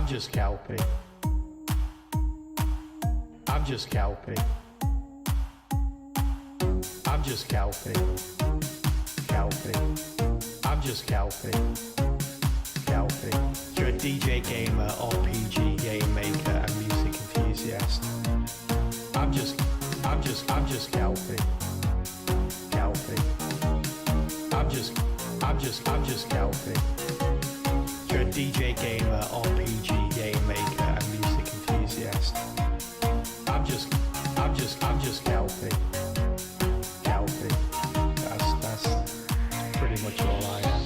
I'm just Kelpie. I'm just Kelpie. I'm just Kelpie. Kelpie. I'm just Kelpie. Kelpie. You're a DJ gamer, RPG game maker, and music enthusiast. I'm just Kelpie. Kelpie. I'm just Kelpie. You're a DJ gamer, RPG game maker, and music enthusiast. I'm just Kelpie. Kelpie. That's pretty much all I am.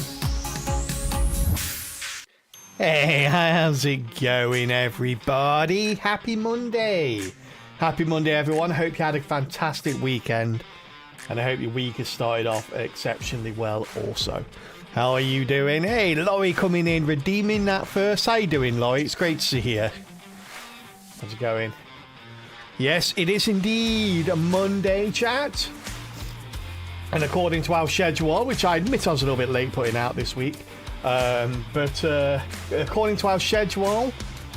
Hey, how's it going, everybody? Happy Monday. Happy Monday, everyone. Hope you had a fantastic weekend. And I hope your week has started off exceptionally well also. How are you doing? Hey, Laurie coming in, redeeming that first. How you doing, Laurie? It's great to see you. How's it going? Yes, it is indeed a Monday, chat. And according to our schedule, which I admit I was a little bit late putting out this week, but according to our schedule,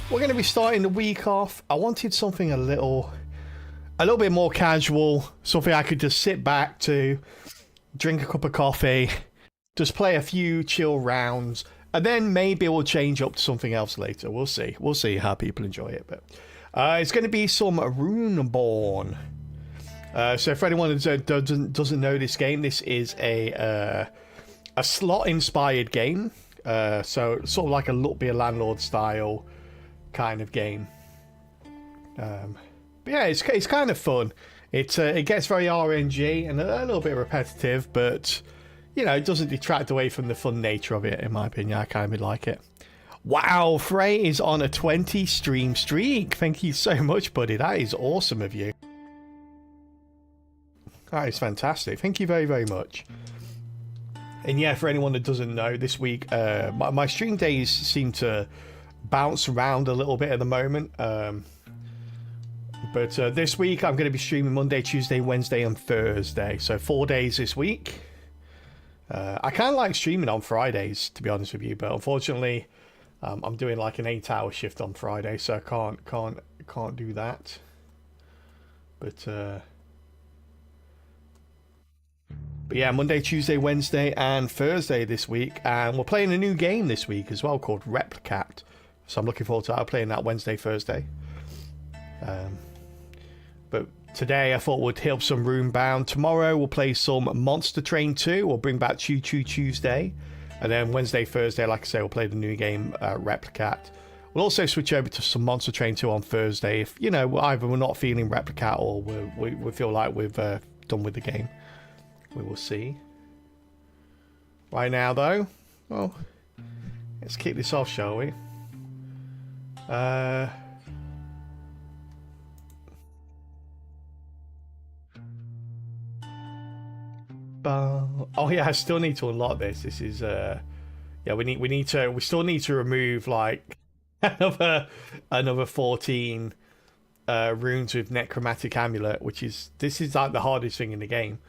we're going to be starting the week off. I wanted something a little bit more casual, something I could just sit back to, drink a cup of coffee, just play a few chill rounds, and then maybe we'll change up to something else later. We'll see. We'll see how people enjoy it. But it's going to be some Runeborn. So for anyone who doesn't know this game, this is a slot-inspired game. So sort of like a Luck Be a Landlord style kind of game. But yeah, it's kind of fun. It gets very RNG and a little bit repetitive, but you know, it doesn't detract away from the fun nature of it, in my opinion. I kind of like it. Wow, Frey is on a 20 stream streak. Thank you so much, buddy. That is awesome of you. That is fantastic. Thank you very, very much. And yeah, for anyone that doesn't know, this week, my stream days seem to bounce around a little bit at the moment. But this week, I'm going to be streaming Monday, Tuesday, Wednesday, and Thursday. So 4 days this week. I kind of like streaming on Fridays, to be honest with you, but unfortunately, I'm doing like an 8-hour shift on Friday, so I can't do that. But yeah, Monday, Tuesday, Wednesday, and Thursday this week, and we're playing a new game this week as well called Replicat. So I'm looking forward to playing that Wednesday, Thursday. But today I thought we'd hit up some Runebound. Tomorrow we'll play some Monster Train 2. We'll bring back Choo Choo Tuesday. And then Wednesday, Thursday, like I say, we'll play the new game, Replicat. We'll also switch over to some Monster Train 2 on Thursday. If, you know, either we're not feeling Replicat or we feel like we've done with the game. We will see. Right now, though, well, let's kick this off, shall we? Oh yeah, I still need to unlock this. This is yeah, we still need to remove like another 14 runes with necromantic amulet, which is like the hardest thing in the game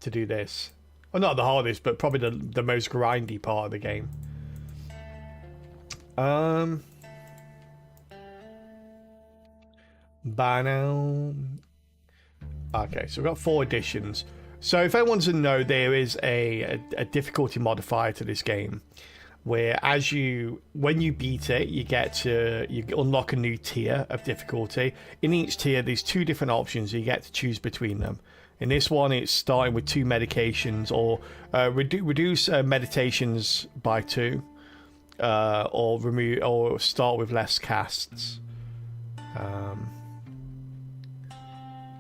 to do this. Well, not the hardest, but probably the most grindy part of the game. By now. Okay, so we've got 4 additions. So if anyone doesn't know, there is a difficulty modifier to this game, where when you beat it, you unlock a new tier of difficulty. In each tier, there's 2 different options. You get to choose between them. In this one, it's starting with 2 medications, or reduce meditations by 2, or start with less casts. So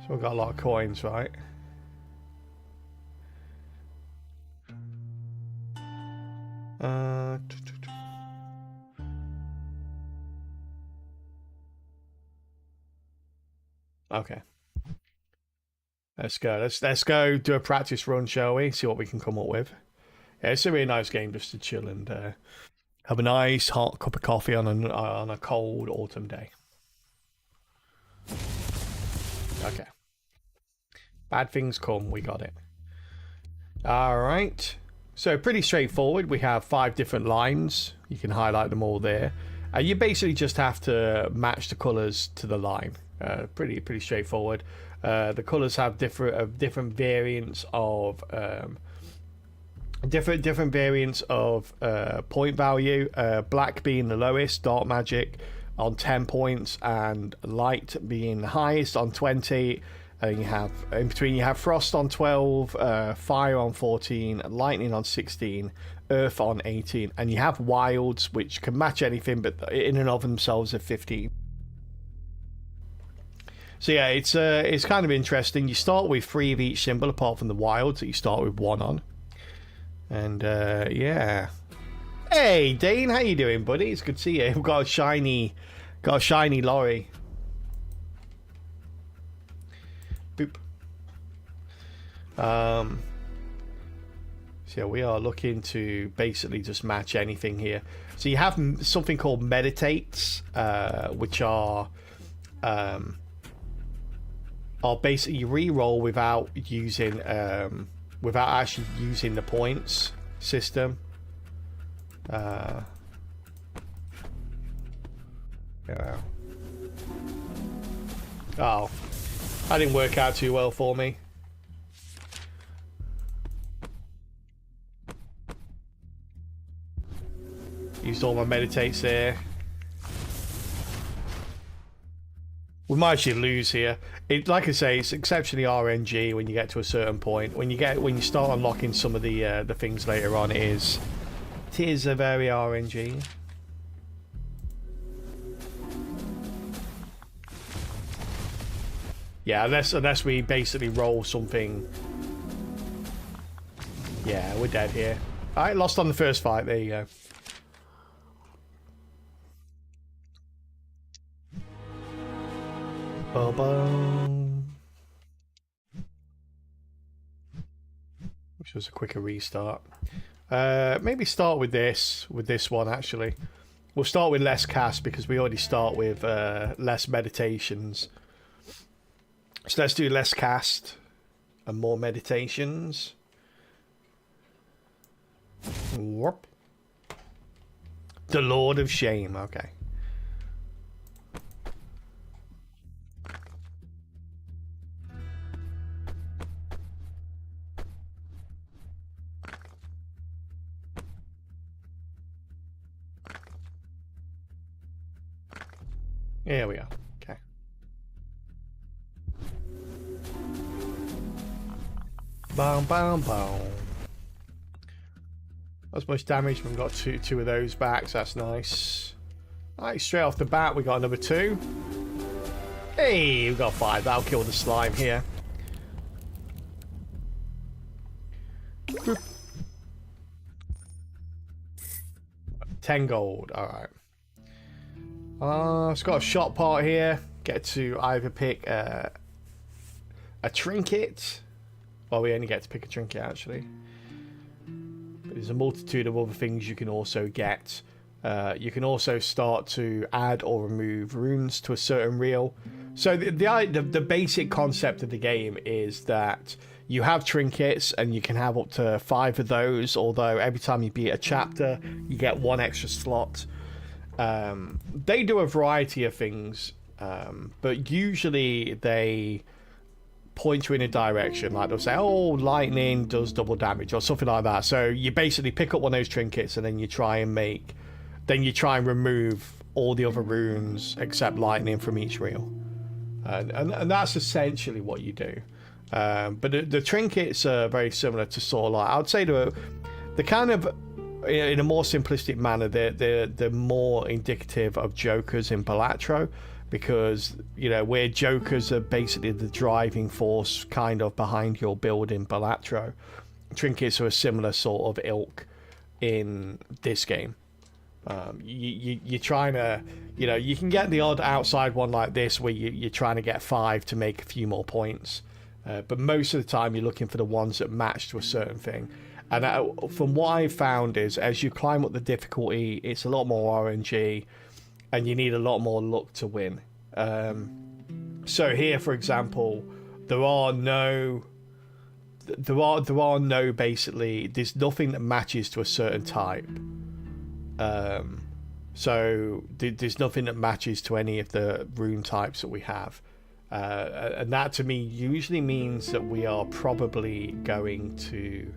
we've got a lot of coins, right? Okay. Let's go. Let's go do a practice run, shall we? See what we can come up with. Yeah, it's a really nice game just to chill and have a nice hot cup of coffee on a cold autumn day. Okay. Bad things come. We got it. All right. So pretty straightforward. We have 5 different lines. You can highlight them all there. You basically just have to match the colors to the line. Pretty straightforward. The colors have different variants of different variants of point value. Black being the lowest, dark magic on 10 points, and light being the highest on 20. And you have in between, you have frost on 12, fire on 14, lightning on 16, earth on 18, and you have wilds, which can match anything, but in and of themselves are 15. So yeah, it's kind of interesting. You start with 3 of each symbol, apart from the wilds that you start with 1 on. And yeah. Hey Dane, how you doing, buddy? It's good to see you. We've got a shiny lorry. Boop. So yeah, we are looking to basically just match anything here. So you have something called meditates, which are basically you re-roll without using without actually using the points system. Yeah. Oh, that didn't work out too well for me. Used all my meditates there. We might actually lose here. Like I say, it's exceptionally RNG when you get to a certain point. When you start unlocking some of the things later on, it is a very RNG. Yeah, unless we basically roll something. Yeah, we're dead here. Alright, lost on the first fight. There you go. Which was a quicker restart. Maybe start with this one actually. We'll start with less cast because we already start with less meditations. So let's do less cast and more meditations. Whoop. The Lord of Shame, okay. Here we are. Okay. Boom, boom, boom. That's much damage. We've got two of those back, so that's nice. Alright, straight off the bat, we got another 2. Hey, we've got 5. That'll kill the slime here. Boop. 10 gold. Alright. It's got a shot part here. Get to either pick a trinket. Well, we only get to pick a trinket actually. But there's a multitude of other things you can also get. You can also start to add or remove runes to a certain reel. So the basic concept of the game is that you have trinkets and you can have up to 5 of those. Although every time you beat a chapter, you get 1 extra slot. They do a variety of things, but usually they point you in a direction. Like they'll say, oh, lightning does double damage or something like that. So you basically pick up one of those trinkets and then you try and remove all the other runes except lightning from each reel. And that's essentially what you do. But the trinkets are very similar to sort of like, I would say the kind of, in a more simplistic manner, they're more indicative of jokers in Balatro, because where jokers are basically the driving force kind of behind your build in Balatro, trinkets are a similar sort of ilk in this game. You're trying to, you can get the odd outside one like this where you're trying to get 5 to make a few more points, but most of the time you're looking for the ones that match to a certain thing. And from what I've found is, as you climb up the difficulty, it's a lot more RNG, and you need a lot more luck to win. So here, for example, there's nothing that matches to a certain type. So there's nothing that matches to any of the rune types that we have. And that to me usually means that we are probably going to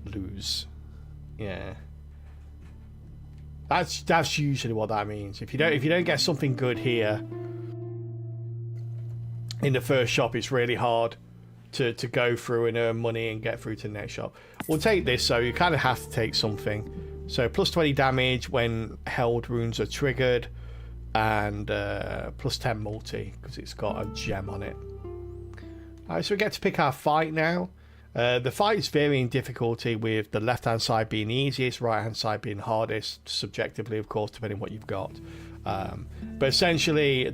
lose. Yeah. That's usually what that means. If you don't get something good here in the first shop, it's really hard to go through and earn money and get through to the next shop. We'll take this, so you kind of have to take something. So plus 20 damage when held runes are triggered, and plus 10 multi because it's got a gem on it. Alright, so we get to pick our fight now. The fight is varying difficulty, with the left hand side being easiest, right hand side being hardest, subjectively of course, depending on what you've got. But essentially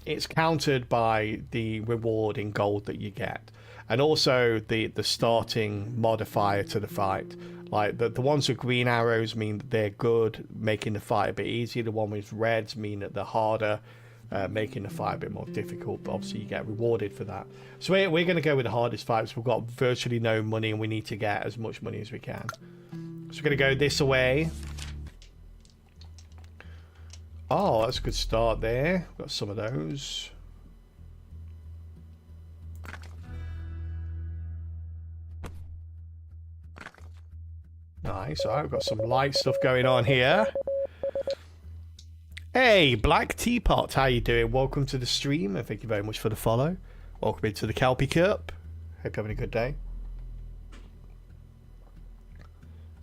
it's countered by the reward in gold that you get, and also the starting modifier to the fight. Like the ones with green arrows mean that they're good, making the fight a bit easier. The one with reds mean that they're harder, making the fight a bit more difficult, but obviously you get rewarded for that. So we're going to go with the hardest fights. We've got virtually no money and we need to get as much money as we can. So we're going to go this way. Oh, that's a good start there. Got some of those. Nice. All right, we've got some light stuff going on here. Hey, Black Teapot, how you doing? Welcome to the stream, and thank you very much for the follow. Welcome into the Kelpie Cup. Hope you're having a good day.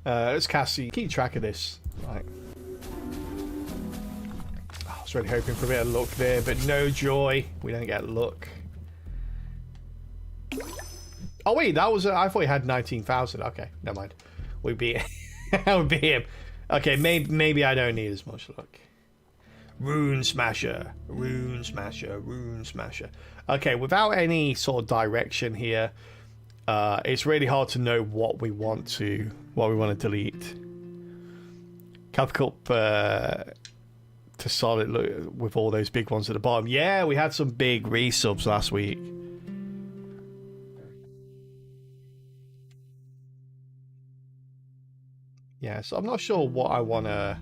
Let's Cassie. Keep track of this. Right. I was really hoping for a bit of luck there, but no joy. We don't get luck. Oh wait, that was I thought he had 19,000. Okay, never mind. We beat we beat him. Okay, maybe I don't need as much luck. Rune Smasher, Rune Smasher, Rune Smasher. Okay, without any sort of direction here, it's really hard to know what we want to delete. Cup to solid look with all those big ones at the bottom. Yeah, we had some big resubs last week. Yeah, so I'm not sure what I want to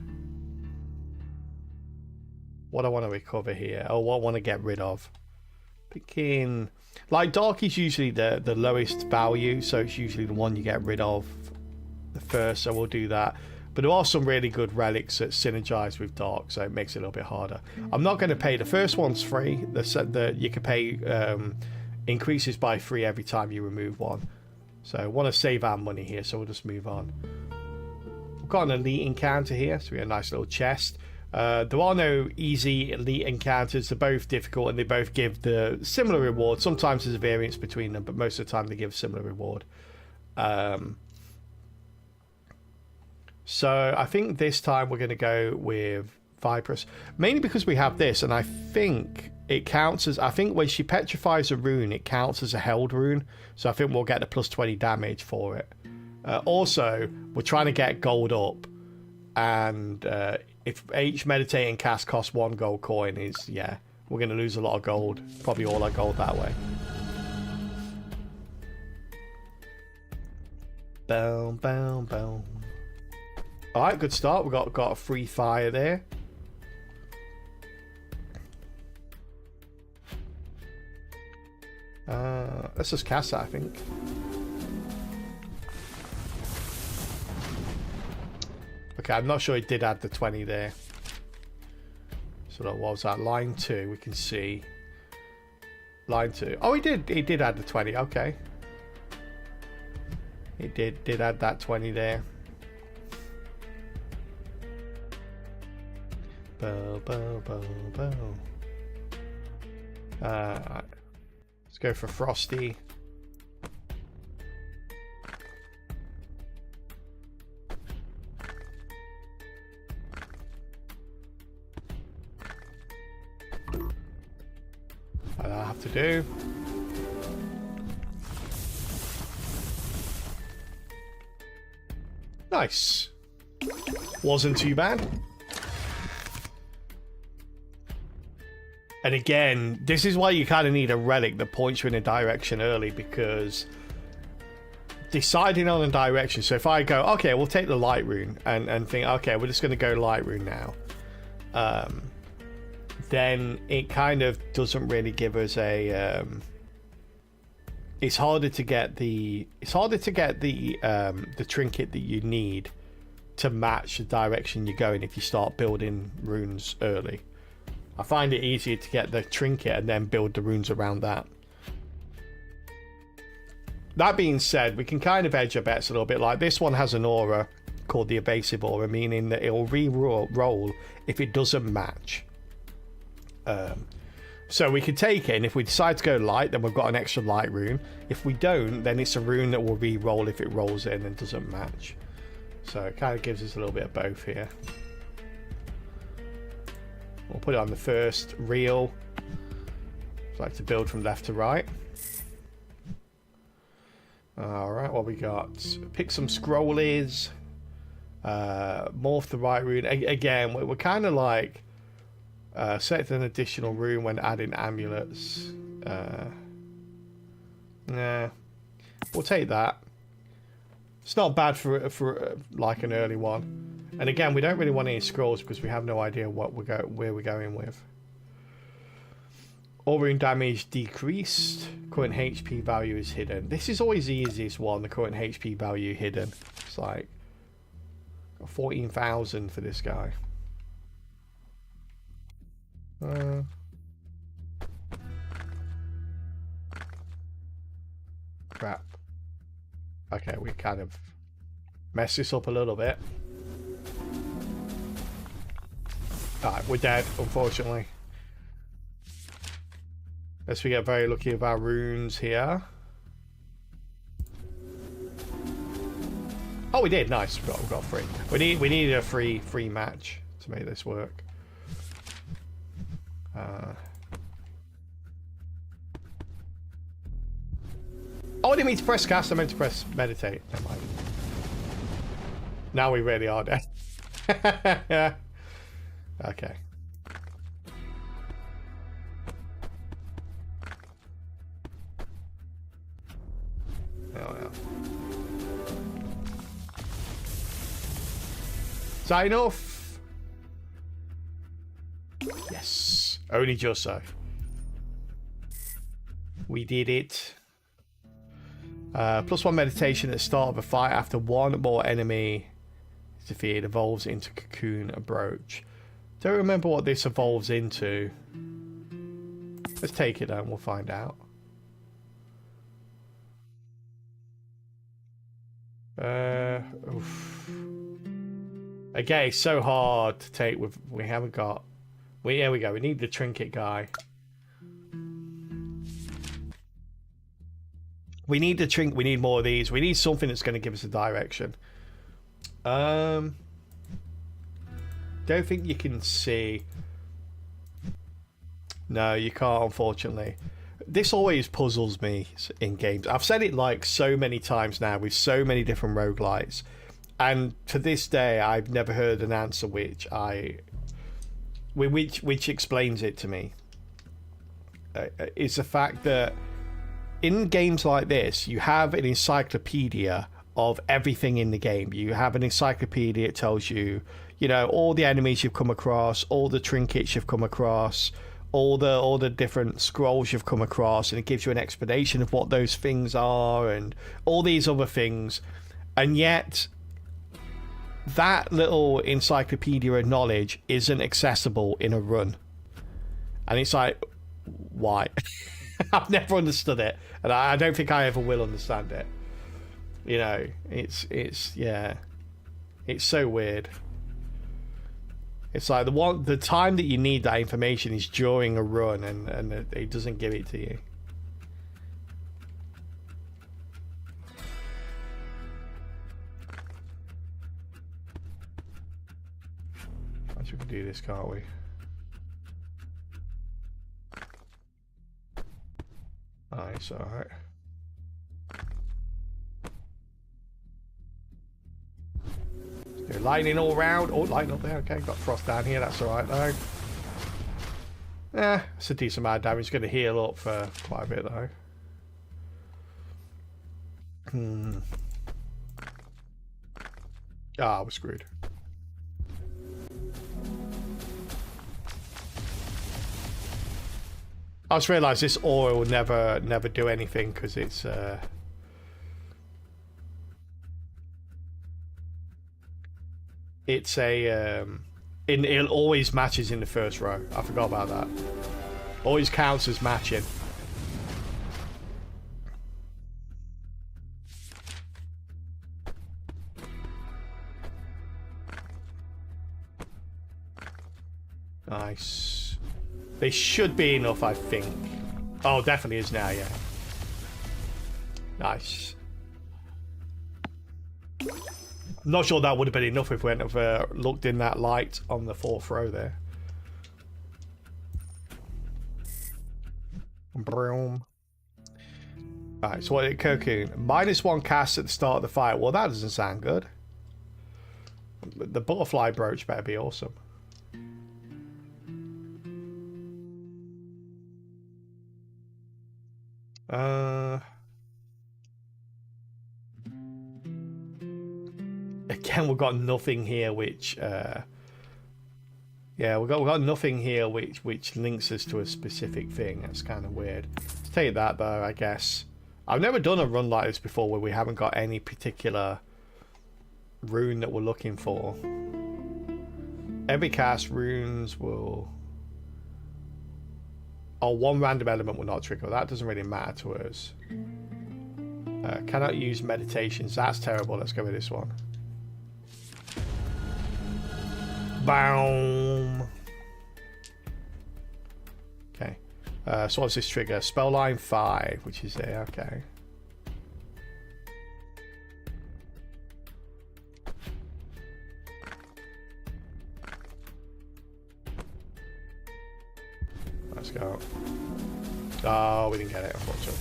recover here, or what I want to get rid of. Picking, like, dark is usually the lowest value, so it's usually the one you get rid of the first, so we'll do that. But there are some really good relics that synergize with dark, so it makes it a little bit harder. I'm not going to pay. The first one's free. You can pay increases by 3 every time you remove one. So I want to save our money here, so we'll just move on. We've got an elite encounter here, so we got a nice little chest. There are no easy elite encounters. They're both difficult, and they both give the similar reward. Sometimes there's a variance between them, but most of the time they give a similar reward. So I think this time we're going to go with Viperous, mainly because we have this, and I think it counts as, I think when she petrifies a rune, it counts as a held rune, so I think we'll get the plus 20 damage for it. Also, we're trying to get gold up, and if each meditating cast costs 1 gold coin, yeah, we're going to lose a lot of gold, probably all our gold that way. Boom, boom, boom. Alright, good start. We've got a free fire there. Let's just cast that, I think. Okay, I'm not sure it did add the 20 there. So what was that? Line 2, we can see. Line 2. Oh, he did add the 20. Okay. It did add that 20 there. Bow, bow, bow, bow. Let's go for Frosty. What I have to do. Nice. Wasn't too bad. And again, this is why you kind of need a relic that points you in a direction early, because deciding on a direction. So if I go, okay, we'll take the light rune and think, okay, we're just going to go light rune now. Then it kind of doesn't really give us a. It's harder to get the trinket that you need to match the direction you're going if you start building runes early. I find it easier to get the trinket and then build the runes around that. That being said, we can kind of edge our bets a little bit. Like this one has an aura called the evasive aura, meaning that it'll re-roll if it doesn't match. So we could take it, and if we decide to go light, then we've got an extra light rune. If we don't, then it's a rune that will re-roll if it rolls in and doesn't match. So it kind of gives us a little bit of both here. We'll put it on the first reel. I like to build from left to right. Alright, what we got? Pick some scrollies. Morph the right rune. Again, we're kind of like set an additional rune when adding amulets. Nah, we'll take that. It's not bad for like an early one. And again, we don't really want any scrolls because we have no idea what where we're going with. All rune damage decreased. Current HP value is hidden. This is always the easiest one, the current HP value hidden. It's like 14,000 for this guy. Crap. Okay, we kind of messed this up a little bit. Alright, we're dead, unfortunately. Unless we get very lucky with our runes here. Oh, we did. Nice. We got free. We needed a free match to make this work. Oh, I didn't mean to press cast. I meant to press meditate. Never mind. Now we really are dead. Yeah. Okay. Oh, yeah. Is that enough? Yes. Only just so. We did it. +1 meditation at the start of a fight. After one more enemy is defeated, evolves into cocoon a brooch. Don't remember what this evolves into. Let's take it and we'll find out. Oof. Again, it's so hard to take with. We haven't got. Here we go. We need the trinket guy. We need the trinket. We need more of these. We need something that's going to give us a direction. Don't think you can see. No, you can't, unfortunately. This always puzzles me in games. I've said it like so many times now with so many different roguelites. And to this day, I've never heard an answer which explains it to me. It's the fact that in games like this, you have an encyclopedia of everything in the game. You have an encyclopedia that tells you, you know, all the enemies you've come across, all the trinkets you've come across, all the different scrolls you've come across, and it gives you an explanation of what those things are and all these other things. And yet that little encyclopedia of knowledge isn't accessible in a run. And it's like, why? I've never understood it, and I don't think I ever will understand it. You know, it's yeah, it's so weird. It's like the time that you need that information is during a run, and it doesn't give it to you. I guess we can do this, can't we? Nice, alright. Lightning all round. Oh, lightning up there. Okay, got frost down here. That's alright though. Yeah, it's a decent amount of damage. It's going to heal up for quite a bit though. Ah, we're screwed. I just realised this aura will never do anything because it's a it always matches in the first row. I forgot about that. Always counts as matching. Nice. They should be enough, I think. Oh, definitely is now, yeah. Nice. Not sure that would have been enough if we hadn't have looked in that light on the 4th row there. Broom. Right, so what did Cocoon? -1 cast at the start of the fight. Well, that doesn't sound good. The butterfly brooch better be awesome. Again, we've got nothing here which yeah, we've got nothing here which links us to a specific thing. That's kind of weird. Let's take that though, I guess. I've never done a run like this before where we haven't got any particular rune that we're looking for. Every cast runes will... Oh, one random element will not trigger. That doesn't really matter to us. Cannot use meditations. That's terrible. Let's go with this one. Boom. Okay. So what's this trigger? Spell line 5, which is there. Okay. Let's go. Oh, we didn't get it, unfortunately.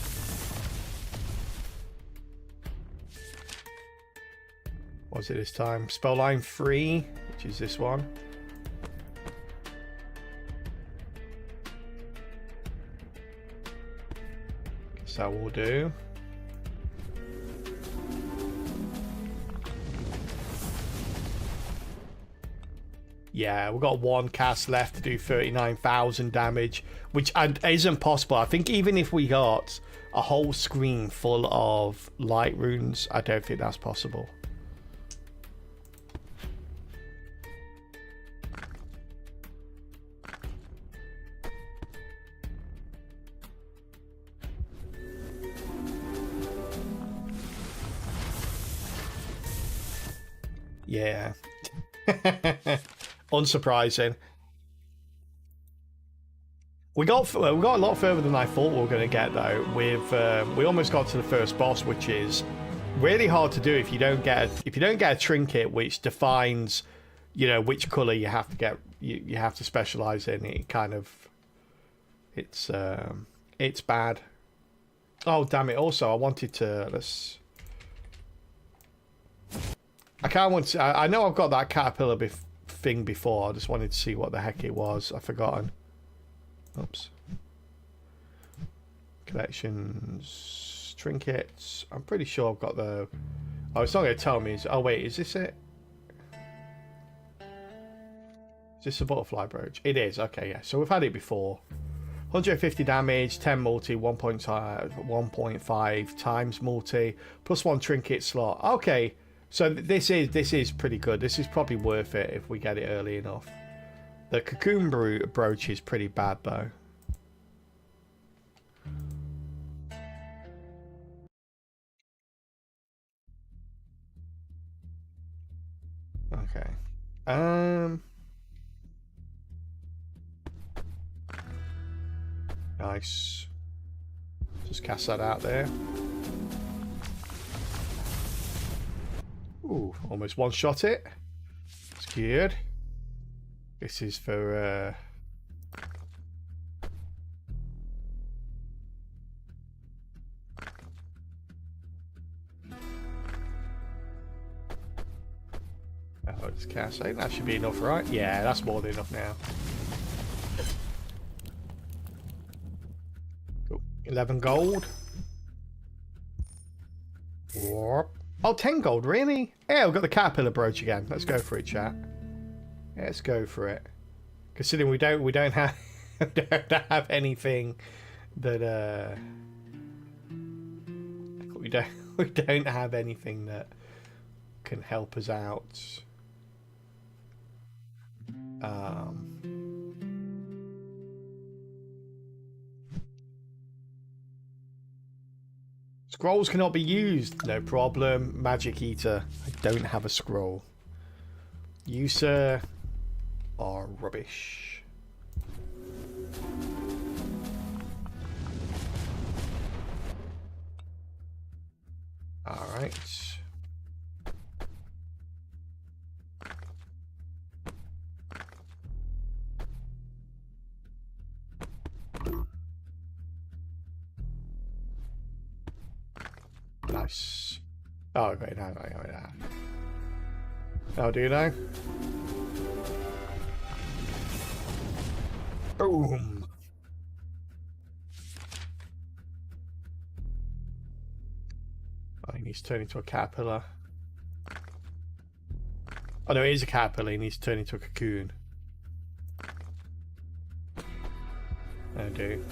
What was it this time? Spell line 3, which is this one. Guess that will do. Yeah, we've got one cast left to do 39,000 damage, which isn't possible. I think even if we got a whole screen full of light runes, I don't think that's possible. Yeah. Unsurprising. We got a lot further than I thought we were going to get though. We almost got to the first boss, which is really hard to do if you don't get a trinket which defines, you know, which color you have to get. You have to specialize in. It kind of it's bad. Oh damn it! Also, I wanted to I can't want to. I know I've got that caterpillar thing before. I just wanted to see what the heck it was. I've forgotten. Oops. Collections, trinkets. I'm pretty sure I've got the. Oh, it's not going to tell me. Oh wait, is this it? Is this a butterfly brooch? It is. Okay, yeah. So we've had it before. 150 damage, 10 multi, 1.5 times multi, plus 1 trinket slot. Okay. So this is pretty good. This is probably worth it if we get it early enough. The cocoon brooch is pretty bad though. Okay. Nice. Just cast that out there. Ooh, almost one-shot it. That's good. This is for... Oh, it's cast. I think that should be enough, right? Yeah, that's more than enough now. Cool. 11 gold. Oh, 10 gold, really? Yeah, we've got the caterpillar brooch again. Let's go for it, chat. Let's go for it. Considering we don't have don't have anything that we don't have anything that can help us out. Scrolls cannot be used. No problem. Magic Eater. I don't have a scroll. You, sir, are rubbish. Alright. Nice. Oh, great. No. Oh, do you know? Boom. Oh, he needs to turn into a caterpillar. Oh, no, it is a caterpillar. He needs to turn into a cocoon. Oh, do.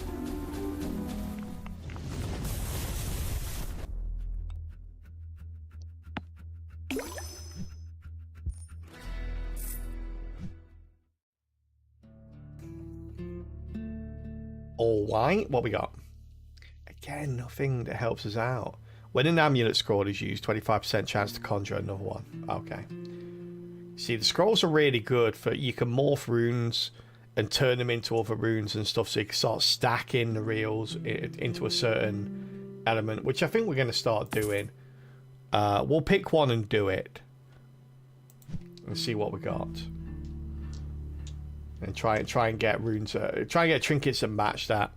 All white. What we got? Again, nothing that helps us out. When an amulet scroll is used, 25% chance to conjure another one. Okay. See, the scrolls are really good for you can morph runes and turn them into other runes and stuff, so you can start stacking the reels into a certain element, which I think we're going to start doing. We'll pick one and do it and see what we got. And try and get runes, try and get trinkets that match that.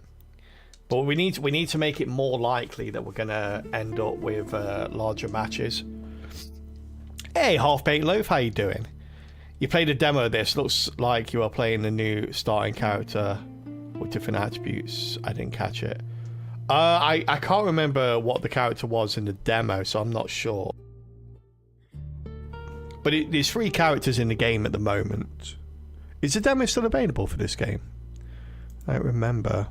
But we need to make it more likely that we're gonna end up with larger matches. Hey, half-baked loaf, how you doing? You played a demo of this. Looks like you are playing the new starting character with different attributes. I didn't catch it. I can't remember what the character was in the demo, so I'm not sure. But there's 3 characters in the game at the moment. Is the demo still available for this game? I don't remember.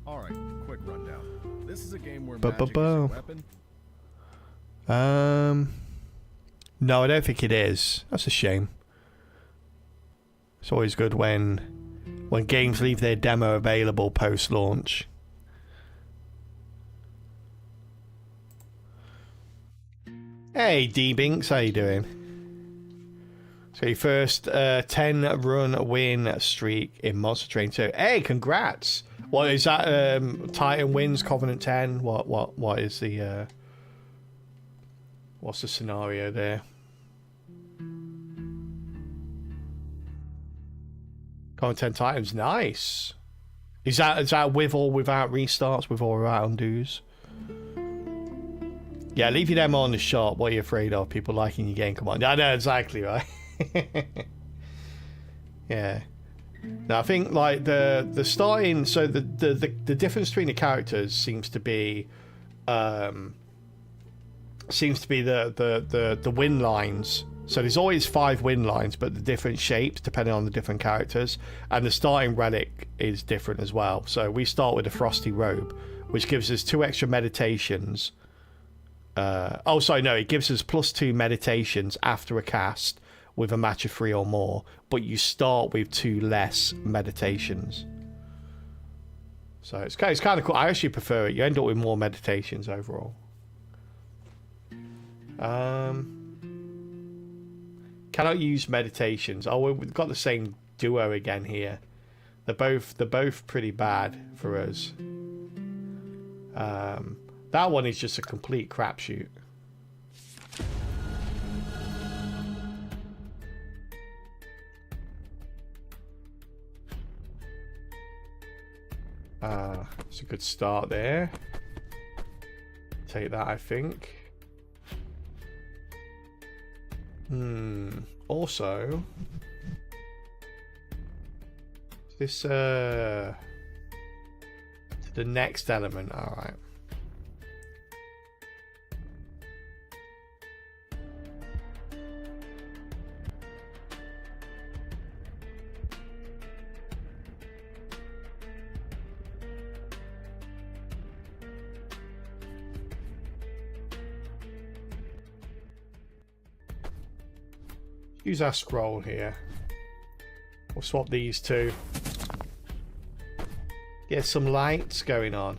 All right, quick rundown. This is a game where magic is a weapon. No, I don't think it is. That's a shame. It's always good when games leave their demo available post-launch. Hey, D-Binks, how you doing? So your first 10-run win streak in Monster Train 2. Hey, congrats! What is that? Titan wins Covenant 10. What is the what's the scenario there? Covenant 10 Titans, nice. Is that with or without restarts, with or without undos? Yeah, leave your demo on the shop. What are you afraid of? People liking your game? Come on. I know exactly, right? Yeah. Now I think like the starting, so the difference between the characters seems to be the win lines. So there's always 5 win lines, but the different shapes depending on the different characters, and the starting relic is different as well. So we start with a Frosty Robe, which gives us 2 extra meditations. Oh, sorry, no, it gives us +2 meditations after a cast with a match of 3 or more, but you start with 2 less meditations. So it's kind of cool. I actually prefer it. You end up with more meditations overall. Cannot use meditations. Oh, we've got the same duo again here. They're both pretty bad for us. That one is just a complete crapshoot. It's a good start there. Take that, I think. Also, this the next element. All right. use our scroll here. We'll swap these two. Get some lights going on.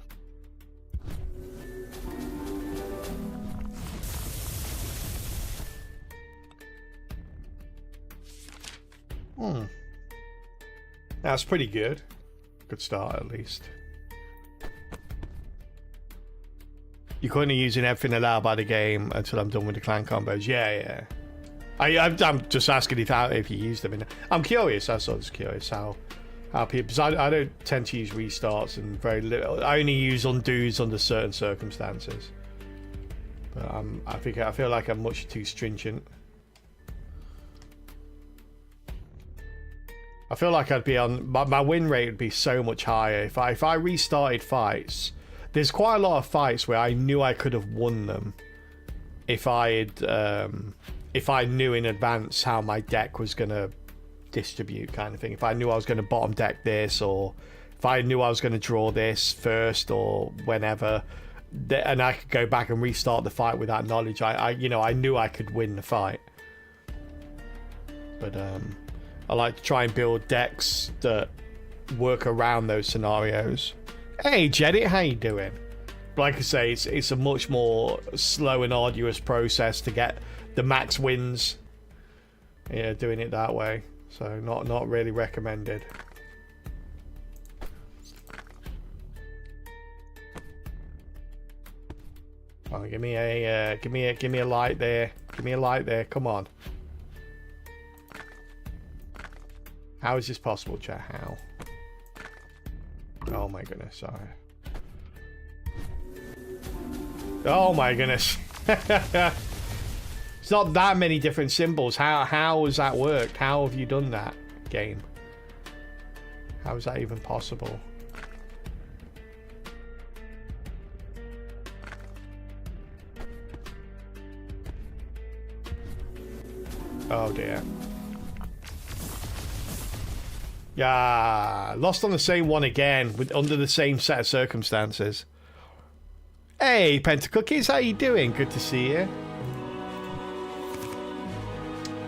That's pretty good. Good start, at least. You're currently using everything allowed by the game until I'm done with the clan combos. Yeah. I'm just asking if you use them. I'm curious. I was just curious how people. Because I don't tend to use restarts and very little. I only use undos under certain circumstances. But I feel like I'm much too stringent. I feel like I'd be on my win rate would be so much higher if I restarted fights. There's quite a lot of fights where I knew I could have won them if I knew in advance how my deck was gonna distribute, kind of thing. If I knew I was gonna bottom deck this, or if I knew I was gonna draw this first or whenever, and I could go back and restart the fight with that knowledge, I knew I could win the fight. But I like to try and build decks that work around those scenarios. Hey Jedit, how you doing? Like I say, it's a much more slow and arduous process to get the max wins. Yeah, doing it that way. So not really recommended. Oh, give me a light there. Give me a light there. Come on. How is this possible, chat? How? Oh my goodness, sorry. Oh my goodness. It's not that many different symbols. How has that worked? How have you done that, game? How is that even possible? Oh dear. Yeah, lost on the same one again, under the same set of circumstances. Hey, Pentacookies, how you doing? Good to see you.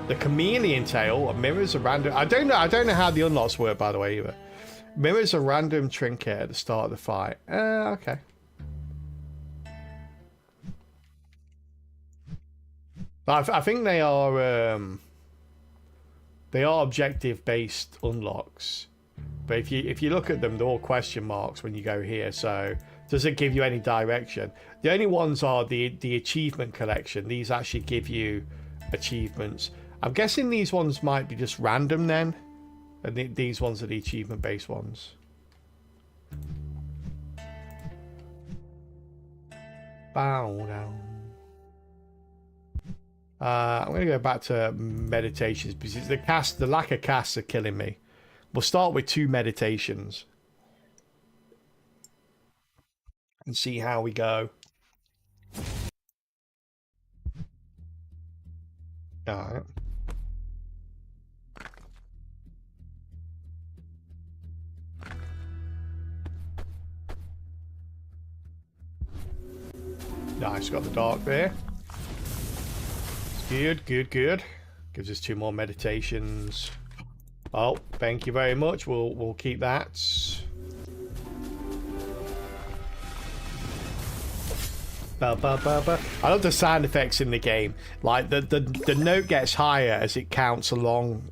The chameleon tail mirrors a random. I don't know how the unlocks work, by the way, either. Mirrors a random trinket at the start of the fight. Okay. I think they are. They are objective-based unlocks, but if you look at them, they're all question marks when you go here. So does it give you any direction? The only ones are the achievement collection. These actually give you achievements. I'm guessing these ones might be just random then, and these ones are the achievement-based ones. Bow down. I'm going to go back to meditations because it's the lack of casts are killing me. We'll start with 2 meditations and see how we go. All right. Nice, got the dark there. Good. Gives us 2 more meditations. Oh, thank you very much. We'll keep that. Ba, ba, ba, ba. I love the sound effects in the game. Like the note gets higher as it counts along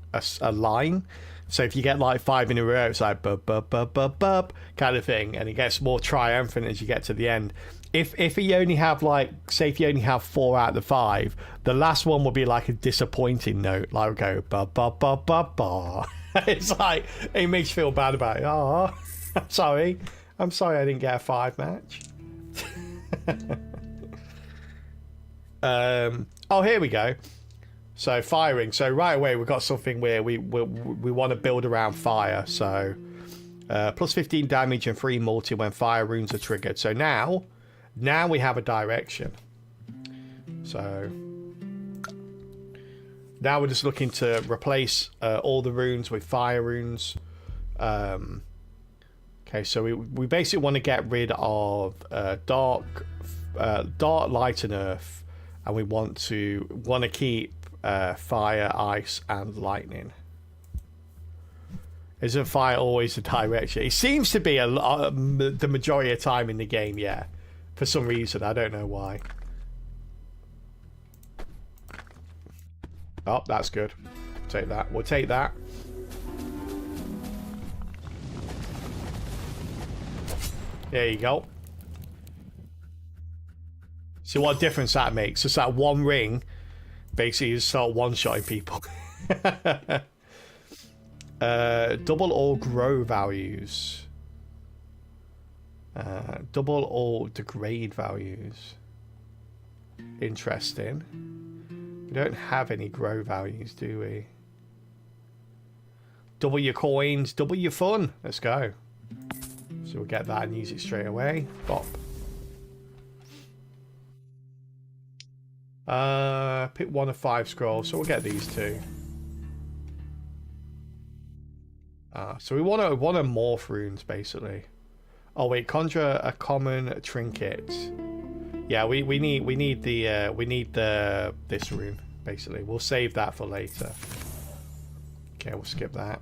a line. So if you get like 5 in a row, it's like bub bub bub bub bub kind of thing, and it gets more triumphant as you get to the end. If you only have like, say if you only have 4 out of the 5, the last one will be like a disappointing note, like go ba ba ba ba ba. It's like it makes you feel bad about it. Oh, I'm sorry I didn't get a 5 match. Oh, here we go. So firing. So right away we've got something where we want to build around fire. So plus 15 damage and 3 multi when fire runes are triggered. So now we have a direction. So now we're just looking to replace all the runes with fire runes. Okay, so we basically want to get rid of dark, light, and earth, and we want to keep fire, ice, and lightning. Isn't fire always the direction? It seems to be a lot, the majority of time in the game, yeah. For some reason, I don't know why. Oh, that's good. Take that. We'll take that. There you go. See what difference that makes. Just that one ring, basically, you start one-shotting people. Double all grow values. Double all degrade values. Interesting. We don't have any grow values, do we? Double your coins, double your fun. Let's go. So we'll get that and use it straight away. Bop. Pick 1 of 5 scrolls, so we'll get these two. So we want to morph runes basically. Oh wait, conjure a common trinket. Yeah, we need this rune basically. We'll save that for later. Okay, we'll skip that.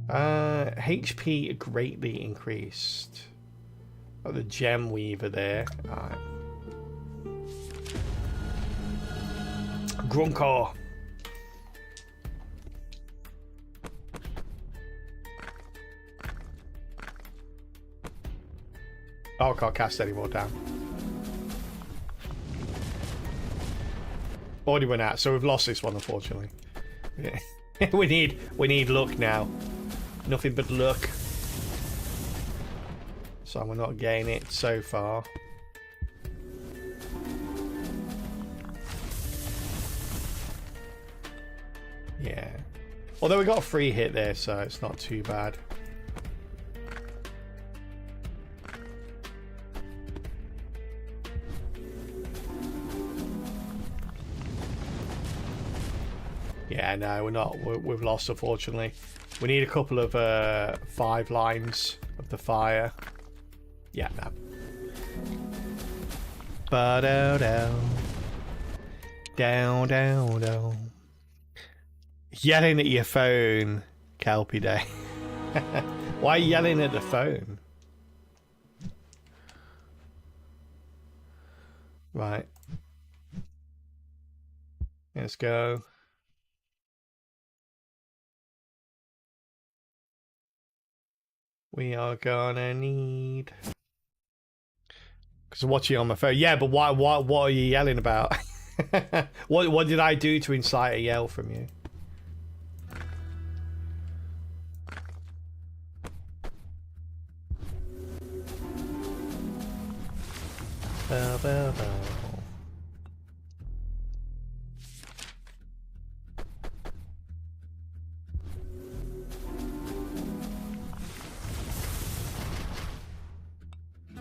HP greatly increased. Got the gem weaver there. Alright. Grunkor. Oh, I can't cast any more down. Already went out, so we've lost this one, unfortunately. Yeah. we need luck now. Nothing but luck. So we're not getting it so far. Yeah. Although we got a free hit there, so it's not too bad. Yeah, no, we're not. We've lost, unfortunately. We need a couple of 5 lines of the fire. Yeah, no. Ba-do-down. Down, down, down. Yelling at your phone, Kelpie Day. Why are you yelling at the phone? Right. Let's go. We are gonna need... Because I'm watching on my phone. Yeah, but what are you yelling about? What did I do to incite a yell from you? Bow, bow, bow.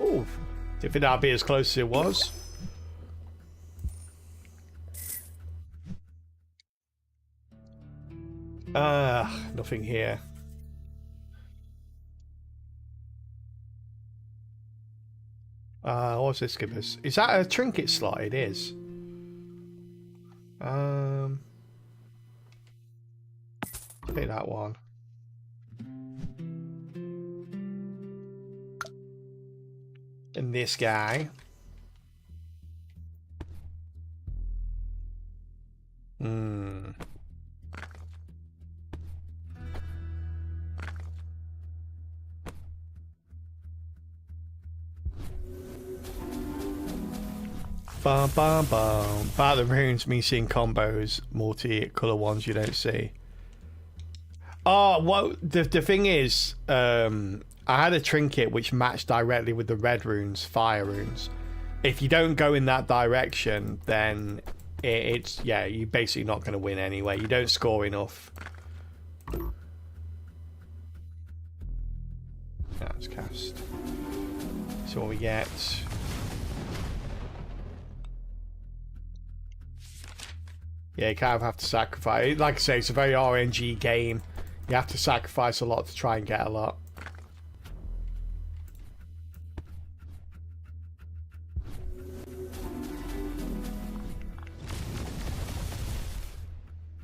Ooh, didn't think that'd be as close as it was. Nothing here. What's this give us? Is that a trinket slot? It is. Take that one. And this guy. Bum, bum, bum. About the runes, me seeing combos, multi-colour ones you don't see. Oh, well, the thing is, I had a trinket which matched directly with the red runes, fire runes. If you don't go in that direction, then it's, yeah, you're basically not going to win anyway. You don't score enough. Let's cast. So what we get... Yeah, you kind of have to sacrifice. Like I say, it's a very RNG game. You have to sacrifice a lot to try and get a lot.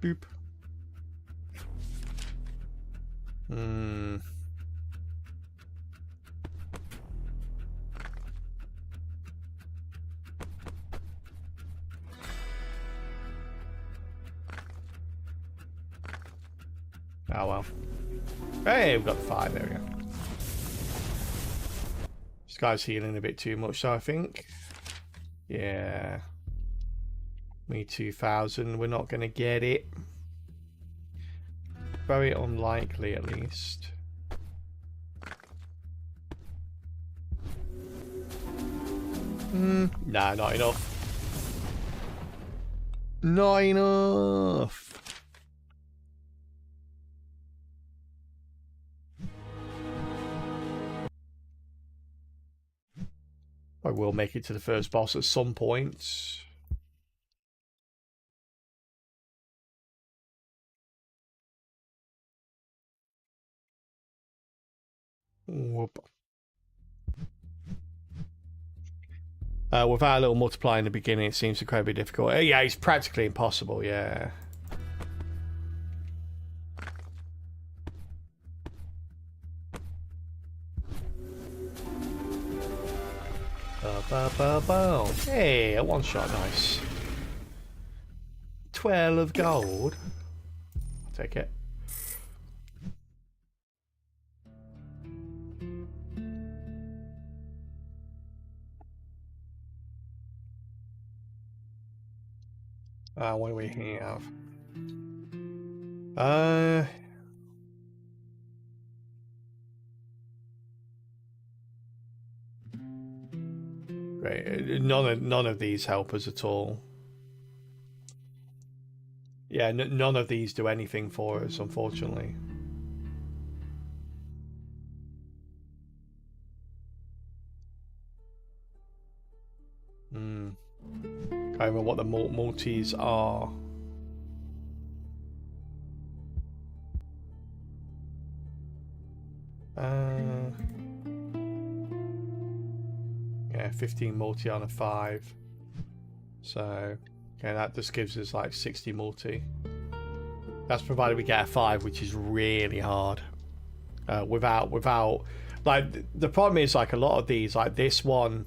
Boop. Hmm. Oh well. Hey, we've got the 5. There we go. This guy's healing a bit too much, so I think. Yeah. Me 2000. We're not going to get it. Very unlikely, at least. Nah, not enough. Not enough. I will make it to the first boss at some point. Whoop. Without a little multiply in the beginning, it seems incredibly difficult. Yeah, it's practically impossible, yeah. Hey, a one shot, nice. 12 gold. I'll take it. What do we have? Great. None of these help us at all. Yeah, none of these do anything for us, unfortunately. I don't know what the multis are. Yeah, 15 multi on a 5. So, okay, that just gives us like 60 multi. That's provided we get a 5, which is really hard. Without like the problem is like a lot of these, like this one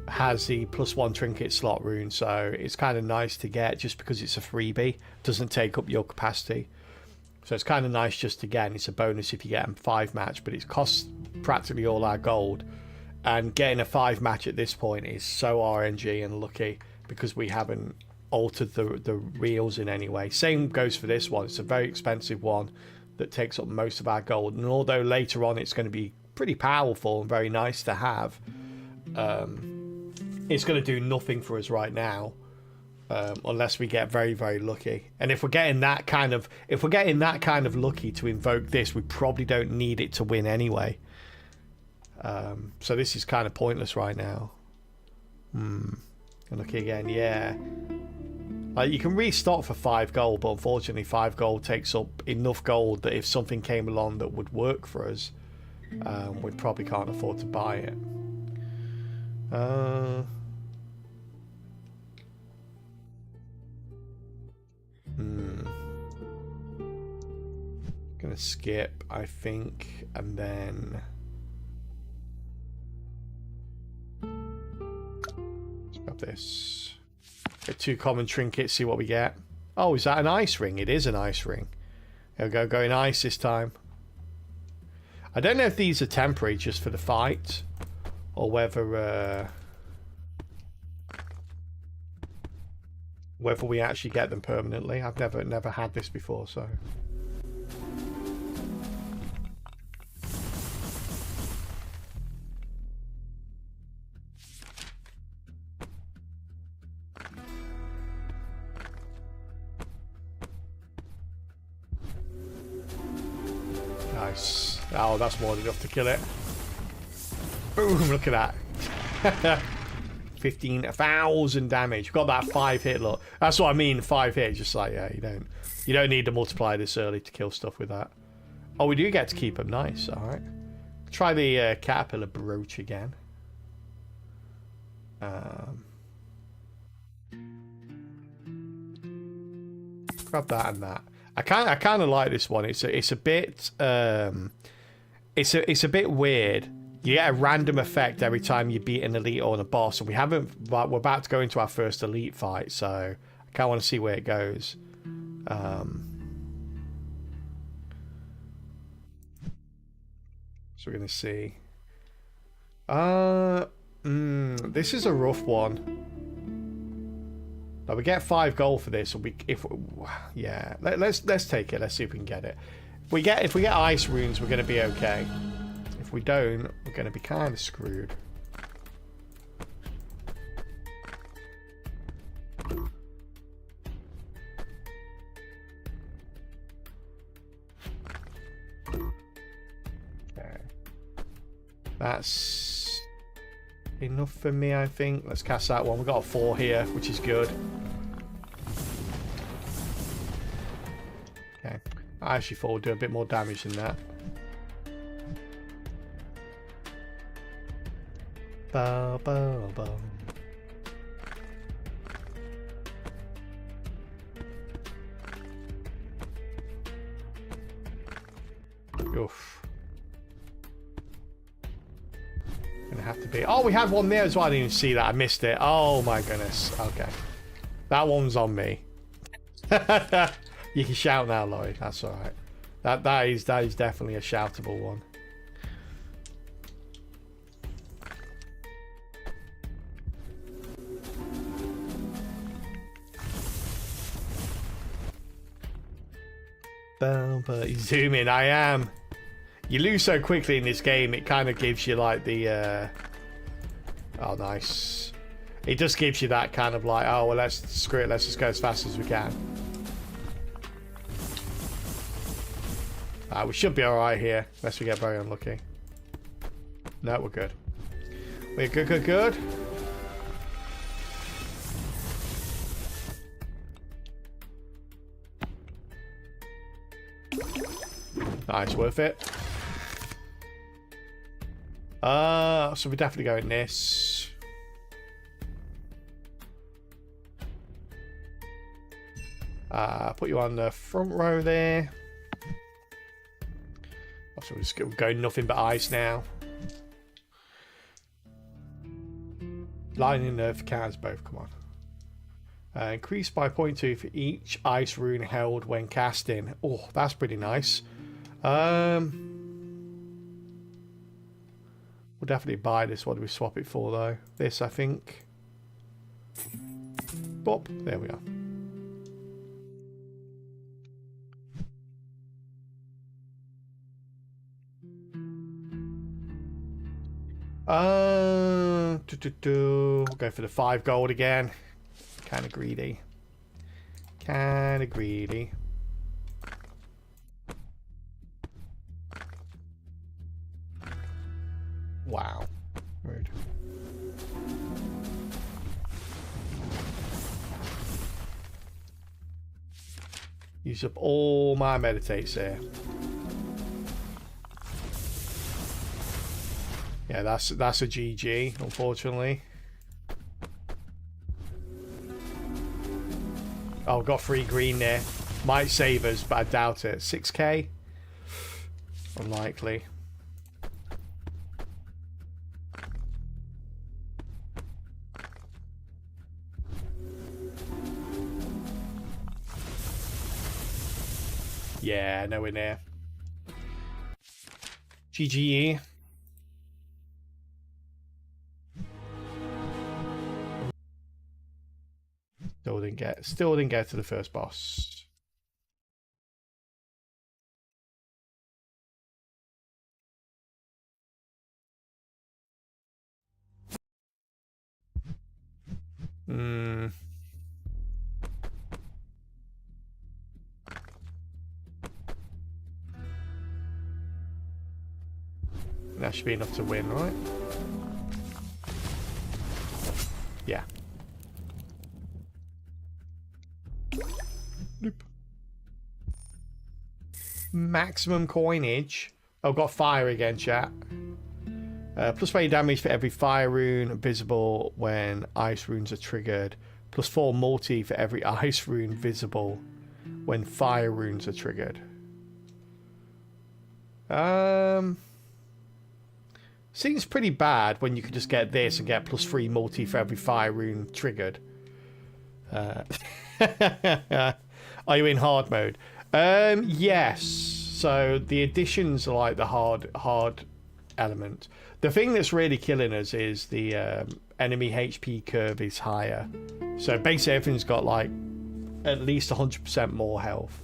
has the +1 trinket slot rune, so it's kind of nice to get just because it's a freebie, doesn't take up your capacity. So it's kind of nice just to get, and it's a bonus if you get a 5 match, but it costs practically all our gold. And getting a 5 match at this point is so RNG and lucky because we haven't altered the reels in any way. Same goes for this one. It's a very expensive one that takes up most of our gold. And although later on it's going to be pretty powerful and very nice to have, it's going to do nothing for us right now. Unless we get very, very lucky. And if we're getting that kind of lucky to invoke this, we probably don't need it to win anyway. So this is kind of pointless right now. And lucky again, yeah. Like you can restock for 5 gold, but unfortunately 5 gold takes up enough gold that if something came along that would work for us, we probably can't afford to buy it. Gonna skip, I think, and then let's grab this. Get 2 common trinkets, see what we get. Oh, is that an ice ring? It is an ice ring. There we go, going ice this time. I don't know if these are temporary just for the fight, or whether we actually get them permanently. I've never had this before, so. Nice. Oh, that's more than enough to kill it. Boom, look at that. 15,000 damage. Got that 5 hit look. That's what I mean, 5 hit. Just like, yeah, you don't need to multiply this early to kill stuff with that. Oh, we do get to keep them. Nice. All right. Try the caterpillar brooch again. grab that and that. I kind of like this one. It's a bit it's a bit weird. You get a random effect every time you beat an elite or a boss, and we're about to go into our first elite fight, so I kind of want to see where it goes. So we're gonna see. This is a rough one. Now we get 5 gold for this. Yeah, let's take it. Let's see if we can get it. If we get ice runes, we're gonna be okay. If we don't, we're gonna be kind of screwed. Okay, that's enough for me, I think. Let's cast that one. We've got a 4 here, which is good. Okay. I actually thought we'd do a bit more damage than that. Bow, bow, bow. Oof. Gonna have to be. Oh, we had one there as well. I didn't even see that. I missed it. Oh my goodness. Okay. That one's on me. You can shout now, Lloyd. That's alright. That is definitely a shoutable one. But you zoom in. I am. You lose so quickly in this game. It kind of gives you like the. Oh, nice. It just gives you that kind of like, oh well, let's screw it. Let's just go as fast as we can. We should be alright here, unless we get very unlucky. No, we're good. We're good. Nice, worth it. So we're definitely going this. Put you on the front row there. So we're just going nothing but ice now. Lightning nerve counts both, come on. Increased by 0.2 for each ice rune held when casting. Oh, that's pretty nice. We'll definitely buy this. What do we swap it for though? This, I think. Bop, there we are. We'll go for the 5 gold again. Kind of greedy. Wow. Rude. Use up all my meditates here. Yeah, that's a GG, unfortunately. Oh, got 3 green there. Might save us, but I doubt it. 6k? Unlikely. Yeah, nowhere near. GGE. Still didn't get to the first boss. That should be enough to win, right? Yeah. Nope. Maximum coinage. Oh, got fire again, chat. Plus 20 damage for every fire rune visible when ice runes are triggered. Plus 4 multi for every ice rune visible when fire runes are triggered. Seems pretty bad when you could just get this and get +3 multi for every fire rune triggered. Are you in hard mode? Yes. So the additions are like the hard element. The thing that's really killing us is the enemy HP curve is higher. So basically everything's got like at least 100% more health.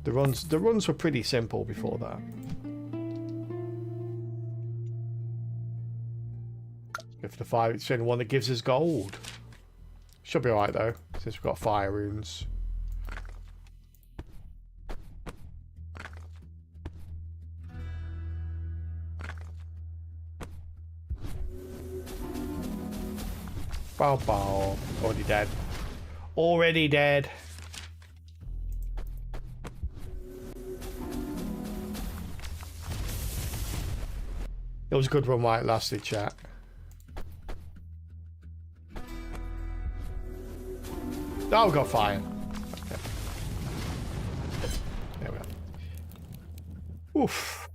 The runs were pretty simple before that. If the fire, it's the only one that gives us gold. Should be alright though, since we've got fire runes. Bow bow. Already dead. Already dead. It was a good run while it lasted, chat. Oh, we got fire. Okay. There we go. Oof.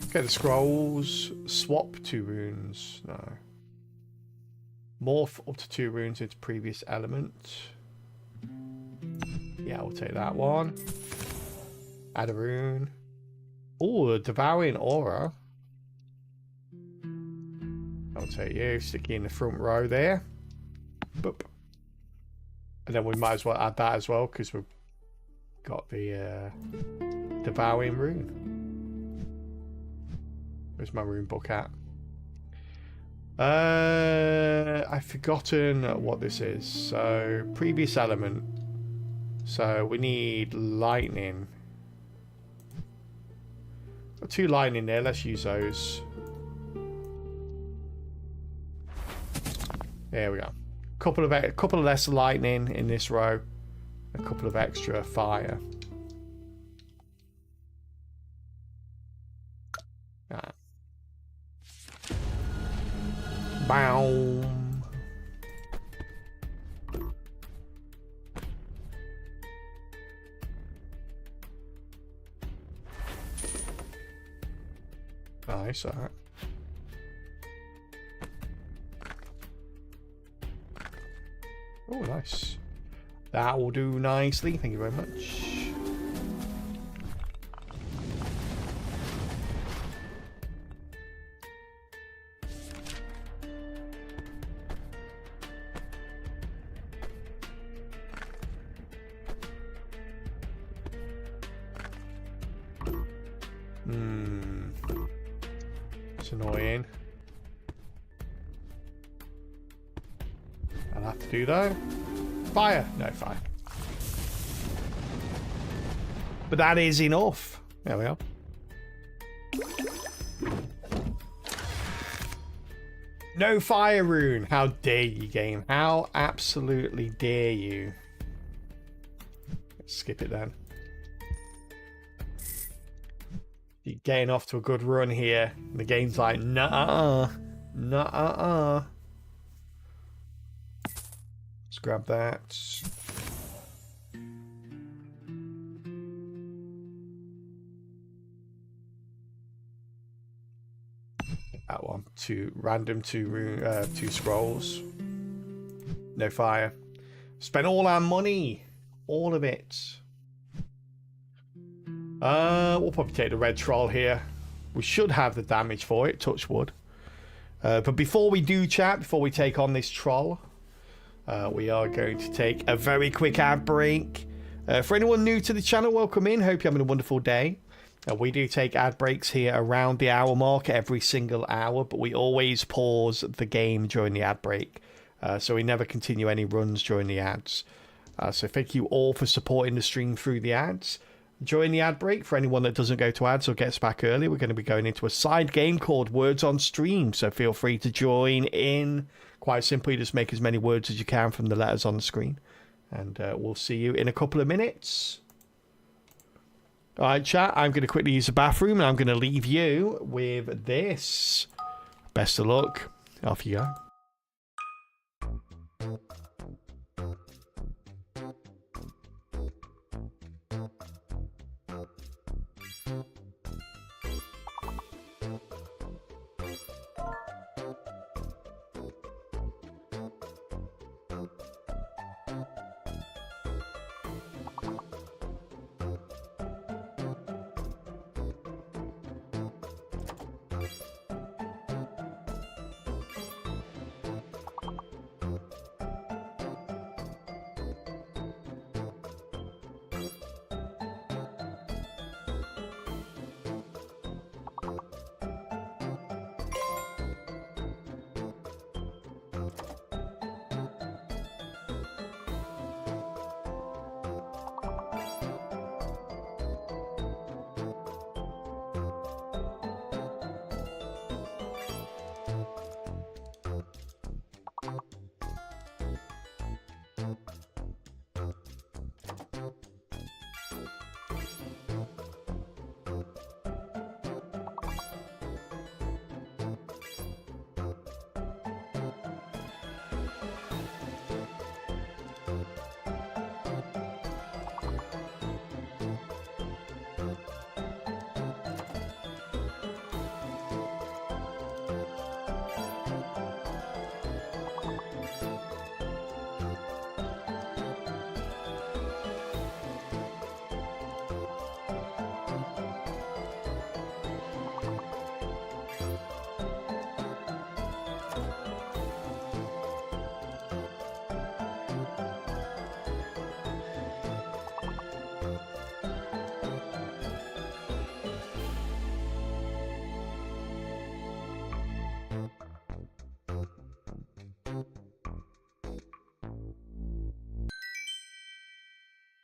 Okay, the scrolls. Swap 2 runes. No. Morph up to 2 runes into previous element. Yeah, we'll take that one. Add a rune. Oh, a devouring aura. I'll take you. Stick you in the front row there. Boop. And then we might as well add that as well because we've got the devouring rune. Where's my rune book at? I've forgotten what this is. So, previous element. So, we need lightning. Got 2 lightning there. Let's use those. There we go. Couple of less lightning in this row. A couple of extra fire. Ah. Bow. Nice, alright. Oh, nice. That will do nicely. Thank you very much. It's annoying. I'll have to do though. Fire! No, fire. But that is enough. There we are. No fire rune. How dare you, game? How absolutely dare you? Let's skip it then. You're getting off to a good run here. The game's like, nah, nah. Let's grab that. That one. Random two scrolls. No fire. Spent all our money. All of it. We'll probably take the red troll here. We should have the damage for it, touch wood. But before we do, chat, before we take on this troll, we are going to take a very quick ad break. For anyone new to the channel, welcome in. Hope you're having a wonderful day. We do take ad breaks here around the hour mark every single hour, but we always pause the game during the ad break. So we never continue any runs during the ads. So thank you all for supporting the stream through the ads. During the ad break, for anyone that doesn't go to ads or gets back early, we're going to be going into a side game called Words on Stream. So feel free to join in. Quite simply, just make as many words as you can from the letters on the screen. And we'll see you in a couple of minutes. All right, chat, I'm going to quickly use the bathroom, and I'm going to leave you with this. Best of luck. Off you go.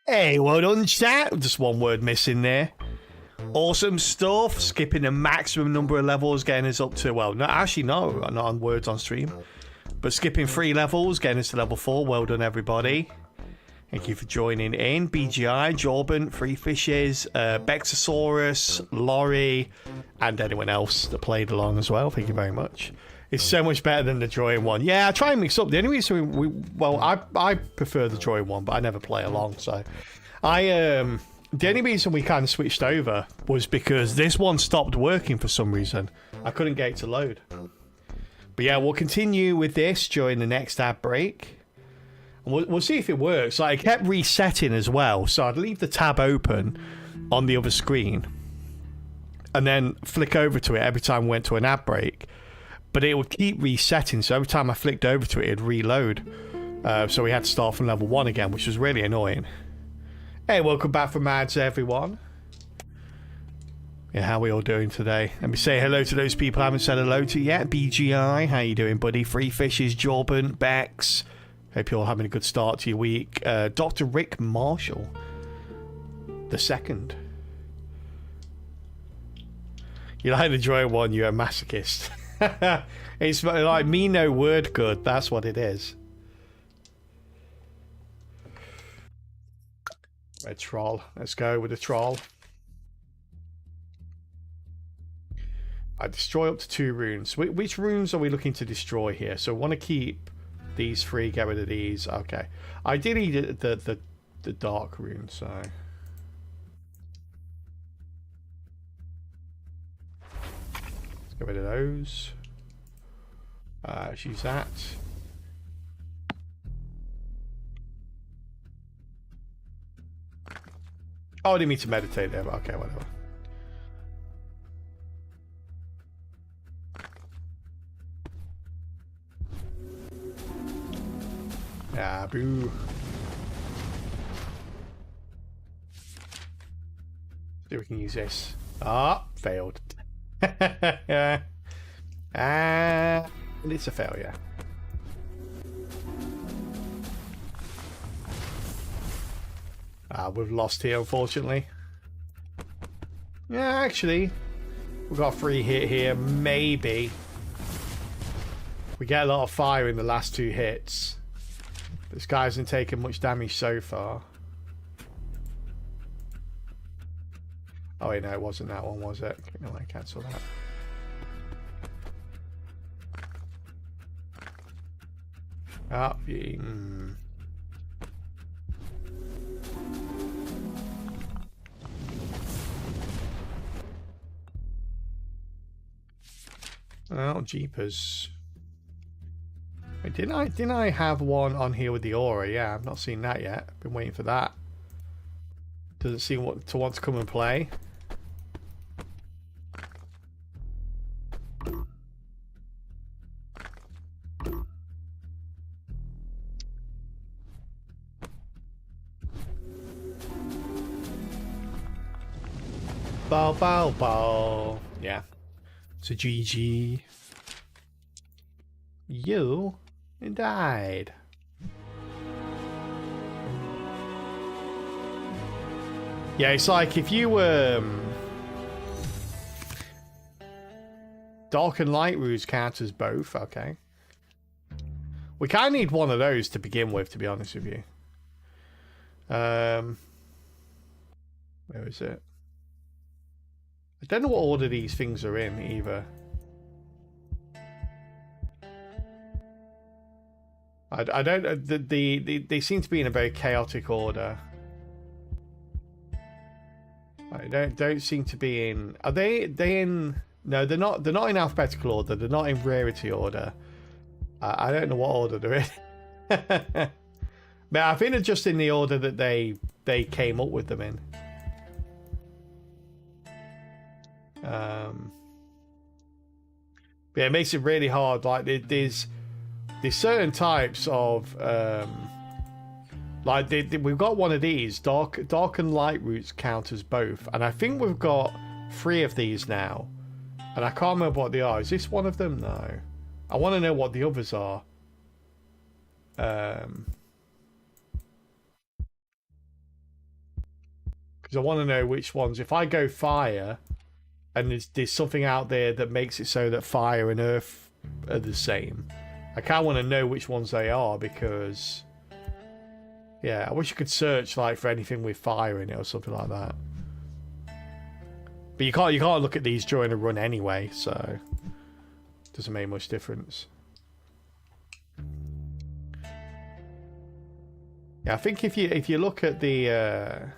Hey, well done, chat. Just one word missing there. Awesome stuff. Skipping the maximum number of levels, getting us up to, well, no, actually, no, not on words on stream. But skipping 3 levels, getting us to level 4. Well done, everybody. Thank you for joining in. BGI, Jorban, Free Fishes, Bexosaurus, Laurie, and anyone else that played along as well. Thank you very much. It's so much better than the drawing one. Yeah, I try and mix up. The only reason I prefer the drawing one, but I never play along. So, the only reason we kind of switched over was because this one stopped working for some reason. I couldn't get it to load. But yeah, we'll continue with this during the next ad break. And we'll see if it works. Like, I kept resetting as well, so I'd leave the tab open on the other screen and then flick over to it every time we went to an ad break. But it would keep resetting, so every time I flicked over to it, it'd reload. So we had to start from level 1 again, which was really annoying. Hey, welcome back from ads, everyone. Yeah, how are we all doing today? Let me say hello to those people I haven't said hello to yet. BGI, how you doing, buddy? Free Fishes, Jorban, Bex. Hope you're all having a good start to your week. Dr. Rick Marshall, the second. You like the drawing one, you're a masochist. It's like me no word good, that's what it is. Red troll. Let's go with the troll. I destroy up to 2 runes. Which runes are we looking to destroy here? So we want to keep these 3, get rid of these. Okay. Ideally the dark rune, so let's get rid of those. Let's use that. Oh, I didn't mean to meditate there, but okay, whatever. Ah, boo. See if we can use this. Ah, failed. And it's a failure. We've lost here, unfortunately. Yeah, actually, we've got a free hit here. Maybe we get a lot of fire in the last 2 hits. This guy hasn't taken much damage so far. Oh wait, no, it wasn't that one, was it? No, I cancel that. Oh, Oh, jeepers. Wait, didn't I have one on here with the aura? Yeah, I've not seen that yet. Been waiting for that. Doesn't seem want to come and play. Bow, bow, bow. Yeah. It's a GG. You died. Yeah, it's like if you dark and light runes count as both. Okay. We kind of need one of those to begin with, to be honest with you. Where is it? I don't know what order these things are in either. I don't. They seem to be in a very chaotic order. I don't seem to be in. Are they in? No, they're not. They're not in alphabetical order. They're not in rarity order. I don't know what order they're in. But I think they're just in the order that they came up with them in. Yeah, it makes it really hard. Like there's certain types of like we've got one of these dark and light roots count as both, and I think we've got 3 of these now, and I can't remember what they are. Is this one of them? No. I want to know what the others are. Because I want to know which ones. If I go fire, and there's something out there that makes it so that fire and earth are the same, I kind of want to know which ones they are, because yeah, I wish you could search like for anything with fire in it or something like that. But you can't look at these during a run anyway, so it doesn't make much difference. Yeah, I think if you look at the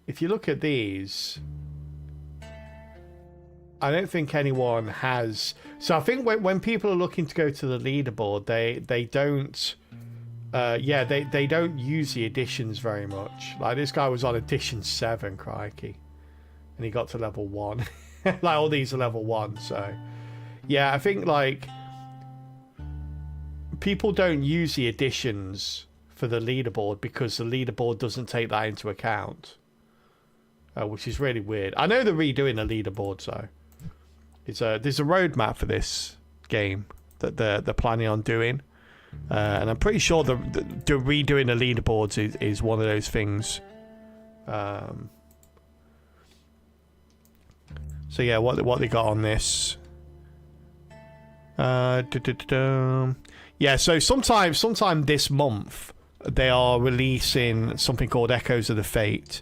if you look at these, I don't think anyone has. So I think when people are looking to go to the leaderboard, they don't. Yeah, they don't use the additions very much. Like this guy was on edition 7, crikey, and he got to level 1. Like all these are level 1, so yeah, I think like people don't use the additions for the leaderboard because the leaderboard doesn't take that into account, which is really weird. I know they're redoing the leaderboard, so there's a roadmap for this game that they're planning on doing. And I'm pretty sure the redoing the leaderboards is one of those things. So yeah, what they got on this? Yeah, so sometime this month they are releasing something called Echoes of the Fate,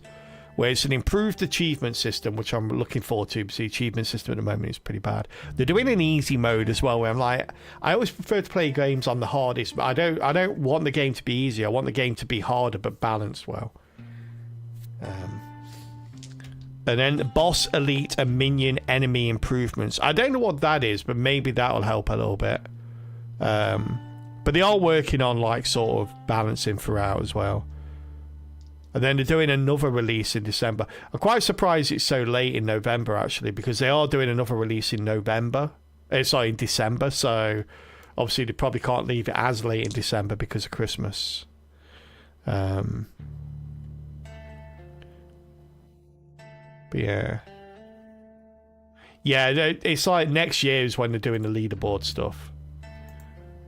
where it's an improved achievement system, which I'm looking forward to, because the achievement system at the moment is pretty bad. They're doing an easy mode as well, where I'm like, I always prefer to play games on the hardest, but I don't want the game to be easy. I want the game to be harder but balanced well. And then boss, elite, and minion enemy improvements. I don't know what that is, but maybe that'll help a little bit. But they are working on like sort of balancing throughout as well. And then they're doing another release in December. I'm quite surprised it's so late in November, actually, because they are doing another release in November. In December. So obviously they probably can't leave it as late in December because of Christmas. But yeah. Yeah, it's like next year is when they're doing the leaderboard stuff.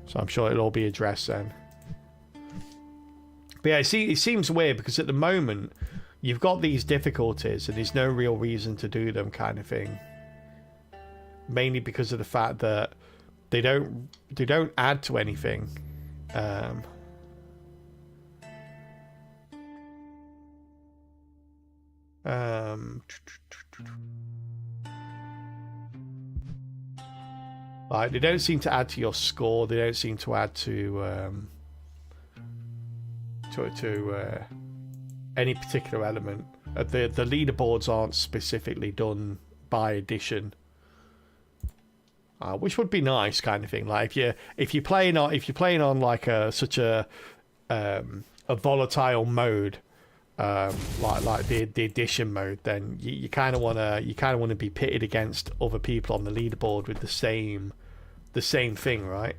So I'm sure it'll all be addressed then. But yeah, see, it seems weird because at the moment you've got these difficulties and there's no real reason to do them, kind of thing. Mainly because of the fact that they don't add to anything. Like, they don't seem to add to your score. They don't seem to add to any particular element. The leaderboards aren't specifically done by edition, which would be nice, kind of thing. Like if you're playing on like such a volatile mode, like the edition mode, then you kind of wanna be pitted against other people on the leaderboard with the same thing, right?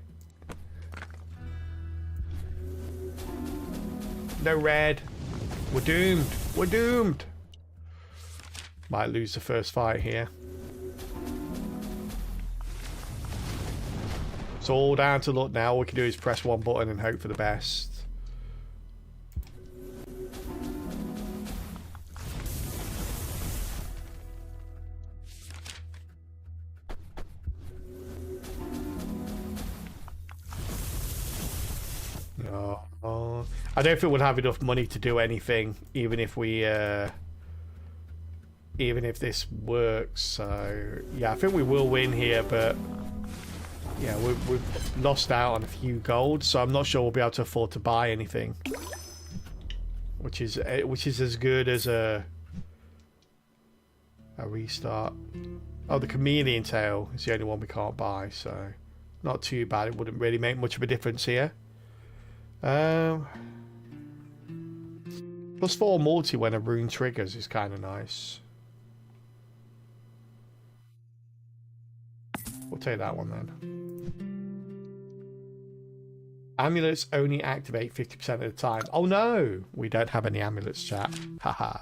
No red. We're doomed. We're doomed. Might lose the first fight here. It's all down to luck now. All we can do is press one button and hope for the best. I don't think we'll have enough money to do anything, even if this works. So yeah, I think we will win here, but yeah, we've lost out on a few gold, so I'm not sure we'll be able to afford to buy anything, which is as good as a restart. Oh, the chameleon tail is the only one we can't buy, so not too bad. It wouldn't really make much of a difference here. +4 multi when a rune triggers is kind of nice. We'll take that one then. Amulets only activate 50% of the time. Oh no! We don't have any amulets, chat. Haha.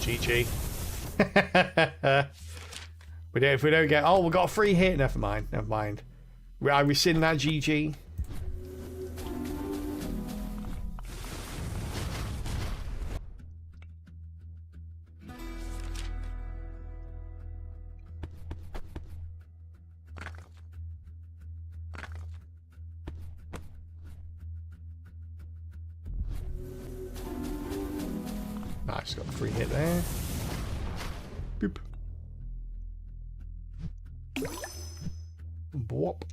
GG. If we don't get... Oh, we got a free hit. Never mind. Never mind. I rescind that GG. Nice, got a free hit there. Boop. Bwop.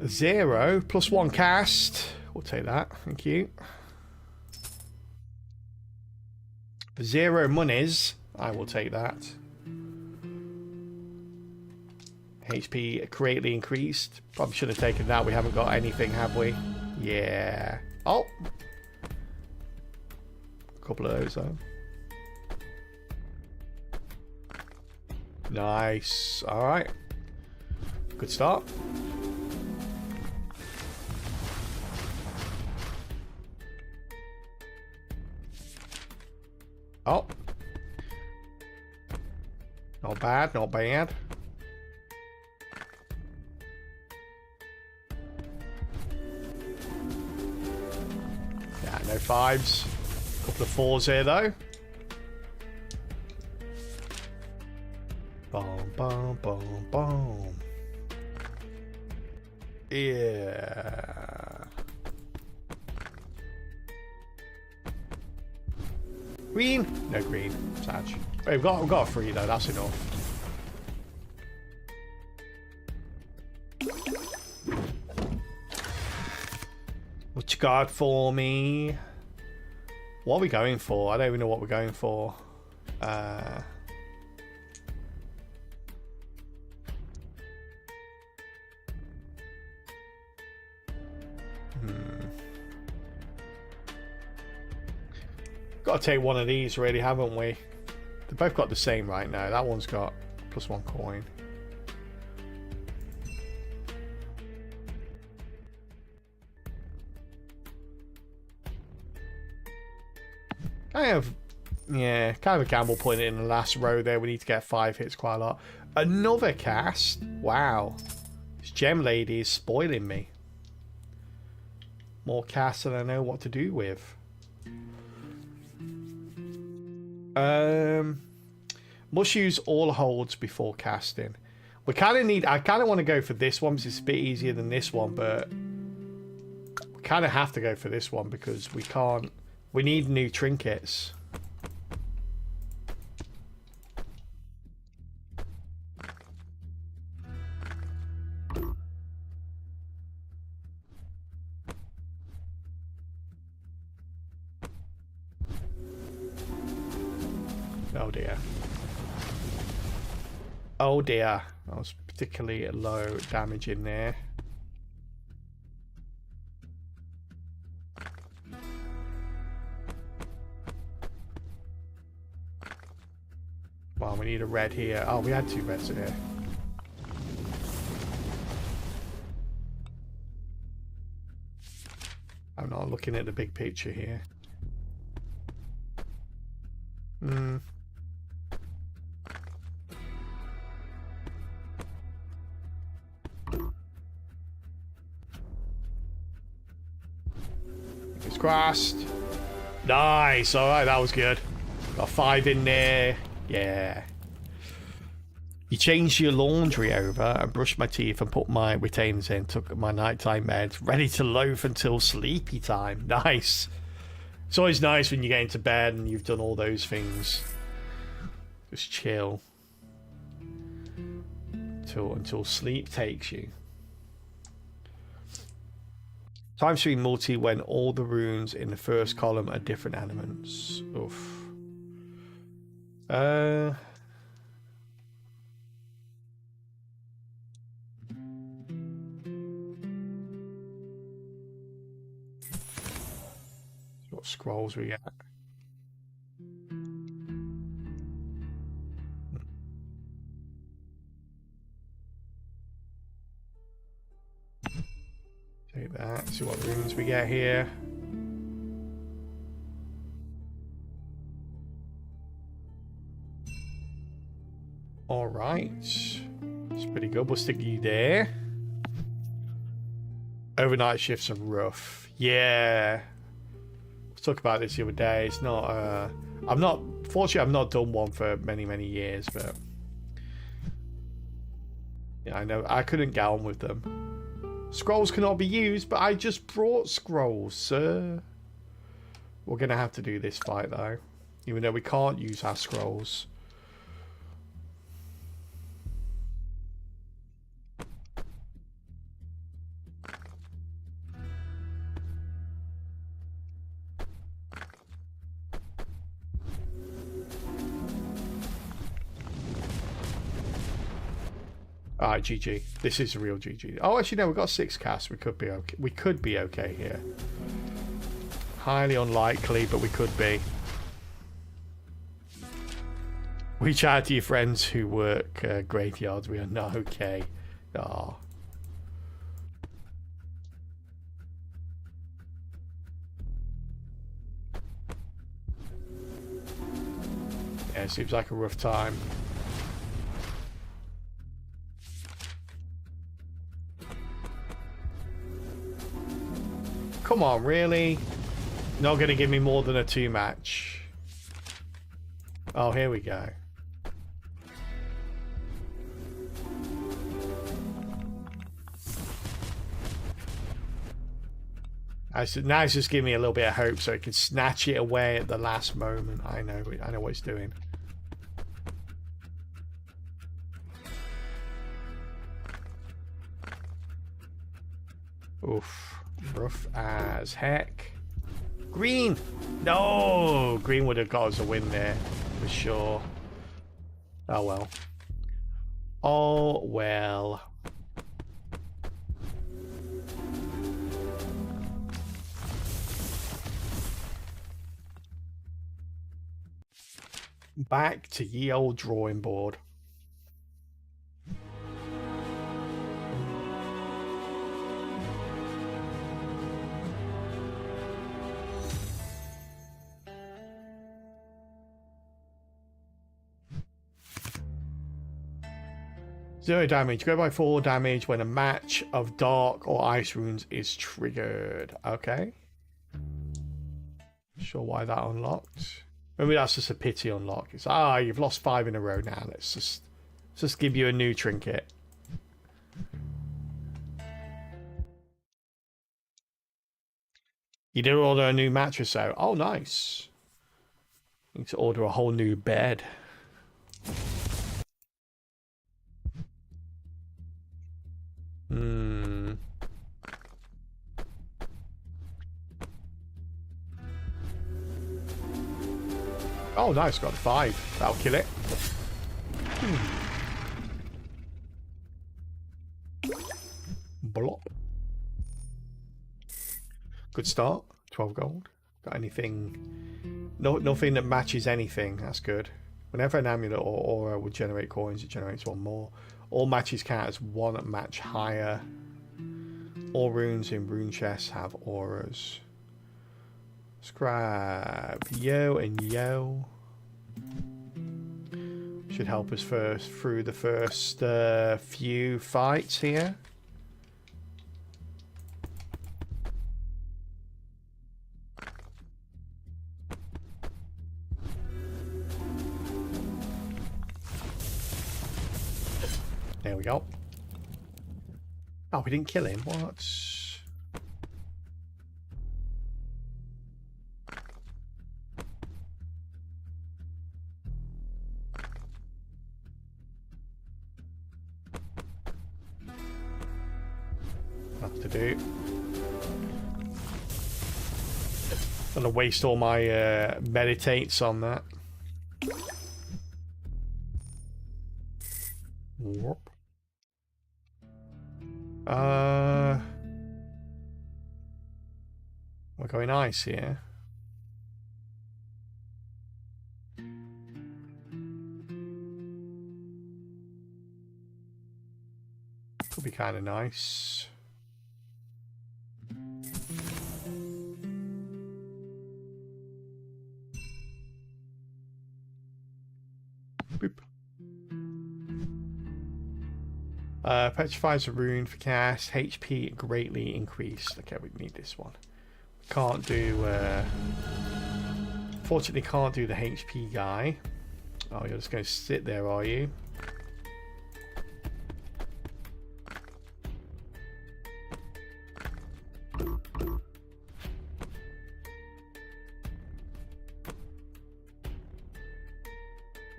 Zero +1 cast. We'll take that. Thank you. For 0 monies, I will take that. HP greatly increased. Probably should have taken that. We haven't got anything, have we? Yeah. Oh! A couple of those, though. Nice. Alright. Good start. Oh. Not bad, not bad. Yeah, no 5s. Couple of 4s here, though. Boom, boom, boom, boom. Yeah. Green? No green. Sag. Hey, we've got a 3 though, that's enough. What you got for me? What are we going for? I don't even know what we're going for. Got to take one of these, really, haven't we? They've both got the same right now. That one's got +1 coin. Kind of, yeah, kind of a gamble putting it in the last row there. We need to get 5 hits quite a lot. Another cast. Wow. This gem lady is spoiling me. More casts than I know what to do with. Must use all holds before casting. We kind of need. I kind of want to go for this one because it's a bit easier than this one, but we kind of have to go for this one because we can't. We need new trinkets. Oh dear. Oh dear. That was particularly low damage in there. Well, we need a red here. Oh, we had 2 reds here. I'm not looking at the big picture here. It's crossed. Nice. Alright, that was good. Got 5 in there. Yeah. You changed your laundry over and brushed my teeth and put my retainers in. Took my nighttime meds. Ready to loaf until sleepy time. Nice. It's always nice when you get into bed and you've done all those things. Just chill. Until sleep takes you. Time to be multi when all the runes in the first column are different elements. Oof. What scrolls we get? Take that. See what runes we get here. All right, it's pretty good. We'll stick you there. Overnight shifts are rough. Yeah. Talk about this the other day. It's not fortunately I've not done one for many years, but yeah, I know I couldn't get on with them. Scrolls cannot be used, but I just brought scrolls, sir. We're gonna have to do this fight though, even though we can't use our scrolls. Alright, GG. This is a real GG. Oh, actually, no, we've got 6 casts. We could be okay. We could be okay here. Highly unlikely, but we could be. Reach out to your friends who work graveyards. We are not okay. Ah. Yeah, it seems like a rough time. Come on, really? Not going to give me more than a 2 match. Oh, here we go. Now it's just giving me a little bit of hope so it can snatch it away at the last moment. I know what it's doing. Oof. Rough as heck. Green! No! Green would have got us a win there, for sure. Oh well. Oh well. Back to ye old drawing board. 0 damage. Go by 4 damage when a match of dark or ice runes is triggered. Okay. Not sure why that unlocked. Maybe that's just a pity unlock. It's you've lost 5 in a row now. Let's just give you a new trinket. You did order a new mattress out. Oh, nice. Need to order a whole new bed. Oh, nice. Got 5. That'll kill it. Blop. Good start. 12 gold. Got anything? No, nothing that matches anything. That's good. Whenever an amulet or aura would generate coins, it generates 1 more. All matches count as 1 match higher. All runes in rune chests have auras. Scrap yo and yo. Should help us through the first few fights here. There we go. Oh, we didn't kill him. What? Have to do. Gonna waste all my meditates on that. Warp. We're going ice here. Could be kind of nice. Boop. Petrifies a rune for cast. HP greatly increased. Okay, we need this one. Can't do... Fortunately, can't do the HP guy. Oh, you're just going to sit there, are you?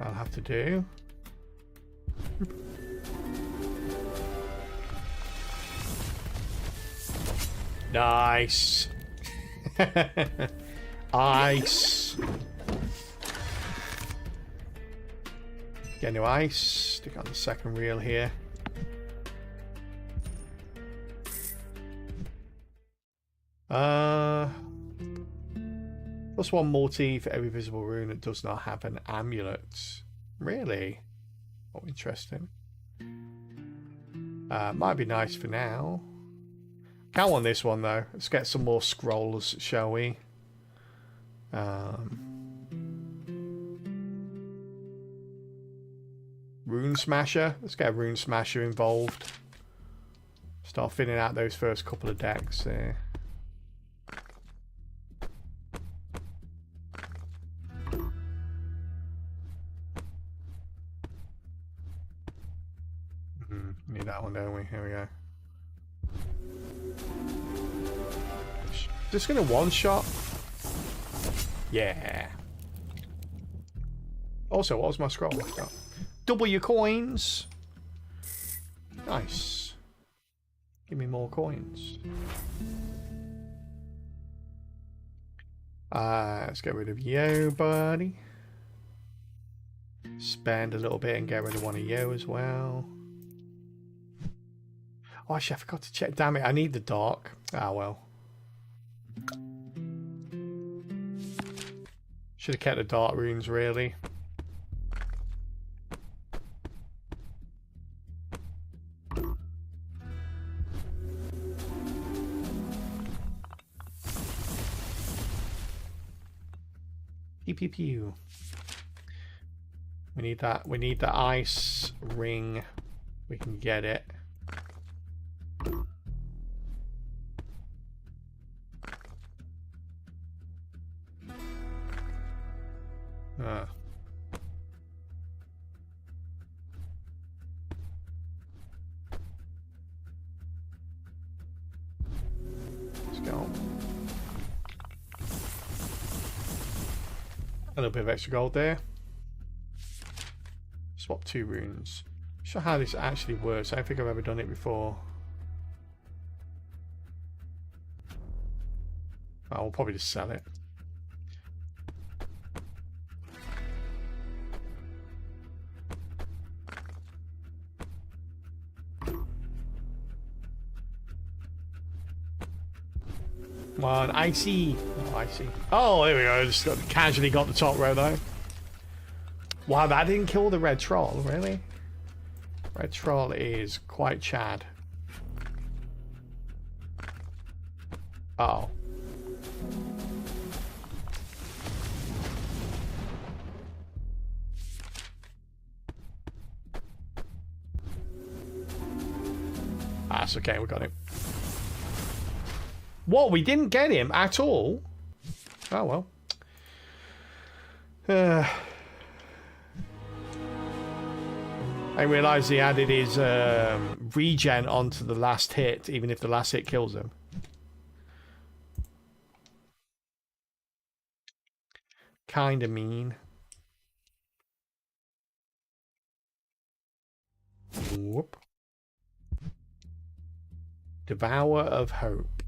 I'll have to do. Nice. Ice. Get new ice. Stick on the second reel here. Plus 1 multi for every visible rune that does not have an amulet. Really? Oh, interesting. Might be nice for now. Can't want this one though. Let's get some more scrolls, shall we? Rune Smasher. Let's get a Rune Smasher involved. Start filling out those first couple of decks there. Need that one, don't we? Here we go. Just gonna one-shot. Yeah. Also, what was my scroll? Double your coins. Nice. Give me more coins. Let's get rid of you, buddy. Spend a little bit and get rid of one of you as well. Oh, actually, I forgot to check. Damn it, I need the dark. Ah, well. Should have kept the dark runes, really. Pew pew pew. We need that. We need the ice ring. we can get it. Ah. Let's go. A little bit of extra gold there. Swap 2 runes. Not sure how this actually works. I don't think I've ever done it before. I'll probably just sell it. Come on, icy. Oh, icy. Oh, there we go. Just casually got the top row though. Wow, that didn't kill the red troll, really? Red troll is quite Chad. Uh oh. That's okay, we got him. What? We didn't get him at all? Oh well. I realised he added his regen onto the last hit, even if the last hit kills him. Kinda mean. Whoop. Devour of Hope.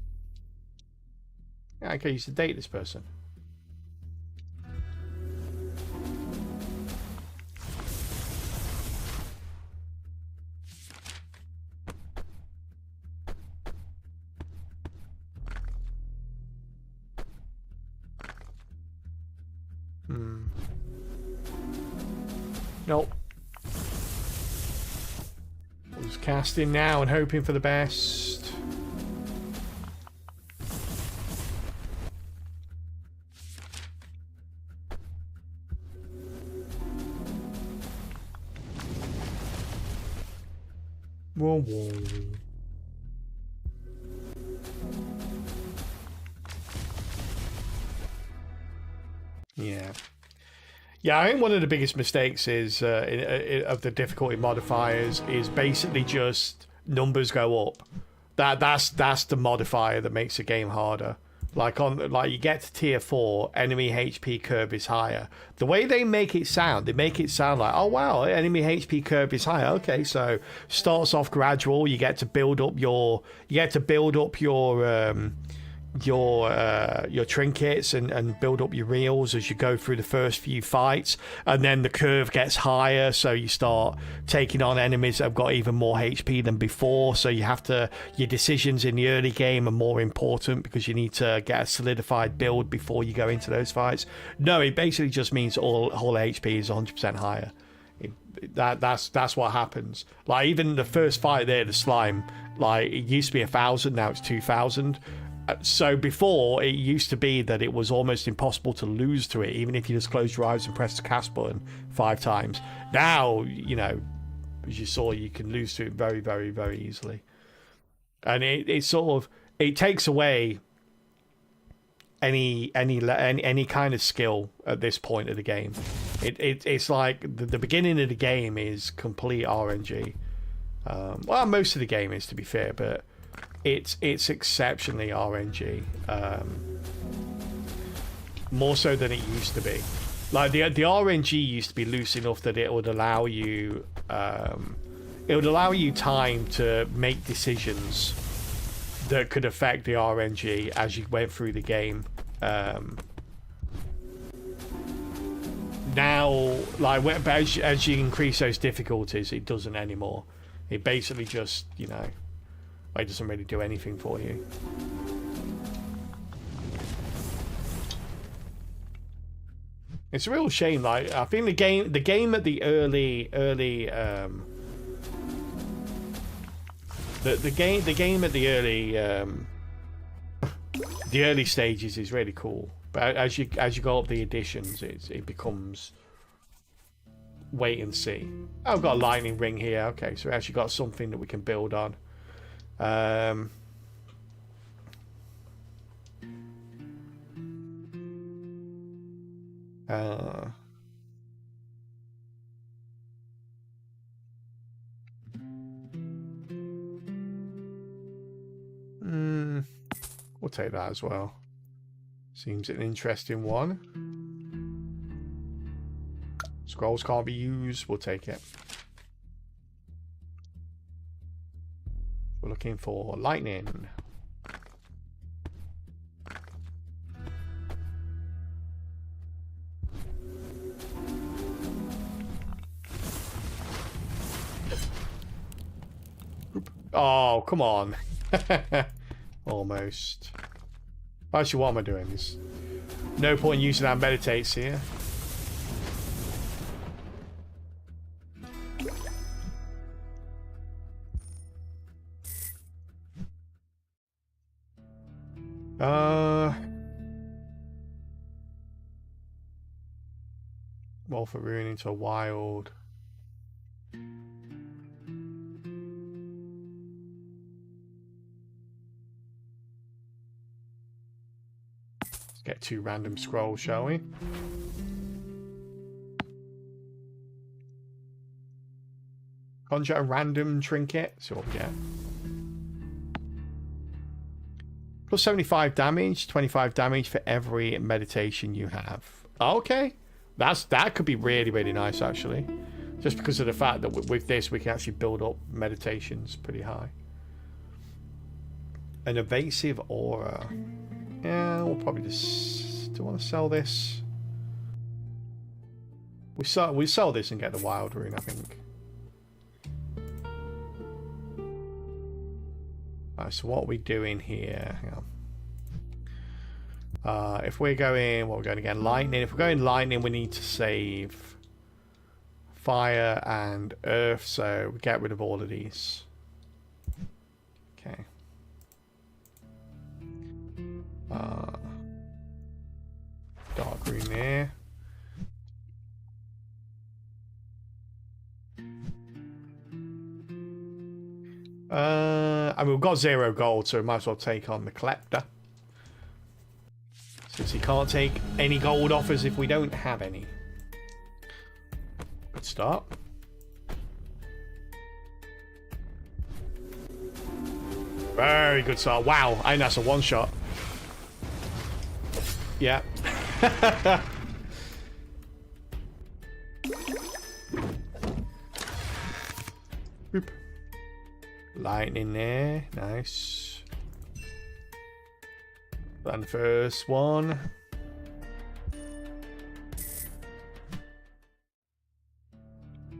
Yeah, I could use to date this person. Nope. Just casting now and hoping for the best. Whoa, whoa. Yeah. Yeah, I think one of the biggest mistakes is of the difficulty modifiers is basically just numbers go up. That's the modifier that makes the game harder. Like you get to tier 4, enemy HP curve is higher. The way they make it sound like, oh wow, enemy HP curve is higher. Okay, so starts off gradual. You get to build up your trinkets and build up your reels as you go through the first few fights, and then the curve gets higher, so you start taking on enemies that have got even more HP than before, so your decisions in the early game are more important because you need to get a solidified build before you go into those fights. No, it basically just means all HP is 100% higher. That's what happens. Like even the first fight there, the slime, like it used to be 1,000, now it's 2,000. So before, it used to be that it was almost impossible to lose to it, even if you just closed your eyes and pressed the cast button 5 times. Now, you know, as you saw, you can lose to it very, very, very easily. And it takes away any kind of skill at this point of the game. It's like the beginning of the game is complete RNG. Well, most of the game is, to be fair, but it's exceptionally RNG, more so than it used to be. Like the RNG used to be loose enough that it would allow you time to make decisions that could affect the RNG as you went through the game. Now, like as you increase those difficulties, it doesn't anymore. It basically just, you know, it doesn't really do anything for you. It's a real shame. Like I think the game at the early the game at the early stages is really cool, but as you go up the editions, it becomes wait and see. Oh, I've got a lightning ring here. Okay, so we actually got something that we can build on. We'll take that as well. Seems an interesting one. Scrolls can't be used. We'll take it. We're looking for lightning. Oh, come on. Almost. Actually, what am I doing? There's no point in using our meditates here. Wolf of Rune into a wild. Let's get 2 random scrolls, shall we? Conjure a random trinket. So what we get. Plus 75 damage, 25 damage for every meditation you have. Okay. That could be really, really nice, actually. Just because of the fact that with this, we can actually build up meditations pretty high. An evasive aura. Yeah, we'll probably just... Do I want to sell this? We sell this and get the wild rune, I think. Alright, so what are we doing here? Hang on. If we're going, what we're going again, lightning. If we're going lightning, we need to save fire and earth, so we get rid of all of these. Okay. Dark green there. I mean, we've got 0 gold, so we might as well take on the collector. Since he can't take any gold offers if we don't have any. Good start. Very good start. Wow, I think that's a one-shot. Yeah. Boop. Lightning there. Nice. And the first one.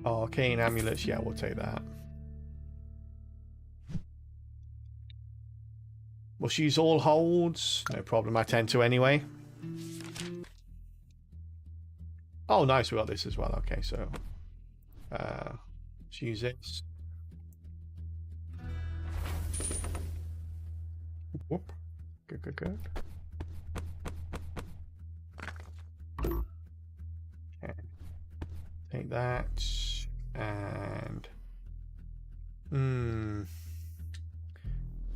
Arcane amulets. Yeah, we'll take that. We'll use all holds. No problem. I tend to anyway. Oh, nice. We got this as well. Okay, so let's use this. Whoop. Good, good, good. Okay. Take that and so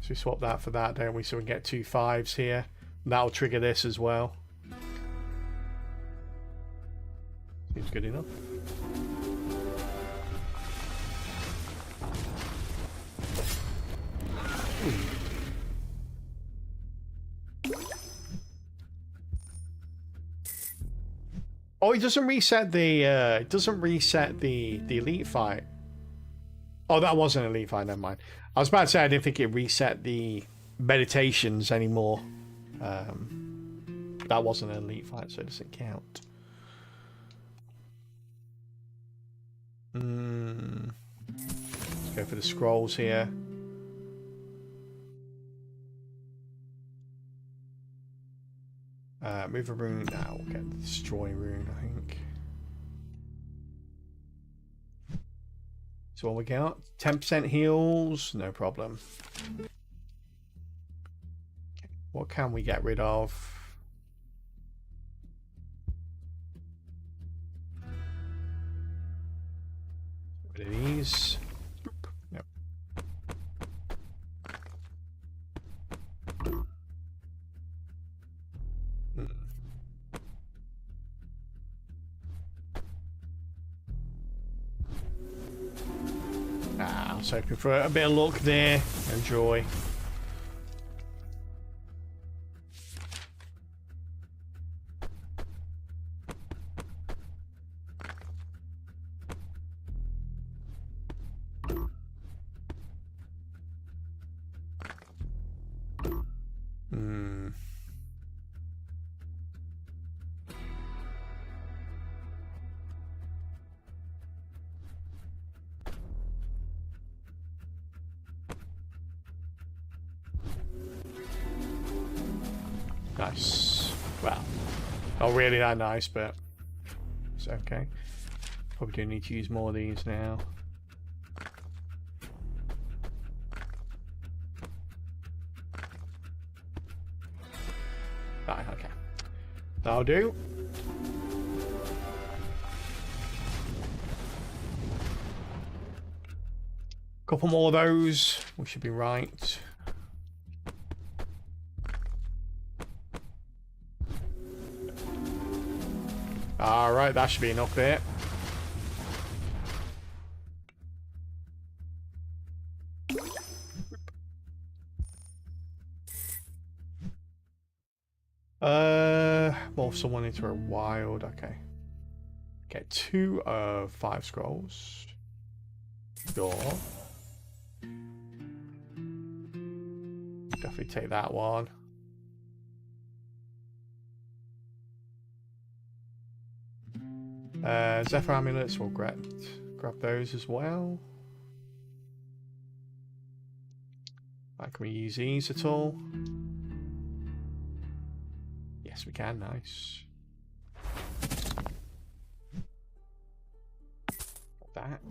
we swap that for that, don't we? So we can get 2 5s here. And that'll trigger this as well. Seems good enough. Oh, it doesn't reset the elite fight. Oh, that wasn't an elite fight, never mind. I was about to say I didn't think it reset the meditations anymore. That wasn't an elite fight, so it doesn't count. Let's go for the scrolls here. Move a rune now. We'll get the destroy rune, I think. So what we got? 10% heals, no problem. What can we get rid of? Bit of these. Yep. I was hoping for a bit of luck there. No joy. Nice. Well, not really that nice, but it's okay. Probably do need to use more of these now. Right, okay. That'll do. Couple more of those. We should be right. Alright, that should be enough there. Morph someone into a wild, okay. Get 2 of 5 scrolls. Door. Definitely take that one. Zephyr amulets, we'll grab those as well. Right, can we use these at all? Yes, we can. Nice. That.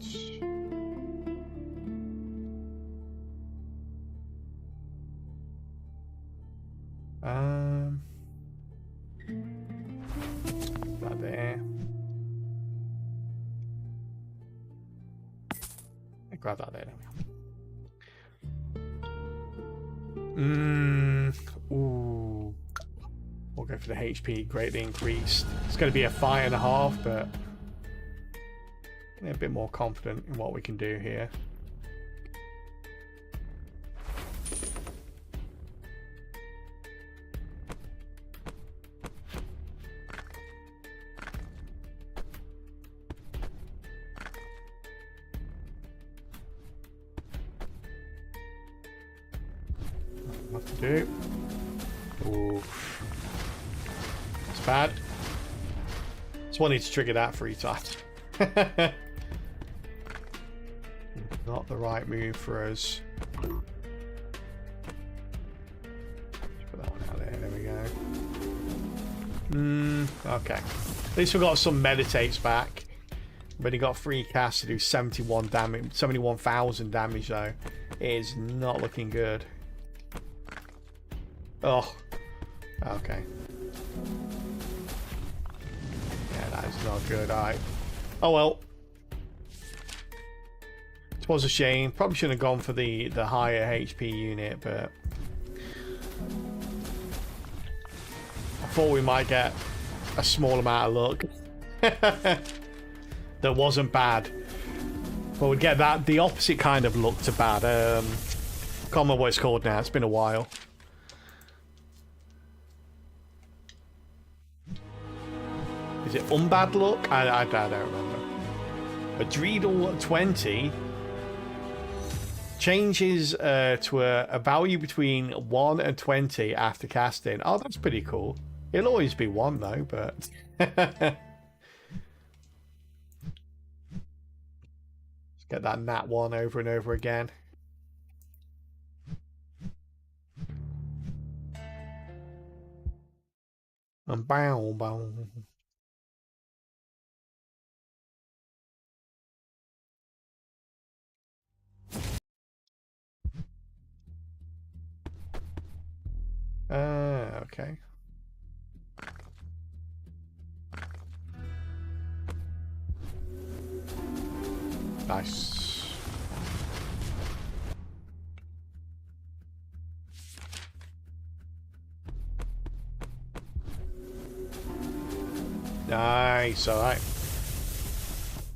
That there. Grab that there. Ooh. We'll go for the HP greatly increased. It's going to be a 5.5, but a bit more confident in what we can do here. What to do? Ooh. It's bad. Just wanted to trigger that 3 times. Not the right move for us. Just put that one out there. There we go. Okay. At least we got some meditates back. But he got 3 casts to do 71 damage, 71,000 damage though. It is not looking good. Oh. Okay. Yeah, that is not good. Alright. Oh well. It was a shame. Probably shouldn't have gone for the higher HP unit, but I thought we might get a small amount of luck. That wasn't bad. But we'd get that the opposite kind of luck to bad. Can't remember what it's called now. It's been a while. Is it unbad luck? I don't remember. A Dreidel 20 changes to a value between 1 and 20 after casting. Oh, that's pretty cool. It'll always be 1 though, but let's get that nat 1 over and over again. And bow bow. Okay. Nice. Nice, alright.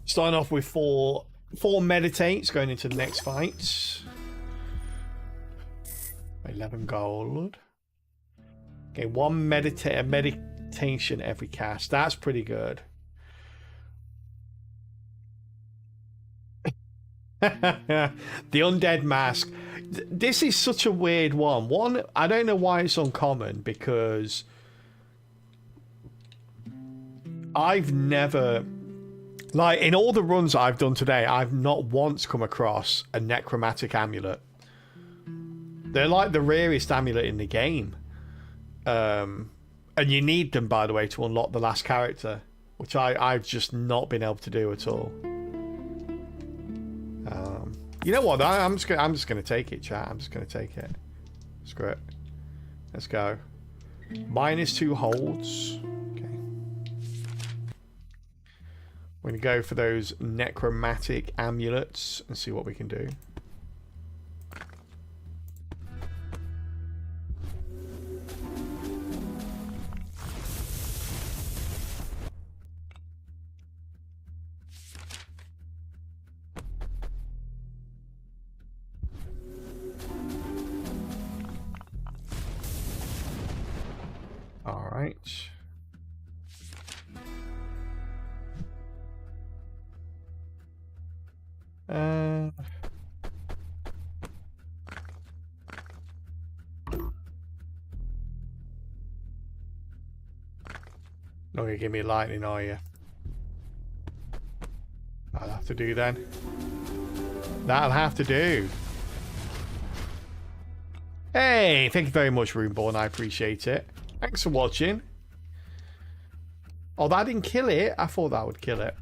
Starting off with four meditates going into the next fight. 11 gold. Okay, one meditation every cast. That's pretty good. The undead mask. This is such a weird one. One, I don't know why it's uncommon, because I've never, like, in all the runs I've done today, I've not once come across a necromantic amulet. They're like the rarest amulet in the game. And you need them, by the way, to unlock the last character, which I've just not been able to do at all. You know what? I'm just gonna take it, chat. I'm just gonna take it. Screw it. Let's go. -2 holds. Okay. We're gonna go for those necromantic amulets and see what we can do. Alright. Not gonna give me lightning, are you? I'll have to do then. That'll have to do. Hey, thank you very much, Runeborn. I appreciate it. Thanks for watching. Oh, that didn't kill it? I thought that would kill it.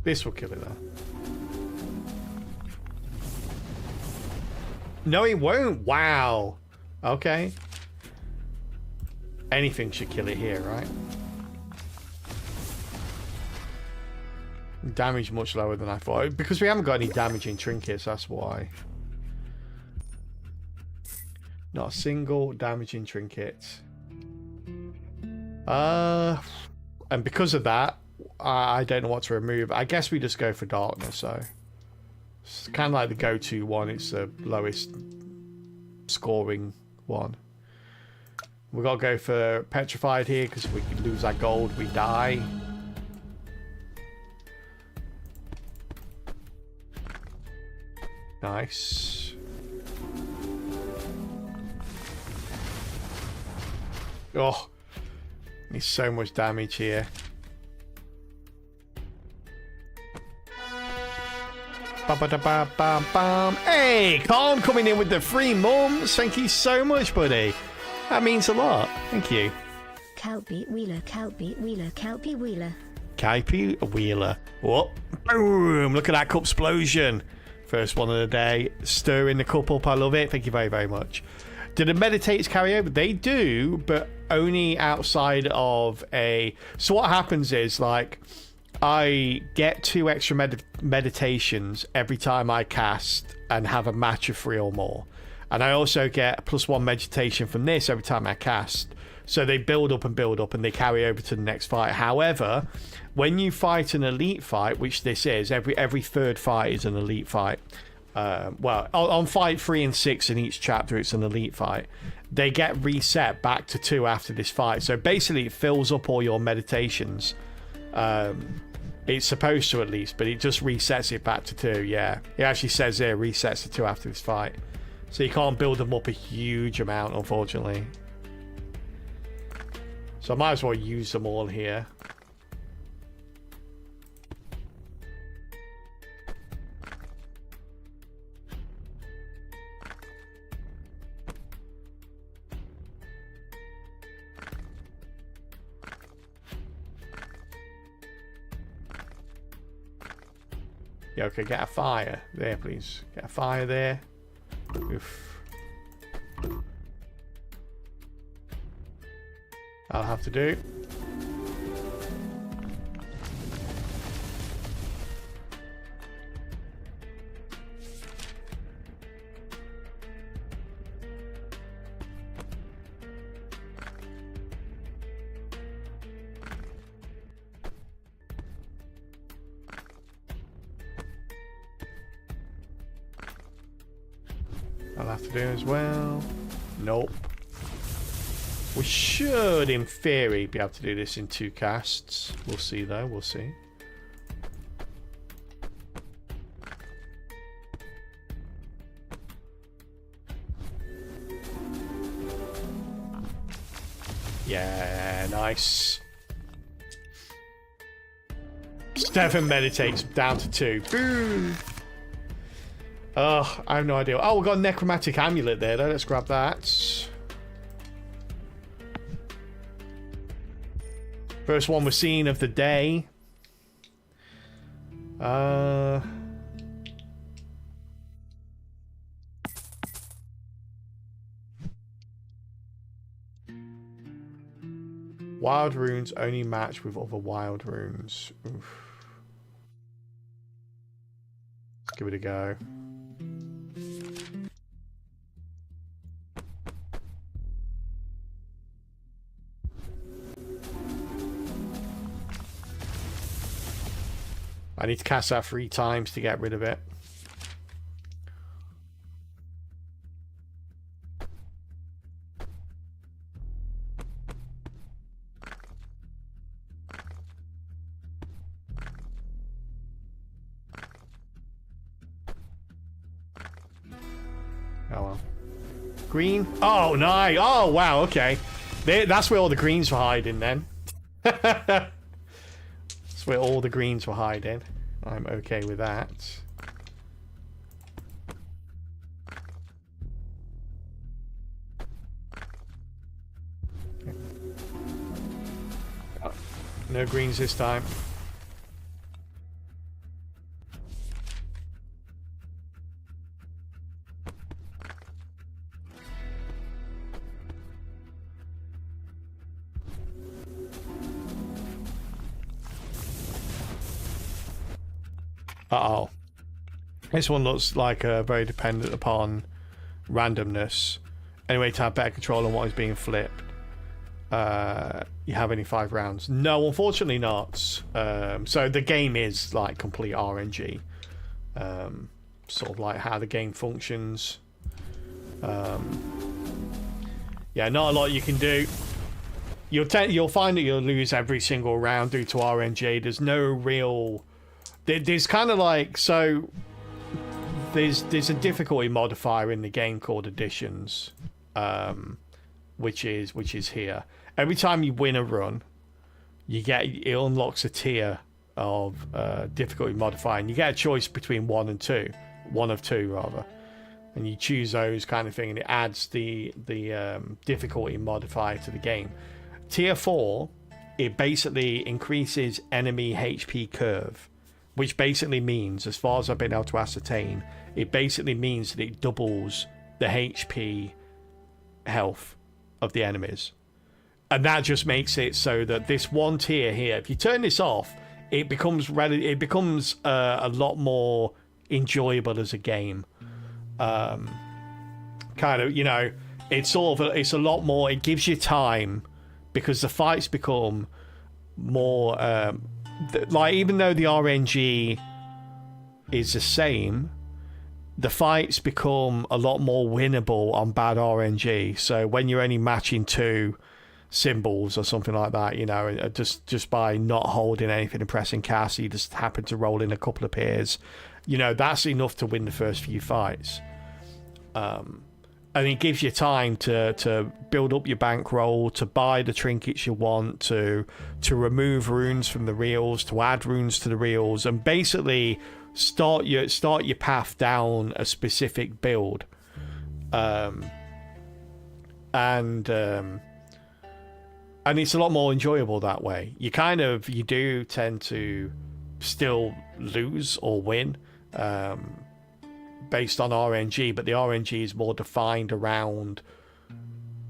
This will kill it, though. No, it won't. Wow. Okay. Anything should kill it here, right? Damage much lower than I thought. Because we haven't got any damaging trinkets, that's why. Not a single damaging trinket. And because of that, I don't know what to remove. I guess we just go for darkness, so. It's kind of like the go-to one. It's the lowest scoring one. We've got to go for petrified here, because if we lose our gold, we die. Nice. Oh, needs so much damage here. Ba-ba-da-ba-bam-bam. Hey, Calm coming in with the 3 months. Thank you so much, buddy. That means a lot. Thank you. Calpy Wheeler, Calpy Wheeler, Calpy Wheeler. Calpy Wheeler. Whoop. Boom. Look at that cup explosion. First one of the day. Stirring the cup up. I love it. Thank you very, very much. Do the meditators carry over? They do, but only outside of a... So what happens is, like, I get 2 extra meditations every time I cast and have a match of 3 or more. And I also get +1 meditation from this every time I cast. So they build up and they carry over to the next fight. However, when you fight an elite fight, which this is, every 3rd fight is an elite fight. Well, on fight 3 and 6 in each chapter, it's an elite fight. They get reset back to 2 after this fight. So basically, it fills up all your meditations. It's supposed to, at least, but it just resets it back to 2. Yeah, it actually says here resets to 2 after this fight. So you can't build them up a huge amount, unfortunately. So I might as well use them all here. Yeah, okay, get a fire there, please. Get a fire there. Oof. I'll have to do. I'll have to do as well. Nope. We should, in theory, be able to do this in 2 casts. We'll see, though. We'll see. Yeah, nice. 7 meditates down to 2. Boo! Oh, I have no idea. Oh, we've got a necromantic amulet there, though. Let's grab that. First one we're seeing of the day. Wild runes only match with other wild runes. Oof. Let's give it a go. I need to cast that 3 times to get rid of it. Oh well. Green? Oh, nice. Oh, wow, okay. That's where all the greens were hiding then. That's where all the greens were hiding. I'm okay with that. Okay. Oh, no greens this time. Uh-oh. This one looks like very dependent upon randomness. Anyway, to have better control on what is being flipped. You have any 5 rounds? No, unfortunately not. So the game is like complete RNG. Sort of like how the game functions. Yeah, not a lot you can do. You'll find that you'll lose every single round due to RNG. There's no real... There's kind of like, so there's a difficulty modifier in the game called additions, which is here. Every time you win a run, it unlocks a tier of difficulty modifier, and you get a choice between 1 and 2, 1 of 2 rather, and you choose those kind of thing, and it adds the difficulty modifier to the game. Tier 4, it basically increases enemy HP curve. Which basically means, as far as I've been able to ascertain, it basically means that it doubles the HP health of the enemies. And that just makes it so that this one tier here, if you turn this off, it becomes a lot more enjoyable as a game. Kind of, you know, it's a lot more, it gives you time, because the fights become more... like, even though the RNG is the same, the fights become a lot more winnable on bad RNG. So when you're only matching 2 symbols or something like that, you know, just by not holding anything and pressing cast, you just happen to roll in a couple of pairs, you know, that's enough to win the first few fights. And it gives you time to build up your bankroll, to buy the trinkets you want, to remove runes from the reels, to add runes to the reels, and basically start your path down a specific build. And it's a lot more enjoyable that way. You do tend to still lose or win. Based on RNG, but the RNG is more defined around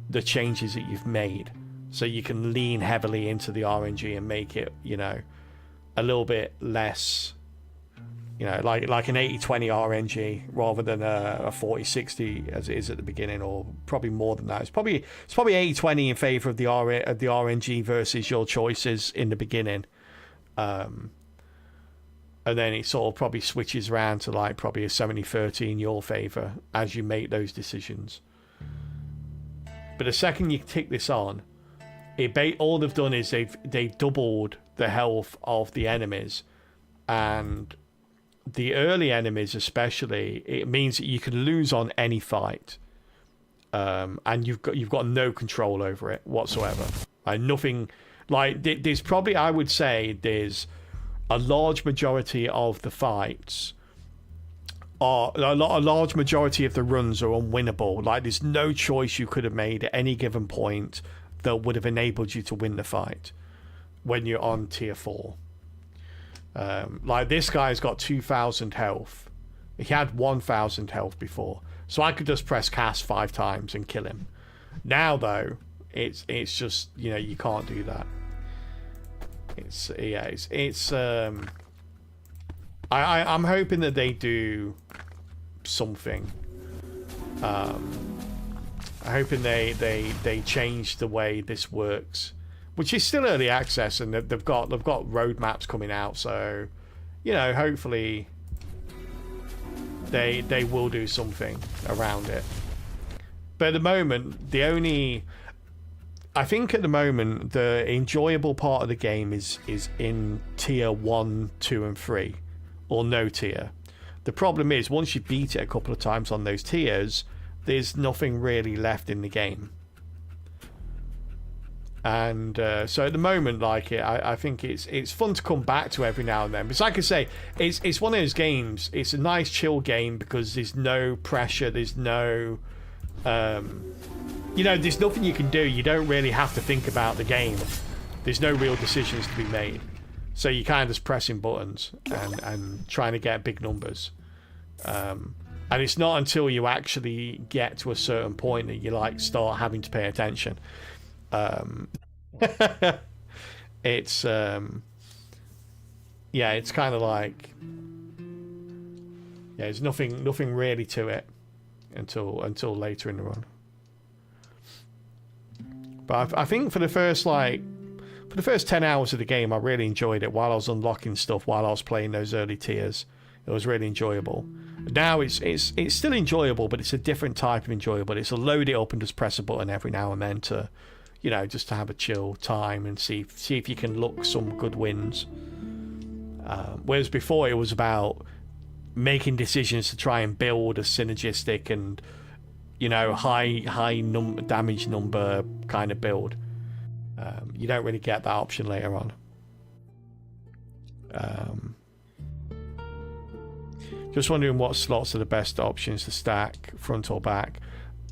the changes that you've made, so you can lean heavily into the RNG and make it, you know, a little bit less, you know, like an 80-20 RNG rather than a 40-60 as it is at the beginning, or probably more than that. It's probably 80-20 in favor of the RNG versus your choices in the beginning. And then it sort of probably switches around to like probably a 70-30 in your favour as you make those decisions. But the second you tick this on, all they've done is they've doubled the health of the enemies, and the early enemies especially, it means that you can lose on any fight, and you've got no control over it whatsoever. Like nothing. Like there's probably, I would say, there's a large majority of the fights are a large majority of the runs are unwinnable. Like there's no choice you could have made at any given point that would have enabled you to win the fight when you're on tier 4. Like this guy's got 2,000 health. He had 1,000 health before, so I could just press cast 5 times and kill him. Now though, it's just, you know, you can't do that. I'm hoping that they do something. I'm hoping they change the way this works, which is still early access, and they've got roadmaps coming out. So, you know, hopefully they will do something around it. But at the moment, I think at the moment the enjoyable part of the game is in tier 1, 2 and 3, or no tier. The problem is once you beat it a couple of times on those tiers, there's nothing really left in the game. And so at the moment, like I think it's fun to come back to every now and then. But like I say, it's one of those games. It's a nice chill game because there's no pressure. There's no you know, there's nothing you can do. You don't really have to think about the game. There's no real decisions to be made. So you're kind of just pressing buttons and trying to get big numbers. And it's not until you actually get to a certain point that you like start having to pay attention. It's yeah, it's kind of like, yeah, there's nothing really to it until later in the run. But I think for the first 10 hours of the game, I really enjoyed it while I was unlocking stuff, while I was playing those early tiers. It was really enjoyable. Now it's still enjoyable, but it's a different type of enjoyable. It's a load it up and just press a button every now and then to, you know, just to have a chill time and see if you can look some good wins. Whereas before it was about making decisions to try and build a synergistic and, you know, high damage number kind of build. You don't really get that option later on. Just wondering what slots are the best options to stack, front or back.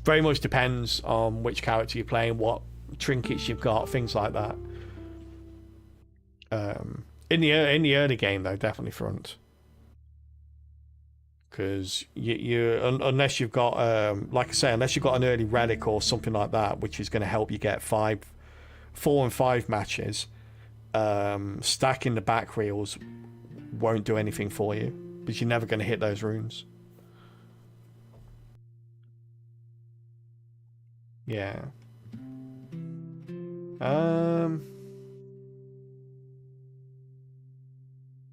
Very much depends on which character you're playing, what trinkets you've got, things like that. In the early game though, definitely front. Because unless you've got like I say, unless you've got an early relic or something like that, which is going to help you get 4 and 5 matches, stacking the back reels won't do anything for you because you're never going to hit those runes. Yeah.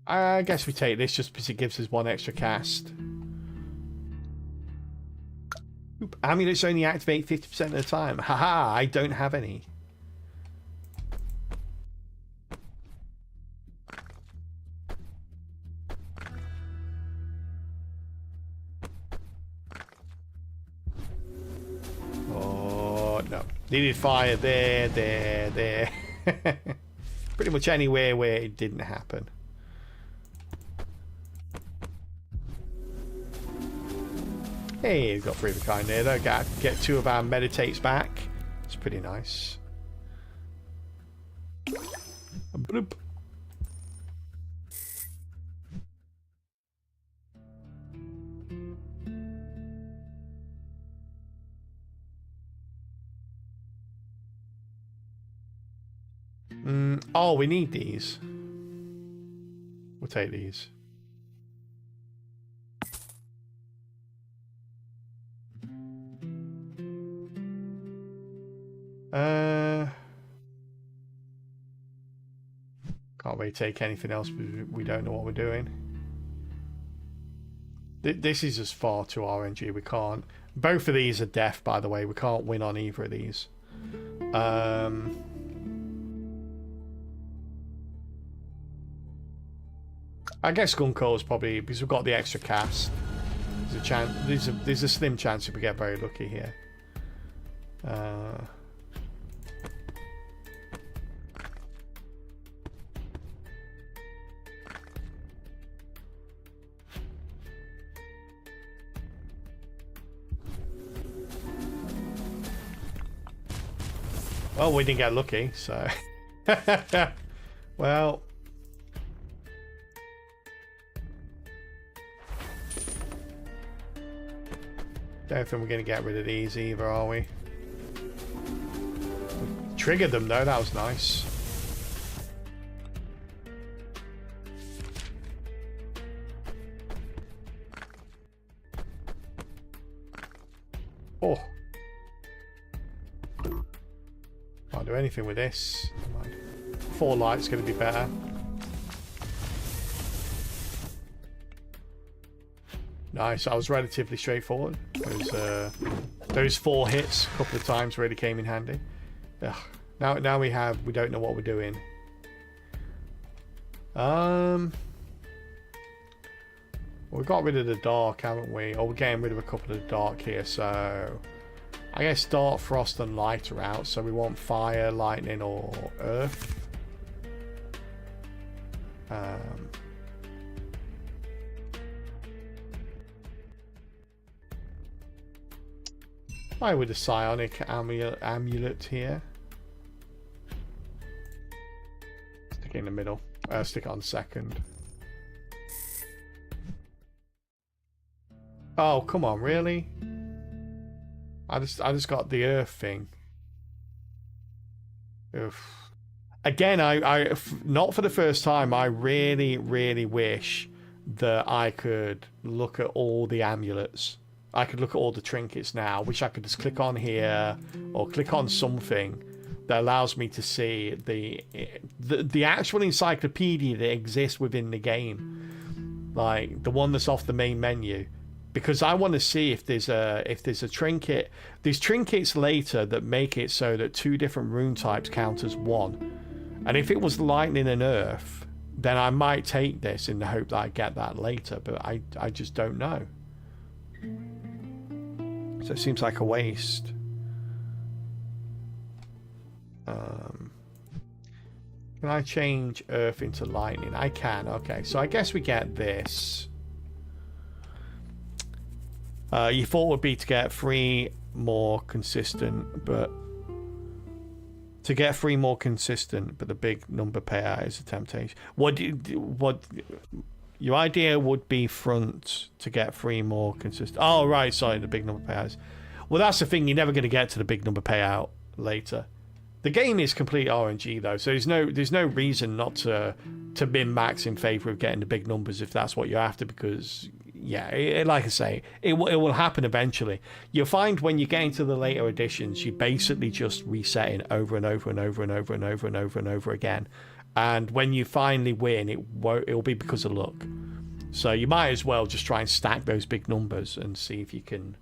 I guess we take this just because it gives us 1 extra cast. Oop, amulets only activate 50% of the time. Haha, I don't have any. Oh, no. Needed fire there. Pretty much anywhere where it didn't happen. Hey, we've got 3 of a kind there though. Get 2 of our meditates back. It's pretty nice. Bloop. Oh, we need these. We'll take these. Can't really take anything else because we don't know what we're doing. This is just far too RNG. We can't. Both of these are death, by the way. We can't win on either of these. I guess Gunko is probably, because we've got the extra cast. There's a chance. There's a slim chance if we get very lucky here. Well, we didn't get lucky, so. Well. Don't think we're going to get rid of these either, are we? Triggered them though, that was nice. Oh. Can't do anything with this. 4 light's going to be better. Nice, that was relatively straightforward. Those 4 hits a couple of times really came in handy. Ugh. Now we don't know what we're doing. We got rid of the dark, haven't we? Or we're getting rid of a couple of the dark here, so I guess dark, frost and light are out, so we want fire, lightning or earth. Why with a psionic amulet here? Stick it in the middle. Stick it on second. Oh, come on, really? I just got the earth thing. Oof. Again, not for the first time, I really, really wish that I could look at all the amulets. I could look at all the trinkets now. I wish I could just click on here or click on something that allows me to see the actual encyclopedia that exists within the game, like the one that's off the main menu, because I want to see if there's a trinket. There's trinkets later that make it so that 2 different rune types count as 1, and if it was lightning and earth, then I might take this in the hope that I get that later, but I just don't know. So it seems like a waste. Can I change earth into lightning? I can. Okay, so I guess we get this. Your thought would be to get 3 more consistent, but the big number payout is a temptation. What your idea would be front to get 3 more consistent. Oh right, sorry, the big number payouts. Well, that's the thing. You're never going to get to the big number payout later. The game is complete RNG though, so there's no reason not to min max in favor of getting the big numbers if that's what you're after, because yeah, like I say, it will happen eventually. You'll find when you get into the later editions, you basically just resetting over and over and over and over and over and over and over again. And when you finally win, it'll be because of luck. So you might as well just try and stack those big numbers and see if you can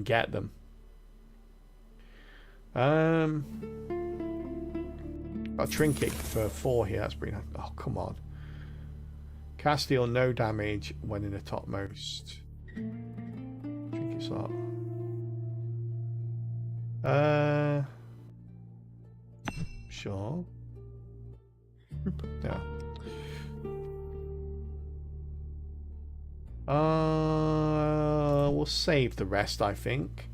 get them. Got a trinket for 4 here. That's pretty nice. Oh, come on. Cast deal no damage when in the topmost. Trinket slot. Sure. Yeah. We'll save the rest, I think.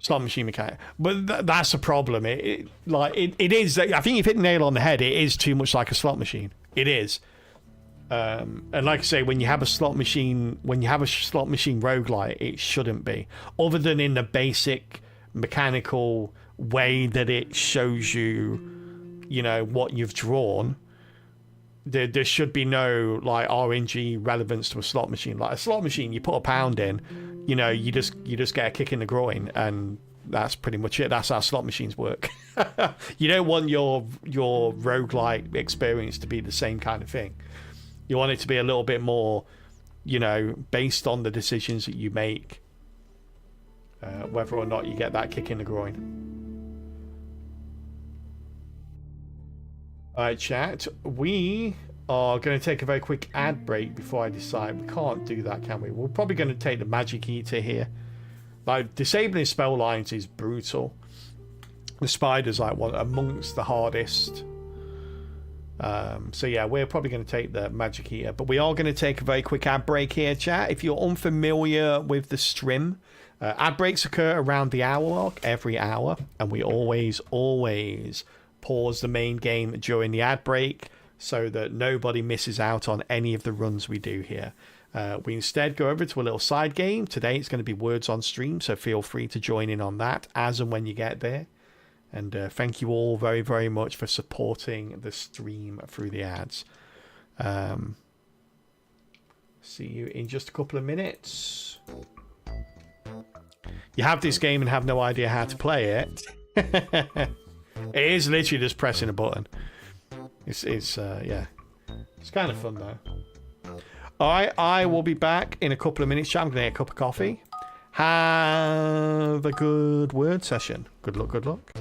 Slot machine mechanic, but that's a problem. It is. I think you've hit the nail on the head. It is too much like a slot machine. It is. And like I say, when you have a slot machine roguelite, it shouldn't be. Other than in the basic mechanical way that it shows you, what you've drawn. There should be no like RNG relevance to a slot machine. Like a slot machine, you put a pound in, you just get a kick in the groin, and that's pretty much it. That's how slot machines work. You don't want your roguelike experience to be the same kind of thing. You want it to be a little bit more, you know, based on the decisions that you make, whether or not you get that kick in the groin. Alright, chat. We are going to take a very quick ad break before I decide. We can't do that, can we? We're probably going to take the Magic Eater here. Like, disabling spell lines is brutal. The spider's like one amongst the hardest. So yeah, we're probably going to take the Magic Eater, but we are going to take a very quick ad break here, chat. If you're unfamiliar with the stream, ad breaks occur around the hour mark every hour, and we always pause the main game during the ad break so that nobody misses out on any of the runs we do here. We instead go over to a little side game. Today it's going to be Words on Stream, so feel free to join in on that as and when you get there. And thank you all very, very much for supporting the stream through the ads. See you in just a couple of minutes. You have this game and have no idea how to play it. It is literally just pressing a button. It's yeah. It's kind of fun though. Alright, I will be back in a couple of minutes. I'm going to get a cup of coffee. Have a good word session. Good luck, good luck.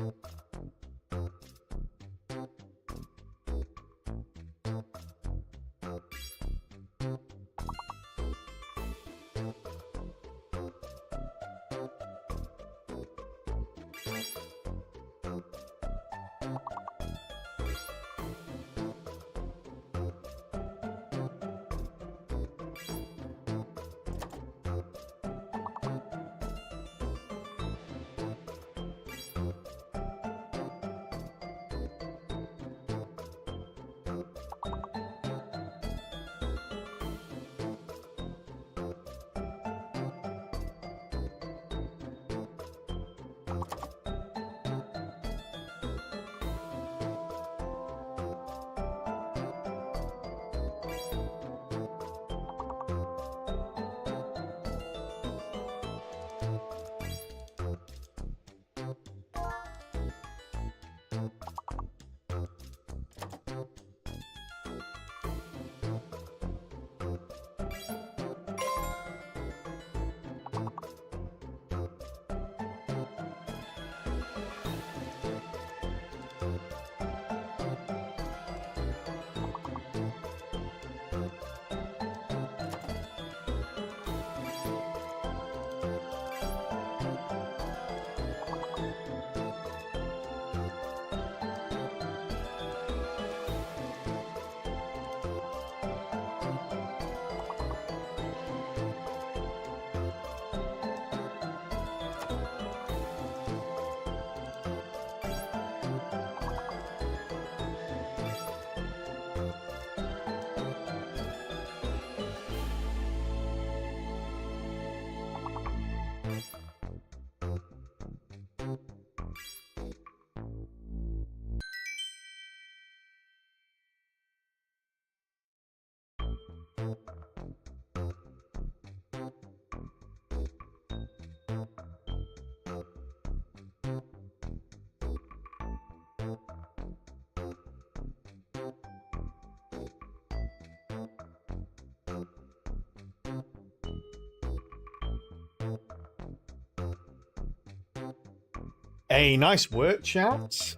Hey, nice work, chat.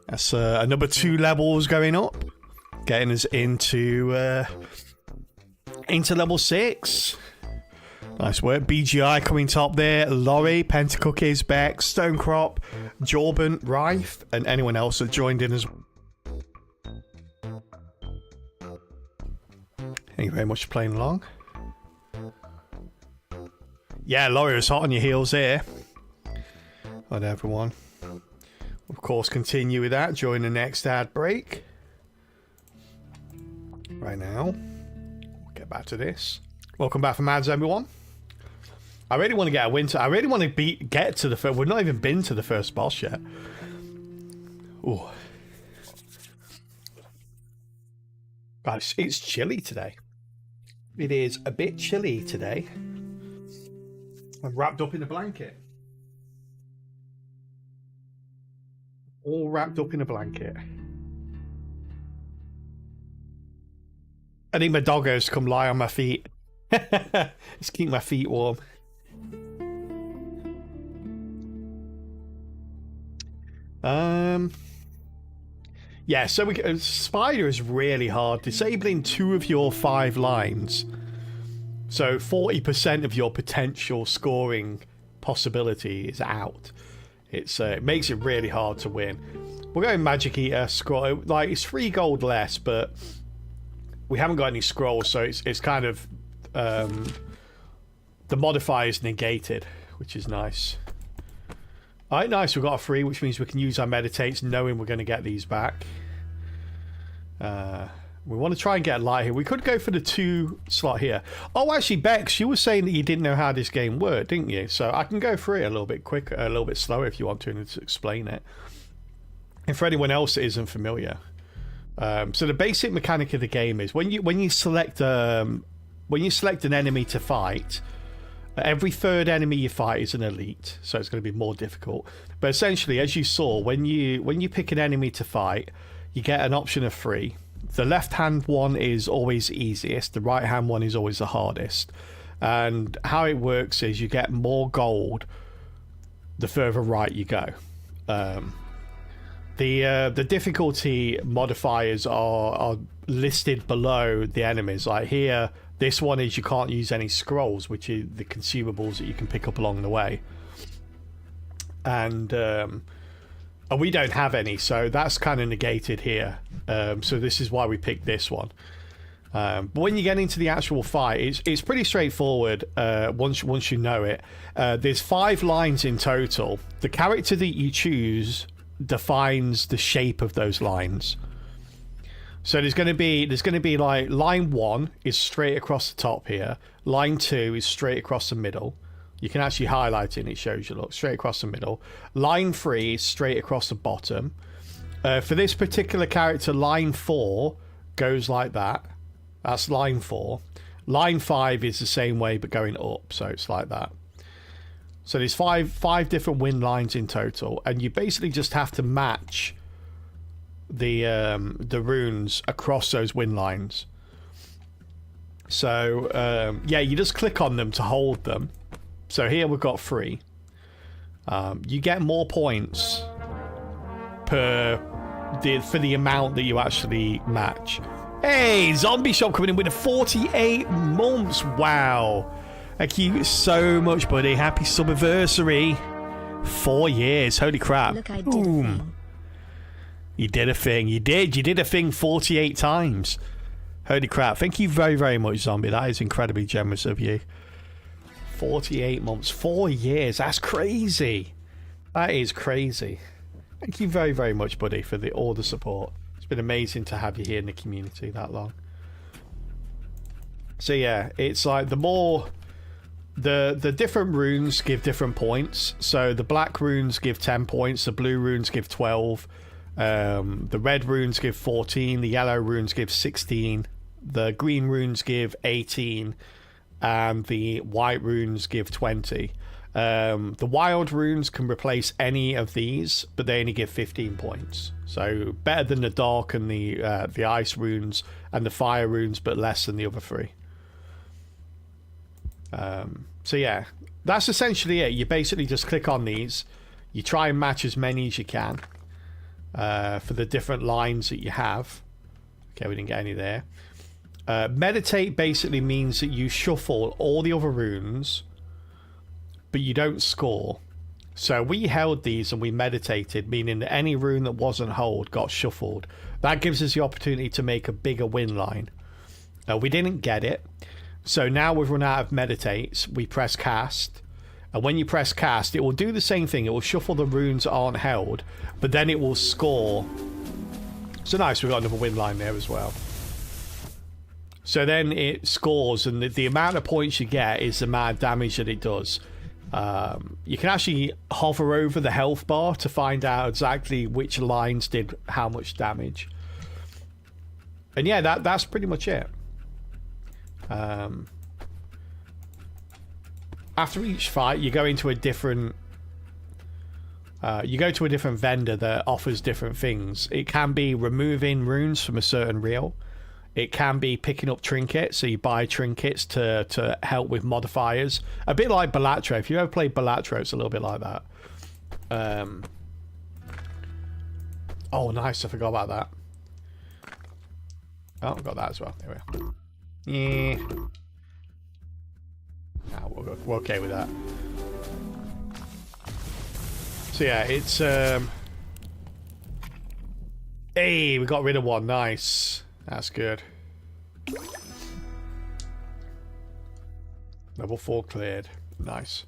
That's another 2 levels going up, getting us into level 6. Nice work. BGI coming top there. Laurie, Pentacookies, Beck, Stonecrop, Jorban, Rife, and anyone else that joined in as well. Thank you very much for playing along. Yeah, Laurie was hot on your heels here. Right, everyone. Of course, continue with that during the next ad break. Right now, we'll get back to this. Welcome back from ads, everyone. I really want to get a winter. I really want to get to the first. We've not even been to the first boss yet. Ooh. Guys, it's chilly today. It is a bit chilly today. I'm wrapped up in a blanket. All wrapped up in a blanket. I need my doggos to come lie on my feet. Just keep my feet warm. Yeah, so Spider is really hard. Disabling 2 of your 5 lines. So 40% of your potential scoring possibility is out. It makes it really hard to win. We're going Magic Eater, scroll. Like, it's 3 gold less, but we haven't got any scrolls, so it's kind of the modifier is negated, which is nice. Alright, nice, we've got a 3, which means we can use our meditates knowing we're going to get these back. We want to try and get a light here. We could go for the 2 slot here. Oh, actually, Bex, you were saying that you didn't know how this game worked, didn't you? So I can go through it a little bit quicker, a little bit slower if you want to explain it. And for anyone else that isn't familiar. So the basic mechanic of the game is when you select an enemy to fight, every 3rd enemy you fight is an elite, so it's going to be more difficult. But essentially, as you saw, when you pick an enemy to fight, you get an option of 3. The left-hand one is always easiest. The right-hand one is always the hardest. And how it works is you get more gold the further right you go. The difficulty modifiers are listed below the enemies. Like here, this one is you can't use any scrolls, which is the consumables that you can pick up along the way. And we don't have any, so that's kind of negated here. So this is why we picked this one. But when you get into the actual fight, it's pretty straightforward once you know it. There's 5 lines in total. The character that you choose defines the shape of those lines. So there's going to be like line 1 is straight across the top here. Line 2 is straight across the middle. You can actually highlight it and it shows you, look, straight across the middle. Line 3 is straight across the bottom. For this particular character, line 4 goes like that. That's line 4. Line 5 is the same way but going up, so it's like that. So there's five different win lines in total, and you basically just have to match the runes across those win lines. So yeah, you just click on them to hold them. So here we've got 3. You get more points for the amount that you actually match. Hey, Zombie Shop coming in with a 48 months. Wow. Thank you so much, buddy. Happy subiversary. 4 years. Holy crap. Look, I did a thing. You did a thing. You did a thing 48 times. Holy crap. Thank you very, very much, Zombie. That is incredibly generous of you. 48 months. 4 years. That's crazy. That is crazy. Thank you very, very much, buddy, for all the support. It's been amazing to have you here in the community that long. So yeah, it's like the more... The different runes give different points. So the black runes give 10 points. The blue runes give 12. The red runes give 14. The yellow runes give 16. The green runes give 18. And the white runes give 20. The wild runes can replace any of these, but they only give 15 points. So better than the dark and the ice runes and the fire runes, but less than the other 3. So yeah, that's essentially it. You basically just click on these. You try and match as many as you can for the different lines that you have. Okay, we didn't get any there. Meditate basically means that you shuffle all the other runes, but you don't score. So we held these and we meditated, meaning that any rune that wasn't held got shuffled. That gives us the opportunity to make a bigger win line. We didn't get it. So now we've run out of meditates. We press cast. And when you press cast, it will do the same thing. It will shuffle the runes that aren't held, but then it will score. So nice, we've got another win line there as well. So then it scores, and the amount of points you get is the amount of damage that it does. You can actually hover over the health bar to find out exactly which lines did how much damage. And yeah, that's pretty much it. After each fight, you go into a different... you go to a different vendor that offers different things. It can be removing runes from a certain reel. it can be picking up trinkets. So you buy trinkets to help with modifiers. A bit like Balatro. If you ever played Balatro, it's a little bit like that. Oh, nice. I forgot about that. Oh, I've got that as well. There we are. Yeah. Nah, we're okay with that. So yeah, it's hey, we got rid of one. Nice. That's good. Level 4 cleared. Nice.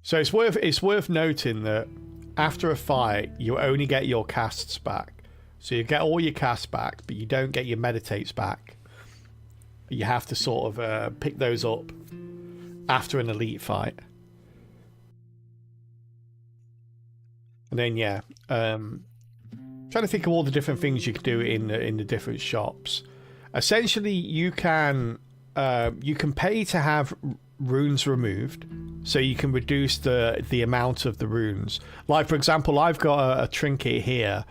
So it's worth noting that after a fight, you only get your casts back. So you get all your casts back, but you don't get your meditates back. You have to sort of pick those up after an elite fight. And then yeah, trying to think of all the different things you can do in the different shops. Essentially, you can pay to have runes removed, so you can reduce the amount of the runes. Like for example, I've got a trinket here,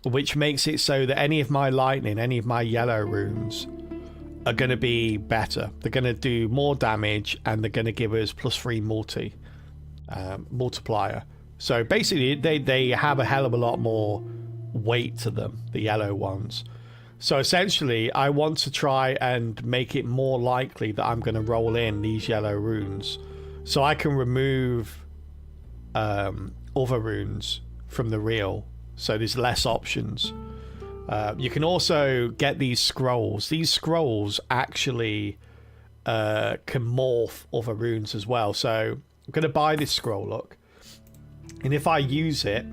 which makes it so that any of my lightning, any of my yellow runes are going to be better. They're going to do more damage, and they're going to give us +3 multiplier. So basically, they have a hell of a lot more weight to them, the yellow ones. So essentially, I want to try and make it more likely that I'm going to roll in these yellow runes, so I can remove other runes from the reel, so there's less options. You can also get these scrolls. These scrolls actually can morph other runes as well. So I'm going to buy this scroll, look. And if I use it,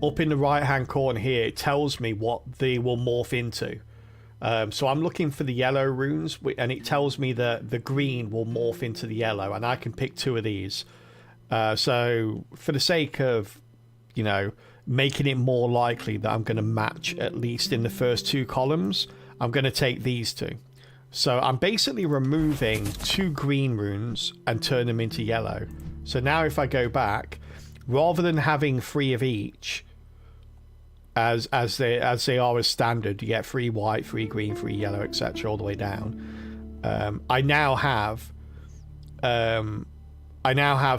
up in the right hand corner here, it tells me what they will morph into. So I'm looking for the yellow runes, and it tells me that the green will morph into the yellow, and I can pick 2 of these. So for the sake of, you know, making it more likely that I'm going to match at least in the first 2 columns, I'm going to take these 2. So I'm basically removing 2 green runes and turn them into yellow. So now if I go back, rather than having 3 of each, as they are as standard, you get 3 white, 3 green, 3 yellow, etc., all the way down. I now have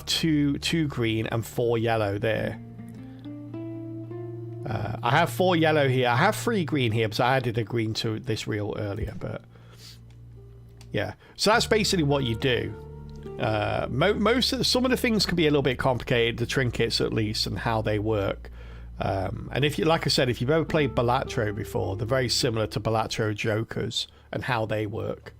2 green and 4 yellow there. I have 4 yellow here. I have 3 green here because I added a green to this reel earlier. But yeah, so that's basically what you do. Some of the things can be a little bit complicated, the trinkets at least, and how they work. And if you, like I said, if you've ever played Balatro before, they're very similar to Balatro Jokers and how they work.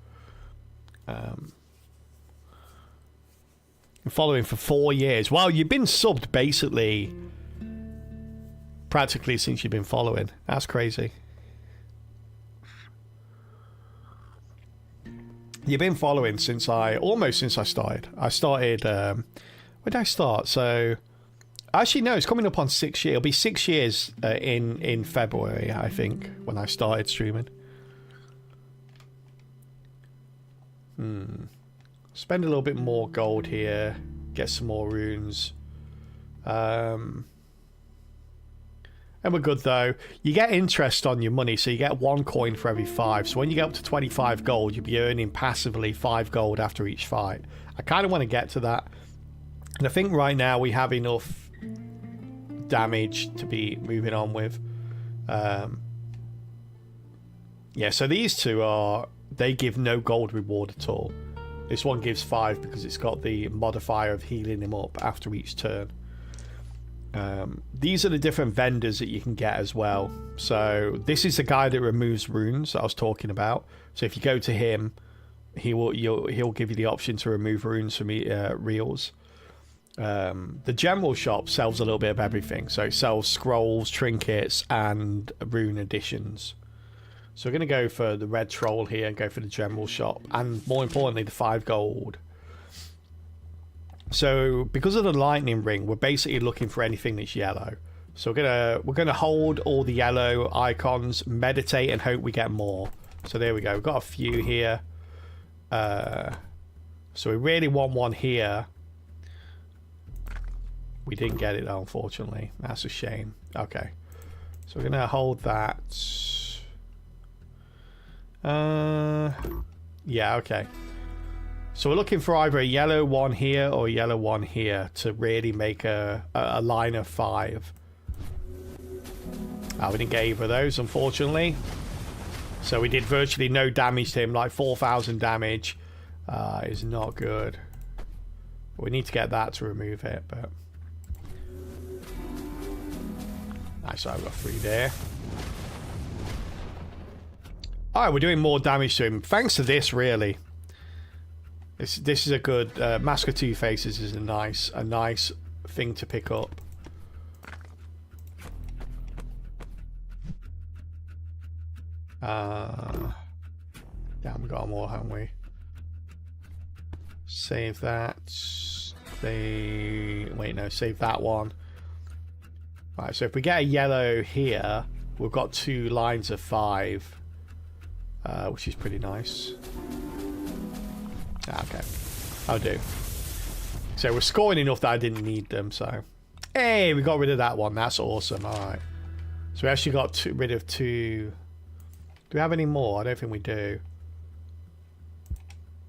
Following for 4 years. Well, you've been subbed basically practically since you've been following. That's crazy. You've been following since almost since I started. I started, when did I start? So, actually no, it's coming up on 6 years. It'll be 6 years in February, I think, when I started streaming. Spend a little bit more gold here. Get some more runes. And we're good though. You get interest on your money, so you get 1 coin for every 5. So when you get up to 25 gold, you'll be earning passively 5 gold after each fight. I kind of want to get to that. And I think right now we have enough damage to be moving on with. Yeah, so these 2 they give no gold reward at all. This one gives 5 because it's got the modifier of healing him up after each turn. These are the different vendors that you can get as well. So this is the guy that removes runes that I was talking about. So if you go to him, he'll give you the option to remove runes from reels. The general shop sells a little bit of everything. So it sells scrolls, trinkets, and rune additions. So we're going to go for the red troll here and go for the general shop, and more importantly, the 5 gold. So because of the lightning ring, we're basically looking for anything that's yellow. So we're gonna hold all the yellow icons, meditate, and hope we get more. So there we go. We've got a few here. So we really want one here. We didn't get it though, unfortunately. That's a shame. Okay. So we're gonna hold that. Yeah, okay. So we're looking for either a yellow one here or a yellow one here to really make a line of 5. We didn't get either of those, unfortunately. So we did virtually no damage to him, like 4,000 damage. Is not good. We need to get that to remove it, but... Nice, I've got 3 there. Alright, we're doing more damage to him. Thanks to this, really. This is a good... Mask of Two Faces is a nice thing to pick up. Yeah, we got them all, haven't we? Save that. Wait, no, save that one. Right, so if we get a yellow here, we've got 2 lines of 5, which is pretty nice. Okay, I'll do. So we're scoring enough that I didn't need them, so... Hey, we got rid of that one. That's awesome. Alright. So we actually got rid of 2... Do we have any more? I don't think we do.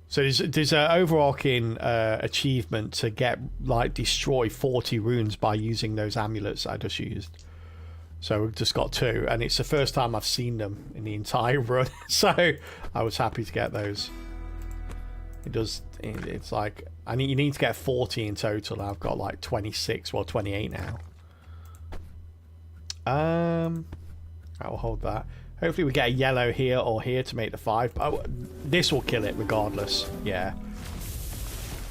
So there's an overarching achievement to get, like, destroy 40 runes by using those amulets I just used. So we've just got 2, and it's the first time I've seen them in the entire run. So I was happy to get those. It's like, you need to get 40 in total. I've got like 26, well 28 now. I will hold that. Hopefully we get a yellow here or here to make the 5. This will kill it regardless. Yeah.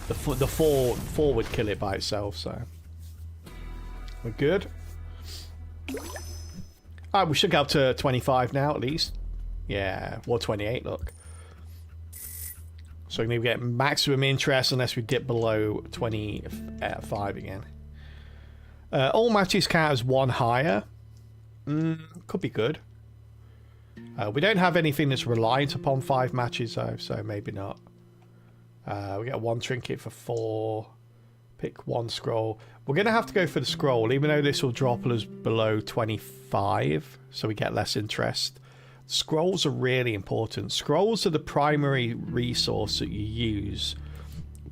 The 4 would kill it by itself, so. We're good. Alright, we should get up to 25 now at least. Yeah, or 28, look. So we're going to get maximum interest unless we dip below 25 again. All matches count as 1 higher. Could be good. We don't have anything that's reliant upon 5 matches though, so maybe not. We get 1 trinket for 4. Pick 1 scroll. We're going to have to go for the scroll, even though this will drop us below 25, so we get less interest. Scrolls are really important. Scrolls are the primary resource that you use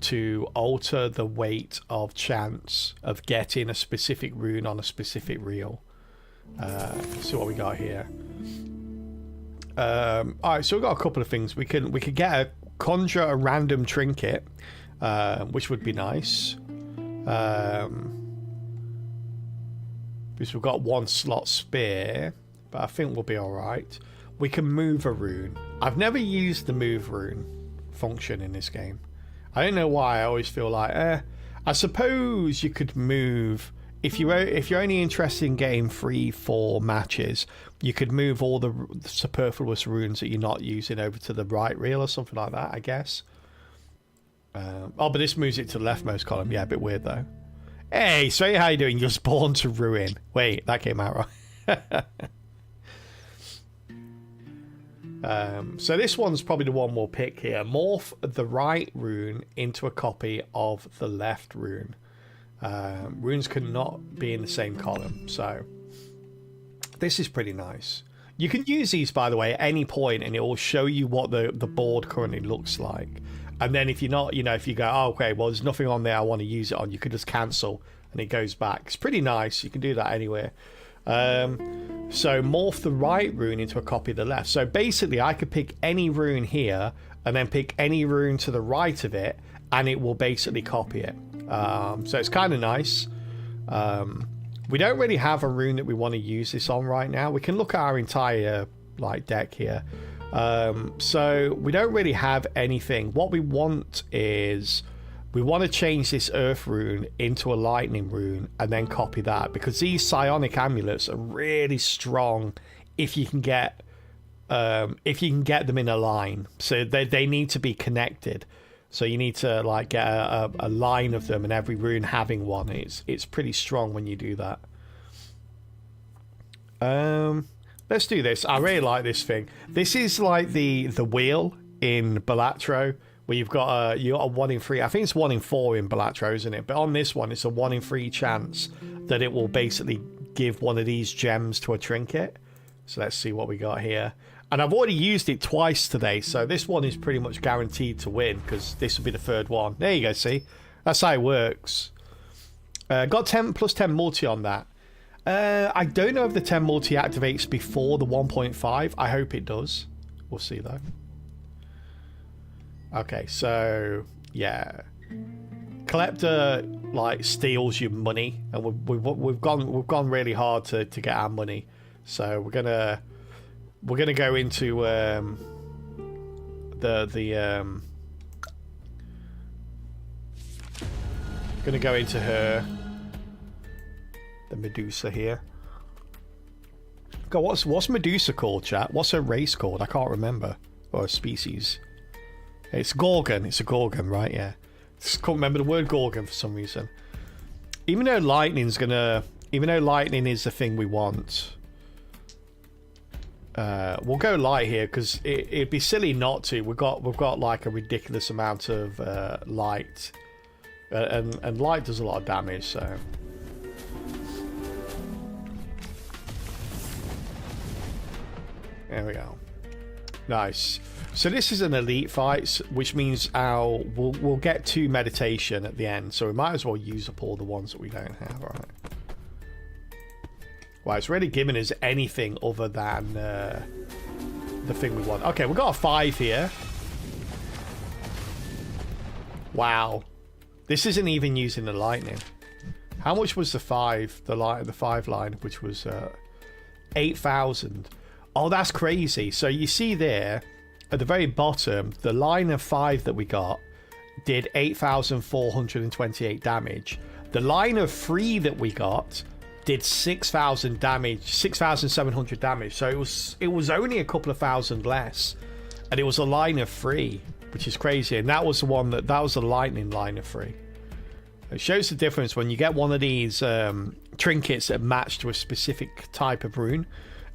to alter the weight of chance of getting a specific rune on a specific reel. Let's see what we got here. Alright, so we've got a couple of things. We could conjure a random trinket, which would be nice. Because we've got 1 slot spare, but I think we'll be alright. We can move a rune. I've never used the move rune function in this game. I don't know why. I always feel like, I suppose you could move... If you're only interested in getting 3-4 matches, you could move all the superfluous runes that you're not using over to the right reel or something like that, I guess. But this moves it to the leftmost column. Yeah, a bit weird though. Hey, so how you doing? You're spawned to ruin. Wait, that came out right. So this one's probably the one we'll pick here. Morph the right rune into a copy of the left rune. Runes cannot be in the same column, so this is pretty nice. You can use these, by the way, at any point, and it will show you what the board currently looks like. And then if you're not, if you go, oh, okay, well, there's nothing on there I want to use it on, you could just cancel, and it goes back. It's pretty nice. You can do that anywhere. So morph the right rune into a copy of the left. So basically, I could pick any rune here, and then pick any rune to the right of it, and it will basically copy it. So it's kind of nice. We don't really have a rune that we want to use this on right now. We can look at our entire deck here. So we don't really have anything. What we want is we want to change this earth rune into a lightning rune and then copy that, because these psionic amulets are really strong if you can get them in a line. So they need to be connected. So you need to get a line of them, and every rune having one. It's pretty strong when you do that. Let's do this. I really like this thing. This is like the wheel in Balatro, where you got a 1 in 3. I think it's 1 in 4 in Balatro, isn't it? But on this one, it's a 1 in 3 chance that it will basically give one of these gems to a trinket. So let's see what we got here. And I've already used it twice today, so this one is pretty much guaranteed to win, because this will be the third one. There you go, see? That's how it works. Got 10 plus 10 multi on that. I don't know if the 10 multi activates before the 1.5. I hope it does. We'll see, though. Okay, so, yeah. Collector, like, steals your money, and we've gone really hard to get our money. So we're gonna go into gonna go into her, the Medusa here. God, what's Medusa called, chat? What's her race called? I can't remember. Or a species. It's Gorgon. It's a Gorgon, right? Yeah. Just can't remember the word Gorgon for some reason. Even though lightning is the thing we want. We'll go light here because it'd be silly not to. We've got like a ridiculous amount of light, and light does a lot of damage. So there we go. Nice. So this is an elite fight, which means we'll get 2 meditation at the end. So we might as well use up all the ones that we don't have. All right. Wow, it's really giving us anything other than the thing we want. Okay, we've got a 5 here. Wow. This isn't even using the lightning. How much was the 5? The 5 line, which was 8,000. Oh, that's crazy. So you see there, at the very bottom, the line of 5 that we got did 8,428 damage. The line of 3 that we got did 6,000 damage, 6,700 damage. So it was only a couple of thousand less, and it was a line of 3, which is crazy. And that was the one that was the lightning line of 3. It shows the difference when you get one of these trinkets that match to a specific type of rune,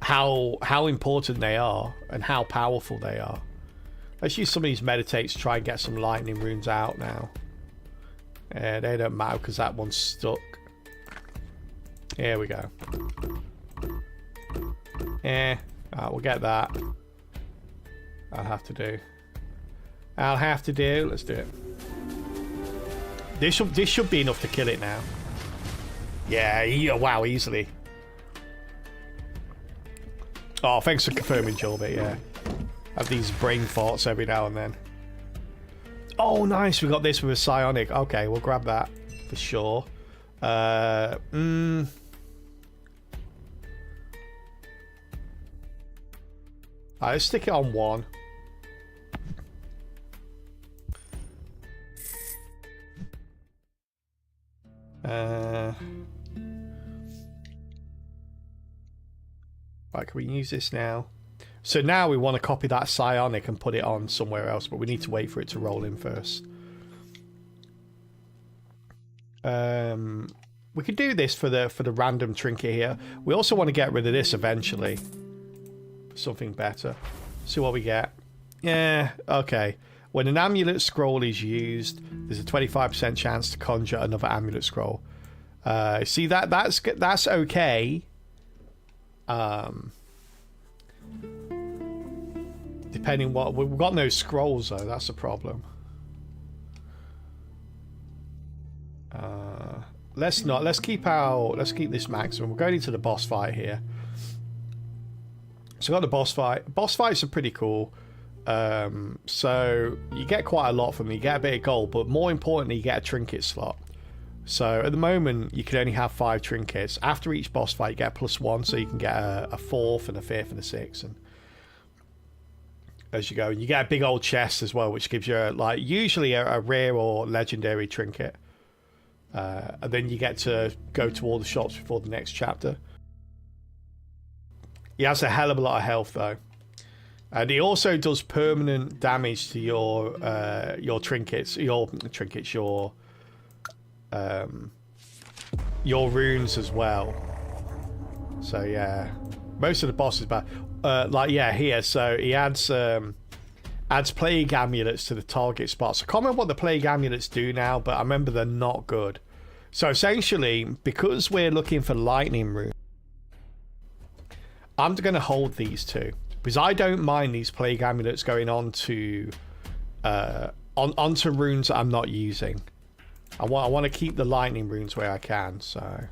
how important they are and how powerful they are. Let's use some of these meditates to try and get some lightning runes out now. They don't matter because that one's stuck. Here we go. Alright, we'll get that. I'll have to do. Let's do it. This should be enough to kill it now. Yeah, wow, easily. Oh, thanks for confirming, Jorbit, yeah. I have these brain farts every now and then. Oh, nice, we got this with a psionic. Okay, we'll grab that for sure. Let's stick it on 1. Right, can we use this now? So now we want to copy that psionic and put it on somewhere else, but we need to wait for it to roll in first. We could do this for the random trinket here. We also want to get rid of this eventually. For something better. See what we get. Yeah, okay. When an amulet scroll is used, there's a 25% chance to conjure another amulet scroll. See that's okay. Depending what we've got no scrolls though, that's a problem. Let's keep this maximum. We're going into the boss fight here. So we got the boss fight. Boss fights are pretty cool. So you get quite a lot from them. You get a bit of gold, but more importantly, you get a trinket slot. So at the moment, you can only have 5 trinkets. After each boss fight, you get +1, so you can get a 4th and a 5th and a 6th, and as you go, and you get a big old chest as well, which gives you usually a rare or legendary trinket. And then you get to go to all the shops before the next chapter. He has a hell of a lot of health though, and he also does permanent damage to your trinkets, your runes as well. So yeah, most of the bosses bad. Here, so he adds plague amulets to the target spots. I can't remember what the plague amulets do now, but I remember they're not good. So essentially, because we're looking for lightning runes, I'm going to hold these 2 because I don't mind these plague amulets going on to onto runes that I'm not using. I want to keep the lightning runes where I can, so.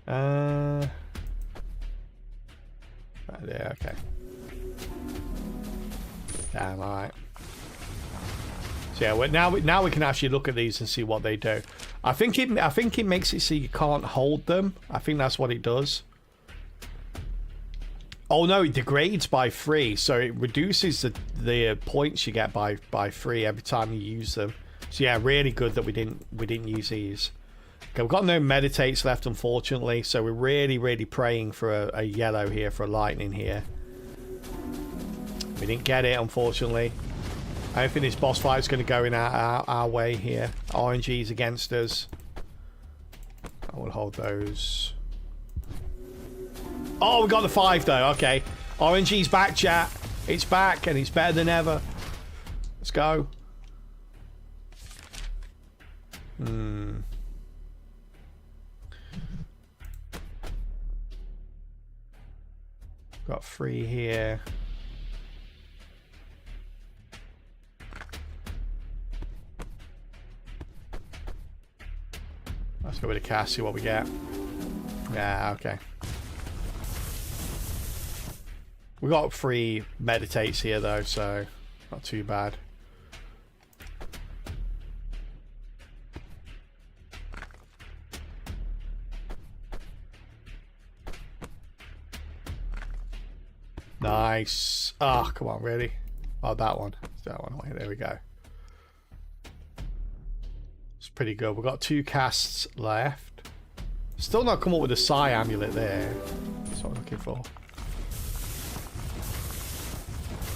Right there, okay. Damn, alright. So yeah, now we can actually look at these and see what they do. I think it makes it so you can't hold them. I think that's what it does. Oh no, it degrades by 3, so it reduces the points you get by 3 every time you use them. So yeah, really good that we didn't use these. Okay, we've got no meditates left, unfortunately, so we're really praying for a yellow here, for a lightning here. We didn't get it, unfortunately. I don't think this boss fight is going to go in our way here. RNG's against us. I will hold those. Oh, we got the 5 though. Okay. RNG's back, chat. It's back and it's better than ever. Let's go. Got 3 here. Let's go with the cast, see what we get. Yeah, okay. We got 3 meditates here though, so not too bad. Nice. Oh, come on, really? Oh, that one. That one. Wait, there we go. It's pretty good. We've got 2 casts left. Still not come up with a Psi amulet there. That's what I'm looking for.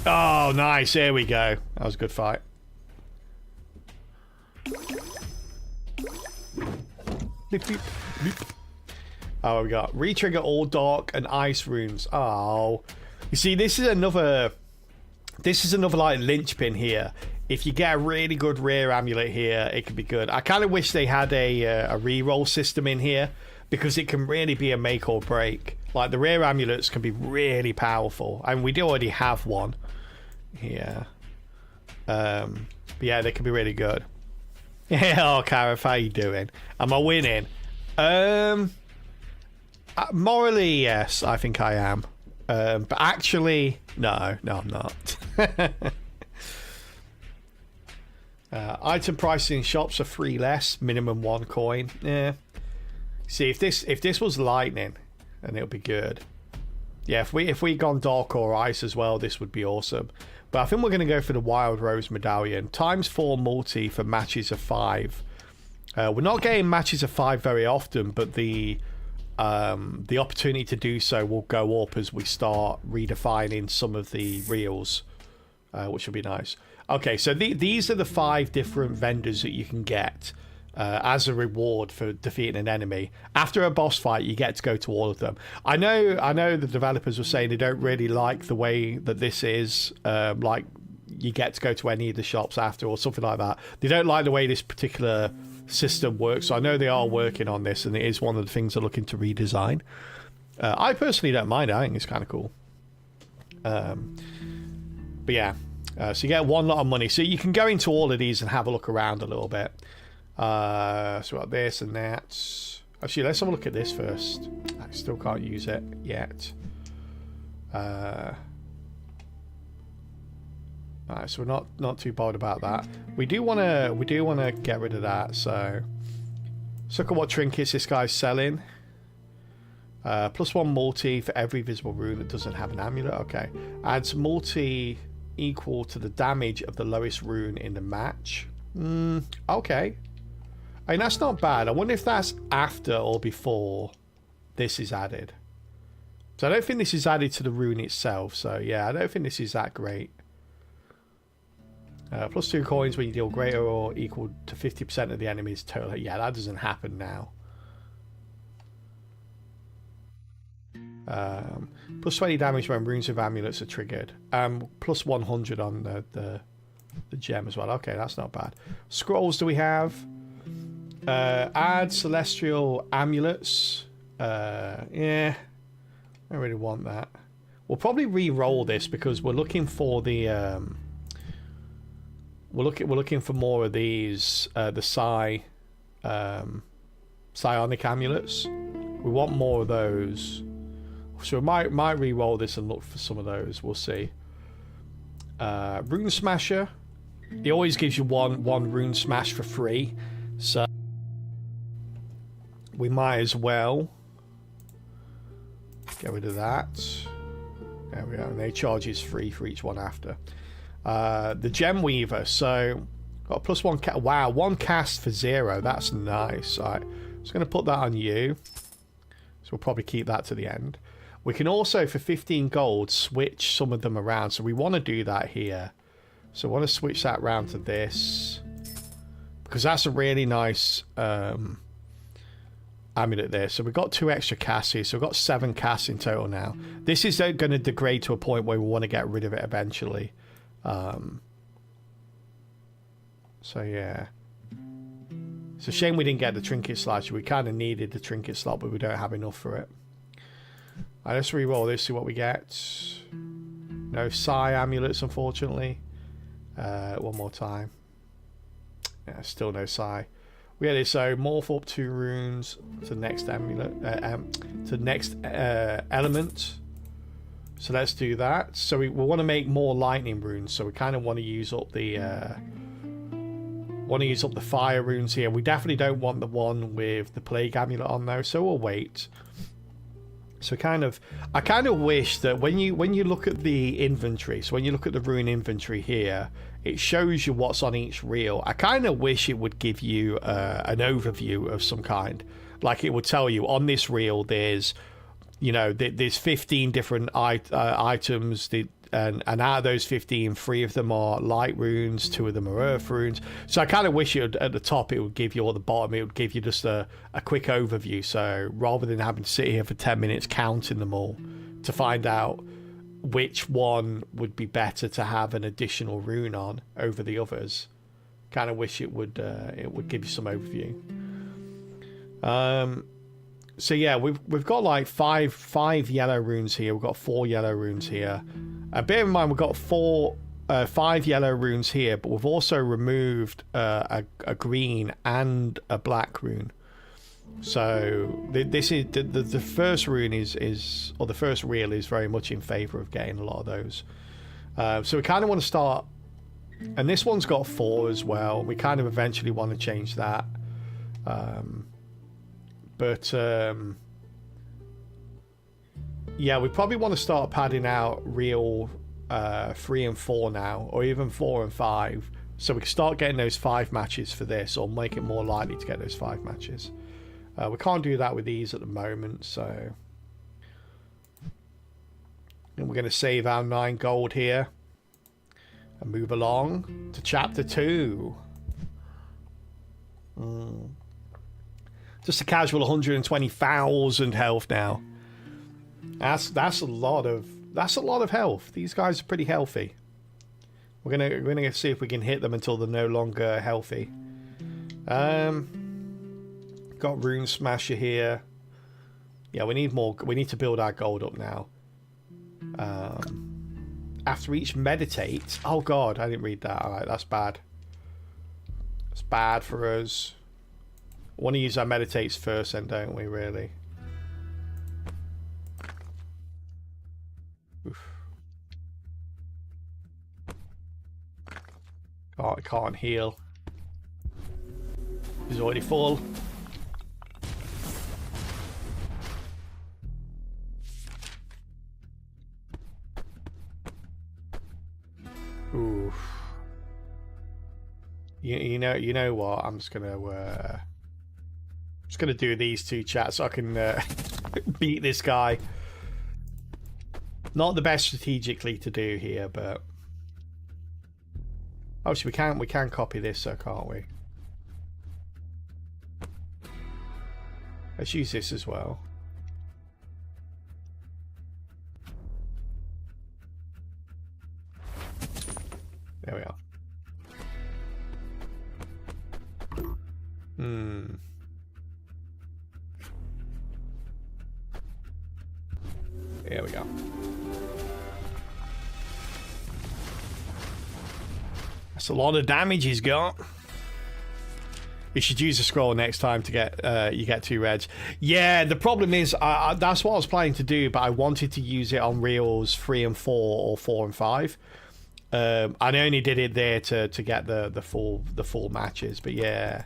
Oh, nice. There we go. That was a good fight. Beep, beep, beep. Oh, we got retrigger all dark and ice runes. Oh, you see, this is another like linchpin here. If you get a really good rare amulet here, it could be good. I kind of wish they had a reroll system in here, because it can really be a make or break. Like, the rare amulets can be really powerful, and we do already have one here. But yeah, they can be really good. Yeah, oh, Karif, how you doing? Am I winning? Morally, yes, I think I am. But actually, no, I'm not. Item prices in shops are 3 less, minimum 1 coin. Yeah. See, if this was lightning, then it'll be good. Yeah, if we gone dark or ice as well, this would be awesome. But I think we're going to go for the Wild Rose Medallion. ×4 multi for matches of 5. We're not getting matches of 5 very often, but the opportunity to do so will go up as we start redefining some of the reels, which will be nice. Okay, so these are the 5 different vendors that you can get as a reward for defeating an enemy. After a boss fight, you get to go to all of them. I know the developers were saying they don't really like the way that this is, like you get to go to any of the shops after or something like that. They don't like the way this particular system works, so I know they are working on this, and it is one of the things they're looking to redesign. I personally don't mind it. I think it's kind of cool. But yeah, so you get 1 lot of money, so you can go into all of these and have a look around a little bit. So we got this and that. Actually, let's have a look at this first. I still can't use it yet. Alright, so we're not too bothered about that. We do wanna get rid of that. So let's look at what trinkets this guy's selling. +1 multi for every visible rune that doesn't have an amulet. Okay, adds multi equal to the damage of the lowest rune in the match. Okay. I mean, that's not bad. I wonder if that's after or before this is added. So I don't think this is added to the rune itself. So yeah, I don't think this is that great. +2 coins when you deal greater or equal to 50% of the enemy's total. Yeah, that doesn't happen now. +20 damage when runes of amulets are triggered. +100 on the gem as well. Okay, that's not bad. Scrolls do we have? Add celestial amulets. Yeah, I don't really want that. We'll probably re-roll this because we're looking for the we're looking for more of these the psionic amulets. We want more of those, so we might re-roll this and look for some of those. We'll see. Rune Smasher. It always gives you one rune smash for free, so we might as well get rid of that. There we go. And they charge is free for each one after. The Gem Weaver. So got a +1. Wow, 1 cast for 0. That's nice. Right, just going to put that on you. So we'll probably keep that to the end. We can also, for 15 gold, switch some of them around. So we want to do that here. So I want to switch that round to this, because that's a really nice amulet there. So we've got 2 extra casts here. So we've got 7 casts in total now. This is going to degrade to a point where we want to get rid of it eventually. So yeah. It's a shame we didn't get the trinket slot. We kind of needed the trinket slot, but we don't have enough for it. Alright, let's re-roll this, see what we get. No Psi amulets, unfortunately. One more time. Yeah, still no Psi. We get this, so morph up 2 runes to next amulet, to next element. So let's do that. So we want to make more lightning runes. So we kind of want to use up the fire runes here. We definitely don't want the one with the plague amulet on though, so we'll wait. So I kind of wish that when you look at the inventory, so when you look at the rune inventory here, it shows you what's on each reel. I kind of wish it would give you an overview of some kind. Like it would tell you on this reel there's, you know, there's 15 different items, and out of those 15, 3 of them are light runes, 2 of them are earth runes. So I kind of wish at the top it would give you, or the bottom it would give you just a quick overview. So rather than having to sit here for 10 minutes counting them all to find out which one would be better to have an additional rune on over the others, kind of wish it would give you some overview. So yeah, we've got like five yellow runes here. We've got 4 yellow runes here. Bear in mind, we've got 5 yellow runes here, but we've also removed a green and a black rune. So this is the first rune is or the first reel is very much in favor of getting a lot of those. So we kind of want to start, and this one's got 4 as well. We kind of eventually want to change that. Yeah, we probably want to start padding out reel 3 and 4 now, or even 4 and 5, so we can start getting those 5 matches for this, or make it more likely to get those 5 matches. We can't do that with these at the moment, so and we're going to save our 9 gold here and move along to chapter 2. Just a casual 120,000 health now. That's a lot of health. These guys are pretty healthy. We're gonna see if we can hit them until they're no longer healthy. Got Rune Smasher here. Yeah, we need more. We need to build our gold up now. After each meditate. Oh god, I didn't read that. Alright, that's bad. It's bad for us. We want to use our meditates first then, don't we, really? Oof. Can't heal. He's already full. Oof. You know what? I'm just gonna do these 2 chats so I can beat this guy. Not the best strategically to do here, but obviously we can copy this, so can't we? Let's use this as well. There we are. a lot of damage he's got. You should use a scroll next time to get you get 2 reds. Yeah, the problem is that's what I was planning to do, but I wanted to use it on reels 3 and 4 or 4 and 5. I only did it there to get the full matches. But yeah,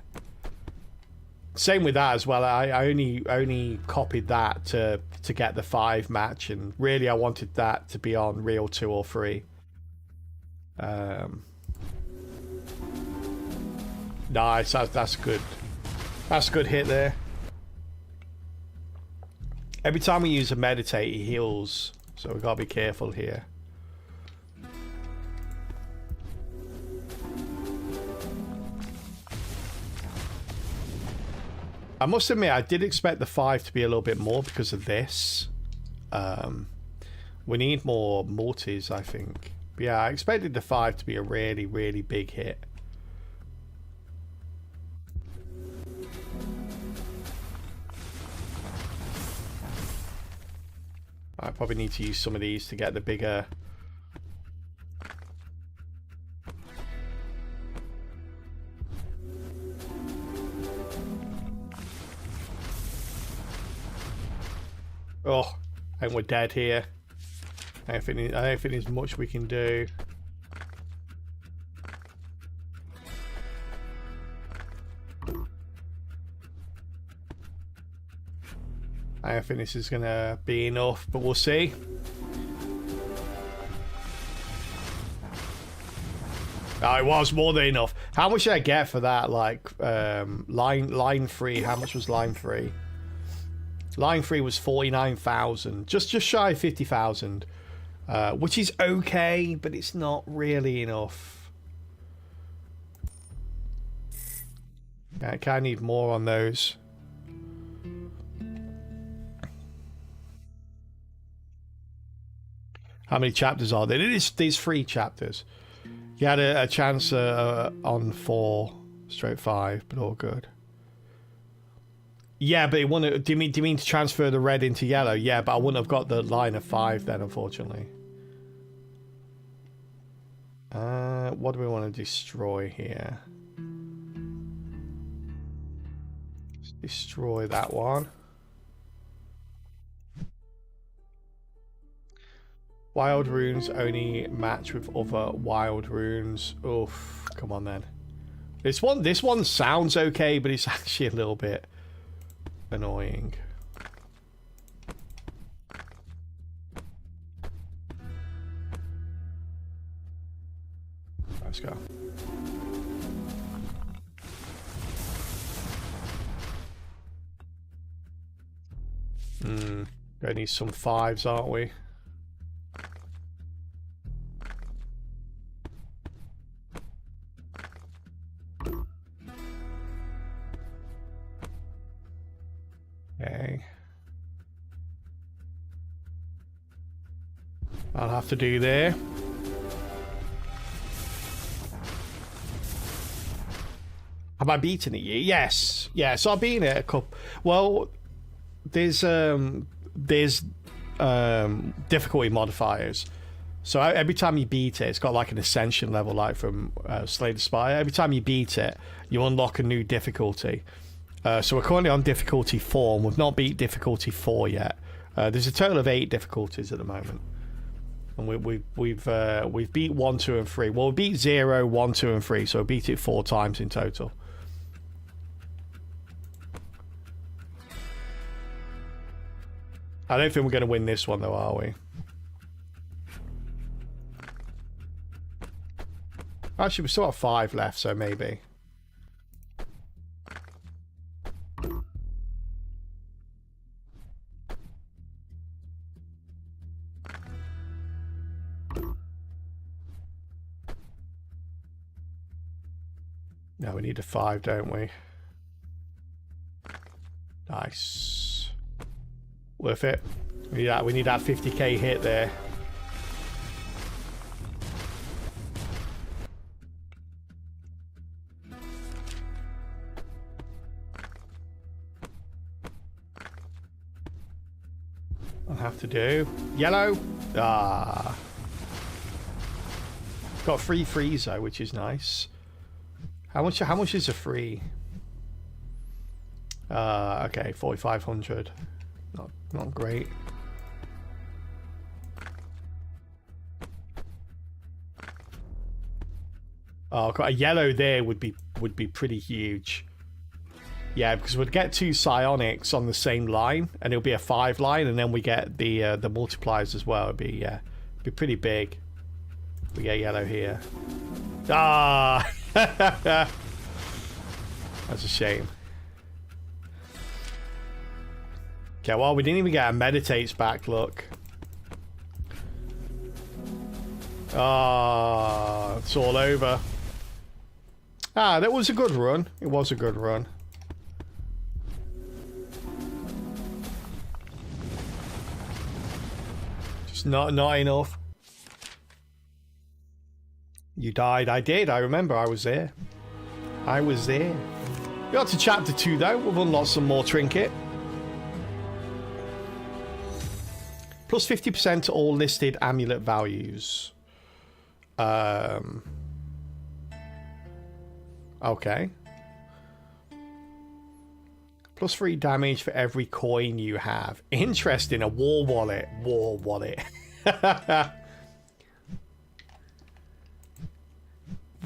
same with that as well. I only copied that to get the 5 match, and really I wanted that to be on reel 2 or 3. Nice, that's good. That's a good hit there. Every time we use a meditate, he heals, so we gotta be careful here. I must admit, I did expect the 5 to be a little bit more because of this. We need more multis, I think. But yeah, I expected the 5 to be a really, really big hit. I probably need to use some of these to get the bigger... Oh, I think we're dead here. I don't think there's much we can do. I don't think this is gonna be enough, but we'll see. Oh, it was more than enough. How much did I get for that? Like, line 3. How much was line 3? Line 3 was 49,000, just shy of 50,000, which is okay, but it's not really enough. I kind of need more on those. How many chapters are there? It is these 3 chapters. You had a chance on 4/5, but all good. Yeah, but it wouldn't. Do you mean to transfer the red into yellow? Yeah, but I wouldn't have got the line of 5 then, unfortunately. What do we want to destroy here? Let's destroy that one. Wild runes only match with other wild runes. Oof, come on then. This one sounds okay, but it's actually a little bit annoying. Let's go. Gonna need some 5s, aren't we? Okay. I'll have to do there. Have I beaten it yet? Yes. Yeah, so I've been it a couple. Well, there's difficulty modifiers. So every time you beat it, it's got like an ascension level, like from Slay the Spire. Every time you beat it, you unlock a new difficulty. So we're currently on difficulty 4, and we've not beat difficulty 4 yet. There's a total of 8 difficulties at the moment, and we've beat 1, 2, and 3. Well, we beat 0, 1, 2, and 3, so we beat it 4 times in total. I don't think we're going to win this one, though, are we? Actually, we still have 5 left, so maybe. No, we need a 5, don't we? Nice. Worth it. We need that 50k hit there. I'll have to do yellow. Ah. Got free freezer, which is nice. How much is a free? Okay, 4,500. Not great. Oh, got a yellow there would be pretty huge. Yeah, because we'd get 2 psionics on the same line, and it'll be a 5 line, and then we get the multipliers as well. It'd be pretty big. We get yellow here. Ah, that's a shame. Okay, well, we didn't even get our meditates back. Look. Ah, it's all over. Ah, that was a good run. It was a good run. Just not enough. You died. I did. I remember. I was there. I was there. We got to chapter 2 though. We've unlocked some more trinket. Plus 50% to all listed amulet values. Okay. Plus 3 damage for every coin you have. Interesting. A war wallet. War wallet.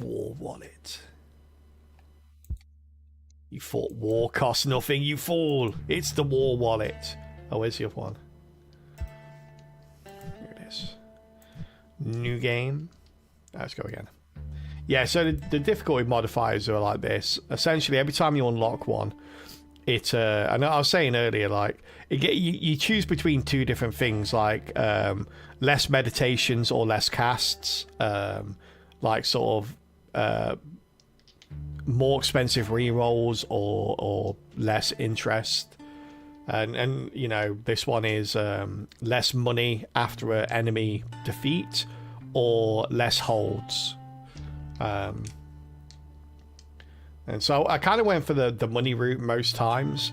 War wallet. You thought war costs nothing, you fool. It's the war wallet. Oh, where's the other one? Here it is. New game. Let's go again. Yeah, so the difficulty modifiers are like this. Essentially, every time you unlock one, it and I was saying earlier, like you choose between 2 different things, like less meditations or less casts, like sort of more expensive rerolls or less interest. And you know, this one is less money after an enemy defeat or less holds. And so I kind of went for the money route most times,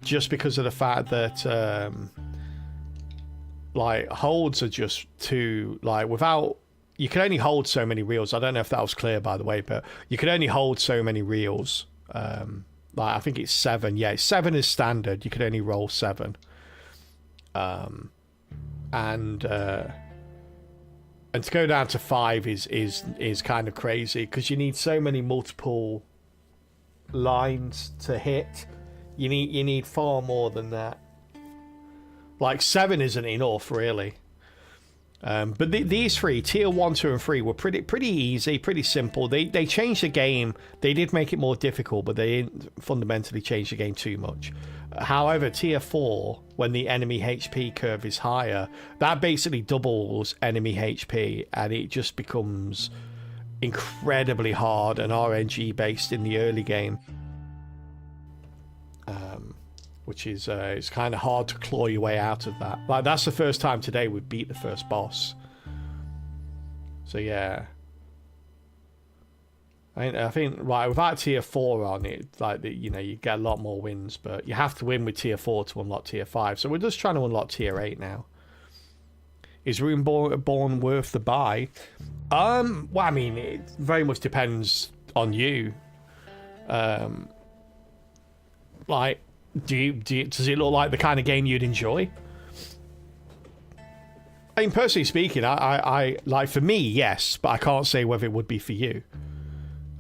just because of the fact that like holds are just too, like, without, you can only hold so many reels. I don't know if that was clear, by the way, but you can only hold so many reels. Like, I think it's 7. Yeah, 7 is standard. You can only roll 7. And to go down to 5 is kind of crazy, because you need so many multiple lines to hit. You need far more than that. Like 7 isn't enough, really. But these 3, tier 1, 2, and 3, were pretty easy, pretty simple. They changed the game. They did make it more difficult, but they didn't fundamentally change the game too much. However, tier 4, when the enemy HP curve is higher, that basically doubles enemy HP, and it just becomes incredibly hard and RNG based in the early game. Which is it's kind of hard to claw your way out of that. Like, that's the first time today we beat the first boss. So yeah, I think right, without tier 4 on it, like, you know, you get a lot more wins, but you have to win with tier 4 to unlock tier 5. So we're just trying to unlock tier 8 now. Is Runeborn worth the buy? Well, I mean, it very much depends on you. Like, does it look like the kind of game you'd enjoy? I mean, personally speaking, I like, for me, yes, but I can't say whether it would be for you.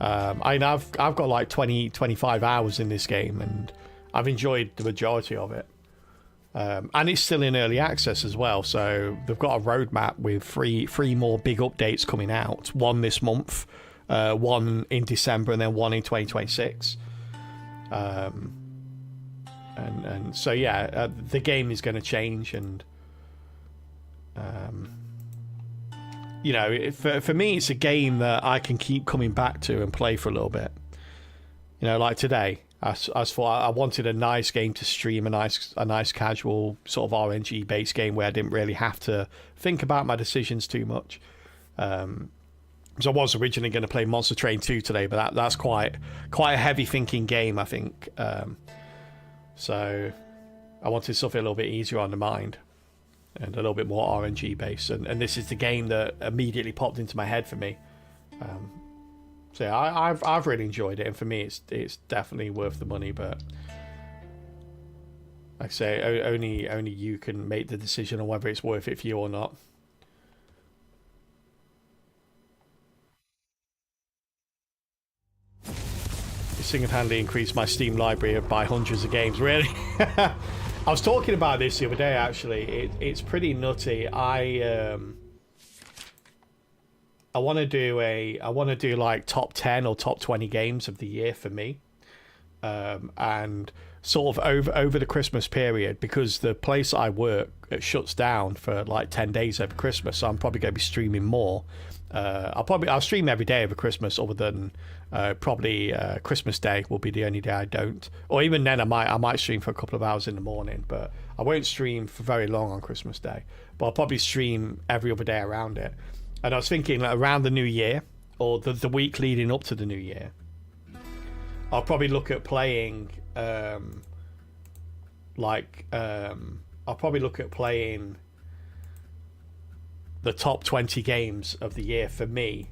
I mean, I've got like 25 hours in this game, and I've enjoyed the majority of it. And it's still in early access as well, so they've got a roadmap with three more big updates coming out. One this month, one in December, and then one in 2026. And so yeah, the game is going to change, and you know, for me, it's a game that I can keep coming back to and play for a little bit. You know, like today, I thought I wanted a nice game to stream, a nice casual sort of RNG based game where I didn't really have to think about my decisions too much. Because I was originally going to play Monster Train 2 today, but that's quite a heavy thinking game, I think. So I wanted something a little bit easier on the mind and a little bit more RNG based, and this is the game that immediately popped into my head for me. So yeah, I've really enjoyed it, and for me, it's definitely worth the money. But like I say, only you can make the decision on whether it's worth it for you or not. It single-handedly increased my Steam library by hundreds of games. Really, I was talking about this the other day. Actually, it's pretty nutty. I want to do like top 10 or top 20 games of the year for me, and sort of over the Christmas period, because the place I work, it shuts down for like 10 days over Christmas, so I'm probably going to be streaming more. I'll stream every day over Christmas, other than probably Christmas Day will be the only day I don't. Or even then, I might stream for a couple of hours in the morning, but I won't stream for very long on Christmas Day. But I'll probably stream every other day around it. And I was thinking, like, around the new year, or the week leading up to the new year, I'll probably look at playing I'll probably look at playing the top 20 games of the year for me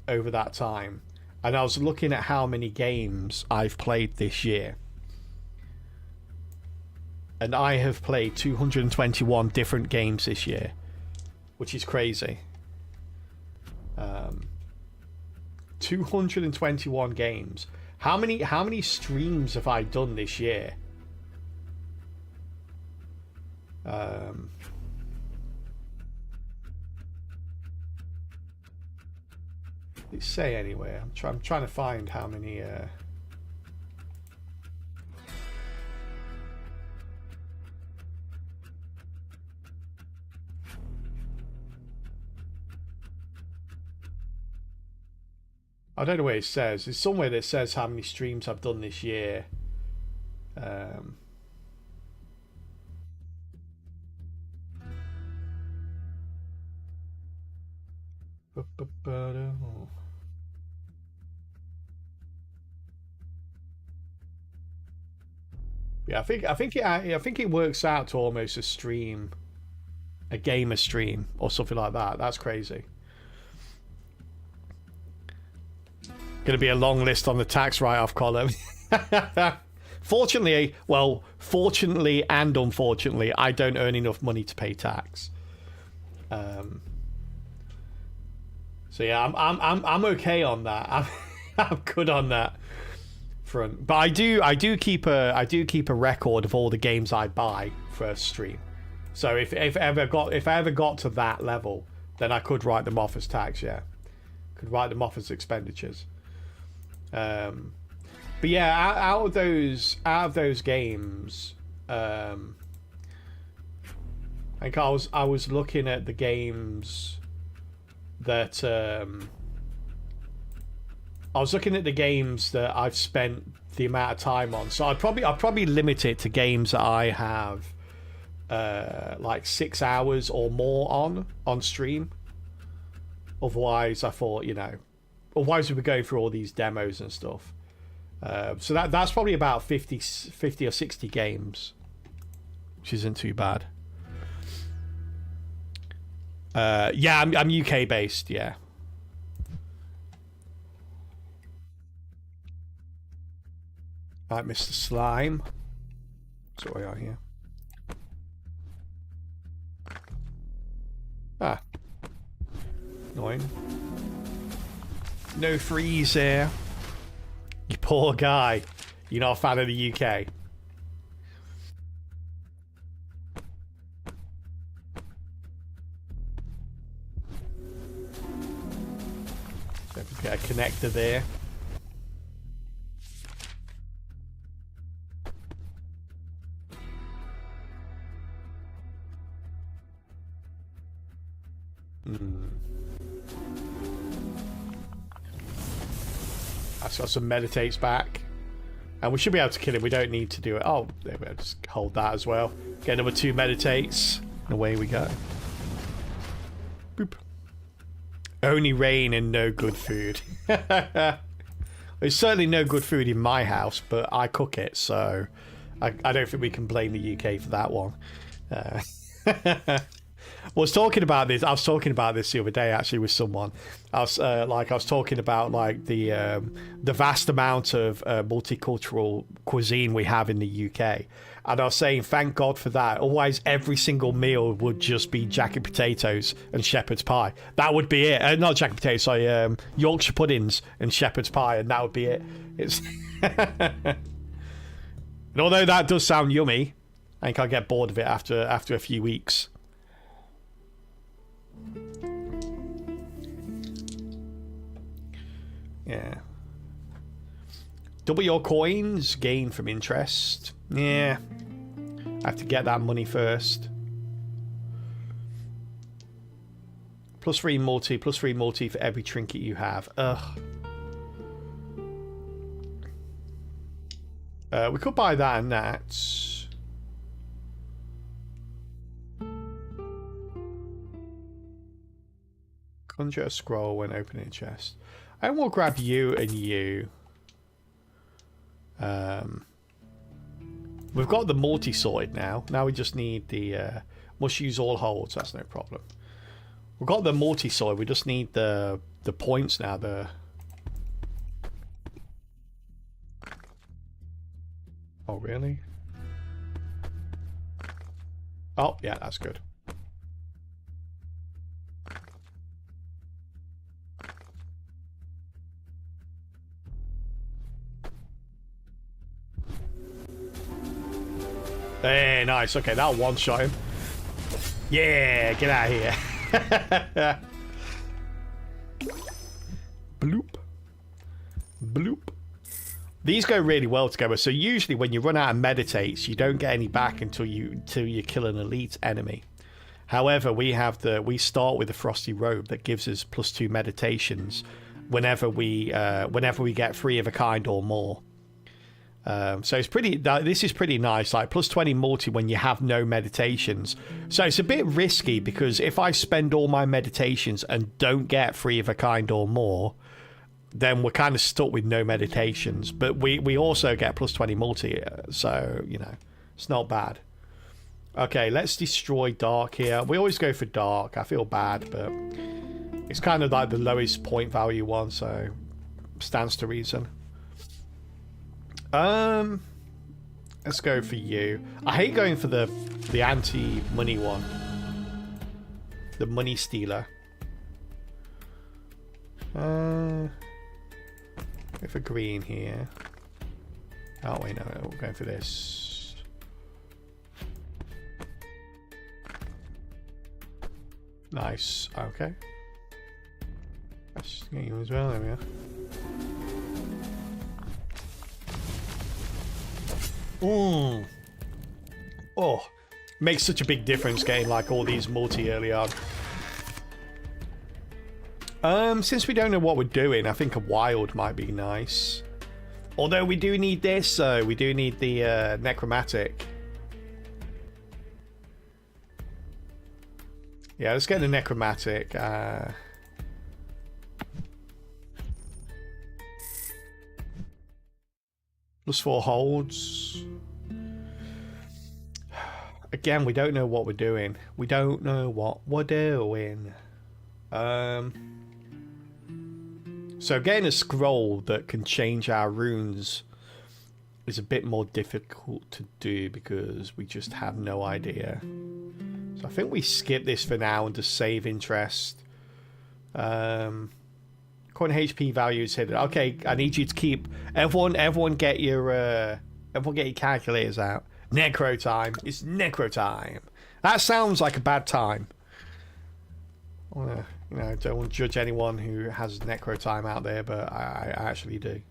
over that time. And I was looking at how many games I've played this year, and I have played 221 different games this year, which is crazy. 221 games. How many streams have I done this year? Let's say anyway. I'm trying to find how many. I don't know where it says. There's somewhere that says how many streams I've done this year. Yeah, I think it works out to almost a stream, a gamer stream or something like that. That's crazy. Going to be a long list on the tax write-off column. Fortunately and unfortunately, I don't earn enough money to pay tax. So yeah, I'm okay on that. I'm good on that front. But I do keep a record of all the games I buy for a stream. So if I ever got to that level, then I could write them off as tax. Yeah, could write them off as expenditures. But yeah, out of those games, I think I was looking at the games that I've spent the amount of time on. So I'd probably limit it to games that I have like 6 hours or more on stream. Otherwise, I thought, otherwise we would go through all these demos and stuff. So that's probably about 50 or 60 games, which isn't too bad. Yeah, I'm UK based, yeah. Right, Mr. Slime. That's what we are here. Ah. Annoying. No freeze here. You poor guy. You're not a fan of the UK. So if we get a connector there. That's got some meditates back. And we should be able to kill him. We don't need to do it. Oh, there we go. Just hold that as well. Get number 2 meditates. And away we go. Boop. Only rain and no good food. There's certainly no good food in my house, but I cook it, so I don't think we can blame the UK for that one. was talking about this. I was talking about this the other day actually with someone. I was talking about like the vast amount of multicultural cuisine we have in the UK, and I was saying thank God for that. Otherwise, every single meal would just be jacket potatoes and shepherd's pie. That would be it. Not jacket potatoes, sorry, Yorkshire puddings and shepherd's pie, and that would be it. It's and although that does sound yummy, I think I'll get bored of it after a few weeks. Yeah. Double your coins, gain from interest. Yeah. I have to get that money first. +3 multi, +3 multi for every trinket you have. Ugh. We could buy that and that. Conjure a scroll when opening a chest. I will grab you and you. We've got the multi-sorted now. Now we just need the... must use all holds. That's no problem. We've got the multi-sorted. We just need the points now. Oh, really? Oh, yeah, that's good. Hey, nice. Okay, that'll one-shot him. Yeah, get out of here. Bloop. Bloop. These go really well together. So usually when you run out of meditates, you don't get any back until you kill an elite enemy. However, we start with the Frosty Robe that gives us +2 meditations whenever we get 3 of a kind or more. So it's pretty. This is pretty nice. Like +20 multi when you have no meditations. So it's a bit risky because if I spend all my meditations and don't get 3 of a kind or more, then we're kind of stuck with no meditations. But we also get +20 multi, so you know it's not bad. Okay, let's destroy dark here. We always go for dark. I feel bad, but it's kind of like the lowest point value one, so stands to reason. Let's go for you. I hate going for the anti-money one. The money stealer. Go for green here. Oh wait, no, we're going for this. Nice. Okay. Let's get you as well. There we are. Oh, makes such a big difference getting like all these multi early on. Since we don't know what we're doing, I think a wild might be nice. Although we do need this, so we do need the necromantic. Yeah, let's get the necromantic. +4 holds. Again, we don't know what we're doing. We don't know what we're doing. So getting a scroll that can change our runes is a bit more difficult to do because we just have no idea. So I think we skip this for now and just save interest. Current HP values hidden. Okay, I need you to keep everyone get your calculators out. Necro time. It's necro time. That sounds like a bad time. You know, don't want to judge anyone who has necro time out there, but I actually do.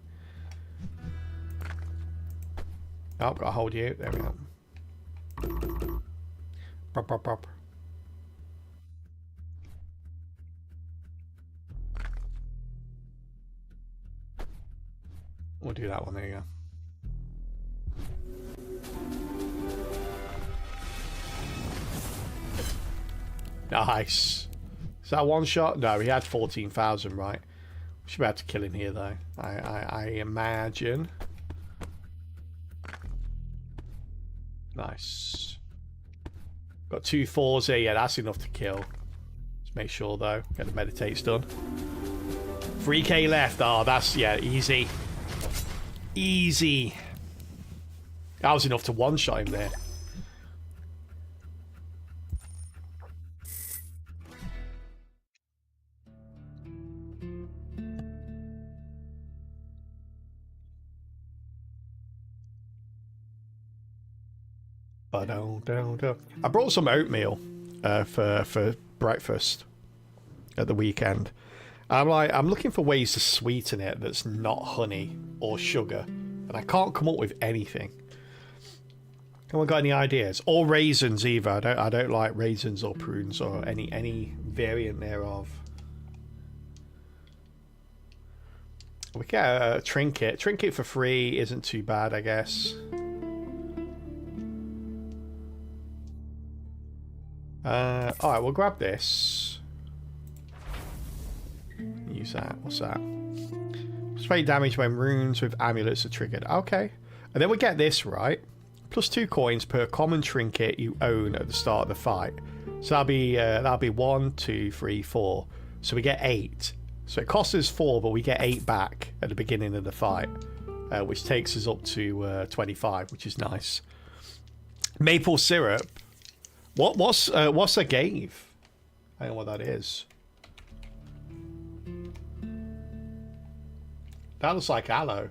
Oh, gotta hold you. There we go. Pop, pop, pop. We'll do that one. There you go. Nice. Is that one shot? No, he had 14,000, right? We should be able to kill him here, though. I imagine. Nice. Got 2 4s here. Yeah, that's enough to kill. Let's make sure, though. Get the meditates done. 3k left. Oh, that's, yeah, easy. Easy. That was enough to one-shot him there. I brought some oatmeal for breakfast at the weekend. I'm looking for ways to sweeten it that's not honey or sugar, and I can't come up with anything. Anyone got any ideas? Or raisins either. I don't like raisins or prunes or any variant thereof. We get a trinket. Trinket for free isn't too bad, I guess. Alright, we'll grab this. Use that. What's that? Spray damage when runes with amulets are triggered. Okay. And then we get this, right? Plus 2 coins per common trinket you own at the start of the fight. So that'll be 1, 2, 3, 4. So we get 8. So it costs us 4, but we get 8 back at the beginning of the fight, which takes us up to 25, which is nice. Maple syrup. What's a gave? I don't know what that is. That looks like aloe.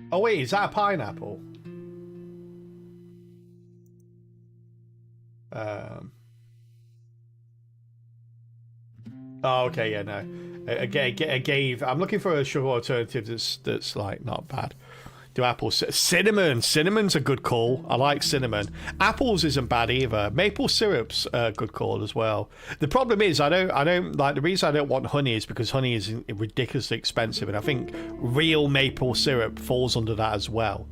Oh wait, is that a pineapple? Oh, okay, yeah, no. A gave. I'm looking for a sugar alternative that's like not bad. Do apples? Cinnamon. Cinnamon's a good call. I like cinnamon. Apples isn't bad either. Maple syrup's a good call as well. The problem is I don't like, the reason I don't want honey is because honey is ridiculously expensive, and I think real maple syrup falls under that as well.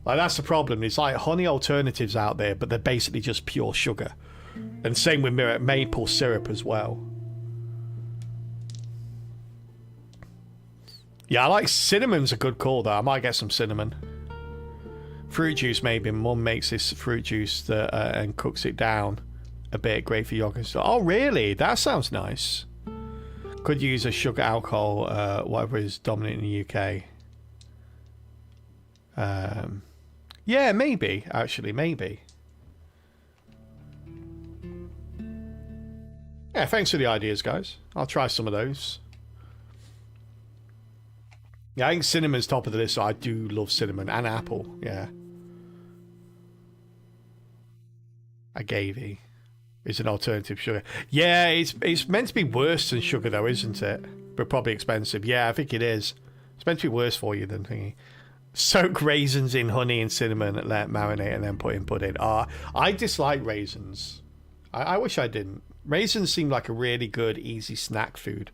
Like, that's the problem. It's like honey alternatives out there, but they're basically just pure sugar. And same with maple syrup as well. Yeah, I like cinnamon's a good call though. I might get some cinnamon. Fruit juice maybe. Mum makes this fruit juice that, and cooks it down a bit. Great for yogurt and stuff. Oh really? That sounds nice. Could use a sugar alcohol, whatever is dominant in the UK. Yeah, maybe. Actually, maybe. Yeah, thanks for the ideas, guys. I'll try some of those. Yeah, I think cinnamon's top of the list, so I do love cinnamon. And apple, yeah. Agave is an alternative sugar. Yeah, it's meant to be worse than sugar, though, isn't it? But probably expensive. Yeah, I think it is. It's meant to be worse for you than thingy. Soak raisins in honey and cinnamon, let marinate, and then put in pudding. I dislike raisins. I wish I didn't. Raisins seem like a really good, easy snack food.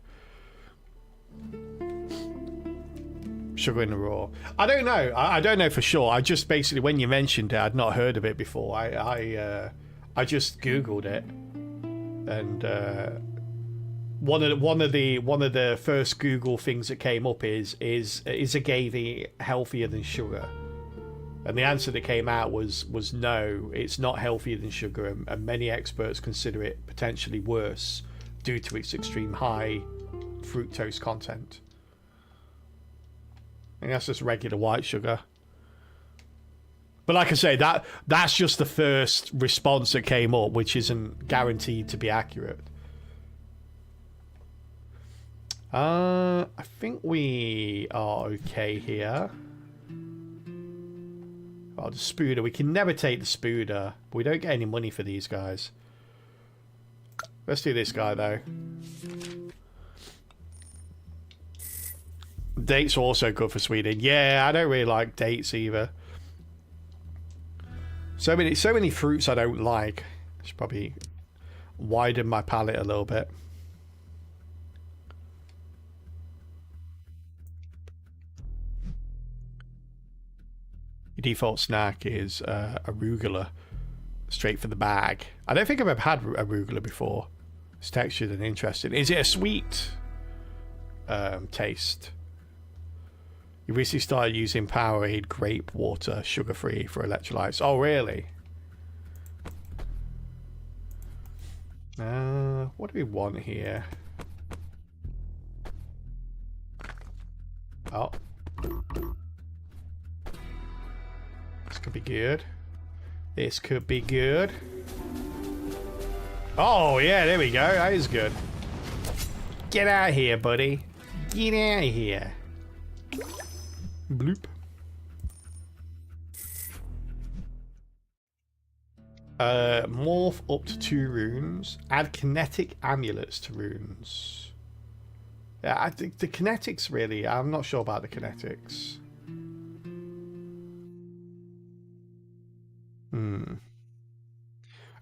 Sugar in the raw. I don't know. I don't know for sure. I just basically, when you mentioned it, I'd not heard of it before. I just Googled it, and one of the first Google things that came up is agave healthier than sugar? And the answer that came out was no, it's not healthier than sugar, and many experts consider it potentially worse due to its extreme high fructose content. I think that's just regular white sugar. But like I say, that's just the first response that came up, which isn't guaranteed to be accurate. I think we are okay here. Oh, the Spooder. We can never take the Spooder. We don't get any money for these guys. Let's do this guy, though. Dates are also good for Sweden. Yeah, I don't really like dates either. So many fruits I don't like. I should probably widen my palette a little bit. Your default snack is arugula, straight for the bag. I don't think I've ever had arugula before. It's textured and interesting. Is it a sweet taste? He recently started using Powerade grape water, sugar-free, for electrolytes. Oh, really? What do we want here? Oh. This could be good. This could be good. Oh, yeah, there we go. That is good. Get out of here, buddy. Get out of here. Bloop. Morph up to 2 runes. Add kinetic amulets to runes. Yeah, I think the kinetics really, I'm not sure about the kinetics.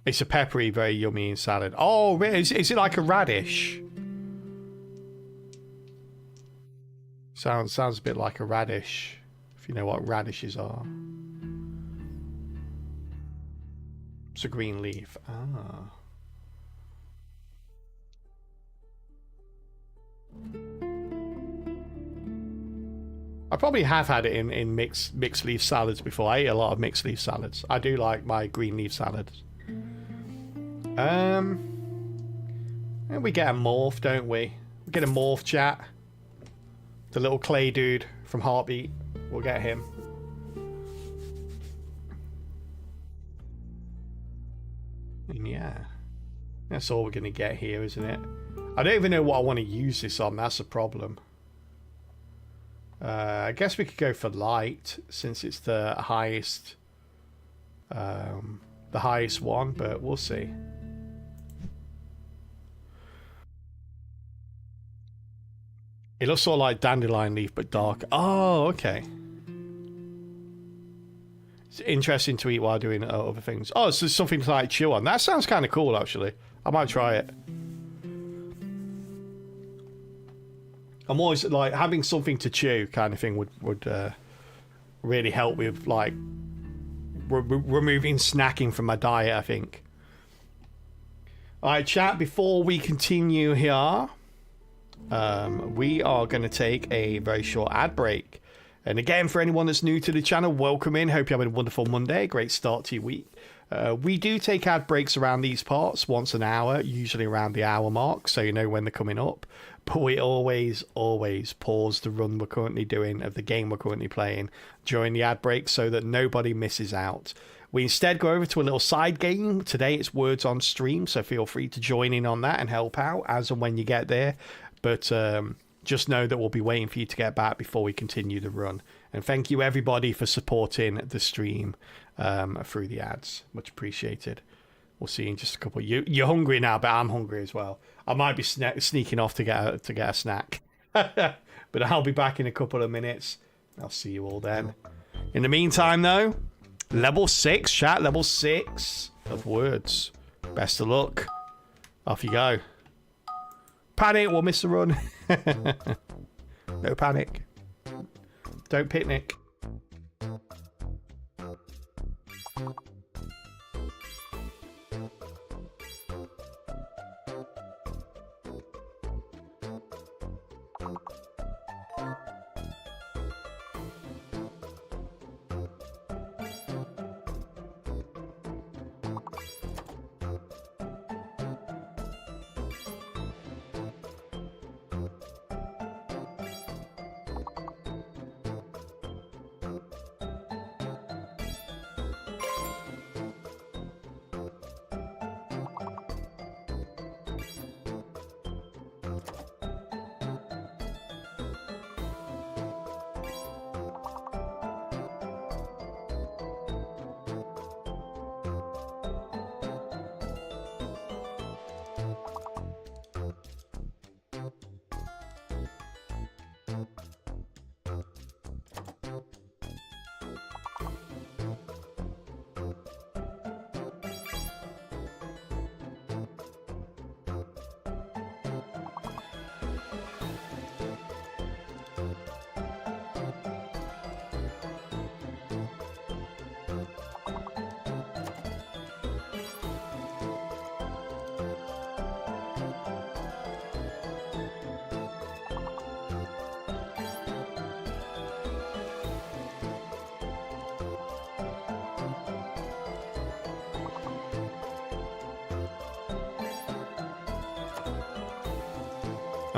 It's a peppery, very yummy salad. Oh, is it like a radish? Sounds a bit like a radish, if you know what radishes are. It's a green leaf. Ah. I probably have had it in mixed leaf salads before. I eat a lot of mixed leaf salads. I do like my green leaf salads. And we get a morph, don't we? We get a morph, chat. The little clay dude from Heartbeat. We'll get him. And yeah. That's all we're going to get here, isn't it? I don't even know what I want to use this on. That's a problem. I guess we could go for light, since it's the highest one, but we'll see. It looks sort of like dandelion leaf, but dark. Oh, okay. It's interesting to eat while doing other things. Oh, so something to like chew on. That sounds kind of cool, actually. I might try it. I'm always like having something to chew, kind of thing would really help with like removing snacking from my diet, I think. All right, chat. Before we continue here. We are going to take a very short ad break. And again, for anyone that's new to the channel, welcome in. Hope you're having a wonderful Monday. Great start to your week. We do take ad breaks around these parts once an hour, usually around the hour mark, so you know when they're coming up. But we always pause the run we're currently doing of the game we're currently playing during the ad break so that nobody misses out. We instead go over to a little side game. Today it's Words on Stream, so feel free to join in on that and help out as and when you get there. But just know that we'll be waiting for you to get back before we continue the run. And thank you, everybody, for supporting the stream through the ads. Much appreciated. We'll see you in just a couple. You're hungry now, but I'm hungry as well. I might be sneaking off to get a snack. But I'll be back in a couple of minutes. I'll see you all then. In the meantime, though, level 6, chat. Level 6 of Words. Best of luck. Off you go. Panic, we'll miss the run. No panic. Don't picnic.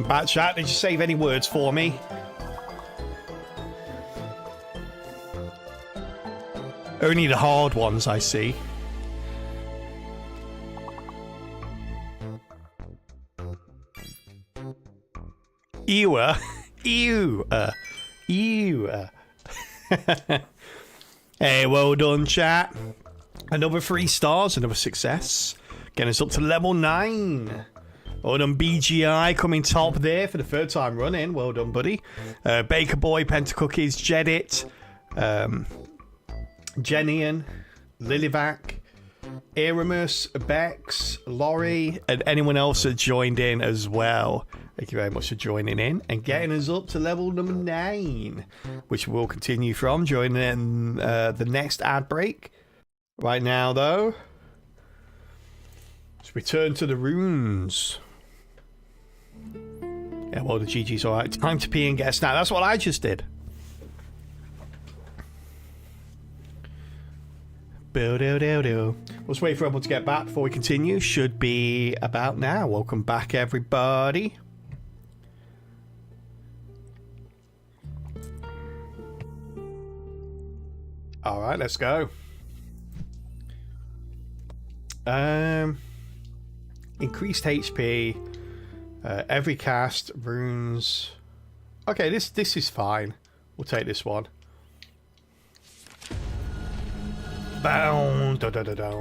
And back chat, did you save any words for me? Only the hard ones, I see. Ew. Ew. Ew. Hey, well done, chat. Another 3 stars, another success. Getting us up to level 9. Well done, BGI, coming top there for the 3rd time running. Well done, buddy. Baker Boy, Pentacookies, Jedit, Jennian, Lilyvac, Aramus, Bex, Laurie, and anyone else that joined in as well. Thank you very much for joining in and getting us up to level number 9, which we'll continue from during the next ad break. Right now, though, let's return to the runes. Yeah, well, the GG's alright. Time to pee and get a snack. That's what I just did. Let's wait for everyone to get back before we continue. Should be about now. Welcome back, everybody. Alright, let's go. Increased HP. Every cast, runes. Okay, this is fine. We'll take this one. Bow, da da da da.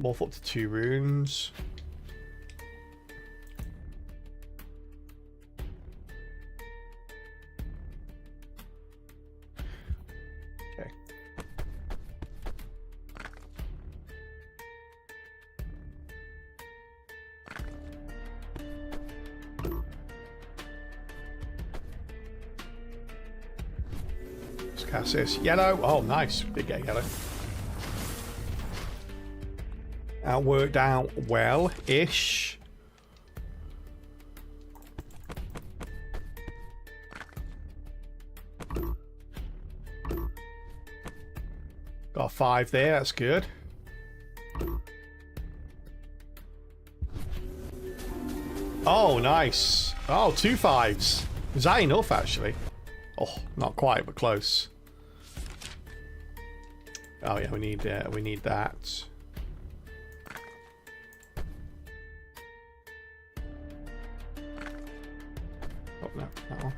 Morph up to 2 runes. Okay. Let's cast this. Yellow. Oh, nice. Did get yellow. That worked out well-ish. Got a 5 there, that's good. Oh, nice. Oh, 2 5s. Is that enough, actually? Oh, not quite, but close. Oh yeah, we need that. Oh no, that one.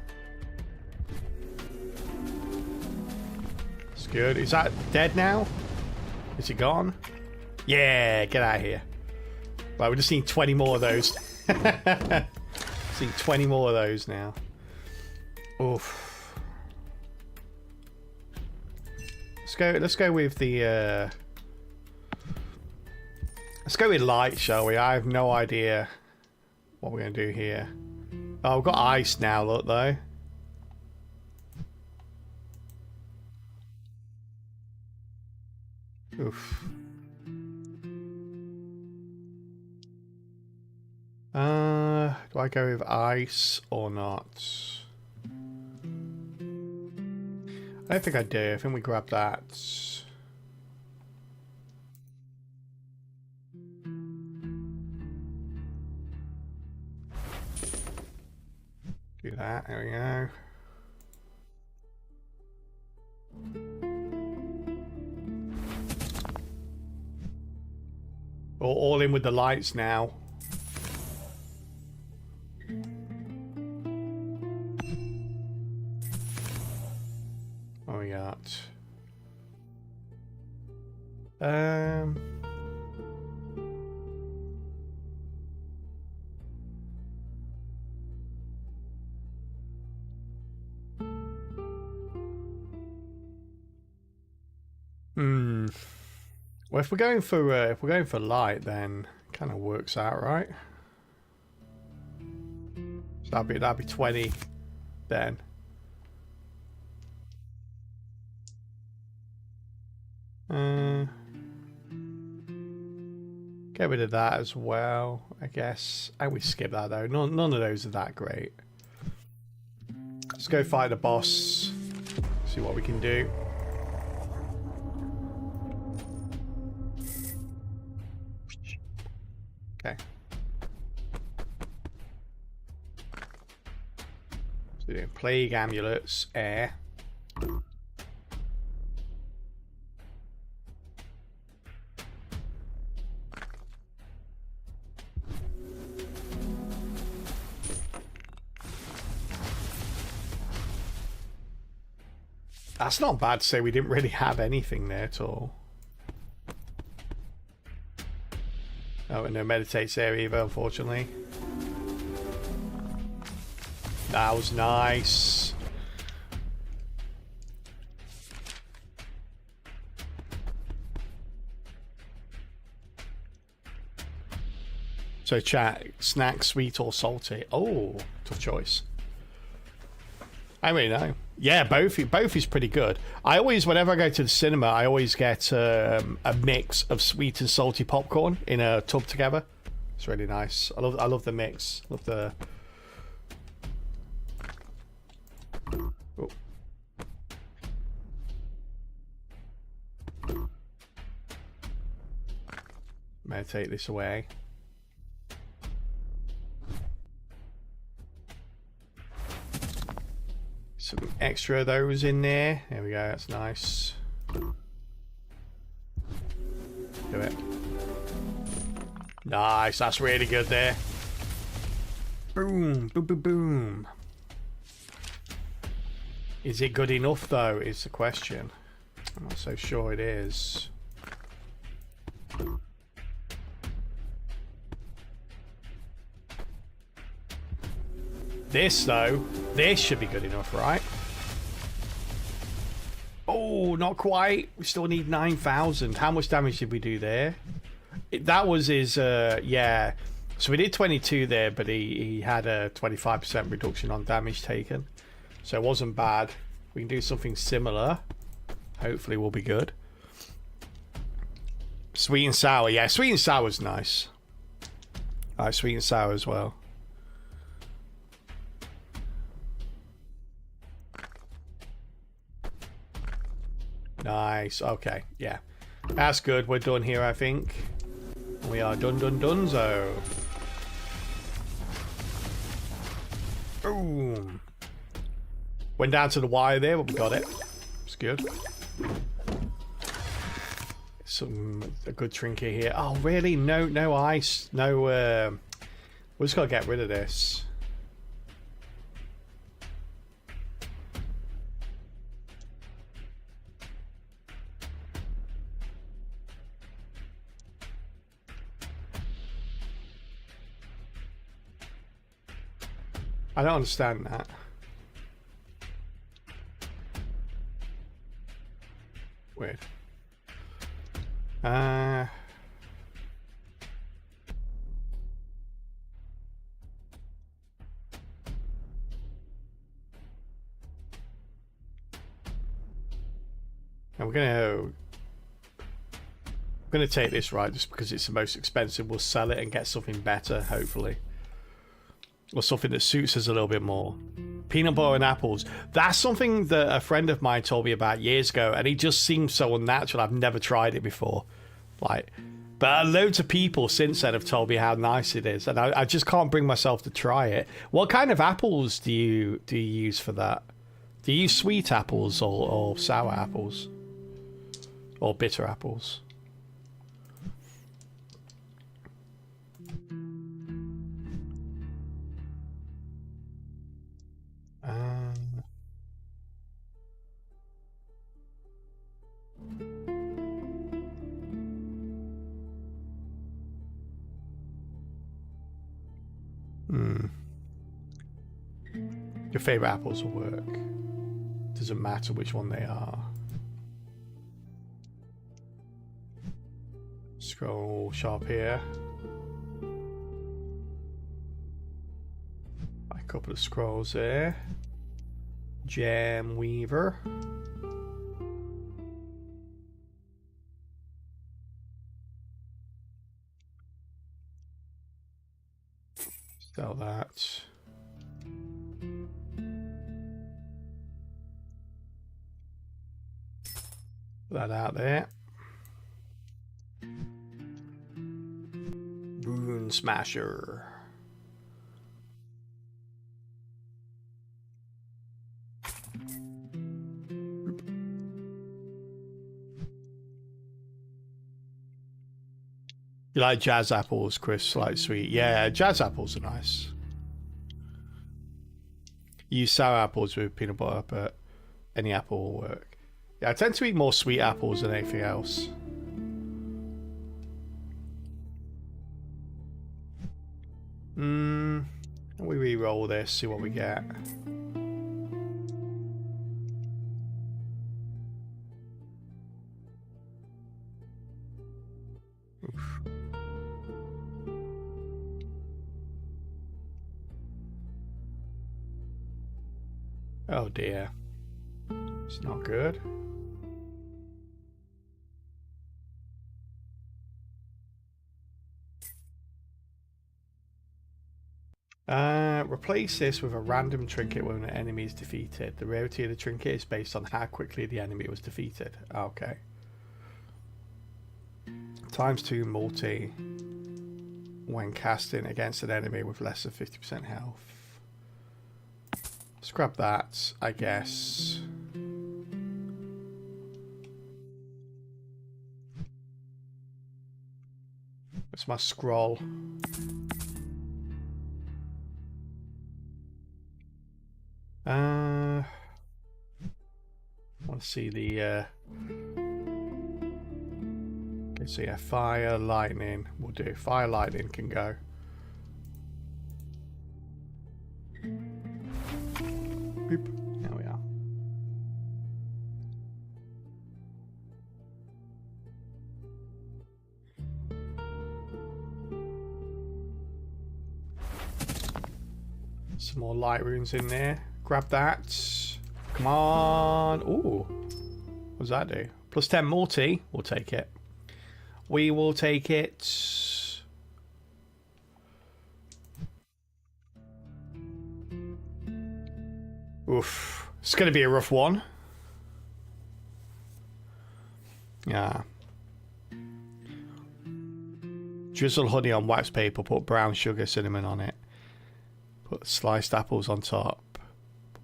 It's good. Is that dead now? Is he gone? Yeah, get out of here. Right, we just need 20 more of those. See 20 more of those now. Oof. Let's go with the let's go with light, shall we? I have no idea what we're gonna do here. Oh, we've got ice now, look though. Oof. Do I go with ice or not? I don't think I do. I think we grab that. Do that. There we go. All in with the lights now. What we got? Well, if we're going for light, then it kind of works out, right? So that'd be 20 then. Get rid of that as well, I guess. And we skip that though. None of those are that great. Let's go fight the boss. See what we can do. Okay. So we're doing plague amulets, air. That's not bad to say we didn't really have anything there at all. Oh, and no meditates there either, unfortunately. That was nice. So chat, snack, sweet or salty? Oh, tough choice. I really know. Yeah, both is pretty good. I always, whenever I go to the cinema, I always get a mix of sweet and salty popcorn in a tub together. It's really nice. I love the mix. Love the. Oh. I'm gonna take this away. Some extra of those in there. There we go, that's nice. Do it. Nice, that's really good there. Boom, boom, boom, boom. Is it good enough though, is the question. I'm not so sure it is. This though, this should be good enough, right? Oh, not quite. We still need 9,000. How much damage did we do there? That was his, yeah. So we did 22 there, but he had a 25% reduction on damage taken. So it wasn't bad. We can do something similar. Hopefully we'll be good. Sweet and sour. Yeah, sweet and sour is nice. I like sweet and sour as well. Nice. Okay. Yeah. That's good. We're done here, I think. We are donezo. Boom. Went down to the wire there, but we got it. It's good. A good trinket here. Oh, really? No ice. No, we just got to get rid of this. I don't understand that. Weird. And we're gonna take this right just because it's the most expensive. We'll sell it and get something better, hopefully. Or something that suits us a little bit more. Peanut butter and apples. That's something that a friend of mine told me about years ago, and it just seems so unnatural. I've never tried it before. But loads of people since then have told me how nice it is, and I just can't bring myself to try it. What kind of apples do you use for that? Do you use sweet apples or sour apples? Or bitter apples? Your favorite apples will work. Doesn't matter which one they are. Scroll sharp here. A couple of scrolls there. Gem weaver. Sell that. Put that out there. Rune Smasher. You like jazz apples, Chris? Like sweet. Yeah, jazz apples are nice. You use sour apples with peanut butter, but any apple will work. Yeah, I tend to eat more sweet apples than anything else. We re-roll this, see what we get. Oof. Oh dear. It's not good. Replace this with a random trinket when an enemy is defeated. The rarity of the trinket is based on how quickly the enemy was defeated. Okay. ×2 multi when casting against an enemy with less than 50% health. Let's grab that, I guess. It's my scroll. I want to see the okay, so yeah, fire, lightning we'll do. Fire, lightning can go. Boop. There we are. Some more light runes in there. Grab that. Come on. Ooh. What does that do? Plus 10 multi. We'll take it. We will take it. Oof. It's going to be a rough one. Yeah. Drizzle honey on wax paper. Put brown sugar, cinnamon on it. Put sliced apples on top.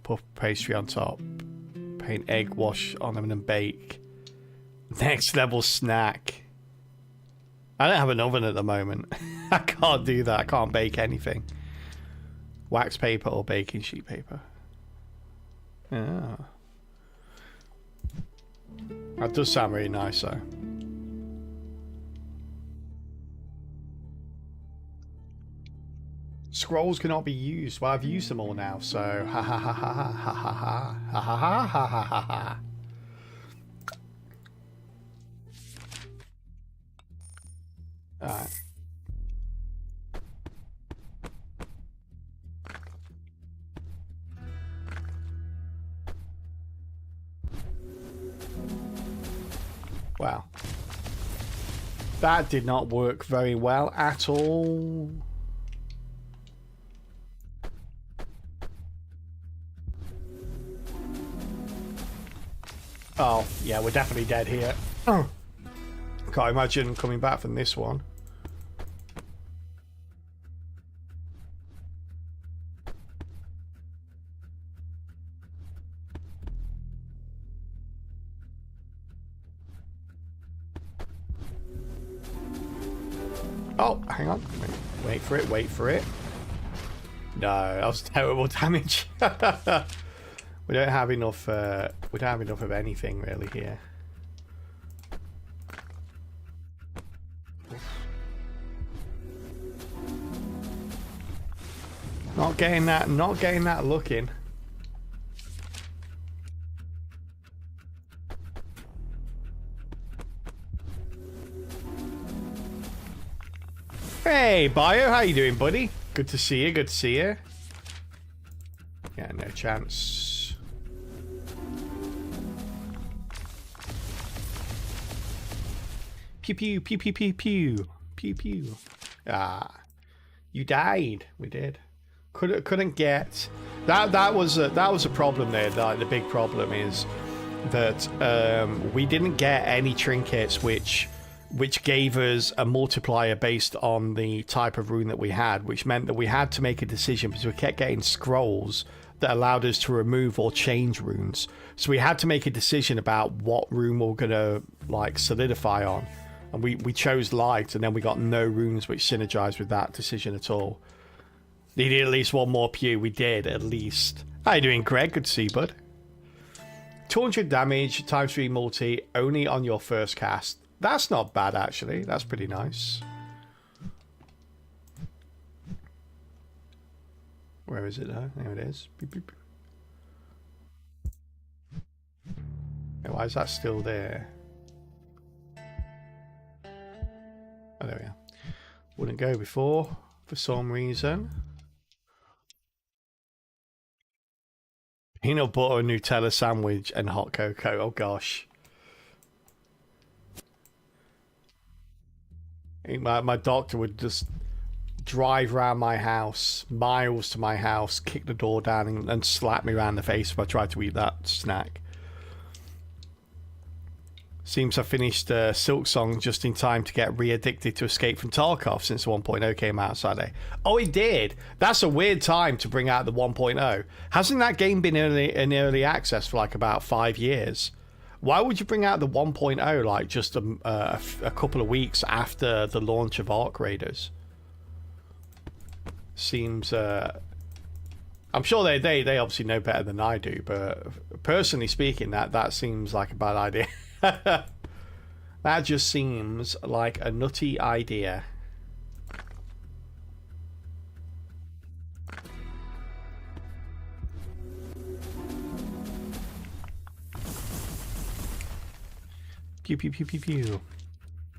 Puff pastry on top. Paint egg wash on them and bake. Next level snack. I don't have an oven at the moment. I can't do that. I can't bake anything. Wax paper or baking sheet paper. Yeah. That does sound really nice though. Scrolls cannot be used. Well, I've used them all now, so ha ha ha ha ha ha ha ha ha ha ha ha ha ha. Alright. Wow. That did not work very well at all. Oh, yeah, we're definitely dead here. Oh. Can't imagine coming back from this one. Oh, hang on. Wait for it, wait for it. No, that was terrible damage. We don't have enough. We don't have enough of anything really here. Not getting that. Not getting that looking. Hey, Bio, how you doing, buddy? Good to see you. Good to see you. Yeah, no chance. Pew pew pew pew pew pew pew pew. Ah, you died. We did. Couldn't get that. That was a problem there. The big problem is that we didn't get any trinkets which which gave us a multiplier based on the type of rune that we had, which meant that we had to make a decision because we kept getting scrolls that allowed us to remove or change runes. So we had to make a decision about what rune we were going to like solidify on. And we chose light, and then we got no runes which synergized with that decision at all. Needed at least one more pew. We did, at least. How you doing, Greg? Good to see you, bud. 200 damage, times 3 multi, only on your first cast. That's not bad, actually. That's pretty nice. Where is it, though? There it is. Beep, beep. Hey, why is that still there? Oh, there we are. Wouldn't go before, for some reason. Peanut butter, Nutella sandwich, and hot cocoa. Oh, gosh. I think my doctor would just drive around my house, miles to my house, kick the door down, and slap me around the face if I tried to eat that snack. Seems I finished Silk Song just in time to get re-addicted to Escape from Tarkov since 1.0 came out Saturday. Oh, it did? That's a weird time to bring out the 1.0. Hasn't that game been in early access for like about 5 years? Why would you bring out the 1.0 like just a couple of weeks after the launch of Arc Raiders? Seems... I'm sure they obviously know better than I do, but personally speaking, that seems like a bad idea. That just seems like a nutty idea. Pew pew pew pew pew.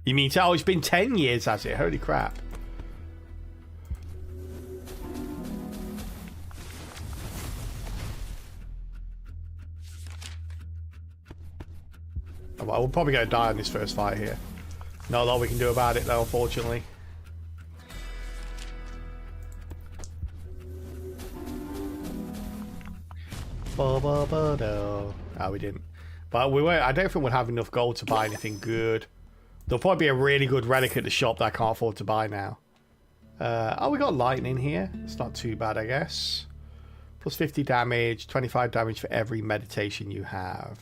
You mean oh, it's been 10 years, has it? Holy crap. Well, we're probably going to die in this first fight here. Not a lot we can do about it, though, unfortunately. No, we didn't. But we won't. I don't think we'll have enough gold to buy anything good. There'll probably be a really good relic at the shop that I can't afford to buy now. Oh, we got lightning here. It's not too bad, I guess. Plus 50 damage, 25 damage for every meditation you have.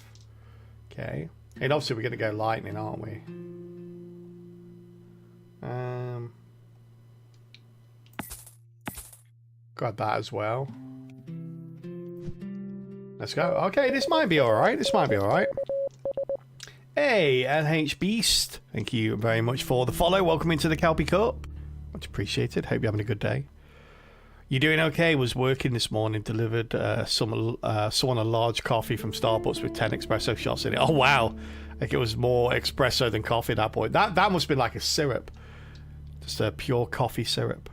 Okay. And obviously we're going to go lightning, aren't we? Grab that as well. Let's go. Okay, this might be alright. This might be alright. Hey, LH Beast. Thank you very much for the follow. Welcome into the Kelpie Cup. Much appreciated. Hope you're having a good day. You doing okay? Was working this morning. Delivered someone a large coffee from Starbucks with 10 espresso shots in it. Oh wow! Like it was more espresso than coffee at that point. That must have been like a syrup, just a pure coffee syrup.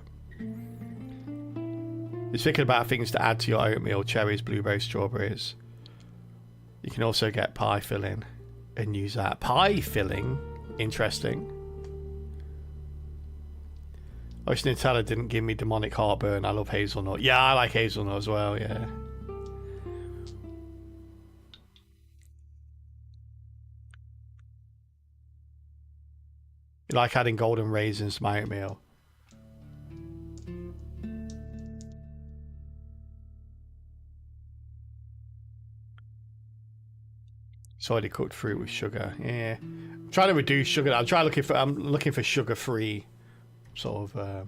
Just thinking about things to add to your oatmeal: cherries, blueberries, strawberries. You can also get pie filling and use that. Pie filling, interesting. I wish Nutella didn't give me demonic heartburn. I love hazelnut. Yeah, I like hazelnut as well, yeah. You like adding golden raisins to my oatmeal? It's already cooked fruit with sugar. Yeah. I'm trying to reduce sugar. I'm looking for sugar-free sort of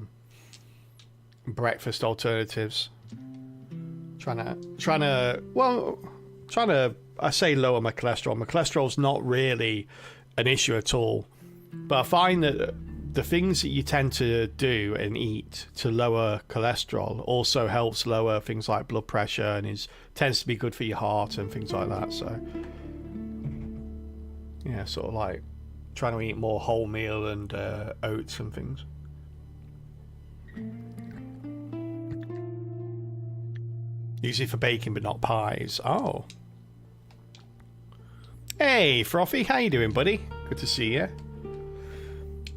breakfast alternatives. Trying to I say lower my cholesterol. My cholesterol's not really an issue at all, but I find that the things that you tend to do and eat to lower cholesterol also helps lower things like blood pressure and tends to be good for your heart and things like that. So yeah, sort of like trying to eat more wholemeal and oats and things. Usually for baking, but not pies. Oh. Hey, Frothy, how you doing, buddy? Good to see you.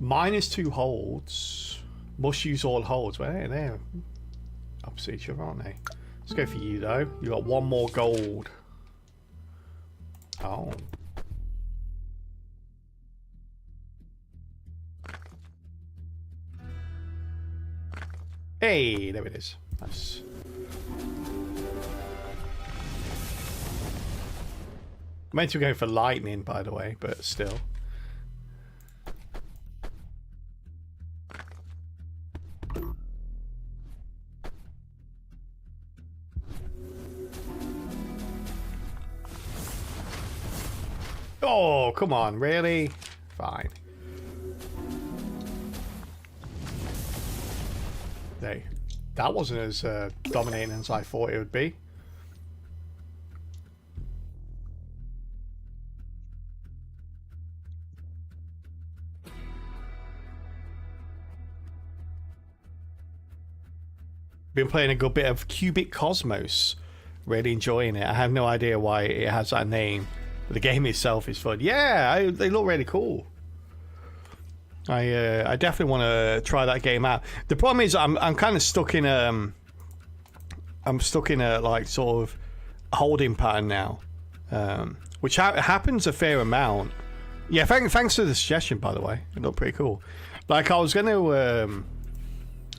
-2 holds. Must use all holds. Well, they're opposite each other, aren't they? Let's go for you, though. You got one more gold. Oh. Hey, there it is. Nice. Meant to go for lightning, by the way, but still. Oh, come on, really? Fine. Hey, that wasn't as dominating as I thought it would be. Been playing a good bit of Cubic Cosmos. Really enjoying it. I have no idea why it has that name, but the game itself is fun. Yeah, they look really cool. I definitely want to try that game out. The problem is I'm kind of stuck in a like sort of holding pattern now, which happens a fair amount. Yeah, thanks for the suggestion, by the way. It looked pretty cool. Like I was gonna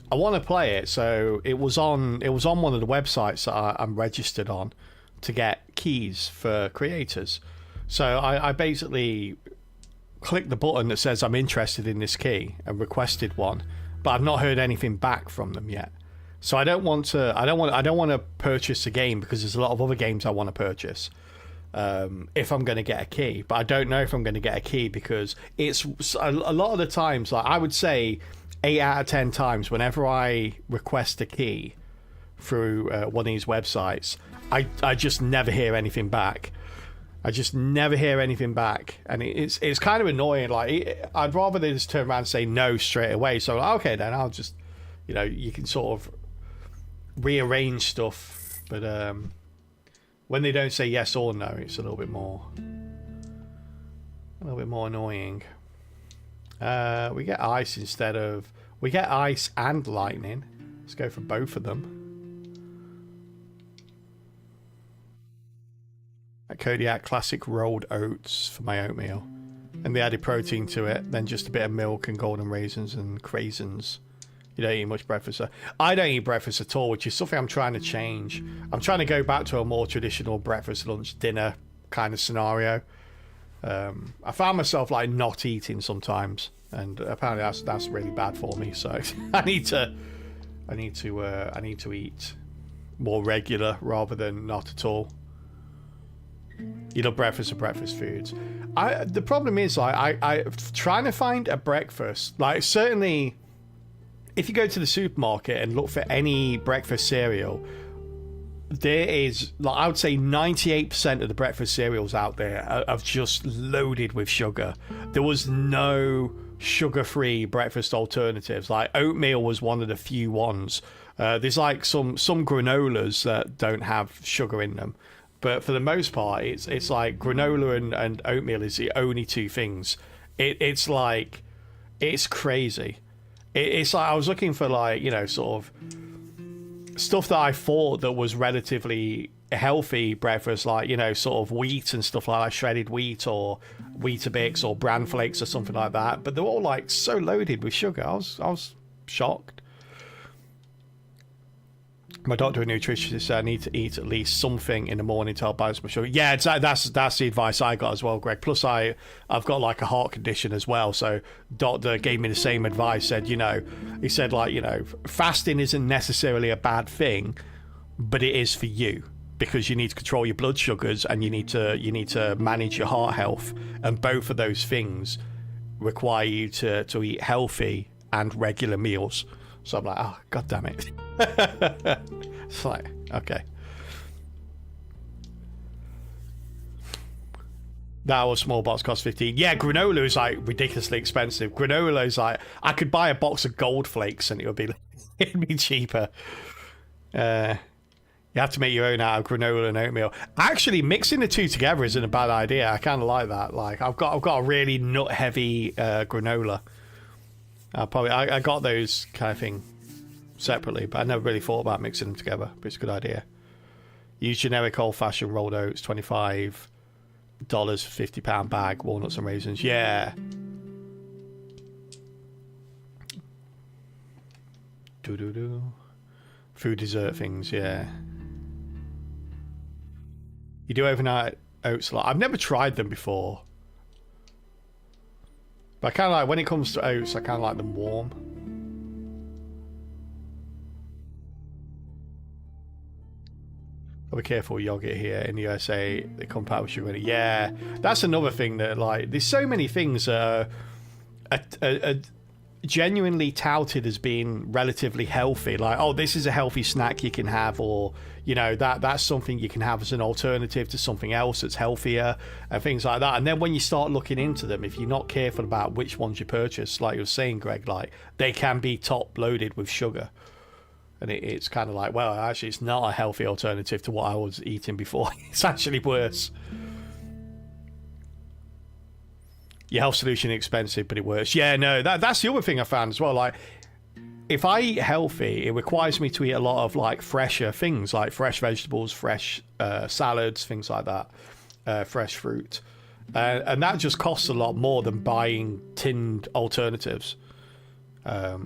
I want to play it, so it was on one of the websites that I'm registered on to get keys for creators. So I basically clicked the button that says I'm interested in this key and requested one, but I've not heard anything back from them yet. So I don't want to purchase a game because there's a lot of other games I want to purchase if I'm going to get a key, but I don't know if I'm going to get a key because it's a lot of the times, like I would say 8 out of 10 times whenever I request a key through one of these websites, I just never hear anything back. I just never hear anything back, and it's kind of annoying. Like I'd rather they just turn around and say no straight away. So okay, then I'll just, you can sort of rearrange stuff, but when they don't say yes or no, it's a little bit more annoying. We get ice we get ice and lightning. Let's go for both of them. A Kodiak Classic rolled oats for my oatmeal, and they added protein to it, then just a bit of milk and golden raisins and craisins. You don't eat much breakfast. I don't eat breakfast at all, which is something I'm trying to change. I'm trying to go back to a more traditional breakfast, lunch, dinner kind of scenario. I found myself like not eating sometimes, and apparently that's really bad for me. So I need to eat more regular rather than not at all. Breakfast or breakfast foods. The problem is I trying to find a breakfast. Like certainly, if you go to the supermarket and look for any breakfast cereal, there is, like, I would say 98% of the breakfast cereals out there are just loaded with sugar. There was no sugar-free breakfast alternatives. Like oatmeal was one of the few ones. There's like some granolas that don't have sugar in them, but for the most part, it's like granola and oatmeal is the only two things. It's like, it's crazy. It's like I was looking for like, sort of stuff that I thought that was relatively healthy breakfast, like, sort of wheat and stuff like that, shredded wheat or Weetabix or bran flakes or something like that. But they're all like so loaded with sugar. I was shocked. My doctor and nutritionist said I need to eat at least something in the morning to help balance my sugar. Yeah, that's the advice I got as well, Greg. Plus, I've got like a heart condition as well, so doctor gave me the same advice. Said, he said like, fasting isn't necessarily a bad thing, but it is for you because you need to control your blood sugars and you need to manage your heart health, and both of those things require you to eat healthy and regular meals. So I'm like, oh, god damn it. It's like, okay. That was small box cost 15. Yeah, granola is like ridiculously expensive. Granola is like, I could buy a box of gold flakes and it'd be cheaper. You have to make your own out of granola and oatmeal. Actually, mixing the two together isn't a bad idea. I kind of like that. Like, I've got a really nut heavy granola. I got those kind of thing separately, but I never really thought about mixing them together. But it's a good idea. Use generic old-fashioned rolled oats, $25 for £50 bag, walnuts and raisins. Yeah. Do-do-do. Food dessert things, yeah. You do overnight oats a lot. I've never tried them before. But I kind of like, when it comes to oats, I kind of like them warm. Be careful, yogurt here in the USA, they compact with sugar. Yeah, that's another thing that, like, there's so many things that are genuinely touted as being relatively healthy. Like, oh, this is a healthy snack you can have, or, you know, that's something you can have as an alternative to something else that's healthier, and things like that. And then when you start looking into them, if you're not careful about which ones you purchase, like you were saying, Greg, like, they can be top loaded with sugar. And it's kind of like, well, actually, it's not a healthy alternative to what I was eating before. It's actually worse. Your health solution is expensive, but it works. Yeah, no, that's the other thing I found as well. Like, if I eat healthy, it requires me to eat a lot of, like, fresher things, like fresh vegetables, fresh salads, things like that, fresh fruit. And that just costs a lot more than buying tinned alternatives,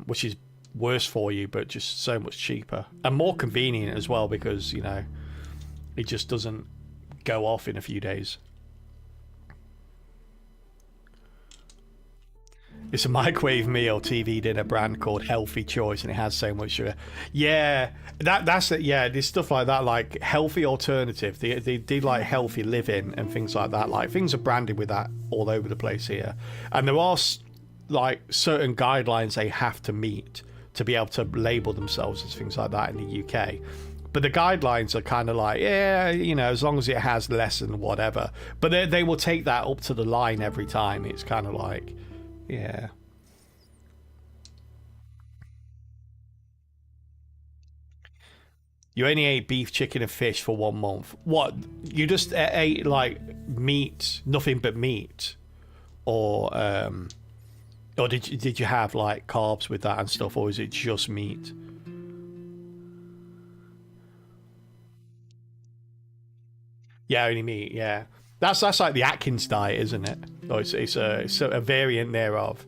which is worse for you, but just so much cheaper and more convenient as well, because, you know, it just doesn't go off in a few days. It's a microwave meal TV dinner brand called Healthy Choice, and it has so much sugar. Yeah, that's it. Yeah, there's stuff like that, like healthy alternative. They do like healthy living and things like that. Like, things are branded with that all over the place here, and there are like certain guidelines they have to meet to be able to label themselves as things like that in the UK. But the guidelines are kind of like, yeah, you know, as long as it has less than whatever. But they will take that up to the line every time. It's kind of like, yeah. You only ate beef, chicken, and fish for 1 month. What? You just ate, like, meat, nothing but meat? Or did you have, like, carbs with that and stuff, or is it just meat? Yeah, only meat. Yeah, that's like the Atkins diet, isn't it? Or it's a variant thereof.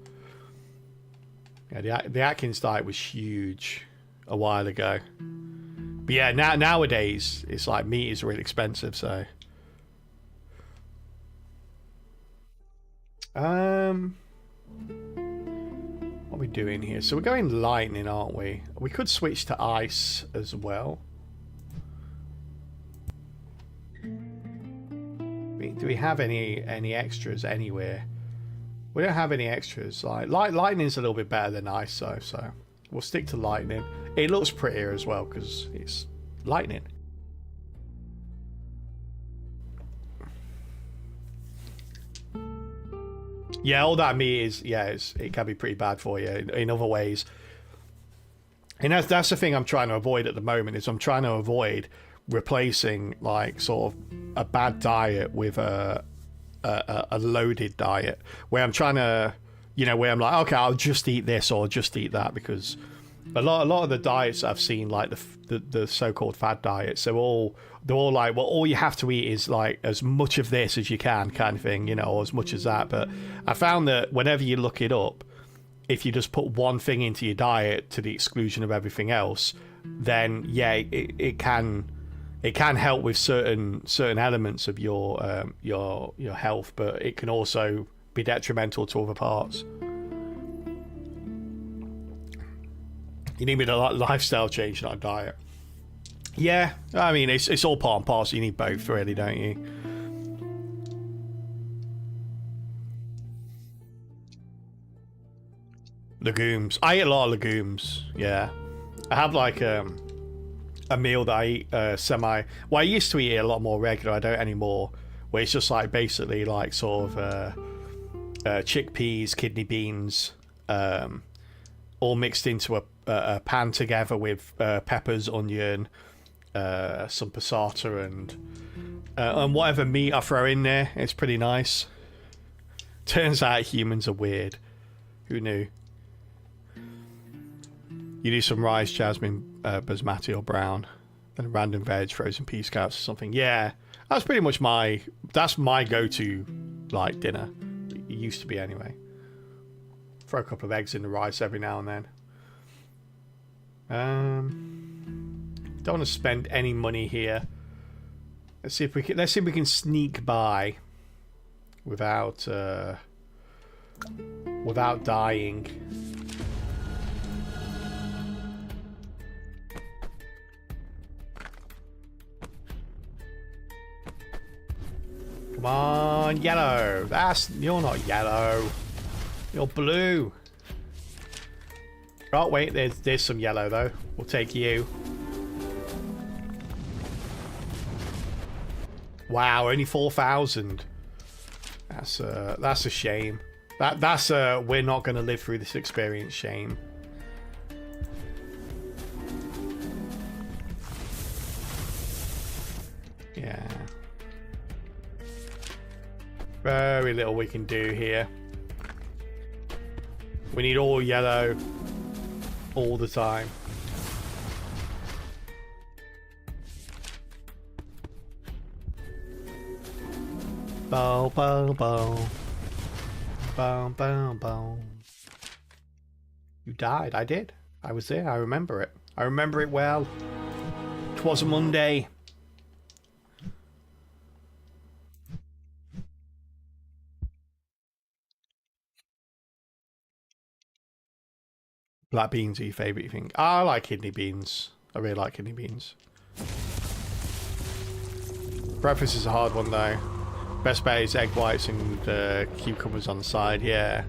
Yeah, the Atkins diet was huge a while ago. But yeah, nowadays it's like meat is really expensive. So, what are we doing here? So we're going lightning, aren't we? We could switch to ice as well. Do we have any extras anywhere? We don't have any extras. Like lightning's a little bit better than ice, though. So we'll stick to lightning. It looks prettier as well because it's lightning. Yeah, all that meat is, yeah, it can be pretty bad for you in other ways. And that's the thing I'm trying to avoid at the moment, is I'm trying to avoid replacing, like, sort of a bad diet with a loaded diet, where I'm trying to, you know, where I'm like, okay, I'll just eat this or just eat that, because a lot of the diets I've seen, like the so-called fad diets, they're all like, well, all you have to eat is like as much of this as you can, kind of thing, you know, or as much as that. But I found that whenever you look it up, if you just put one thing into your diet to the exclusion of everything else, then yeah, it can help with certain elements of your health, but it can also be detrimental to other parts. You need a lifestyle change, not a diet. Yeah, I mean, it's all part and parcel. You need both, really, don't you? Legumes. I eat a lot of legumes. Yeah, I have like a meal that I eat well, I used to eat it a lot more regular. I don't anymore. Where it's just like basically like sort of chickpeas, kidney beans, all mixed into a pan together with peppers, onion, some passata, and whatever meat I throw in there. It's pretty nice. Turns out humans are weird. Who knew? You do some rice, jasmine, basmati or brown, then random veg, frozen pea scouts or something. Yeah, that's pretty much my go-to, like, dinner. It used to be anyway. Throw a couple of eggs in the rice every now and then. Don't want to spend any money here. Let's see if we can sneak by without without dying. Come on, yellow. You're not yellow. You're blue. Oh wait, there's some yellow though. We'll take you. Wow, only 4,000. That's a shame. That's we're not going to live through this experience. Shame. Yeah. Very little we can do here. We need all yellow all the time. Bow, bow, bow. Bow, bow, bow. You died. I did. I was there. I remember it. I remember it well. 'Twas a Monday. Black beans are your favourite, you think? I like kidney beans. I really like kidney beans. Breakfast is a hard one though. Best bet is egg whites and cucumbers on the side, yeah.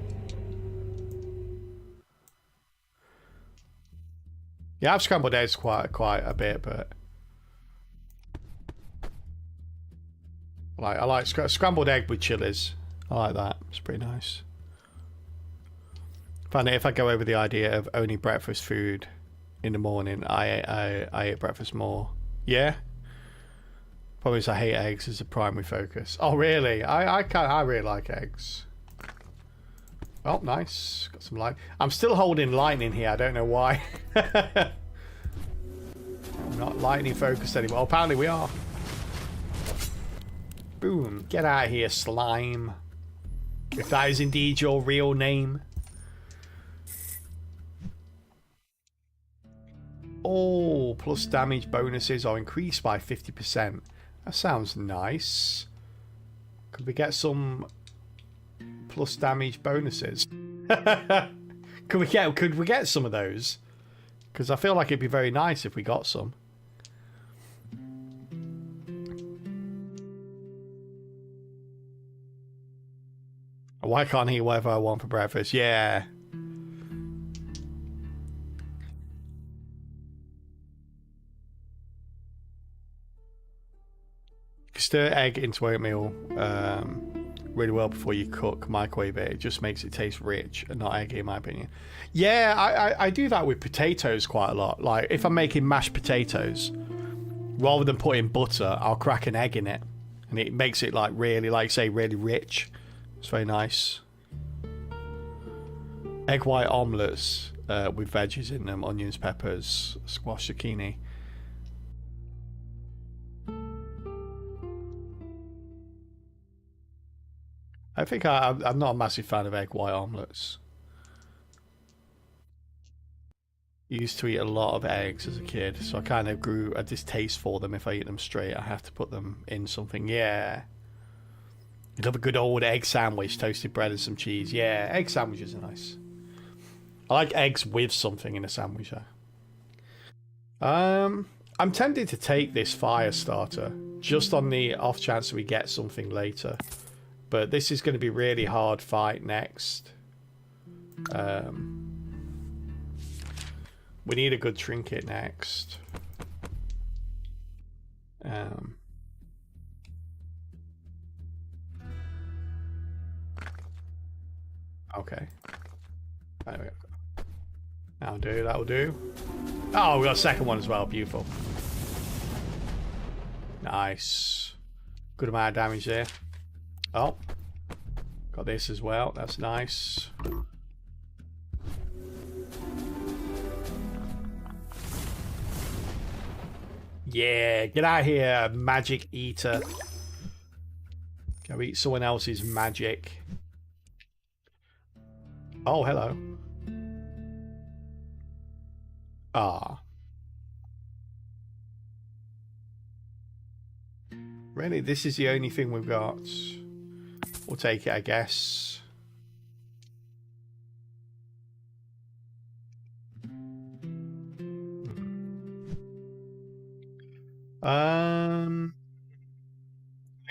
Yeah, I've scrambled eggs quite a bit, but I like scrambled egg with chilies. I like that. It's pretty nice. Find it if I go over the idea of only breakfast food in the morning, I eat breakfast more. Yeah. Probably because I hate eggs as a primary focus. Oh really? I really like eggs. Oh nice. Got some light. I'm still holding lightning here. I don't know why. I'm not lightning focused anymore. Oh, apparently we are. Boom. Get out of here, slime. If that is indeed your real name. Oh, plus damage bonuses are increased by 50%. That sounds nice. Could we get some plus damage bonuses? Could we get some of those? Because I feel like it'd be very nice if we got some. Why can't I eat whatever I want for breakfast? Yeah. Stir egg into oatmeal really well before you cook, microwave it. It just makes it taste rich and not eggy in my opinion. Yeah, I do that with potatoes quite a lot. Like if I'm making mashed potatoes, rather than putting butter, I'll crack an egg in it. And it makes it like really, like say, really rich. It's very nice. Egg white omelettes with veggies in them, onions, peppers, squash, zucchini. I think I'm not a massive fan of egg white omelettes. I used to eat a lot of eggs as a kid, so I kind of grew a distaste for them. If I eat them straight, I have to put them in something. Yeah. You'd love a good old egg sandwich, toasted bread and some cheese. Yeah, egg sandwiches are nice. I like eggs with something in a sandwich though. I'm tempted to take this fire starter, just on the off chance that we get something later. But this is going to be a really hard fight next. We need a good trinket next. Okay. There we go. That'll do, that'll do. Oh, we got a second one as well. Beautiful. Nice. Good amount of damage there. Oh. Got this as well. That's nice. Yeah, get out of here, magic eater. Go eat someone else's magic. Oh, hello. Ah. Really? This is the only thing we've got? We'll take it, I guess.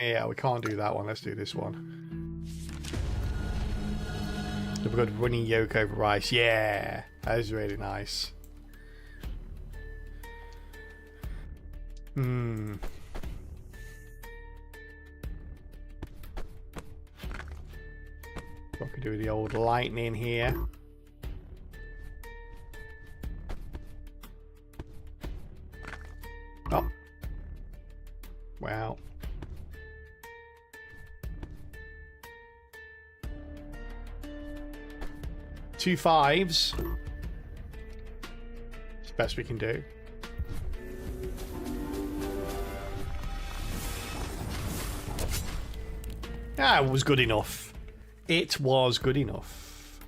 Yeah, we can't do that one. Let's do this one. We've got running yolk over rice. Yeah, that is really nice. Hmm. I could do the old lightning here. Oh. Wow. Two fives. It's the best we can do. Ah, it was good enough. It was good enough.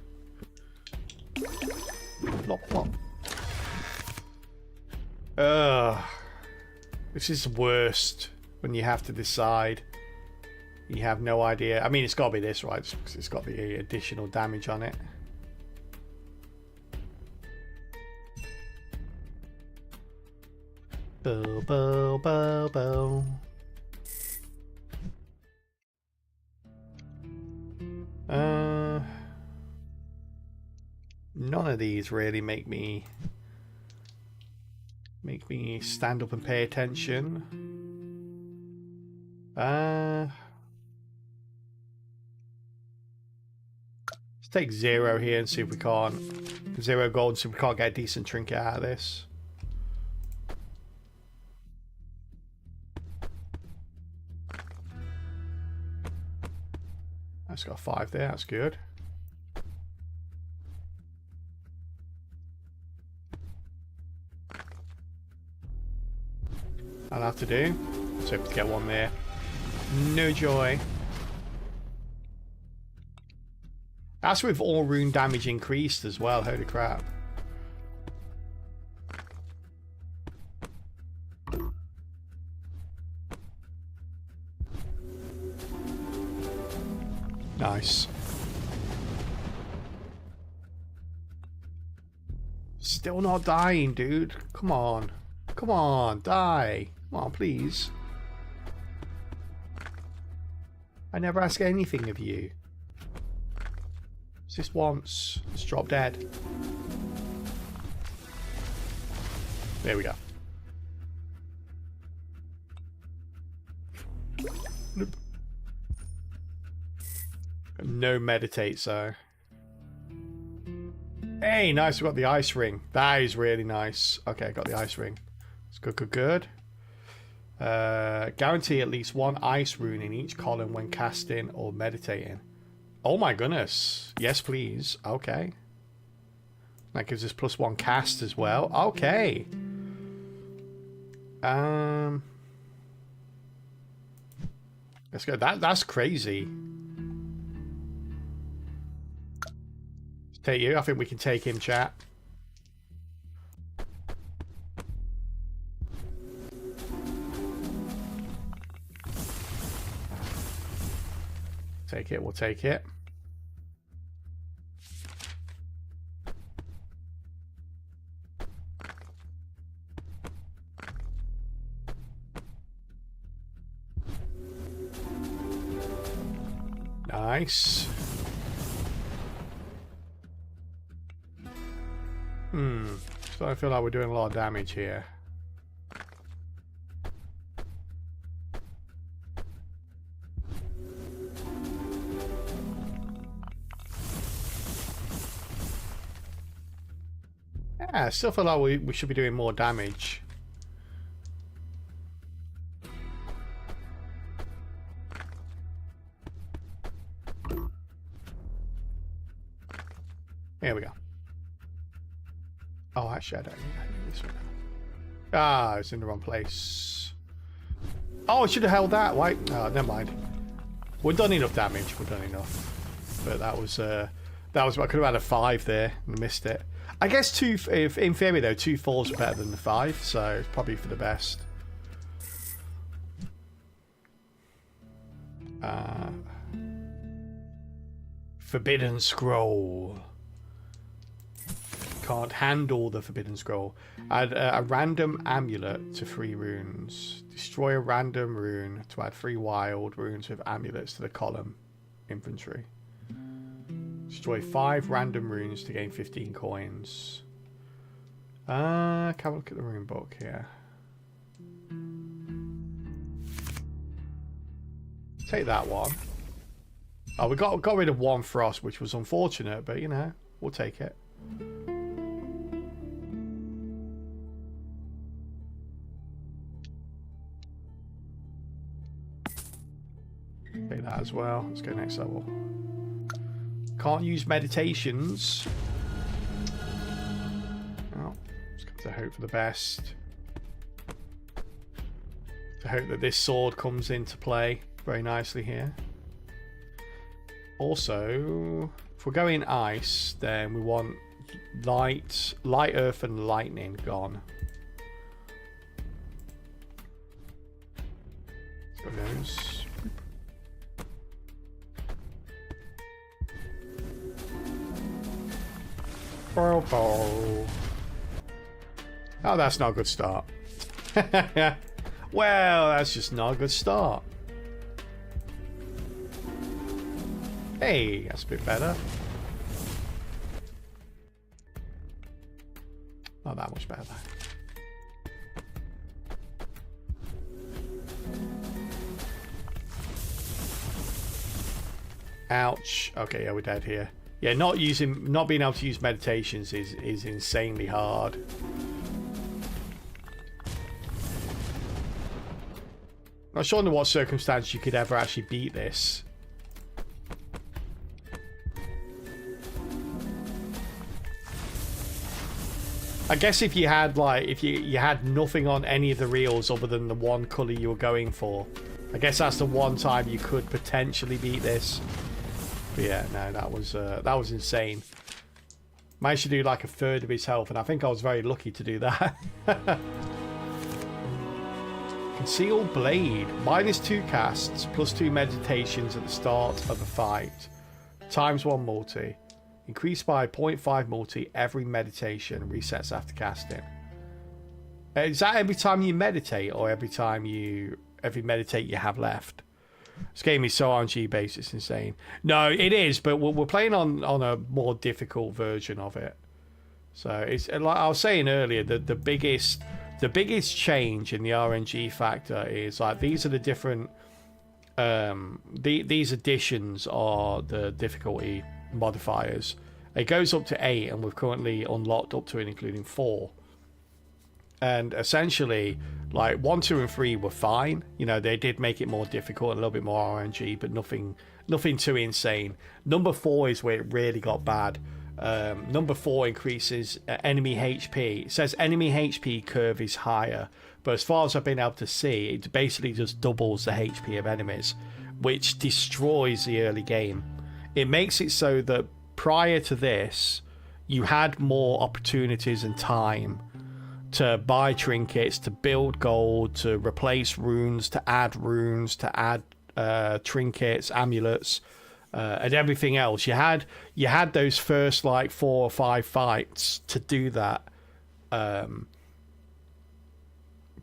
Plop, plop. This is worst when you have to decide. You have no idea. I mean, it's got to be this, right? Because it's got the additional damage on it. Bo, bo, bo, bo. None of these really make me stand up and pay attention. Let's take 0 here and see if we can't 0 gold and see if we can't get a decent trinket out of this. That's got 5 there, that's good. I'll have to do. So to get one there. No joy. That's with all rune damage increased as well, holy crap. Nice. Still not dying, dude. Come on. Come on, die. Come on, please. I never ask anything of you. Just once. Let's drop dead. There we go. Nope. No meditate, so. Hey, nice. We got the ice ring. That is really nice. Okay, got the ice ring. It's good, good, good. Guarantee at least 1 ice rune in each column when casting or meditating. Oh my goodness. Yes, please. Okay. That gives us +1 cast as well. Okay. Let's go. That's crazy. Let's take you. I think we can take him, chat. Take it, we'll take it. Nice. So I feel like we're doing a lot of damage here. Yeah, I still feel like we should be doing more damage. Here we go. Oh, actually, I don't need this one. Ah, it's in the wrong place. Oh, I should have held that. Why? Oh, never mind. We've done enough damage. We've done enough. But that was I could have had a 5 there and missed it. I guess two, if in theory though, 2 4s are better than the 5, so it's probably for the best. Forbidden Scroll. Can't handle the Forbidden Scroll. Add a random amulet to 3 runes. Destroy a random rune to add 3 wild runes with amulets to the column inventory. Destroy 5 random runes to gain 15 coins. Can we look at the rune book here? Take that one. Oh, we got rid of 1 frost, which was unfortunate, but you know, we'll take it. Take that as well. Let's go next level. Can't use meditations. Oh, just got to hope for the best. To hope that this sword comes into play very nicely here. Also, if we're going ice, then we want light, earth, and lightning gone. So those. Oh, that's not a good start. Well, that's just not a good start. Hey, that's a bit better. Not that much better though. Ouch. Okay, yeah, we're dead here. Yeah, not being able to use meditations is insanely hard. Not sure under what circumstance you could ever actually beat this. I guess if you had if you had nothing on any of the reels other than the one colour you were going for, I guess that's the one time you could potentially beat this. But yeah, no, that was insane. Managed to do like a third of his health, and I think I was very lucky to do that. Concealed Blade. -2 casts, +2 meditations at the start of a fight. ×1 multi. Increased by 0.5 multi every meditation. Resets after casting. Is that every time you meditate, or every meditate you have left? This game is so RNG based, it's insane. No, it is, but we're playing on a more difficult version of it. So it's like I was saying earlier, the biggest change in the RNG factor is like these are the different these additions are the difficulty modifiers. It goes up to 8, and we've currently unlocked up to and including 4. And essentially, like 1, 2, and 3 were fine. You know, they did make it more difficult, a little bit more RNG, but nothing too insane. Number 4 is where it really got bad. Number 4 increases enemy HP. It says enemy HP curve is higher, but as far as I've been able to see, it basically just doubles the HP of enemies, which destroys the early game. It makes it so that prior to this, you had more opportunities and time to buy trinkets, to build gold, to replace runes, to add trinkets, amulets, and everything else. You had those first like 4 or 5 fights to do that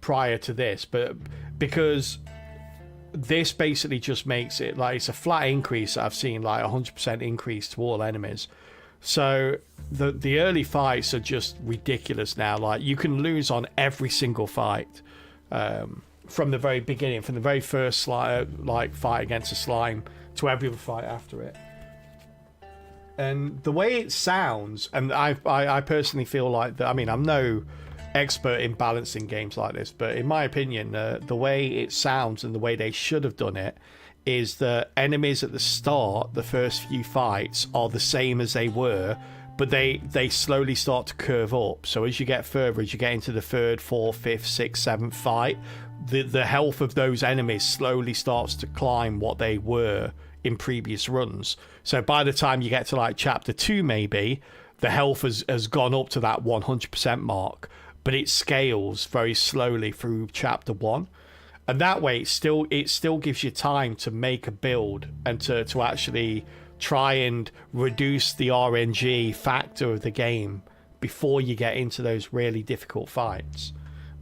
prior to this, but because this basically just makes it like it's a flat increase. I've seen like 100% increase to all enemies. So the early fights are just ridiculous now. Like you can lose on every single fight from the very beginning, from the very first fight against a slime to every other fight after it. And the way it sounds, and I personally feel like that. I mean, I'm no expert in balancing games like this, but in my opinion, the way it sounds and the way they should have done it is that enemies at the start, the first few fights, are the same as they were, but they slowly start to curve up. So as you get further, as you get into the 3rd, 4th, 5th, 6th, 7th fight, the health of those enemies slowly starts to climb what they were in previous runs. So by the time you get to like chapter 2 maybe, the health has gone up to that 100% mark, but it scales very slowly through chapter 1. And that way, it still gives you time to make a build and to actually try and reduce the RNG factor of the game before you get into those really difficult fights.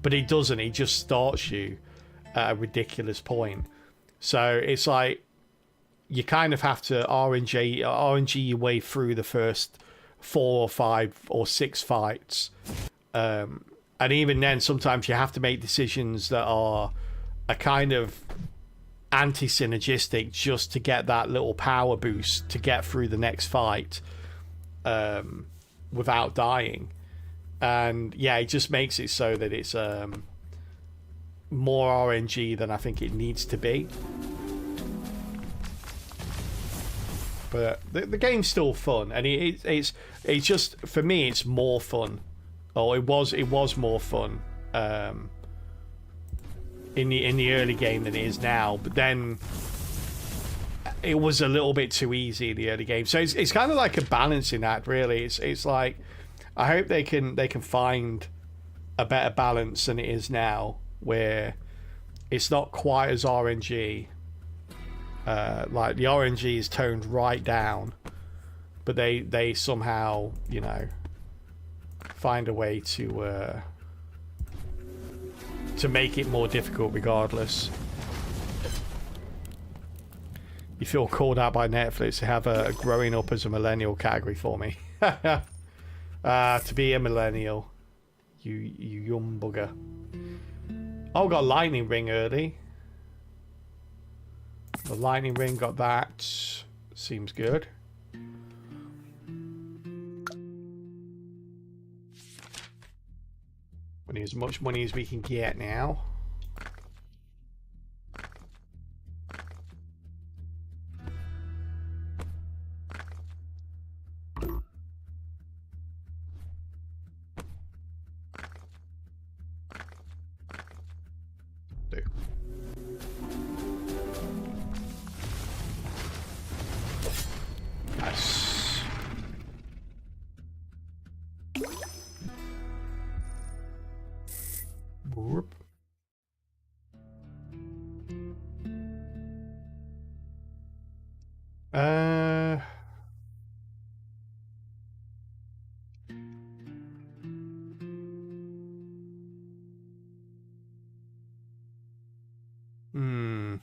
But it doesn't. It just starts you at a ridiculous point. So it's like you kind of have to RNG your way through the first 4 or 5 or 6 fights. And even then, sometimes you have to make decisions that are a kind of anti-synergistic just to get that little power boost to get through the next fight without dying. And yeah, it just makes it so that it's more RNG than I think it needs to be. But the game's still fun, and it's just, for me, it's more fun. Oh, it was more fun in the early game than it is now. But then it was a little bit too easy in the early game. So it's kind of like a balancing act, really. It's like, I hope they can find a better balance than it is now, where it's not quite as RNG. Like the RNG is toned right down, but they somehow, you know, find a way to make it more difficult regardless. You feel called out by Netflix to have a growing up as a millennial category for me. To be a millennial, you young bugger. Oh, got lightning ring early. The lightning ring, got that. Seems good. We need as much money as we can get now. Nice. Whoop. Hmm.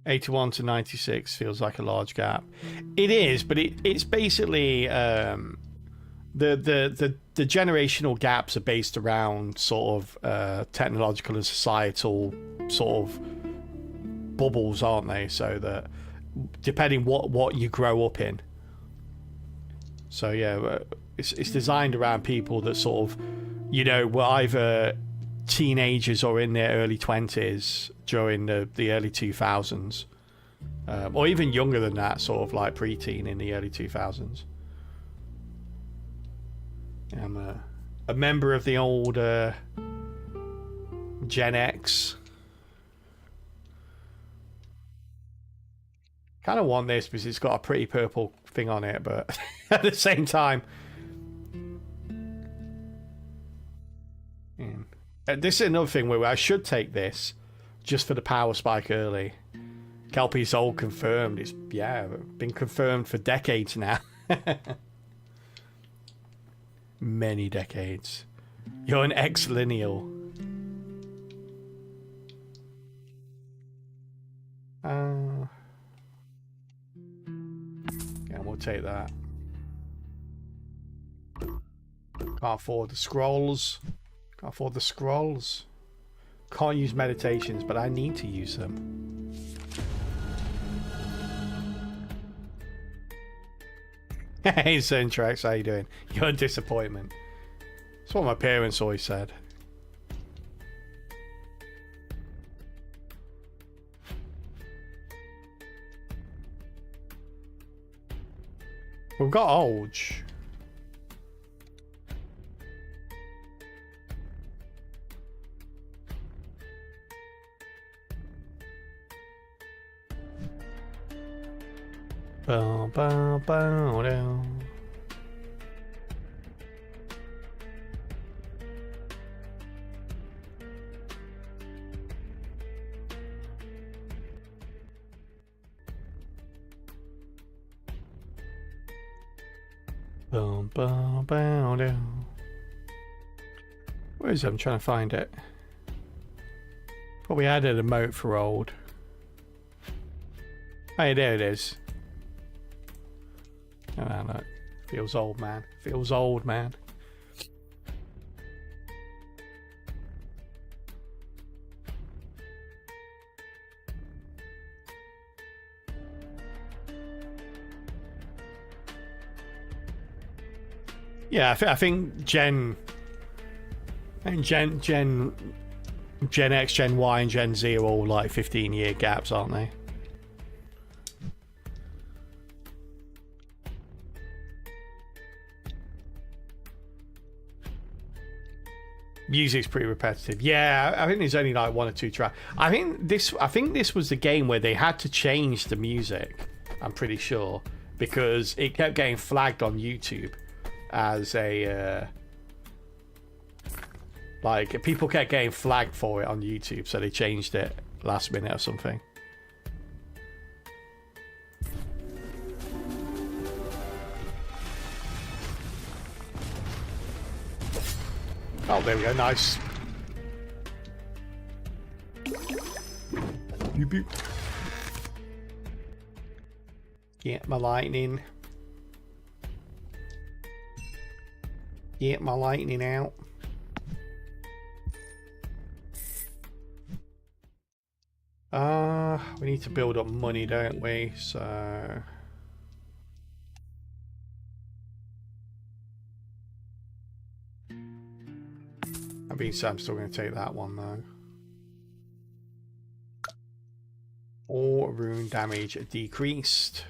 $81 to $96 feels like a large gap. It is, but it's basically the generational gaps are based around sort of technological and societal sort of bubbles, aren't they? So that depending what you grow up in. So yeah, it's designed around people that sort of, you know, were either teenagers or in their early 20s during the early 2000s, or even younger than that, sort of like preteen in the early 2000s. I'm a member of the old Gen X. Kind of want this because it's got a pretty purple thing on it, but at the same time, this is another thing where I should take this just for the power spike early. Kelpie's all confirmed. It's, yeah, been confirmed for decades now. Many decades. You're an ex-lineal. Yeah, we'll take that. Can't afford the scrolls. Can't afford the scrolls. Can't use meditations, but I need to use them. Hey, Centrex, how you doing? You're a disappointment. That's what my parents always said. We've got Olge. Bow, bow, bow, dow. Bow, bow, bow, dow. Where is it? I'm trying to find it. Probably added a emote for old. Hey, there it is. Oh, look. Feels old, man. Feels old, man. Yeah, I think Gen X, Gen Y, and Gen Z are all like 15-year gaps, aren't they? Music's pretty repetitive. Yeah, I think there's only like one or two tracks. I think this was the game where they had to change the music. I'm pretty sure because it kept getting flagged on YouTube as a like people kept getting flagged for it on YouTube, so they changed it last minute or something. Oh, there we go. Nice. Beep, beep. Get my lightning. Get my lightning out. We need to build up money, don't we? So that being said, I'm still going to take that one though. All rune damage decreased.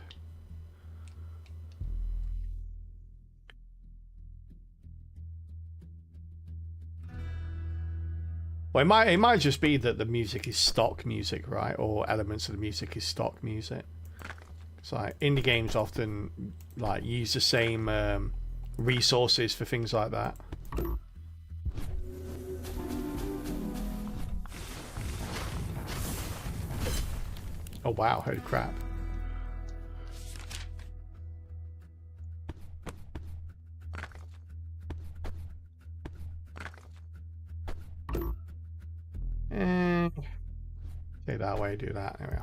Well, it might just be that the music is stock music, right? Or elements of the music is stock music. It's like indie games often like use the same resources for things like that. Oh wow, holy crap. Take that way, do that. There we go.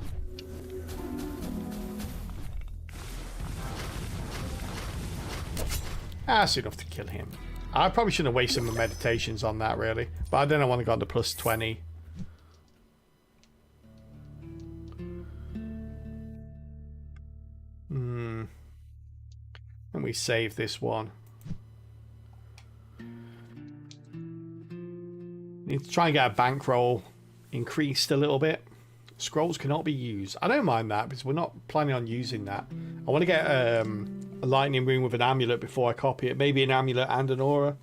That's enough to kill him. I probably shouldn't have wasted my meditations on that, really. But I don't know when I got to plus 20. And we save this one. Need to try and get a bankroll increased a little bit. Scrolls cannot be used. I don't mind that because we're not planning on using that. I want to get a lightning rune with an amulet before I copy it. Maybe an amulet and an aura.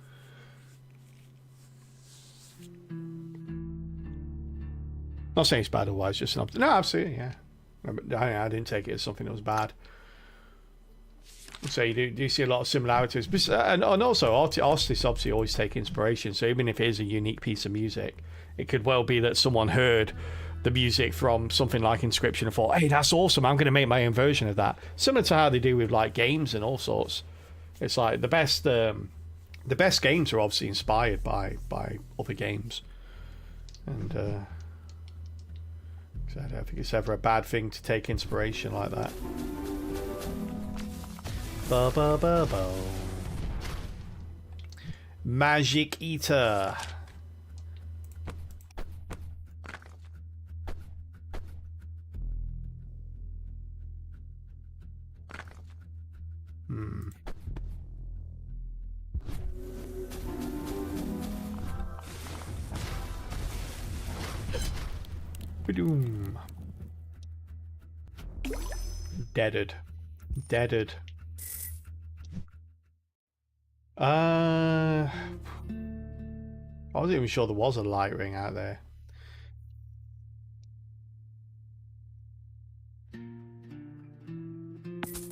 Not saying it's bad otherwise, just an option. No, absolutely, yeah. I didn't take it as something that was bad. So you do see a lot of similarities. And also, artists obviously always take inspiration. So even if it is a unique piece of music, it could well be that someone heard the music from something like Inscription and thought, hey, that's awesome, I'm going to make my own version of that. Similar to how they do with like games and all sorts. It's like the best games are obviously inspired by other games. And so I don't think it's ever a bad thing to take inspiration like that. Ba ba ba ba. Magic Eater. Ba-doom. Deaded. I wasn't even sure there was a light ring out there.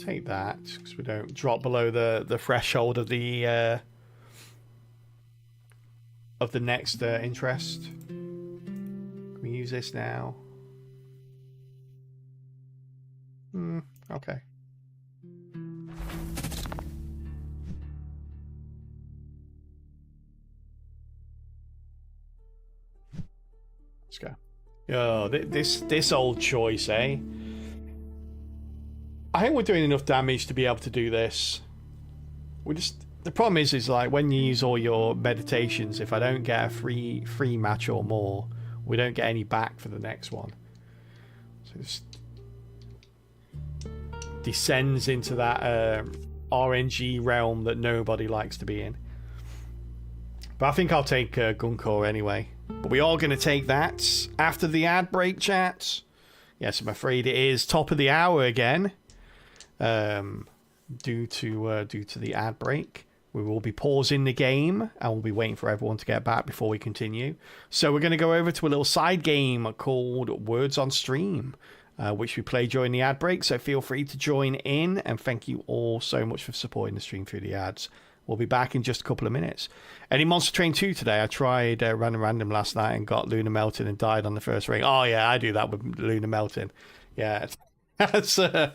take that because we don't drop below the threshold of the next interest. Can we use this now? Okay. Let's go. Oh, this old choice, eh? I think we're doing enough damage to be able to do this. The problem is like when you use all your meditations, if I don't get a free match or more, we don't get any back for the next one. So it just descends into that RNG realm that nobody likes to be in. But I think I'll take Guncore anyway. But we are going to take that after the ad break, chat. Yes, I'm afraid it is top of the hour again. Due to the ad break. We will be pausing the game and we'll be waiting for everyone to get back before we continue. So we're going to go over to a little side game called Words on Stream, which we play during the ad break. So feel free to join in, and thank you all so much for supporting the stream through the ads. We'll be back in just a couple of minutes. Any Monster Train 2 today? I tried random last night and got Luna Melton and died on the first ring. Oh yeah, I do that with Luna Melton. Yeah, that's a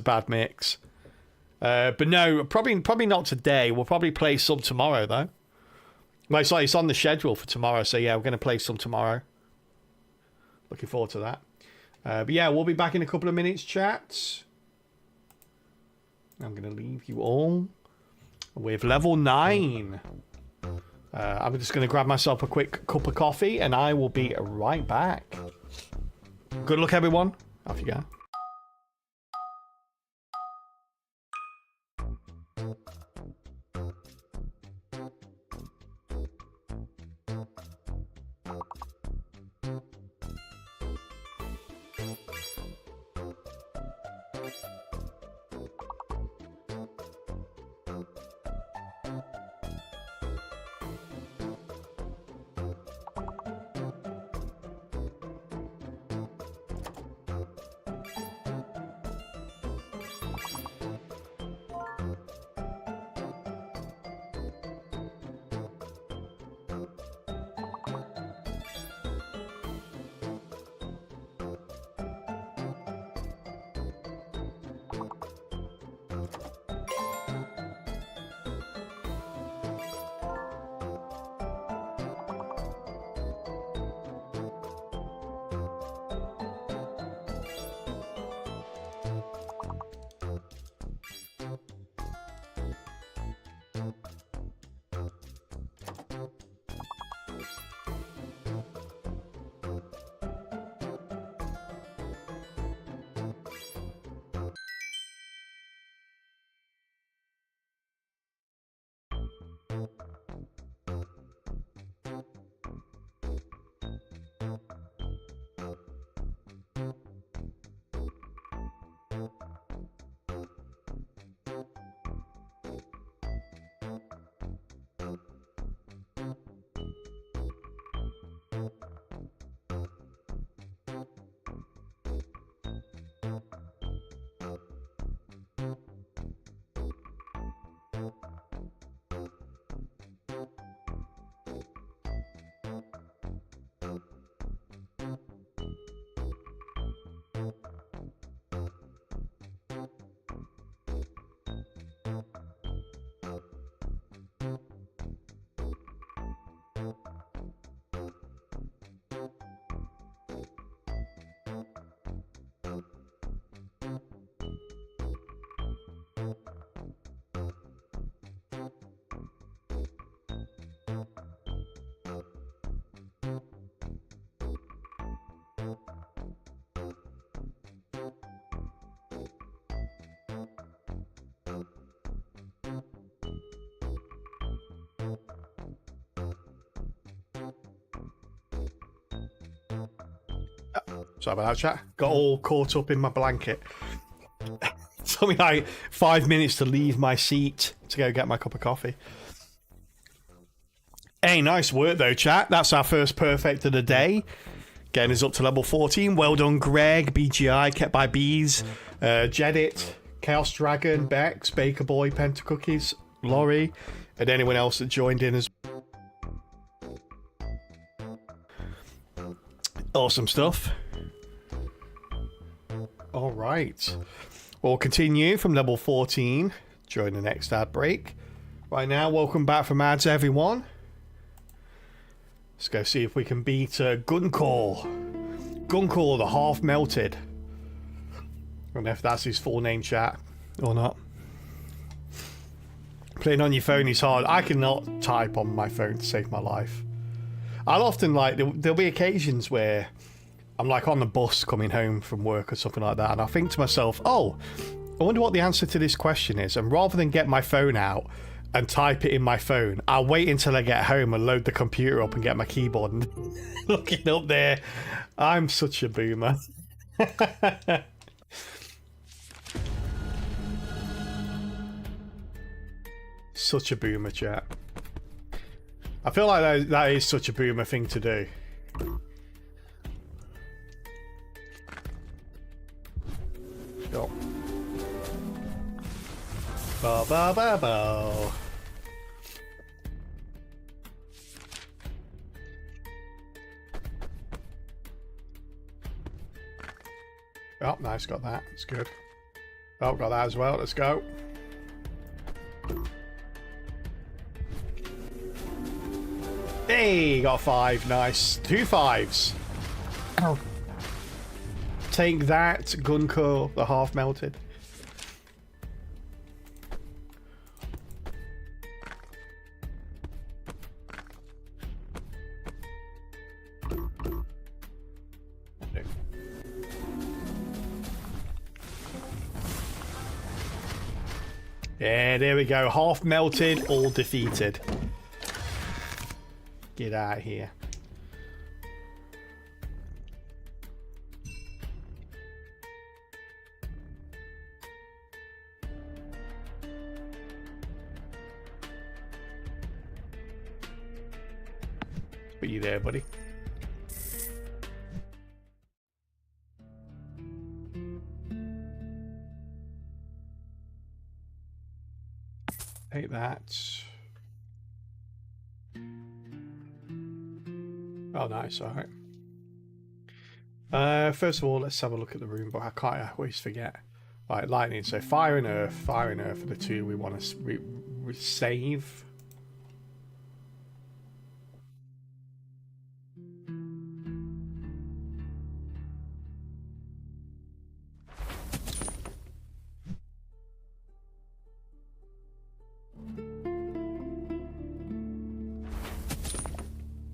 bad mix. But no, probably not today. We'll probably play some tomorrow though. Well, it's on the schedule for tomorrow, so yeah, we're going to play some tomorrow. Looking forward to that. But yeah, we'll be back in a couple of minutes, chat. I'm going to leave you all with level 9. I'm just going to grab myself a quick cup of coffee, and I will be right back. Good luck, everyone. Off you go. Sorry about that, chat. Got all caught up in my blanket. It took me like 5 minutes to leave my seat to go get my cup of coffee. Hey, nice work though, chat. That's our first perfect of the day. Getting us up to level 14. Well done, Greg. BGI, kept by bees. Jedit, Chaos Dragon, Bex, Baker Boy, Penta Cookies, Laurie, and anyone else that joined in as awesome stuff. All right. We'll continue from level 14 during the next ad break. Right now, welcome back from ads, everyone. Let's go see if we can beat Guncore. Guncore, the half melted. I don't know if that's his full name, chat, or not. Playing on your phone is hard. I cannot type on my phone to save my life. I'll often, like, there'll be occasions where I'm like on the bus coming home from work or something like that, and I think to myself, oh, I wonder what the answer to this question is, and rather than get my phone out and type it in my phone, I'll wait until I get home and load the computer up and get my keyboard and look it up there. I'm such a boomer. Such a boomer, chat. I feel like that is such a boomer thing to do. Go. Ba ba ba ba. Oh, nice, got that. It's good. Oh, got that as well. Let's go. Hey, got 5. Nice. 2 5s. Ow. Take that, Gunko, the half melted. Yeah, there we go. Half melted, all defeated. Get out of here. Put you there, buddy. Take that. Oh, nice. All right. First of all, let's have a look at the rune book. I always forget. Right, lightning. So fire and earth. Fire and earth are the two we want to save.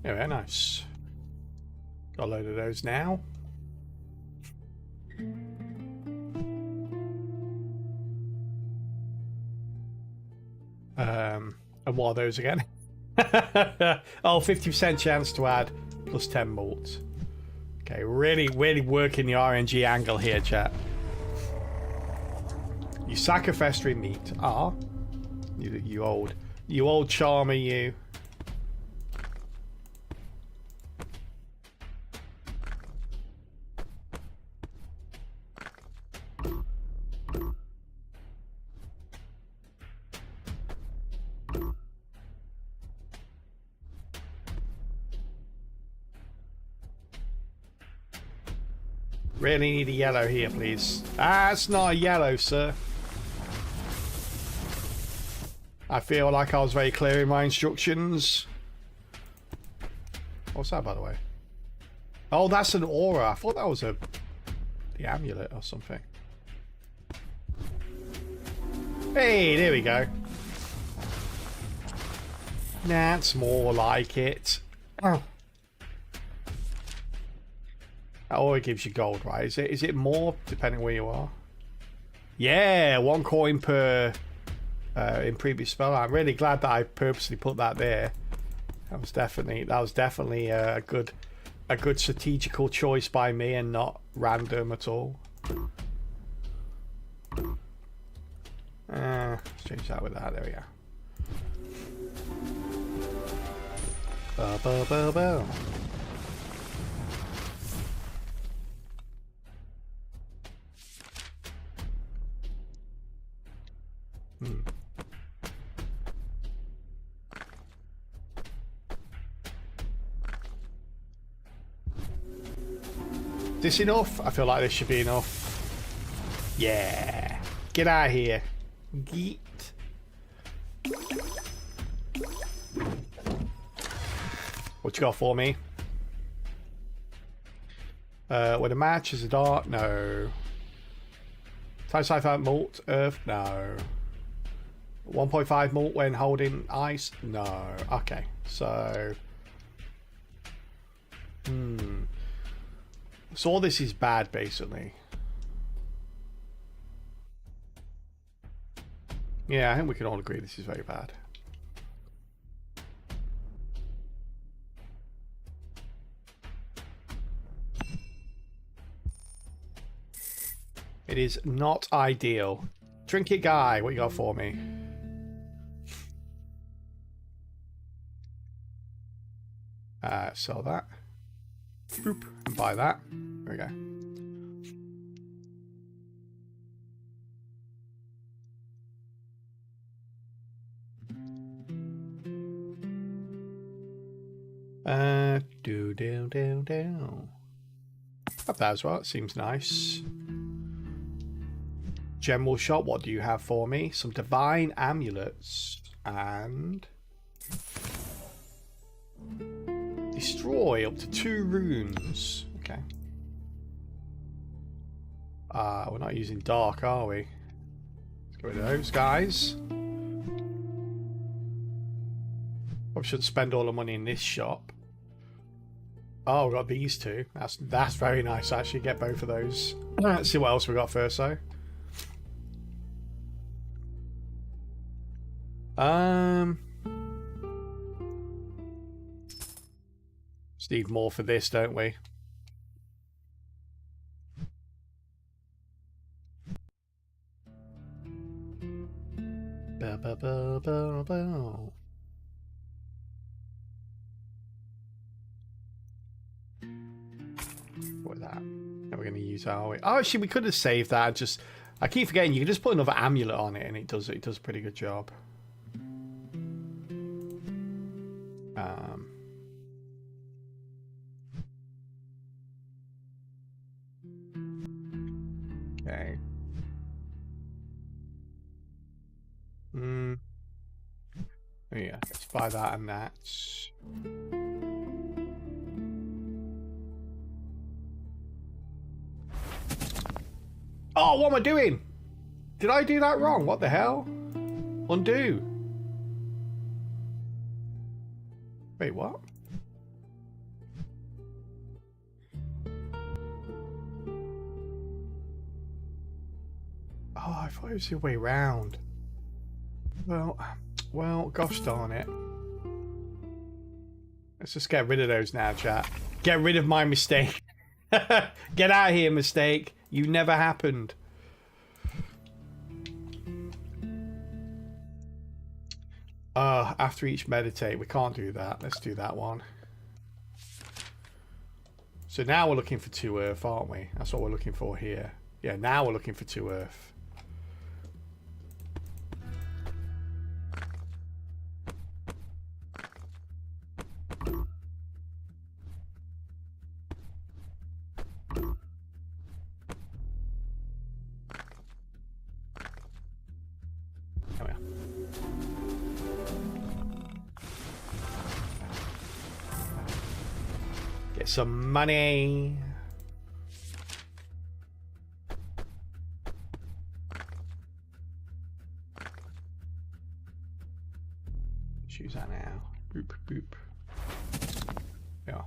Yeah, very nice. Got a load of those now. And what are those again? Oh, 50% chance to add plus 10 bolts. Okay, really working the RNG angle here, chat. You sack of festering meat. Ah, you old charmer, you. Really need a yellow here, please. Ah, it's not a yellow, sir. I feel like I was very clear in my instructions. What's that, by the way? Oh, that's an aura. I thought that was the amulet or something. Hey, there we go. That's more like it. Oh. That aura gives you gold, right? Is it more depending where you are? Yeah, 1 coin per in previous spell. I'm really glad that I purposely put that there. That was definitely a good strategical choice by me and not random at all. Let's change that with that. There we go. Ba ba ba ba. Is this enough? I feel like this should be enough. Yeah. Get out of here. Get. What you got for me? When a match is a dart? No. Time sci-fi malt earth? No. 1.5 malt when holding ice? No. Okay. So. So all this is bad, basically. Yeah, I think we can all agree this is very bad. It is not ideal. Trinket guy, what you got for me? Sell that. Boop. And buy that. There we go. Do. Have that as well. It seems nice. General shop. What do you have for me? Some divine amulets and destroy up to 2 runes. Okay. We're not using dark, are we? Let's get rid of those guys. Probably shouldn't spend all the money in this shop. Oh, we've got these two. That's very nice. Actually, get both of those. Let's see what else we got first, though. Just need more for this, don't we? What that? Now we're going to use our. Oh, actually, we could have saved that. I keep forgetting you can just put another amulet on it, and it does a pretty good job. Okay. Yeah, let's buy that and that. Oh, what am I doing? Did I do that wrong? What the hell? Undo. Wait, what? Oh, I thought it was the way round. Well, gosh darn it. Let's just get rid of those now, chat. Get rid of my mistake. Get out of here, mistake. You never happened. After each meditate, we can't do that. Let's do that one. So now we're looking for 2 earth, aren't we? That's what we're looking for here. Yeah, now we're looking for 2 earth. Some money. Choose that now. Boop, boop. Yeah.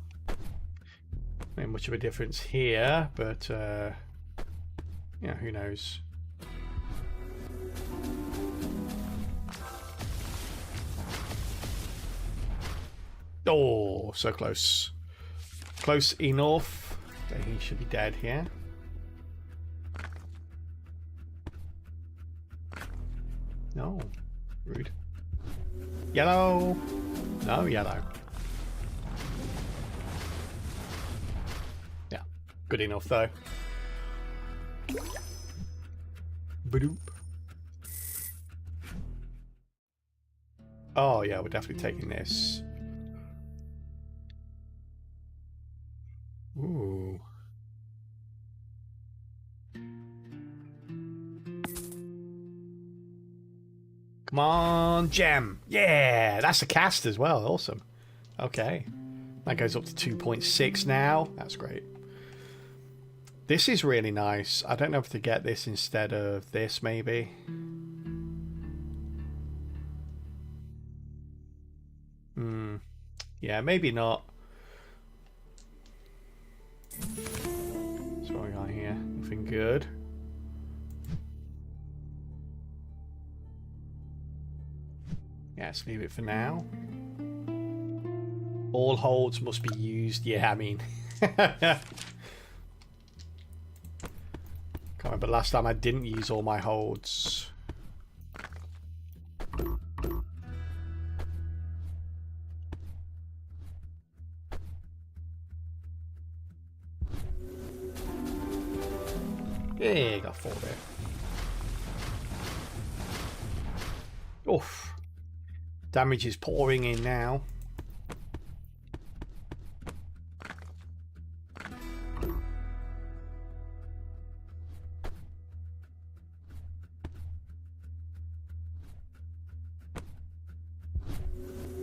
Not much of a difference here, but yeah, who knows? Oh, so close. Close enough. Okay, he should be dead here. No. Rude. Yellow. No, yellow. Yeah. Good enough, though. Badoop. Oh yeah, we're definitely taking this. Ooh. Come on, gem. Yeah, that's a cast as well. Awesome. Okay. That goes up to 2.6 now. That's great. This is really nice. I don't know if to get this instead of this, maybe. Yeah, maybe not. What's going on here? Nothing good. Yeah, let's leave it for now. All holds must be used. Yeah, I mean... Can't remember last time I didn't use all my holds. Yeah, got 4 there. Oof. Damage is pouring in now.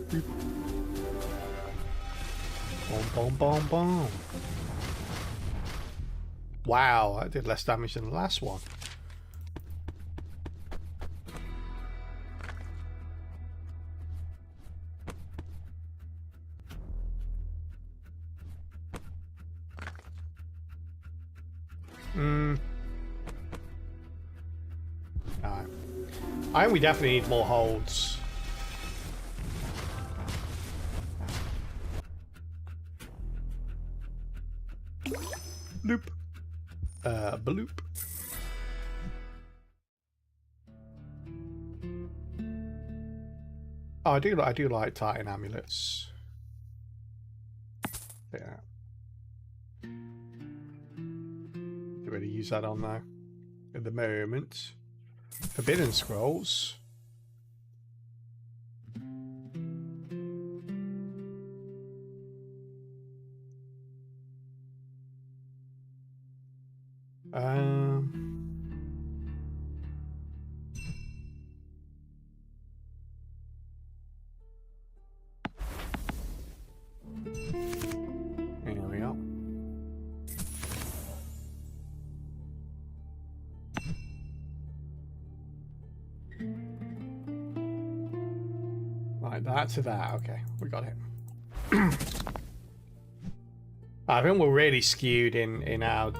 Boom, boom, boom, boom. Wow, I did less damage than the last one. Alright. I think we definitely need more holds. Bloop. Bloop. Oh, I do like Titan amulets. Yeah. Don't really use that on though. At the moment. Forbidden scrolls. There we go. Like that to that. Okay, we got it. I think we're really skewed in our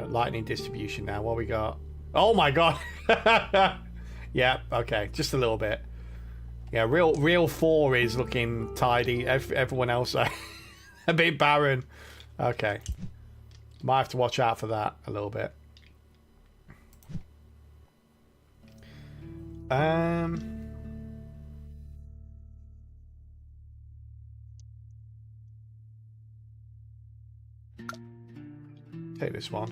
lightning distribution now. What we got? Oh my god! Yeah, okay, just a little bit. Yeah, real 4 is looking tidy. Everyone else a bit barren. Okay, might have to watch out for that a little bit. Take this one.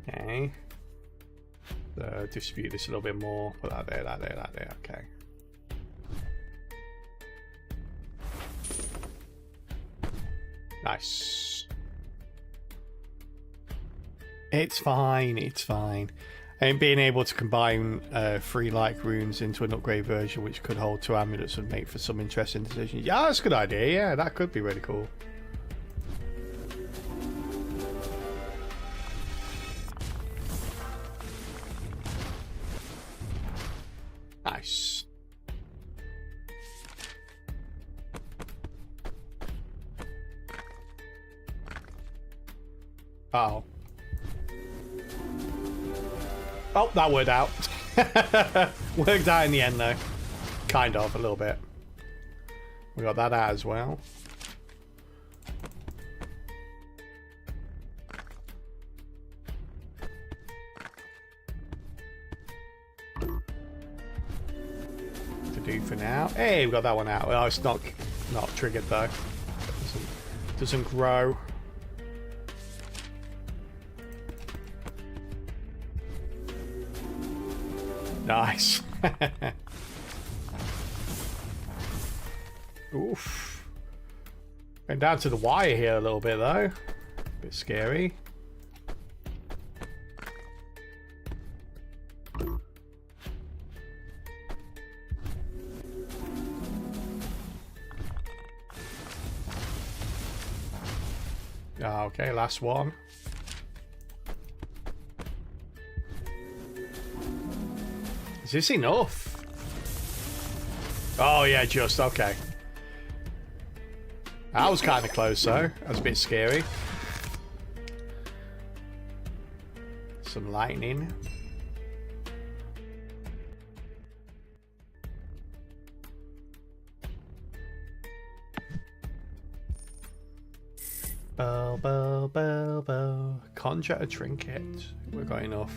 Okay. Distribute this a little bit more. Put that there, that there, that there. Okay. Nice. It's fine, it's fine. And being able to combine 3 like runes into an upgrade version which could hold 2 amulets would make for some interesting decisions. Yeah, that's a good idea. Yeah, that could be really cool. Nice. Uh-oh. Oh, that worked out. Worked out in the end, though. Kind of, a little bit. We got that out as well. To do for now. Hey, we got that one out. Well, it's not triggered, though. Doesn't grow. Nice. Oof. Going down to the wire here a little bit though. Bit scary. Okay, last one. Is this enough? Oh yeah, just okay. That was kind of close though. That was a bit scary. Some lightning. Bow, bow, bow, bow. Conjure a trinket. We've got enough.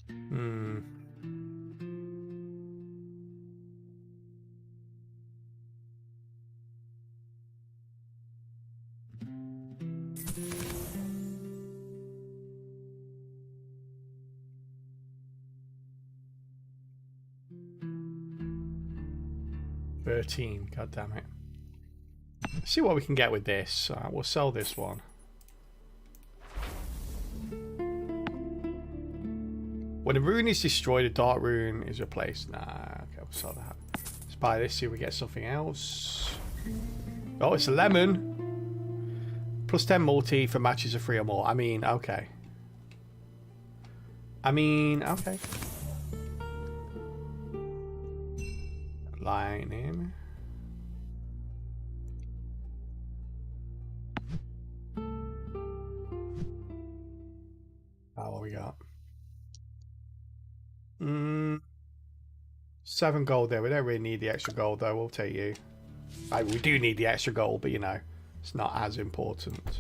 Hmm. $13. God damn it. Let's see what we can get with this. We'll sell this one. When a rune is destroyed, a dark rune is replaced. Nah, okay, we'll sell that. Let's buy this, see if we get something else. Oh, it's a lemon. Plus 10 multi for matches of 3 or more. I mean, okay. Okay. Lightning. What we got? 7 gold there. We don't really need the extra gold though. We'll take you. We do need the extra gold, but you know, it's not as important.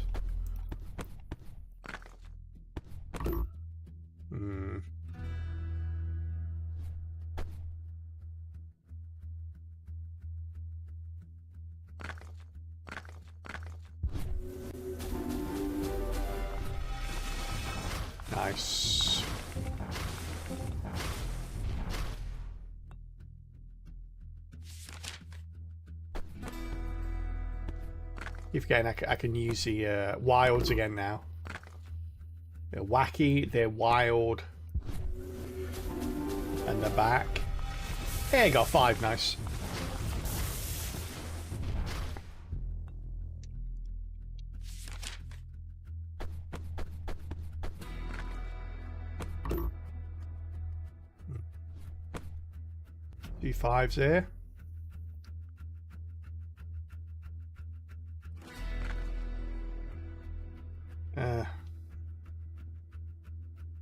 Nice. You're forgetting I can use the wilds again now. They're wacky, they're wild. And they're back. Yeah, you got 5, nice. D5s here.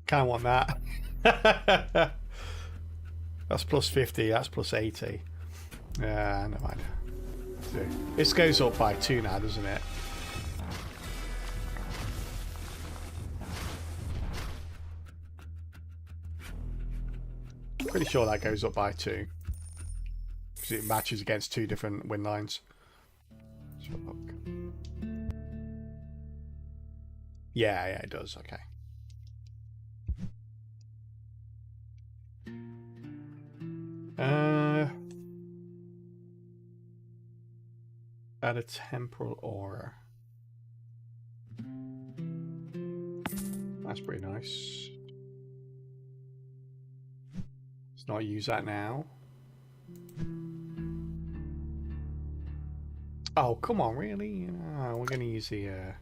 Kind of want that. That's plus 50, that's plus 80. Yeah, never mind. This goes up by 2 now, doesn't it? Pretty sure that goes up by 2. Because it matches against 2 different win lines. Let's have a look. Yeah, it does, okay. Add a temporal aura. That's pretty nice. Let's not use that now. Oh, come on, really? We're going to use the... I'm going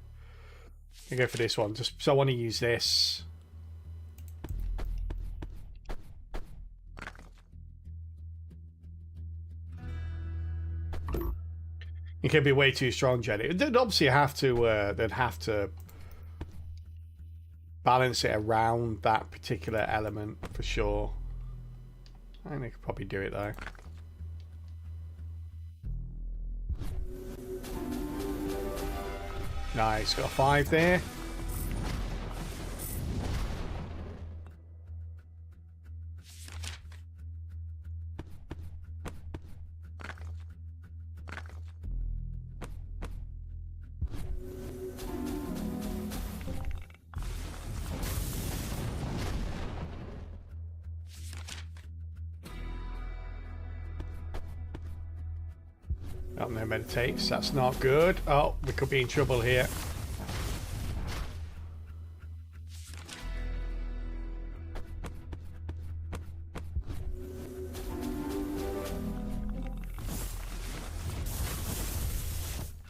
to go for this one, just so I want to use this. It can be way too strong, Jenny. They'd obviously have to. They'd have to balance it around that particular element for sure. I think they could probably do it though. Nice, got a 5 there. Oh, no meditates. That's not good. Oh, we could be in trouble here.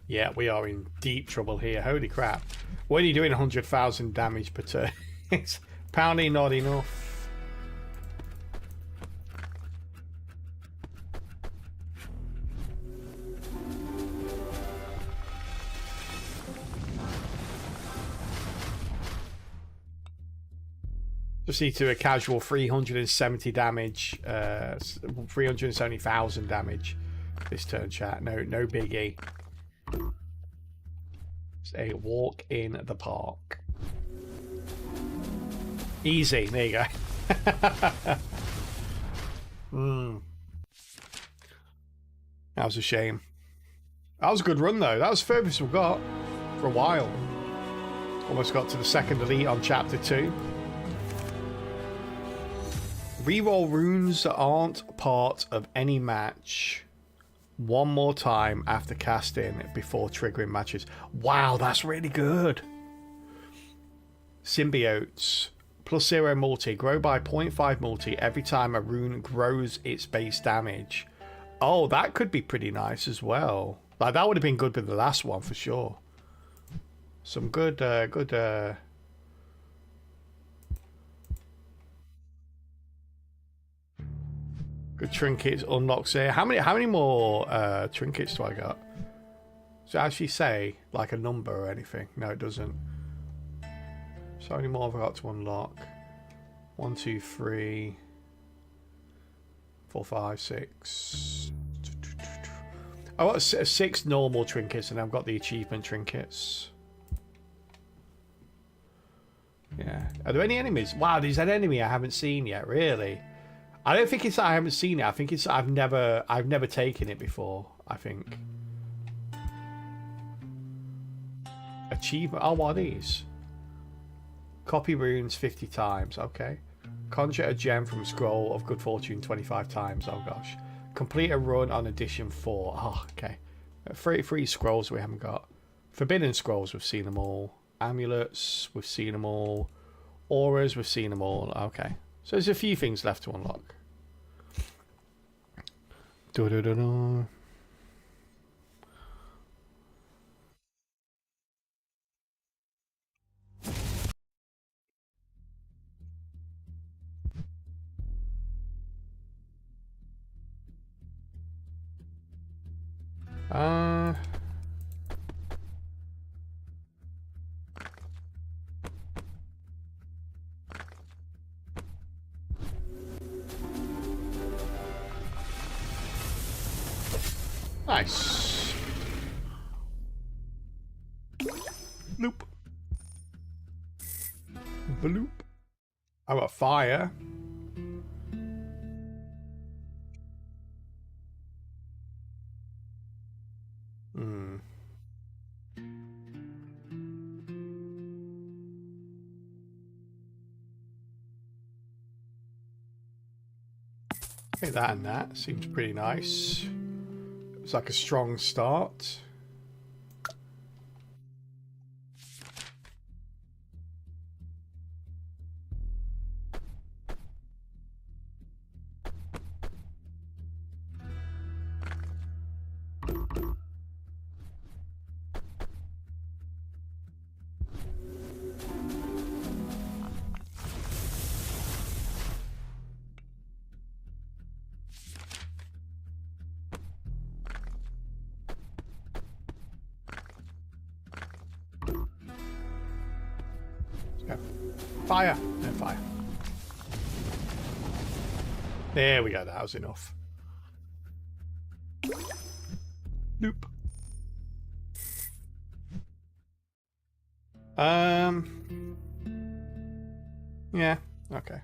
Yeah, we are in deep trouble here. Holy crap. When you're doing 100,000 damage per turn, it's apparently not enough. Just need to do a casual 370 damage, 370,000 damage this turn, chat. No biggie. It's a walk in the park. Easy. There you go. That was a shame. That was a good run though. That was the furthest we've got for a while. Almost got to the second elite on chapter 2. Reroll runes that aren't part of any match one more time after casting before triggering matches. Wow, that's really good. Symbiotes. +0 multi. Grow by 0.5 multi every time a rune grows its base damage. Oh, that could be pretty nice as well. Like, that would have been good with the last one for sure. Some good trinkets unlocks here. How many more trinkets do I got? Does it actually say like a number or anything? No, it doesn't. So how many more have I got to unlock? 1, 2, 3, 4, 5, 6. I got 6 normal trinkets, and I've got the achievement trinkets. Yeah. Are there any enemies? Wow, there's an enemy I haven't seen yet. Really? I don't think it's that I haven't seen it. I think it's I've never taken it before. I think. Achievement. Oh, what are these? Copy runes 50 times. Okay. Conjure a gem from a scroll of good fortune 25 times. Oh gosh. Complete a run on edition 4. Oh, okay. Three scrolls we haven't got. Forbidden scrolls, we've seen them all. Amulets, we've seen them all. Auras, we've seen them all. Okay. So there's a few things left to unlock. Da-da-da-da. Nice. Loop. Bloop. I got fire. Okay, that and that seems pretty nice. It's like a strong start. Fire and fire. There we go. That was enough. Nope. Yeah. Okay.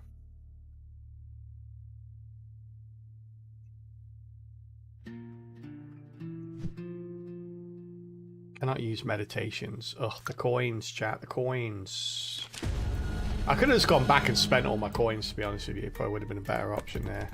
Cannot use meditations. Ugh, the coins, chat. The coins. I could have just gone back and spent all my coins, to be honest with you. Probably would have been a better option there.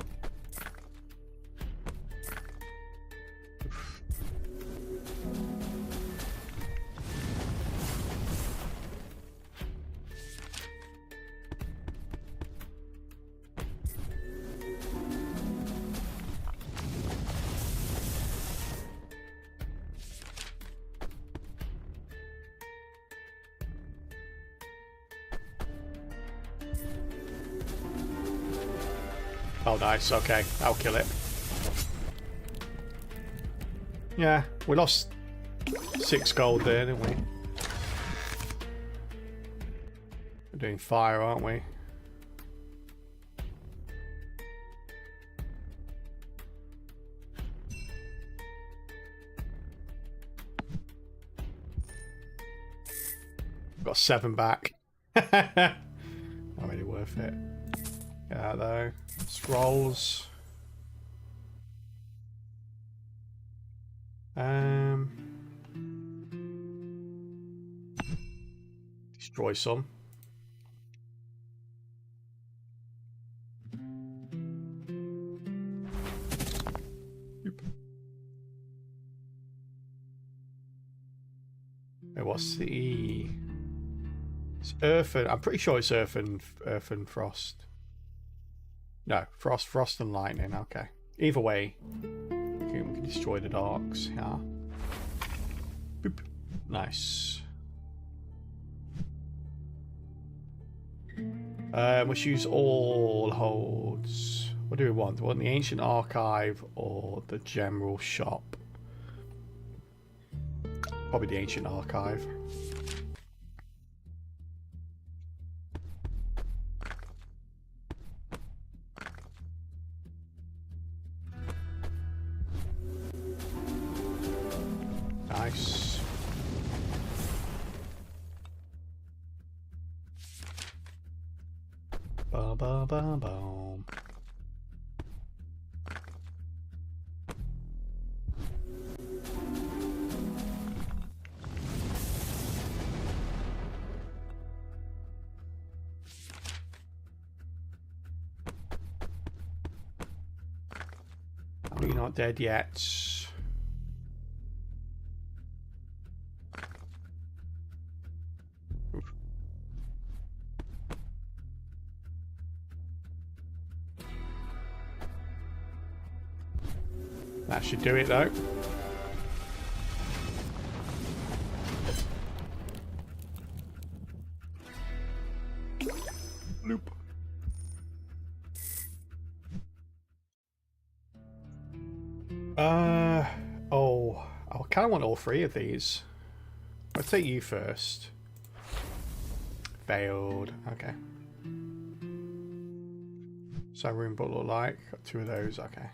Oh, nice. Okay, I'll kill it. Yeah, we lost 6 gold there, didn't we? We're doing fire, aren't we? Got 7 back. Not really worth it. Yeah, though. Scrolls. Destroy some. Hey, what's the... It's Earth and... I'm pretty sure it's Earth and Frost. No, Frost and Lightning. Okay. Either way, we can destroy the darks. Yeah. Boop. Nice. Let's use all holds. What do we want? Do we want the Ancient Archive or the General Shop? Probably the Ancient Archive. Nice. Ba ba ba boom. You're not dead yet. That should do it though. Loop. Oh, I kind of want all 3 of these. I'll take you first. Failed. Okay. So room book look like got 2 of those. Okay.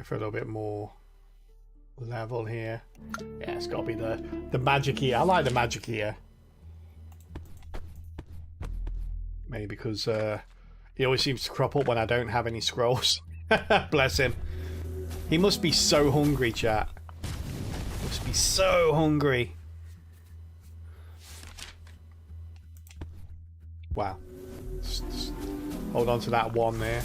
For a little bit more level here. Yeah, it's got to be the magic ear. I like the magic ear. Maybe because he always seems to crop up when I don't have any scrolls. Bless him. He must be so hungry, chat. Must be so hungry. Wow. Just hold on to that one there.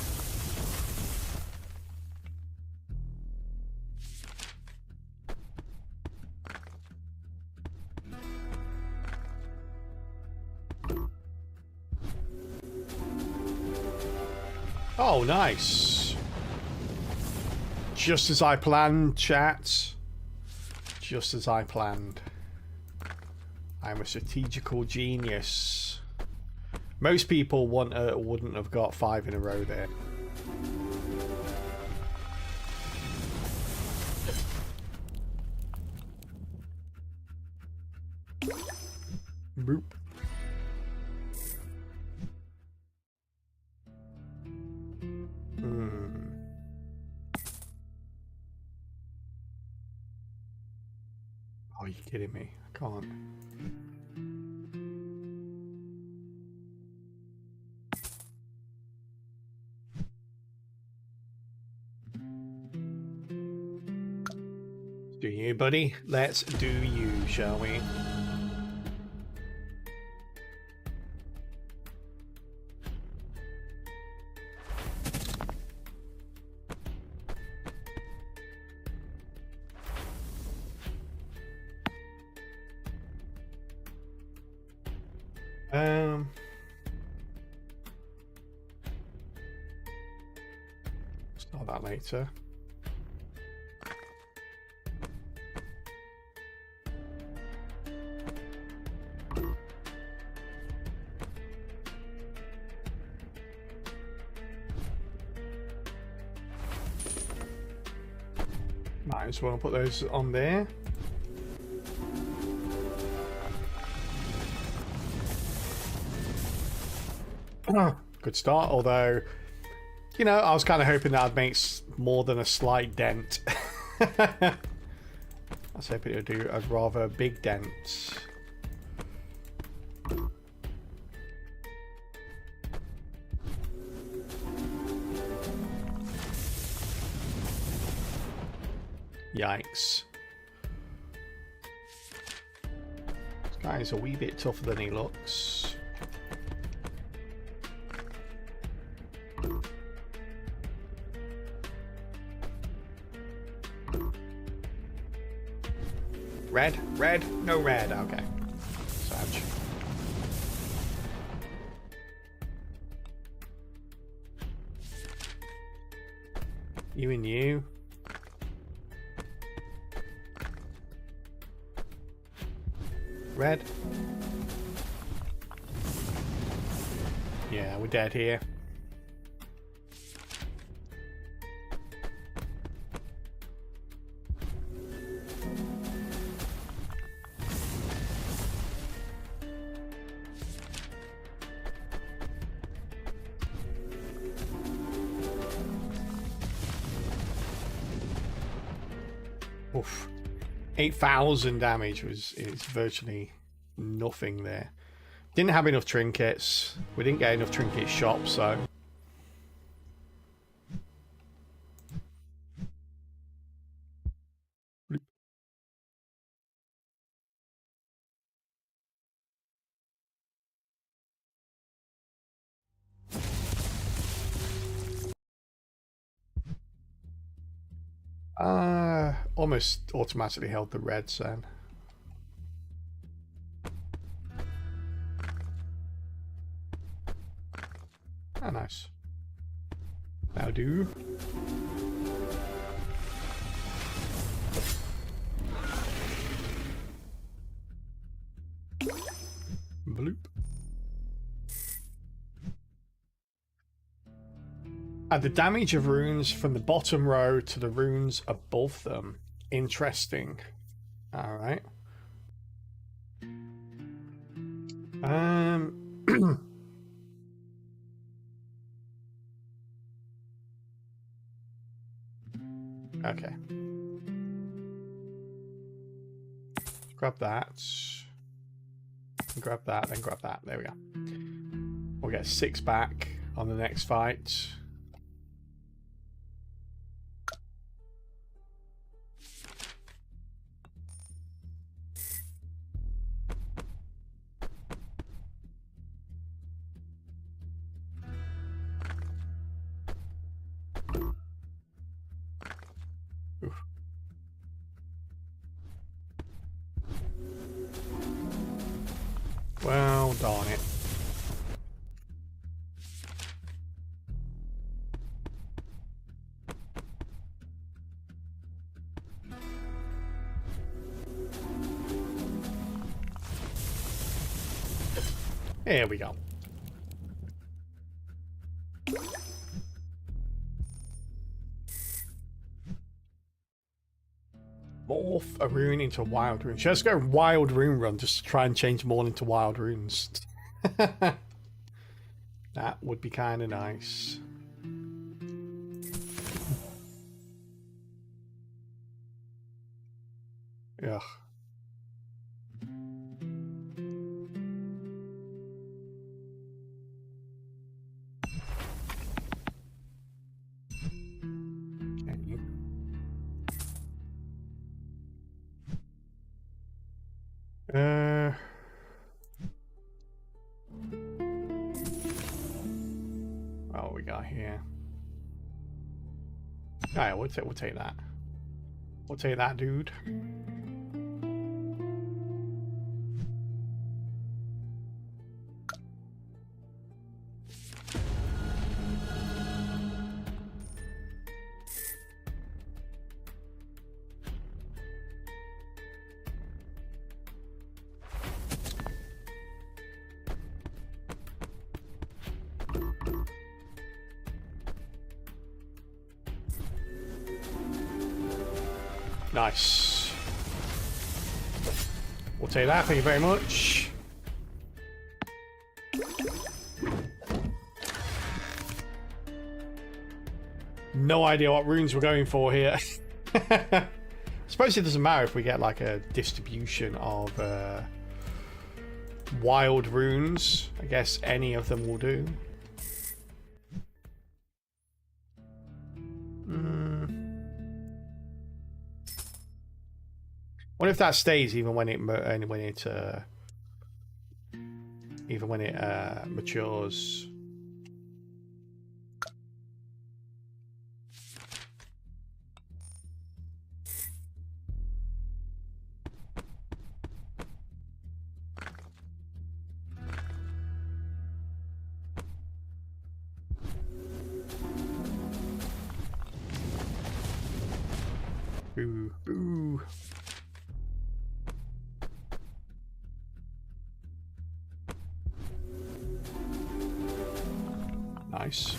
Oh, nice. Just as I planned, chat. Just as I planned. I'm a strategical genius. Most people wouldn't have got 5 in a row there. Boop. Oh, you kidding me? I can't. Do you, buddy? Let's do you, shall we? that later. Might as well put those on there. Good start, although, you know, I was kind of hoping that I'd make more than a slight dent. I was hoping it would do a rather big dent. Yikes. This guy is a wee bit tougher than he looks. Red? Red? No red. Okay. Savage. You and you. Red. Yeah, we're dead here. Oof. 8,000 damage it's virtually nothing there. Didn't have enough trinkets. We didn't get enough trinket shops, so almost automatically held the reds then. Oh, nice. That'll do. Bloop. Add the damage of runes from the bottom row to the runes above them. Interesting. Alright. Okay. Grab that. Grab that, then grab that. There we go. We'll get 6 back on the next fight. Well, darn it. Here we go. Morph a rune into a wild rune. Should I just go wild rune run just to try and change them all into wild runes? That would be kind of nice. Ugh. What we got here? Alright, we'll take that. We'll take that, dude. Nice. We'll take that, thank you very much. No idea what runes we're going for here. I suppose it doesn't matter if we get like a distribution of wild runes. I guess any of them will do. What if that stays even when it matures? Boo, boo. Nice.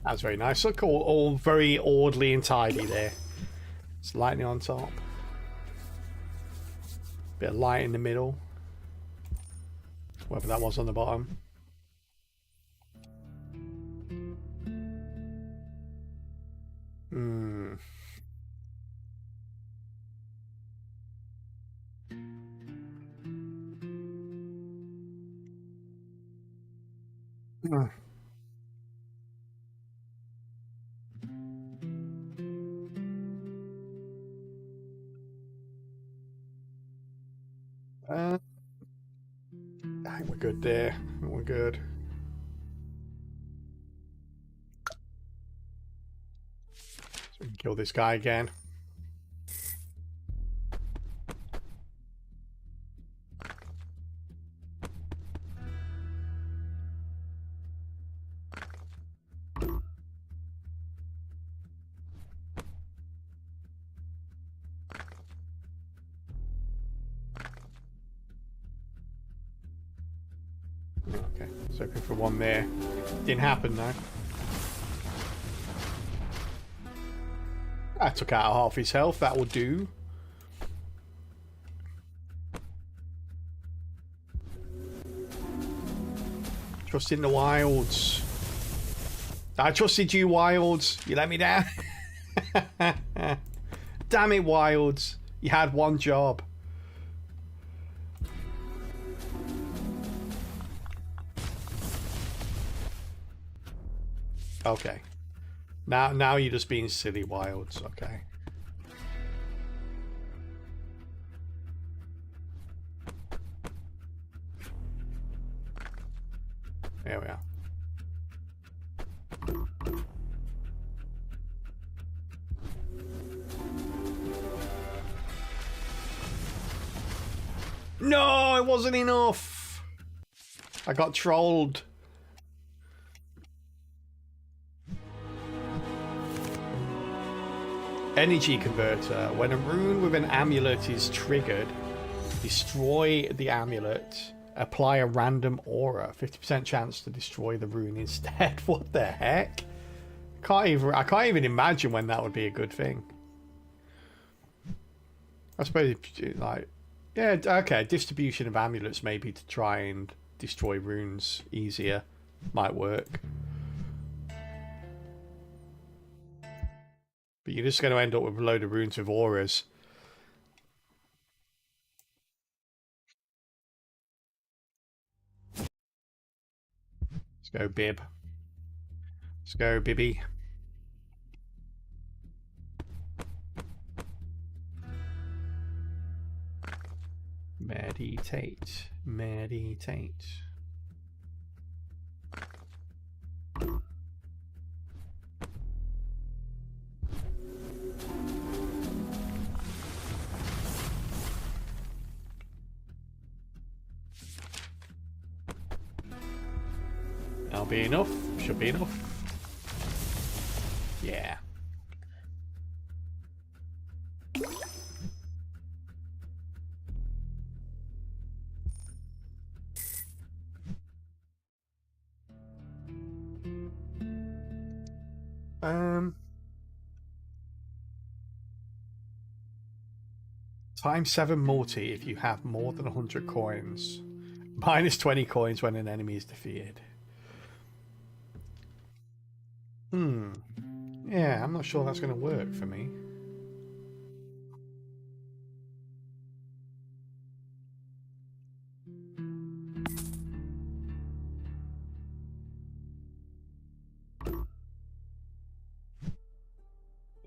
That's very nice. Look, all very orderly and tidy there. It's lightning on top. Bit of light in the middle. Whatever that was on the bottom. I think we're good there. I think we're good. So we can kill this guy again. Okay, so hoping for one there. Didn't happen though. I took out half his health, that will do. Trust in the wilds. I trusted you, wilds. You let me down. Damn it, wilds. You had one job. Okay. Now you're just being silly, wilds. Okay. There we are. No, it wasn't enough. I got trolled. Energy converter. When a rune with an amulet is triggered, destroy the amulet. Apply a random aura. 50% chance to destroy the rune instead. What the heck? I can't even imagine when that would be a good thing. I suppose like, yeah, okay, distribution of amulets maybe to try and destroy runes easier might work. But you're just going to end up with a load of runes with auras. Let's go, Bib. Let's go, Bibby. Meditate. Meditate. That'll be enough. Should be enough. Yeah. Times 7 multi if you have more than 100 coins. Minus 20 coins when an enemy is defeated. Yeah, I'm not sure that's going to work for me.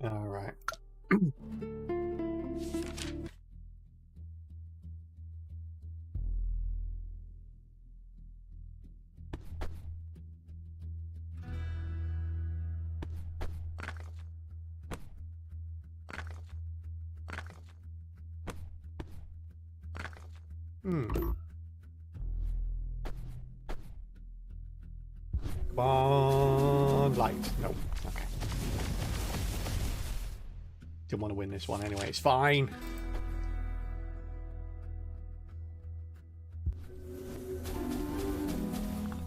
All right. Come on, light. Nope. Okay. Didn't want to win this one anyway. It's fine.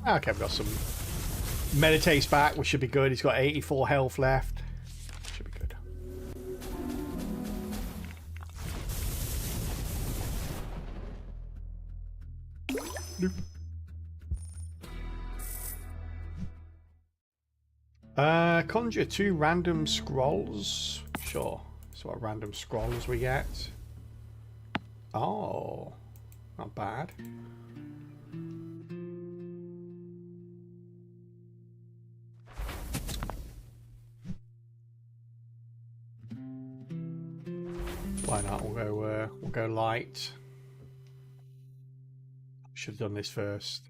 Okay, we've got some meditates back, which should be good. He's got 84 health left. Should be good. Conjure 2 random scrolls. Sure. So what random scrolls we get? Oh, not bad. Why not? We'll go light. Should have done this first.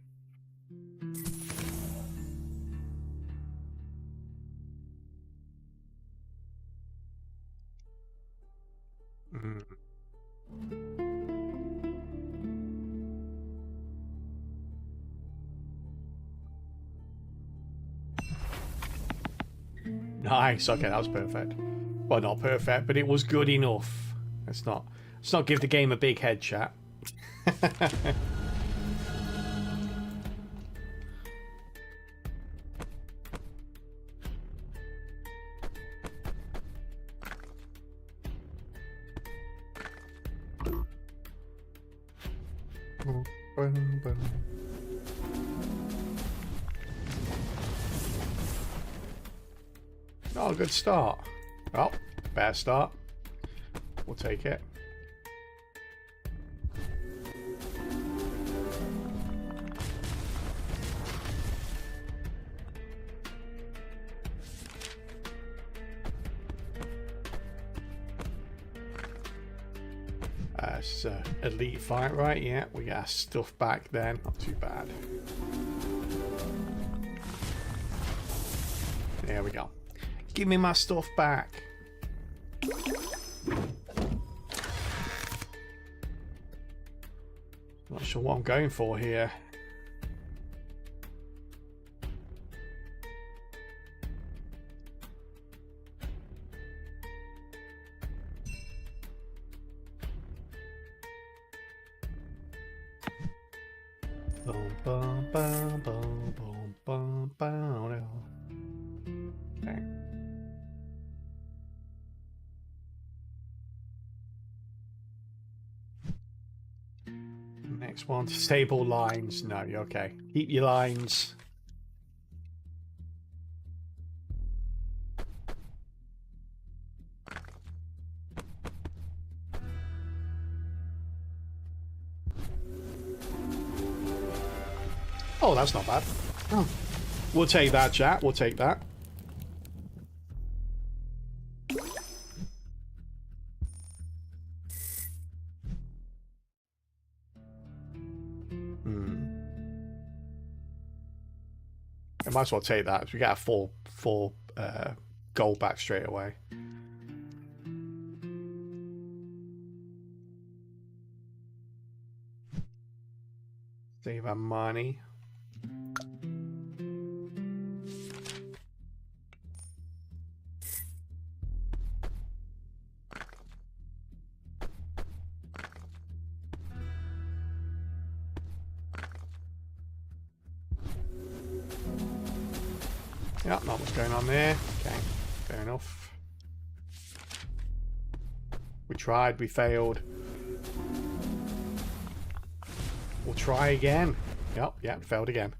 Nice. Okay, that was perfect. Well, not perfect, but it was good enough. Let's not give the game a big head, chat. Oh, good start. Well, bad start. We'll take it. It's elite fight, right? Yeah, we got our stuff back then. Not too bad. There we go. Give me my stuff back. Not sure what I'm going for here. Boom, boom, boom, boom, boom, boom, boom. Okay. Next one, stable lines. No, you're okay. Keep your lines. Oh, that's not bad. Oh. We'll take that, chat. We'll take that. I might as well take that. We get a full gold back straight away. Save our money. Yeah, not much going on there. Okay, fair enough. We tried, we failed. We'll try again. Yep, failed again.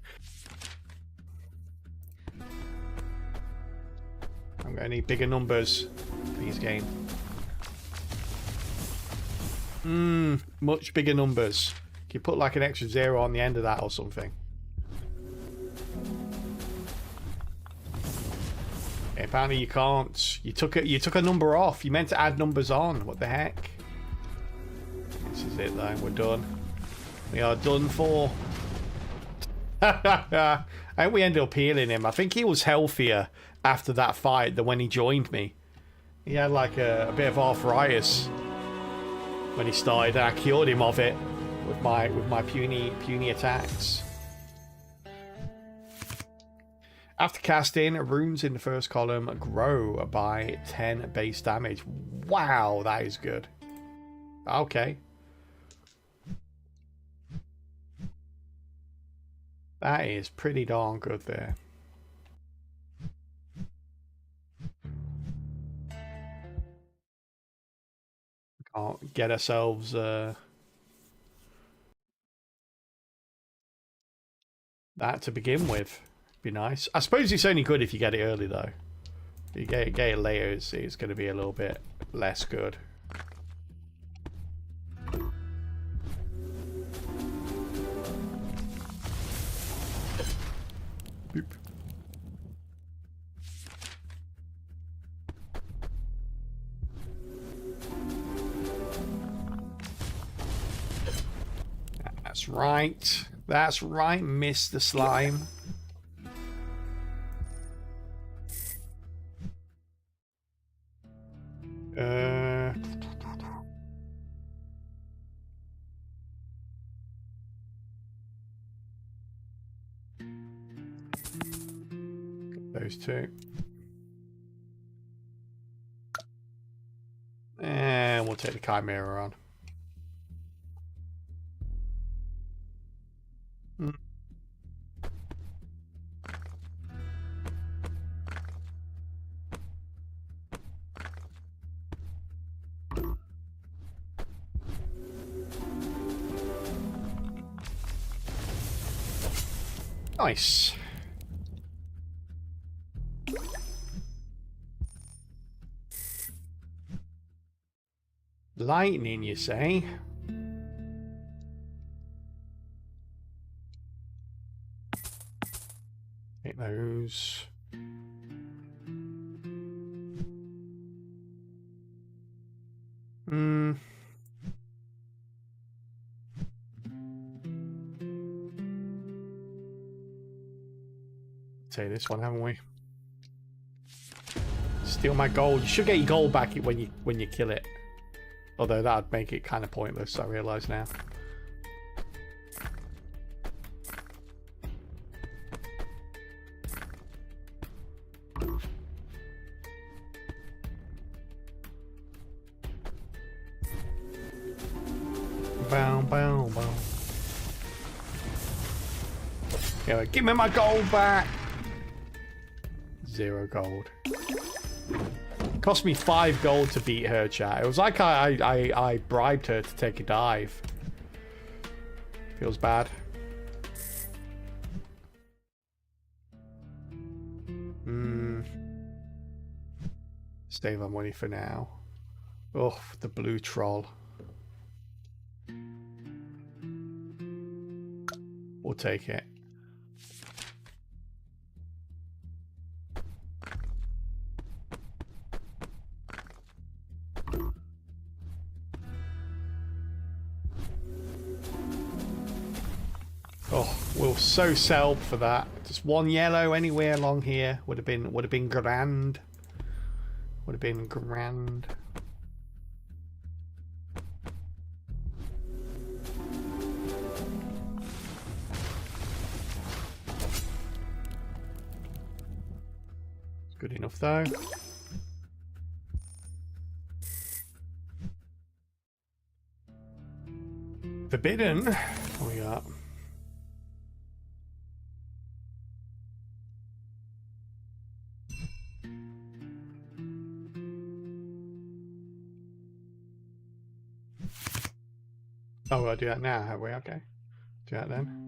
I'm gonna need bigger numbers for this game. Much bigger numbers. Can you put like an extra 0 on the end of that or something? Okay, apparently you can't. You took a number off. You meant to add numbers on. What the heck? This is it though. We're done. We are done for. I think we ended up healing him. I think he was healthier after that fight than when he joined me. He had like a bit of arthritis when he started. I cured him of it with my puny attacks. After casting, runes in the first column grow by 10 base damage. Wow, that is good. Okay. That is pretty darn good there. Can't get ourselves that to begin with. Be nice. I suppose it's only good if you get it early though. If you get it later, it's going to be a little bit less good. Boop. That's right. That's right, Mr. Slime. Those two. And we'll take the Chimera on. Nice. Lightning, you say? Take those. Take this one, haven't we? Steal my gold. You should get your gold back when you kill it. Although that'd make it kind of pointless, I realise now. Bow, bow, bow. Yeah, give me my gold back. 0 gold. Cost me 5 gold to beat her, chat. It was like I bribed her to take a dive. Feels bad. Save our money for now. Oh, the blue troll. We'll take it. Oh, we'll so sell for that. Just one yellow anywhere along here would have been grand. Would have been grand. Good enough though. Forbidden. What we got? Oh, we'll do that now, have we? Okay. Do that then.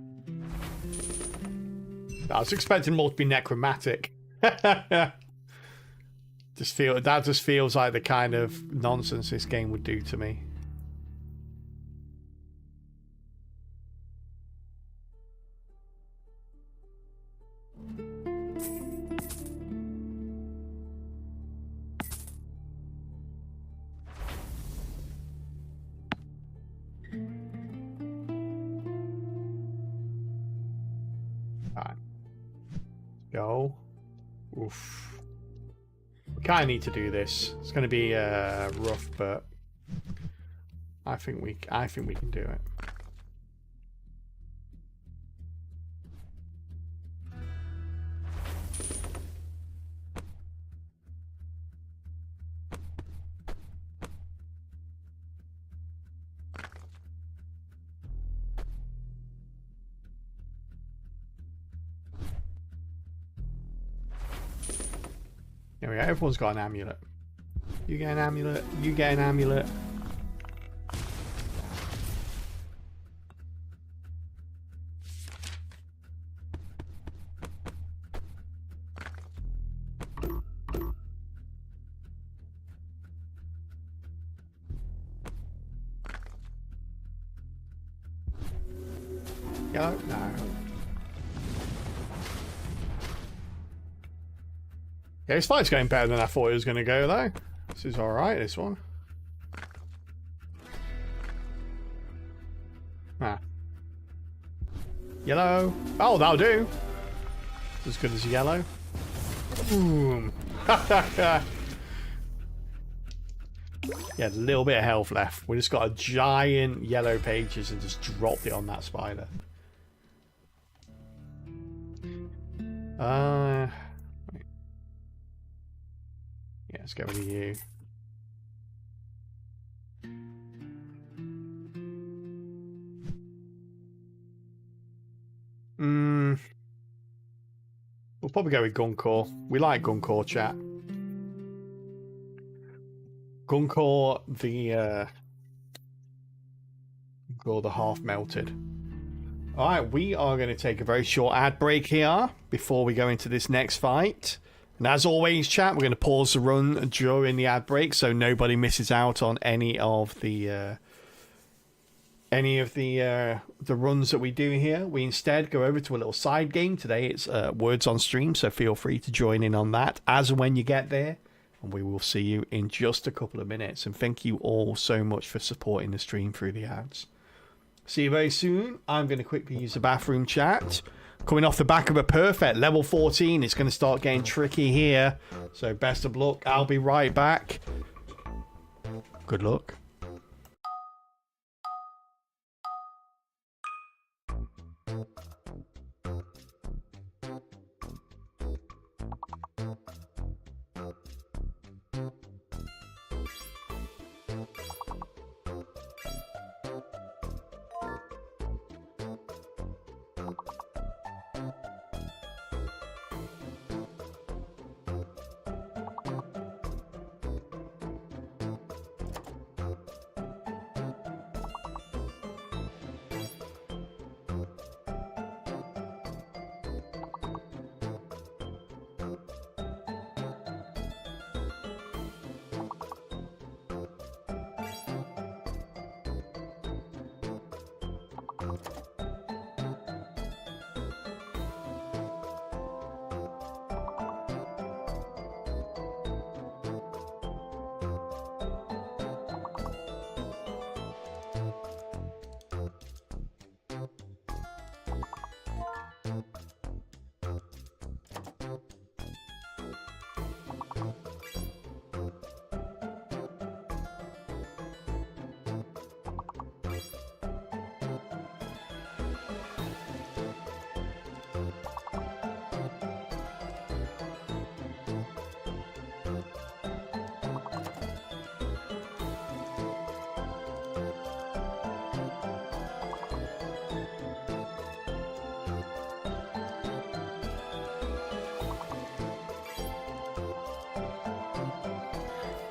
I was expecting more to be necromantic. That just feels like the kind of nonsense this game would do to me. Alright. Go. Oof. We kind of need to do this. It's going to be rough, but I think we can do it. There we go. Everyone's got an amulet. You get an amulet. You get an amulet. Go. No. Yeah, this fight's going better than I thought it was going to go, though. This is alright, this one. Ah. Yellow. Oh, that'll do. It's as good as yellow. Boom. Yeah, a little bit of health left. We just got a giant yellow pages and just dropped it on that spider. Yeah, let's get rid of you. We'll probably go with Guncore. We like Guncore, chat. Guncore, the half melted. Alright, we are going to take a very short ad break here before we go into this next fight. And as always, chat, we're going to pause the run during the ad break so nobody misses out on any of the runs that we do here. We instead go over to a little side game. Today it's Words on Stream, so feel free to join in on that as and when you get there. And we will see you in just a couple of minutes. And thank you all so much for supporting the stream through the ads. See you very soon. I'm going to quickly use the bathroom, chat. Coming off the back of a perfect level 14, it's going to start getting tricky here. So best of luck. I'll be right back. Good luck.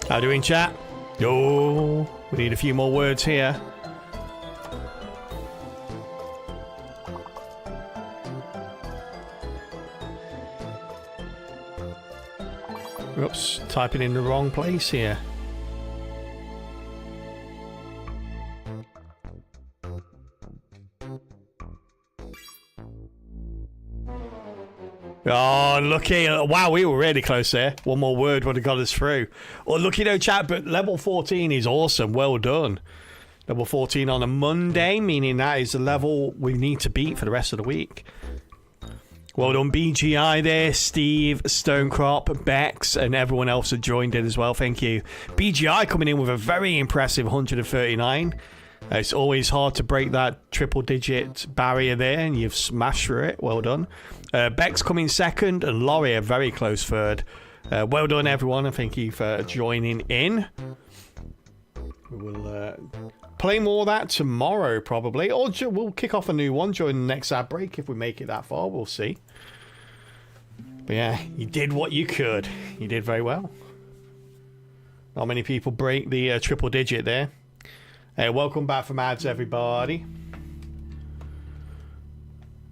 How doing, chat? Yo, we need a few more words here. Oops, typing in the wrong place here. Oh, lucky. Wow, we were really close there. One more word would have got us through. Oh, lucky no chat, but level 14 is awesome. Well done. Level 14 on a Monday, meaning that is the level we need to beat for the rest of the week. Well done, BGI there, Steve, Stonecrop, Bex, and everyone else that joined in as well. Thank you. BGI coming in with a very impressive 139. It's always hard to break that triple-digit barrier there, and you've smashed through it. Well done. Bex coming second, and Laurie a very close third. Well done, everyone, and thank you for joining in. We will play more of that tomorrow, probably. Or we'll kick off a new one during the next ad break if we make it that far. We'll see. But yeah, you did what you could. You did very well. Not many people break the triple digit there. Hey, welcome back from ads, everybody.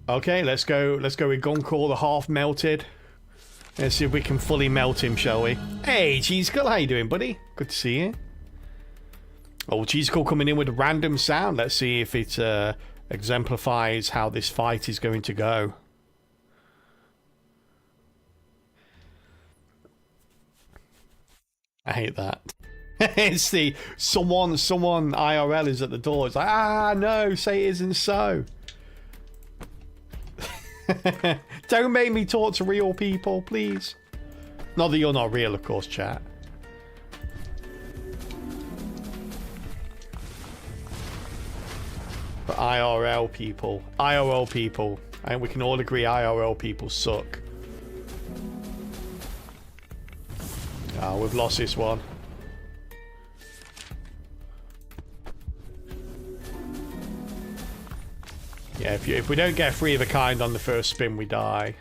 Okay, let's go with Guncor, the half melted. Let's see if we can fully melt him, shall we? Hey, Cheesecall, how you doing, buddy? Good to see you. Oh, Cheesecall coming in with a random sound. Let's see if it exemplifies how this fight is going to go. I hate that. It's the someone IRL is at the door. It's like, no, say it isn't so. Don't make me talk to real people, please. Not that you're not real, of course, chat. But IRL people, I think we can all agree IRL people suck. Oh, we've lost this one. Yeah, if we don't get three of a kind on the first spin, we die.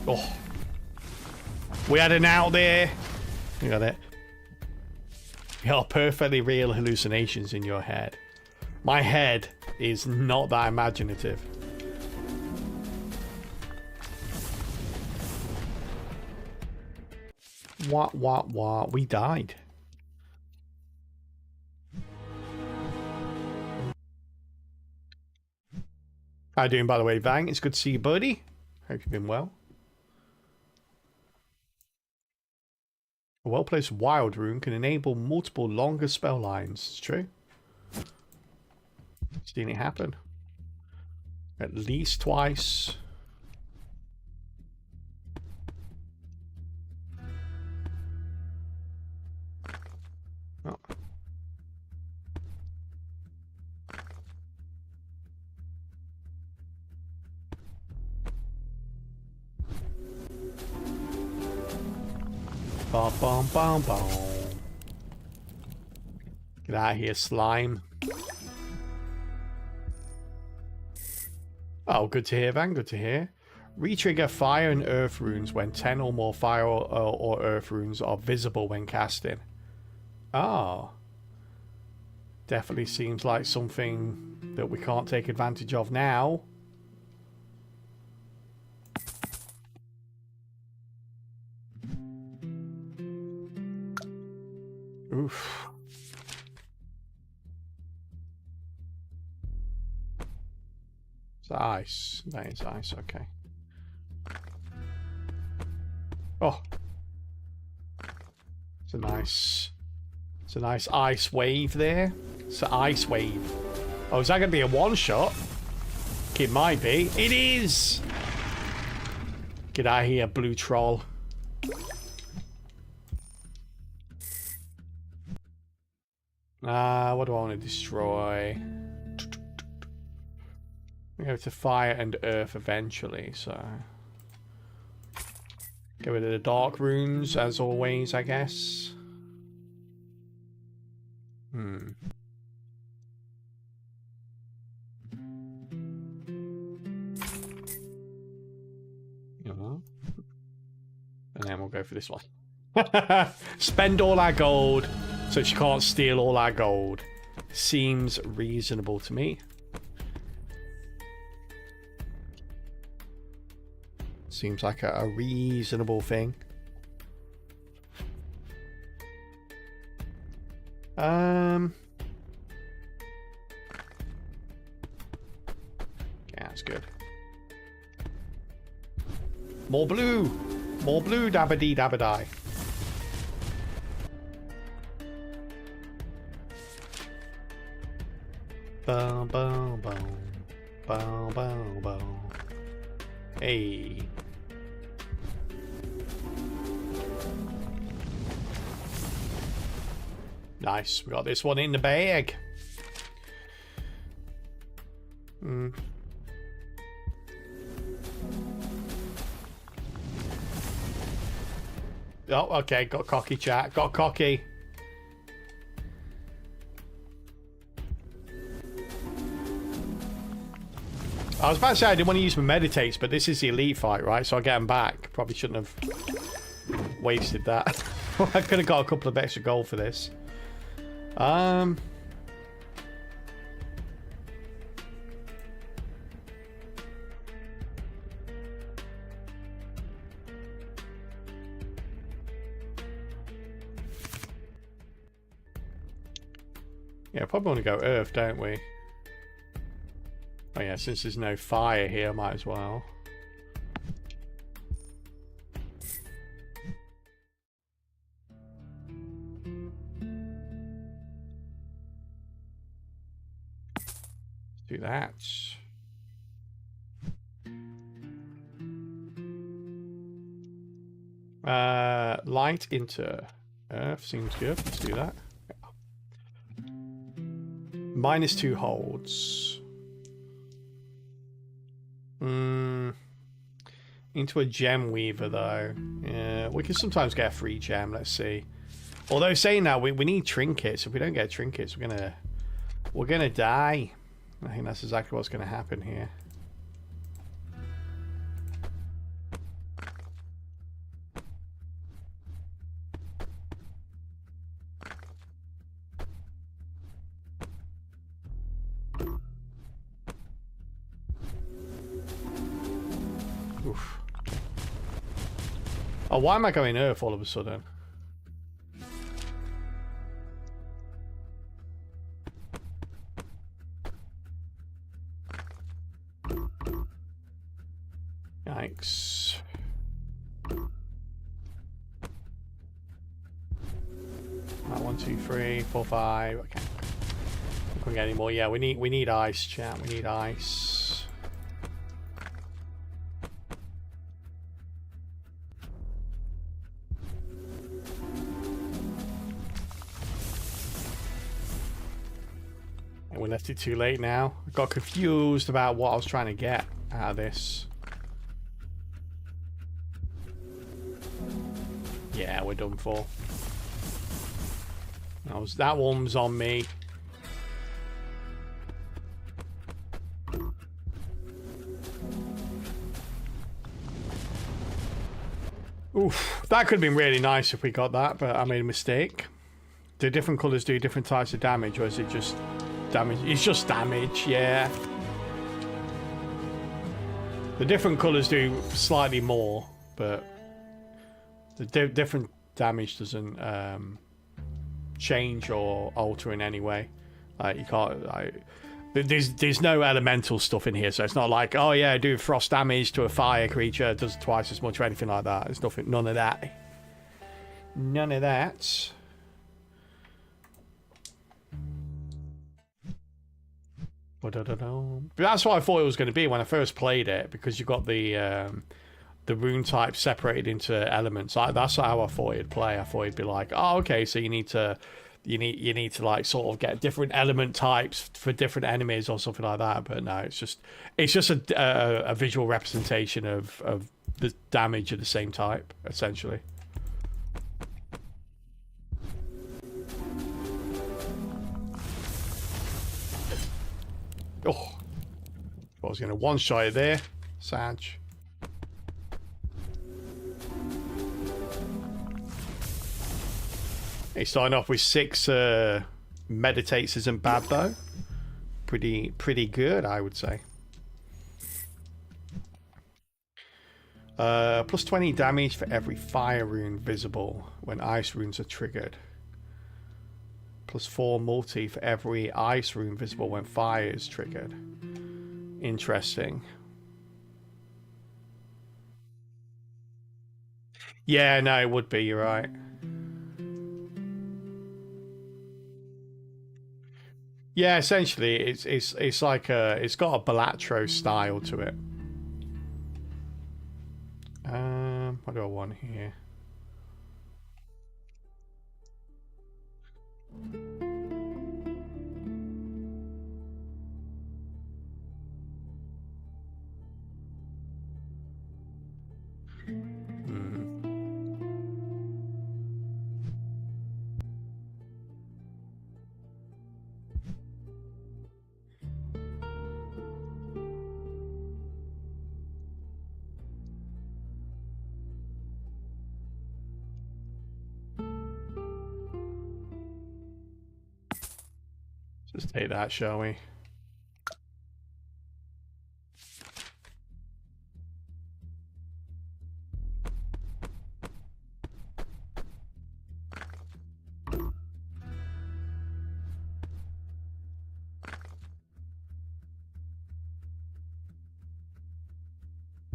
Oh. We had an out there. You got it. You are perfectly real hallucinations in your head. My head is not that imaginative. What? We died. How you doing, by the way, Vang? It's good to see you, buddy. Hope you've been well. A well-placed wild rune can enable multiple longer spell lines. It's true. Seen it happen. At least twice. Oh. Bum, bum, bum, bum. Get out of here, slime. Oh, good to hear, Van. Good to hear. Retrigger fire and earth runes when 10 or more fire or earth runes are visible when casting. Oh. Definitely seems like something that we can't take advantage of now. Oof. It's ice. That is ice, okay. Oh. It's a nice ice wave there. It's an ice wave. Oh, is that going to be a one-shot? It might be. It is! Get out of here, blue troll. What do I want to destroy? We go to fire and earth eventually, so... Get rid of the dark runes, as always, I guess. And then we'll go for this one. Spend all our gold so she can't steal all our gold. Seems reasonable to me. Seems like a reasonable thing. Yeah, that's good. More blue! More blue, dabba-dee, dabba-die. Boom, boom, boom. Boom, boom, boom. Hey. Nice, we got this one in the bag. Oh, okay, got cocky, chat. Got cocky. I was about to say I didn't want to use my meditates, but this is the elite fight, right? So I get them back. Probably shouldn't have wasted that. I could have got a couple of extra gold for this. Yeah, probably want to go earth, don't we? Oh yeah, since there's no fire here, might as well. Let's do that. Light into earth seems good. Let's do that. -2 holds. Into a gem weaver though. Yeah, we can sometimes get a free gem. Let's see. Although saying that, we need trinkets. If we don't get trinkets, we're gonna die. I think that's exactly what's gonna happen here. Oof. Oh, why am I going earth all of a sudden? Yikes. Right, 1, 2, 3, 4, 5. Okay. Can't get any more. Yeah, we need ice, chat. We need ice. We left it too late now. I got confused about what I was trying to get out of this. Yeah, we're done for. That one was on me. Oof, that could have been really nice if we got that, but I made a mistake. Do different colours do different types of damage, or is it just damage? It's just damage, yeah. The different colours do slightly more, but the different damage doesn't change or alter in any way. Like you can't. There's no elemental stuff in here, so it's not like, oh yeah, do frost damage to a fire creature, it does twice as much or anything like that. There's nothing, none of that. None of that. But that's what I thought it was going to be when I first played it, because you got the rune type separated into elements. That's how I thought it'd play. I thought it'd be like, oh, okay, so you need to like sort of get different element types for different enemies or something like that. But no, it's just a visual representation of the damage of the same type, essentially. Oh, I was going to one-shot it there. Sag. Hey, starting off with 6 meditates isn't bad though. Pretty good, I would say. Plus 20 damage for every fire rune visible when ice runes are triggered. Plus 4 multi for every ice rune visible when fire is triggered. Interesting. Yeah, no, it would be, you're right. Yeah, essentially it's like it's got a Balatro style to it. What do I want here? Just take that, shall we?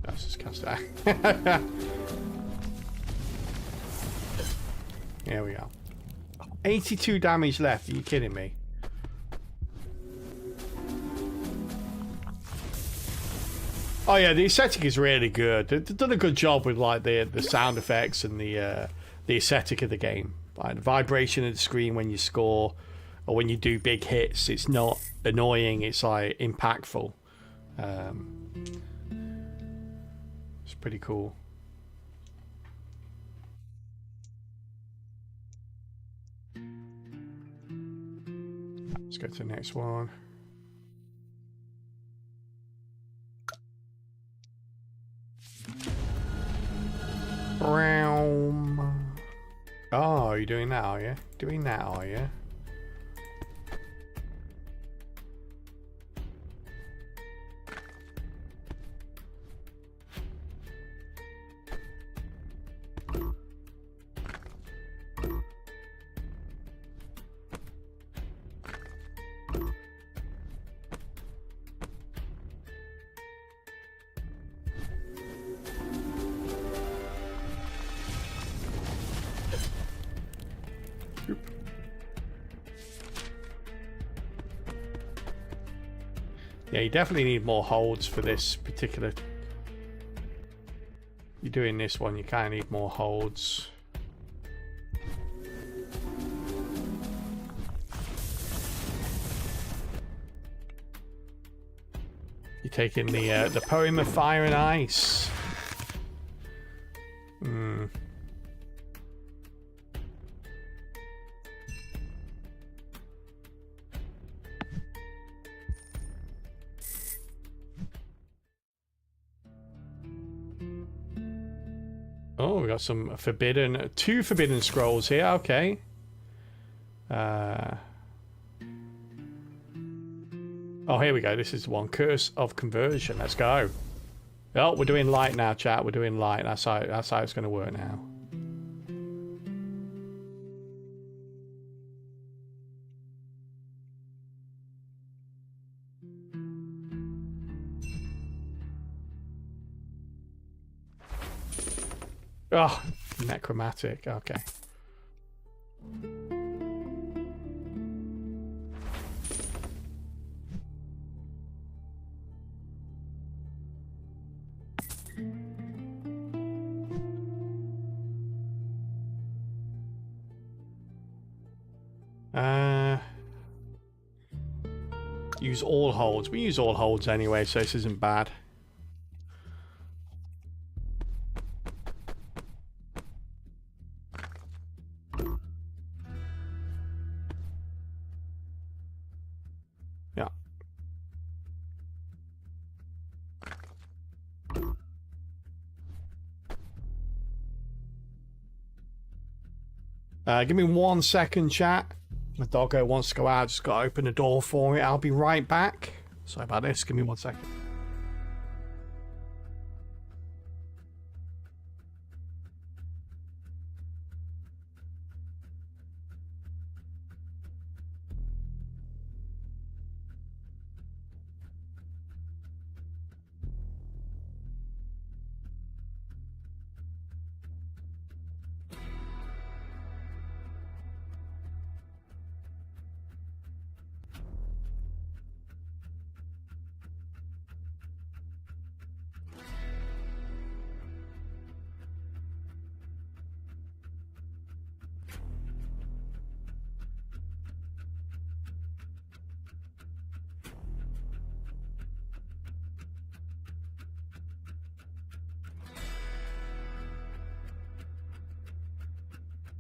Let's just cast that. Here we go. 82 damage left. Are you kidding me? Oh yeah, the aesthetic is really good. They've done a good job with like the sound effects and the aesthetic of the game. Like the vibration of the screen when you score or when you do big hits. It's not annoying. It's like impactful. It's pretty cool. Let's go to the next one. Oh, you're doing that, are you? Doing that, are you? Yeah, you definitely need more holds for this particular... You're doing this one, you kind of need more holds. You're taking the Poem of Fire and Ice. Oh, we got some two forbidden scrolls here. Okay. Oh, here we go. This is one. Curse of Conversion. Let's go. Oh, we're doing light now, chat. We're doing light. That's how it's going to work now. Oh, necromantic. Okay. Use all holds. We use all holds anyway, so this isn't bad. Give me 1 second, chat. My doggo wants to go out. Just got to open the door for it. I'll be right back. Sorry about this. Give me 1 second.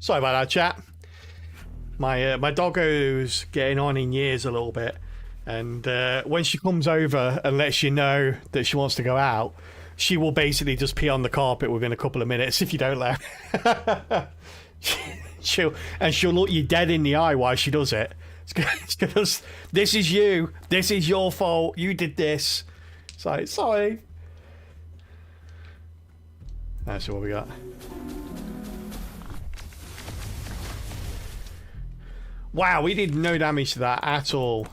Sorry about that, chat. My doggo's getting on in years a little bit, and when she comes over and lets you know that she wants to go out, she will basically just pee on the carpet within a couple of minutes if you don't let her. she'll look you dead in the eye while she does it. It's because this is you. This is your fault. You did this. It's like, sorry. That's what we got. Wow, we did no damage to that at all.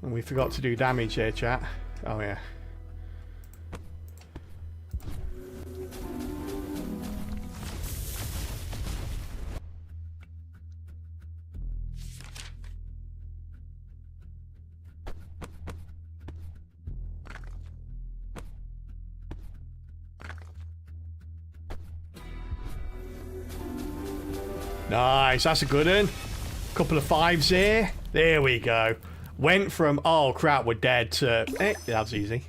And we forgot to do damage here, chat. Oh, yeah. Nice, that's a good one. Couple of 5s here. There we go. Went from, oh crap, we're dead, to, that's easy.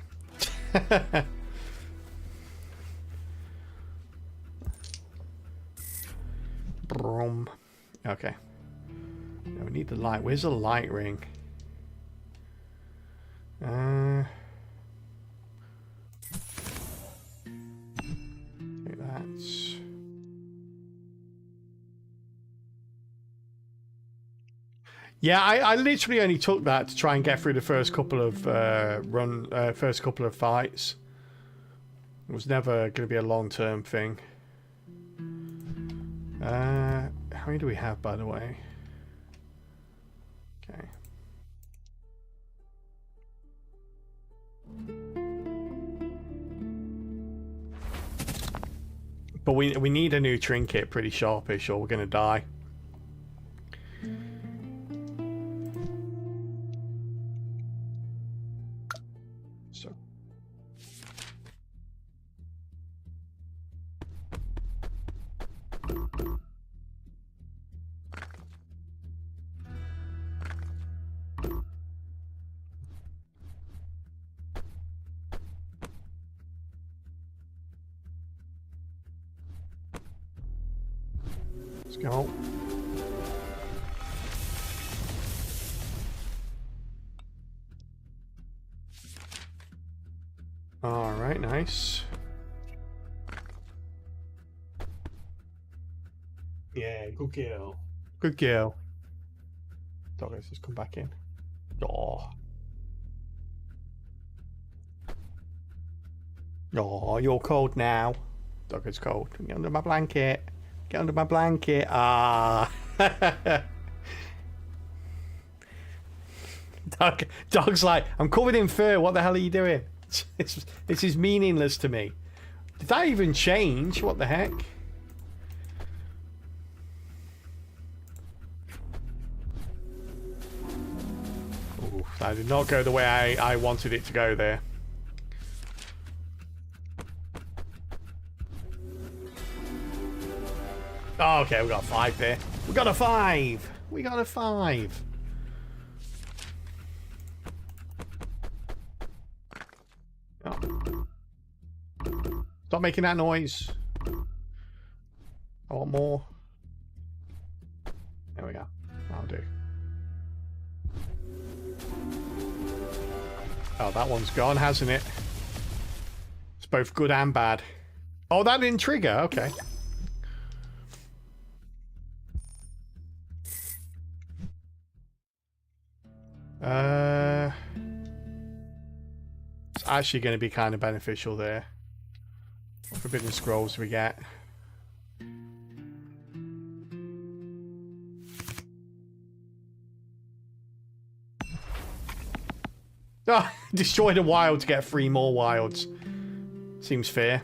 Brum. Okay. Now we need the light. Where's the light ring? Take that. Yeah, I literally only took that to try and get through the first couple of fights. It was never going to be a long-term thing. How many do we have, by the way? Okay. But we need a new trinket pretty sharpish, or we're going to die. Let's go. All right, nice. Yeah, good girl. Good girl. Dog, let's just come back in. Oh. Oh, you're cold now. Dog is cold. Get under my blanket. Get under my blanket. Ah. Dog's like, I'm covered in fur. What the hell are you doing? This is meaningless to me. Did that even change? What the heck? Ooh, that did not go the way I wanted it to go there. Oh, okay, we got a 5 there. We got a 5. We got a 5. Oh. Stop making that noise. I want more. There we go. That'll do. Oh, that one's gone, hasn't it? It's both good and bad. Oh, that didn't trigger. Okay. It's actually going to be kind of beneficial there. What forbidden scrolls we get? Oh, destroy the wild to get 3 more wilds. Seems fair.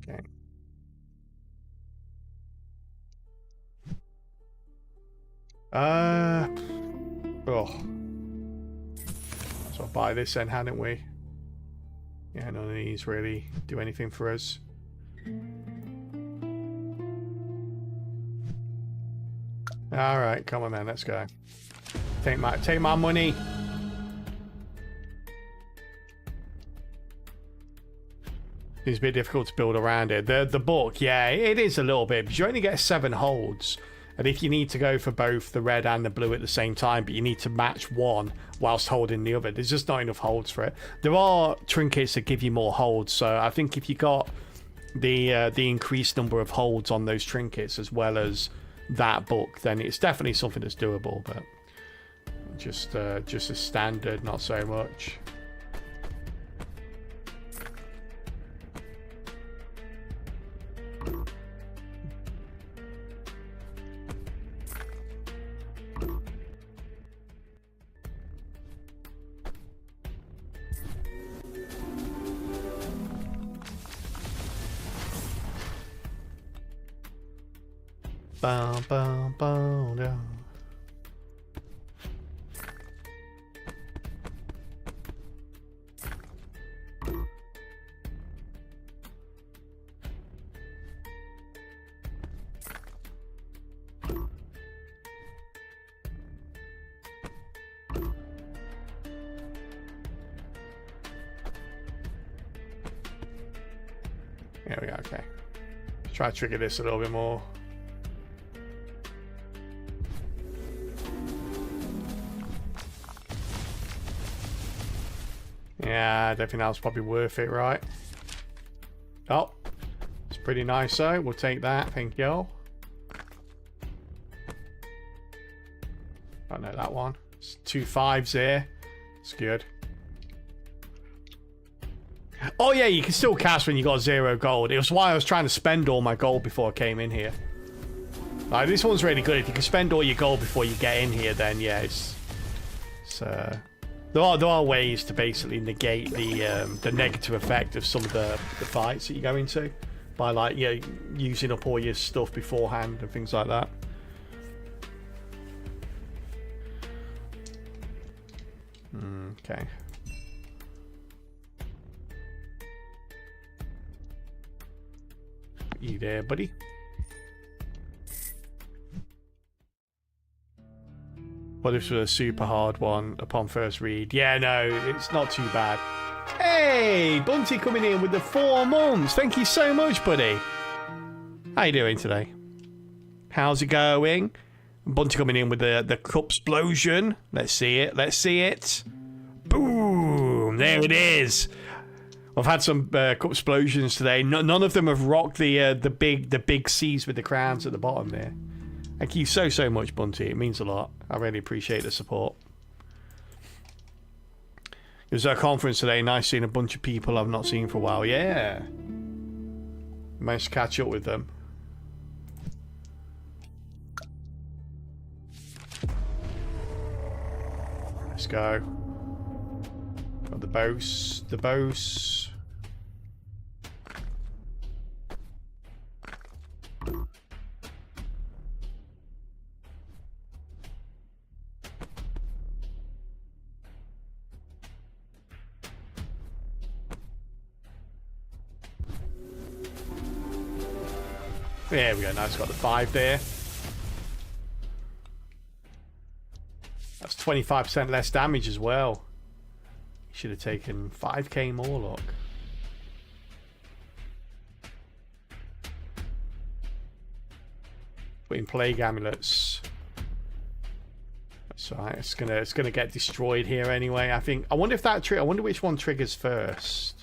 Okay. Oh. So I'll buy this then, hadn't we? Yeah, none of these really do anything for us. Alright, come on then, let's go. Take my money. It's a bit difficult to build around it. The book, yeah, it is a little bit, because you only get 7 holds. And if you need to go for both the red and the blue at the same time, but you need to match one whilst holding the other, there's just not enough holds for it. There are trinkets that give you more holds, so I think if you got the increased number of holds on those trinkets as well as that book, then it's definitely something that's doable, but just as standard, not so much. Bow, bow, bow, down. There we go, okay. Let's try to trigger this a little bit more. Yeah, I don't think that was probably worth it, right? Oh, it's pretty nice though. We'll take that, thank you. I know that one. It's 2 5s here. It's good. Oh yeah, you can still cast when you got 0 gold. It was why I was trying to spend all my gold before I came in here. Like, this one's really good. If you can spend all your gold before you get in here, then yeah, it's there are ways to basically negate the negative effect of some of the fights that you go into by, like, using up all your stuff beforehand and things like that. Okay. You there, buddy? What if it was a super hard one upon first read? Yeah, no, it's not too bad. Hey, Bunty coming in with the 4 months. Thank you so much, buddy. How you doing today? How's it going? Bunty coming in with the cup explosion. Let's see it. Let's see it. Boom! There it is. I've had some cup explosions today. None of them have rocked the big C's with the crowns at the bottom there. Thank you so much, Bunty. It means a lot. I really appreciate the support. It was at a conference today. Nice seeing a bunch of people I've not seen for a while. Yeah. Managed to catch up with them. Let's go. Got the boss. The boss. There we go, now it's got the 5 there. That's 25% less damage as well. Should have taken 5k more, look. Put in plague amulets. That's alright, it's gonna get destroyed here anyway. I wonder if that I wonder which one triggers first.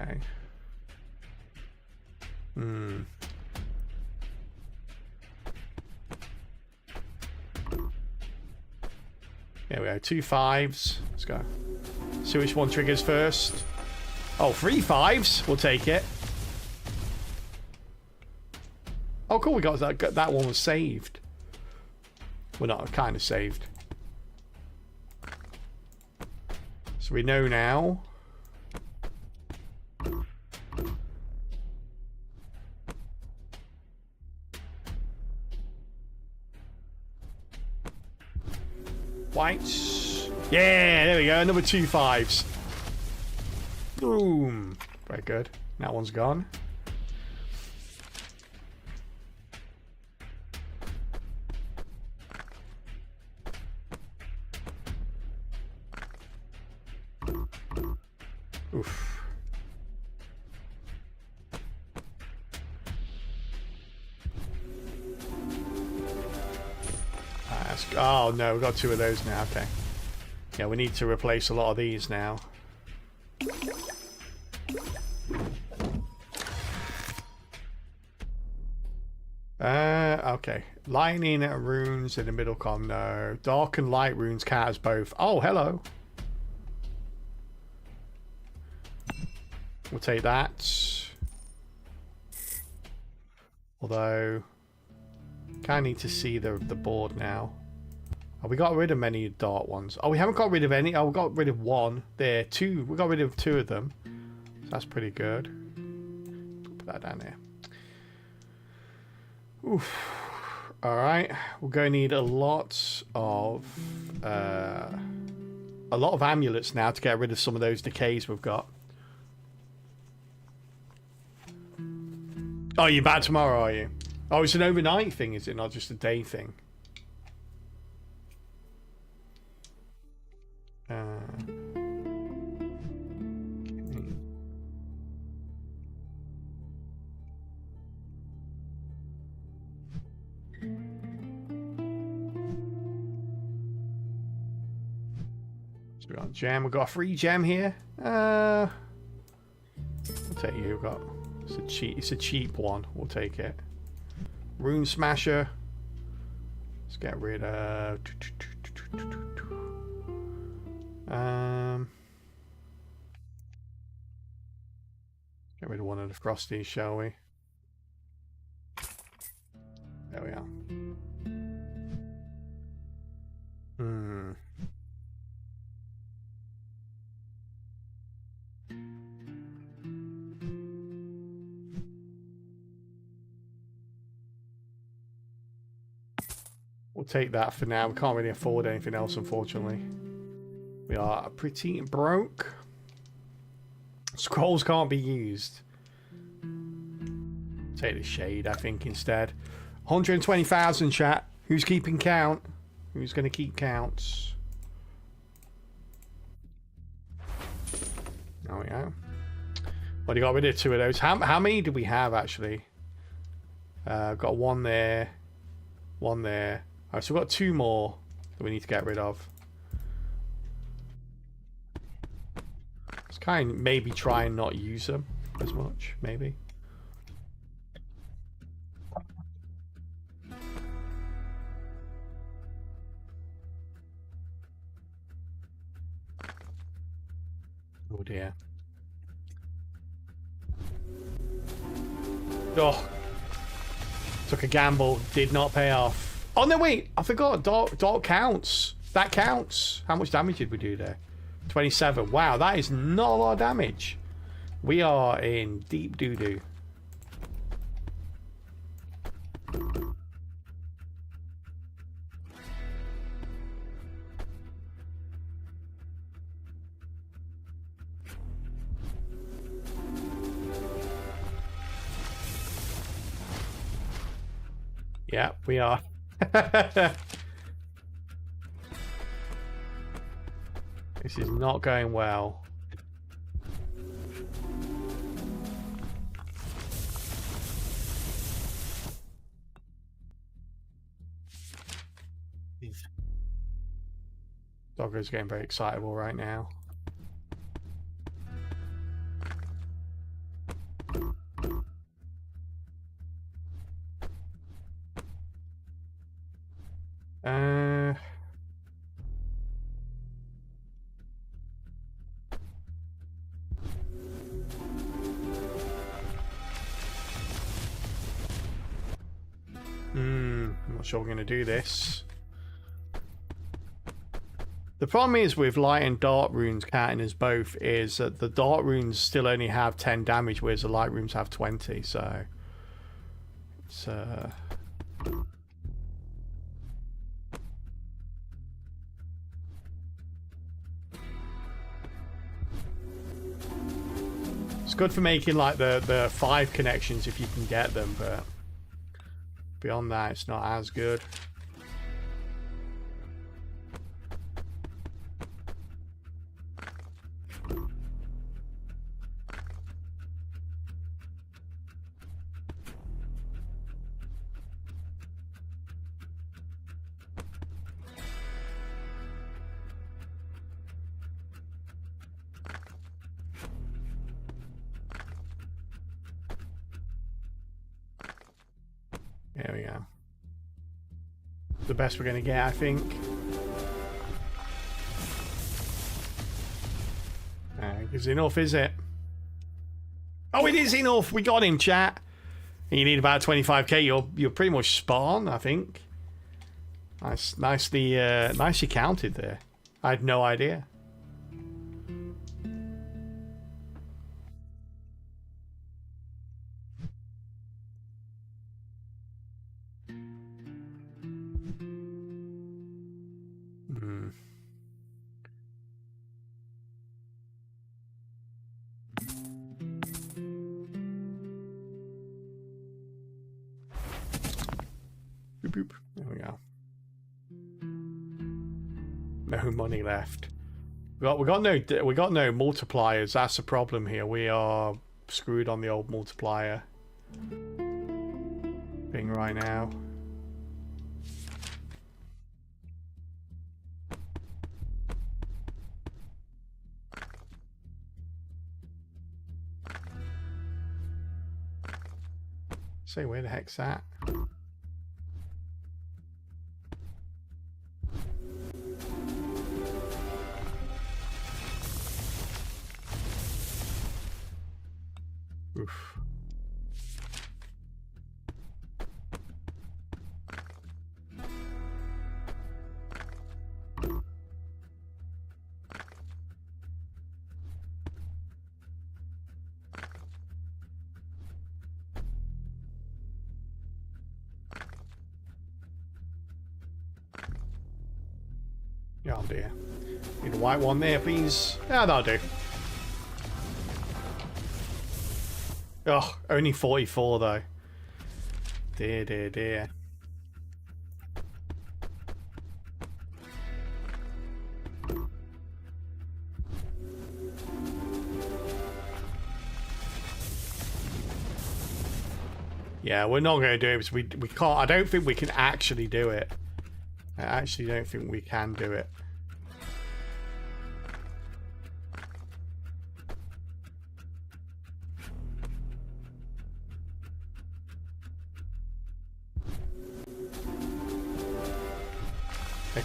Okay. There we go, 2 5s. Let's go. See which one triggers first. Oh, 3 5s. We'll take it. Oh, cool. We got that one was saved. Well, not kind of saved. So we know now. Whites. Yeah, there we go. Another 2 5s. Boom. Very good. That one's gone. Oof. Oh no, we've got 2 of those now. Okay. Yeah, we need to replace a lot of these now. Okay. Lightning runes in the middle column, no. Dark and light runes count as both. Oh, hello. We'll take that. Although, kind of need to see the board now. Oh, we got rid of many dark ones. Oh, we haven't got rid of any. Oh, we got rid of 1. There, 2. We got rid of 2 of them. So that's pretty good. Put that down there. Oof. Alright. We're going to need a lot of amulets now to get rid of some of those decays we've got. Oh, you're back tomorrow, are you? Oh, it's an overnight thing, is it? Not just a day thing. So we got a gem. We've got a free gem here. We'll take you. We've got it's a cheap one. We'll take it. Rune Smasher. Let's get rid of. Get rid of one of the Frosties, shall we? There we are. We'll take that for now. We can't really afford anything else, unfortunately. We are pretty broke. Scrolls can't be used. Take the shade, I think, instead. 120,000 chat. Who's keeping count? Who's going to keep counts? There we go. Well, you got rid of 2 of those. How many do we have, actually? Got 1 there. 1 there. Alright, so we've got 2 more that we need to get rid of. Let's kind of maybe try and not use them as much, maybe. Oh dear. Oh. Took a gamble, did not pay off. Oh no, wait, I forgot. Dark counts. That counts. How much damage did we do there? 27. Wow, that is not a lot of damage. We are in deep doo-doo. Yeah, we are. This is not going well. Doggo's getting very excitable right now. I'm not sure we're going to do this. The problem is with light and dark runes counting as both is that the dark runes still only have 10 damage, whereas the light runes have 20, so it's it's good for making like the 5 connections if you can get them, but beyond that it's not as good. There we go. The best we're going to get, I think. Is enough, is it? Oh, it is enough. We got him, chat. You need about 25k. You're pretty much spot on, I think. Nicely counted there. I had no idea. Boop, boop. There we go. No money left. We got no multipliers. That's the problem here. We are screwed on the old multiplier thing right now. Say, where the heck's that? Oof. Oh dear. Need a white one there, please. Yeah, that'll do. Oh, only 44 though. Dear, dear, dear. Yeah, we're not going to do it because we can't. I don't think we can actually do it. I actually don't think we can do it.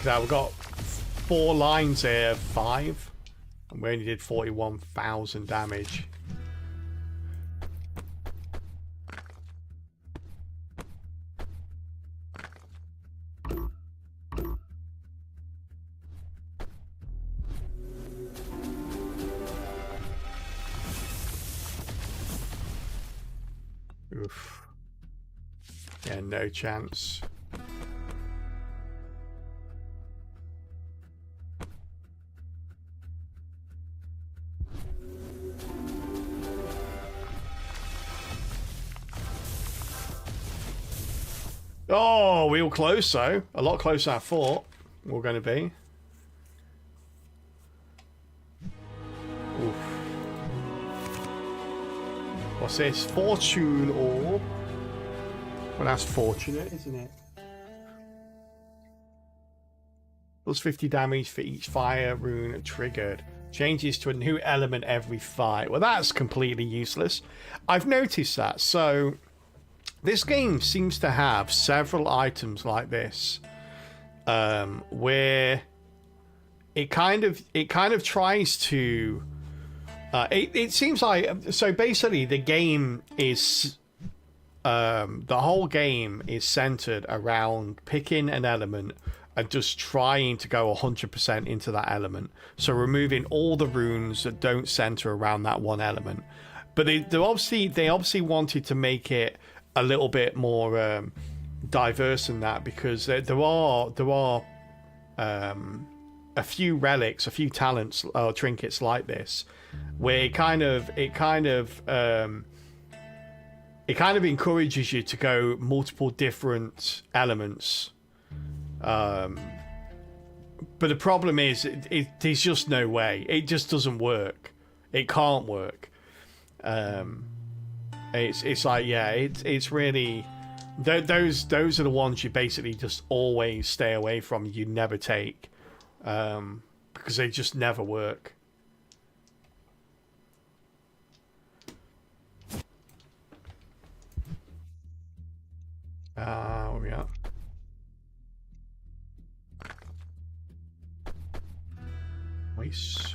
We've got 4 lines here, 5, and we only did 41,000 damage. Oof. Yeah, no chance. Oh, we were close though. A lot closer than I thought we were going to be. Oof. What's this? Fortune orb. Well, that's fortunate, isn't it? Plus 50 damage for each fire rune triggered. Changes to a new element every fight. Well, that's completely useless. I've noticed that. So this game seems to have several items like this, where it kind of tries to. It seems like, so basically the game is, the whole game is centered around picking an element and just trying to go 100% into that element. So removing all the runes that don't center around that one element. But they obviously wanted to make it a little bit more diverse than that, because there are a few relics, a few talents or trinkets like this, where it kind of encourages you to go multiple different elements. But the problem is, there's just no way. It just doesn't work. It can't work. It's like, yeah, it's really, those are the ones you basically just always stay away from. You never take, because they just never work. we are. Nice.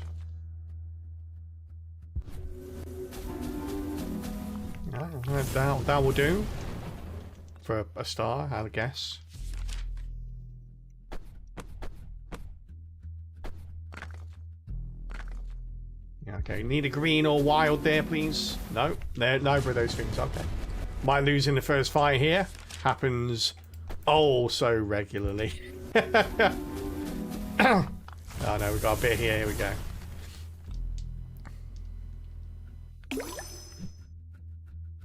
That will do. For a star, I would guess. Yeah, okay. Need a green or wild there, please. No, neither of those things. Okay. Might lose in the first fight here. Happens oh so regularly. Oh no, we got a bit here. Here we go.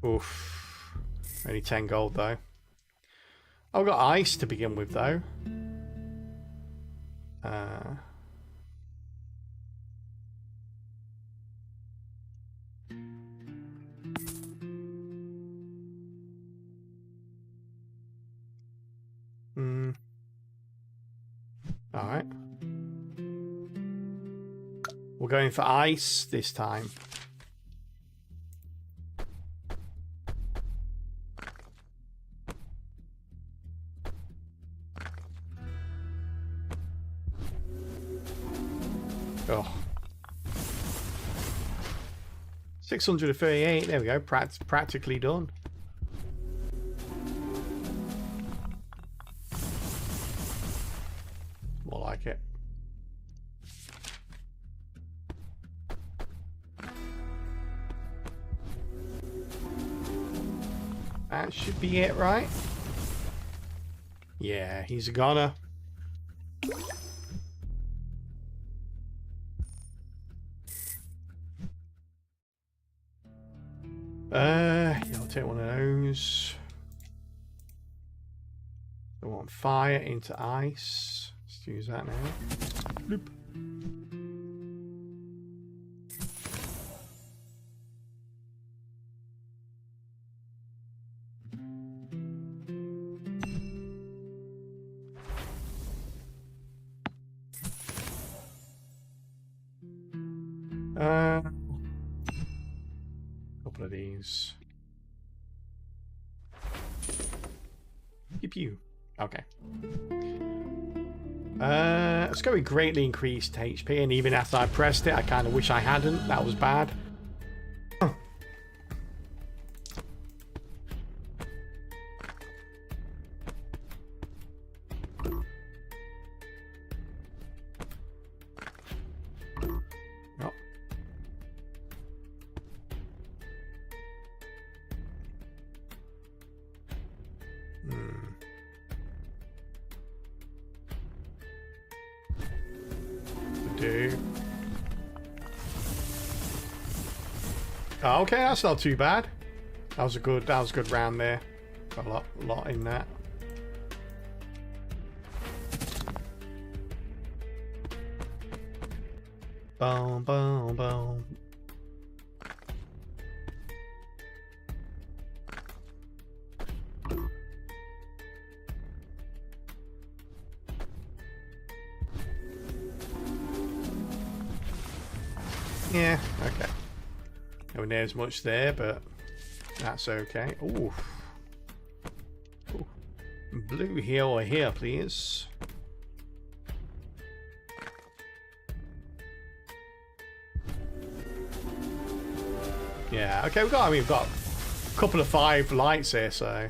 Oof. Only 10 gold though. I've got ice to begin with though. Alright. We're going for ice this time. Oh. 638. There we go. Practically done. More like it. That should be it, right? Yeah, he's a goner. Yeah, I'll take one of those. I want fire into ice. Let's use that now. Bloop. Couple of these. Pew pew. Okay. Let's go with greatly increased HP, and even after I pressed it, I kind of wish I hadn't. That was bad. Oh, okay, that's not too bad. That was a good round there. Got a lot in that. Boom, boom, boom. Yeah, okay. Nowhere near as much there, but that's okay. Ooh. Ooh. Blue here or here, please. Yeah, okay, we've got a couple of 5 lights here, so.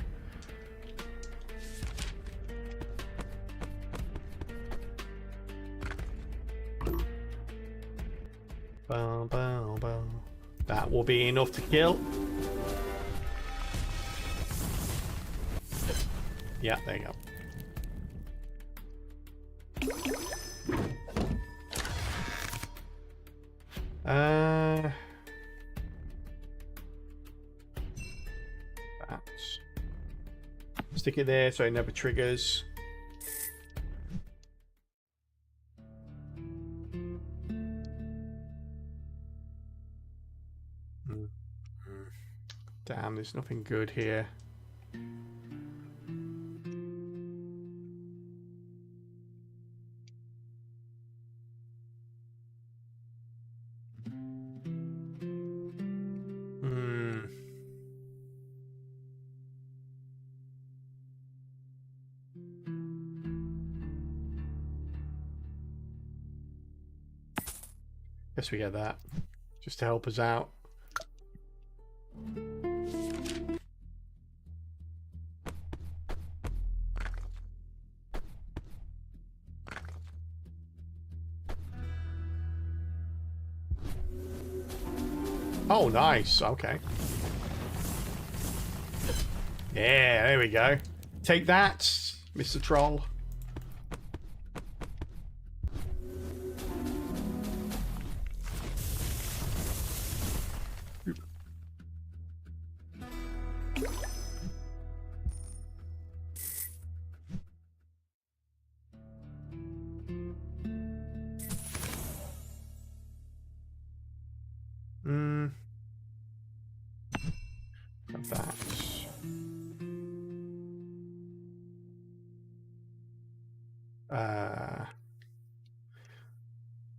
Bow, bow, bow. That will be enough to kill. Yeah, there you go. Stick it there so it never triggers. Damn, there's nothing good here. Guess we get that just to help us out. Oh, nice. Okay. Yeah, there we go. Take that, Mr. Troll. Have that.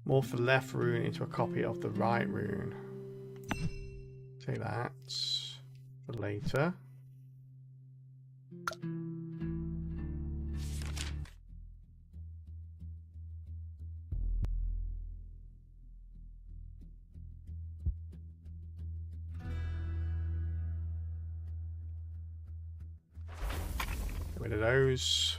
Morph the left rune into a copy of the right rune. Take that for later. Get rid of those.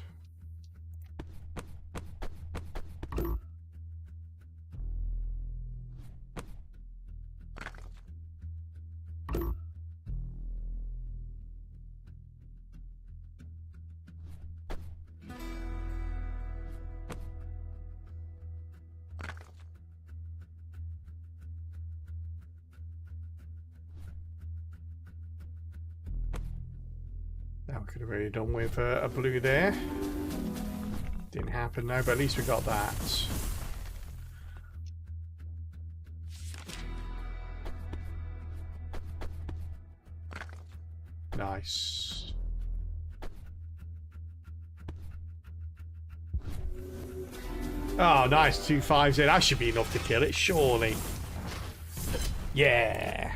Now we could have really done with a blue there. Didn't happen though, but at least we got that. Nice. Oh, nice. 2 5s there. That should be enough to kill it, surely. Yeah.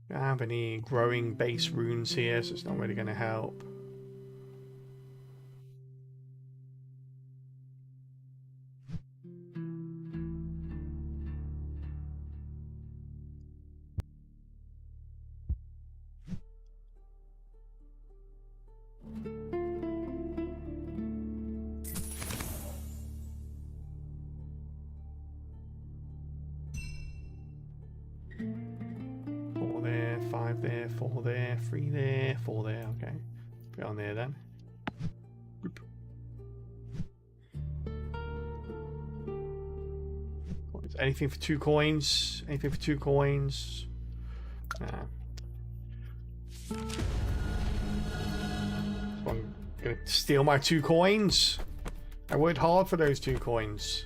Don't have any growing base runes here, so it's not really going to help. There, 5 there, 4 there, 3 there, 4 there. Okay, put it on there then. Boop. Anything for 2 coins? Anything for 2 coins? I'm gonna steal my 2 coins. I worked hard for those 2 coins.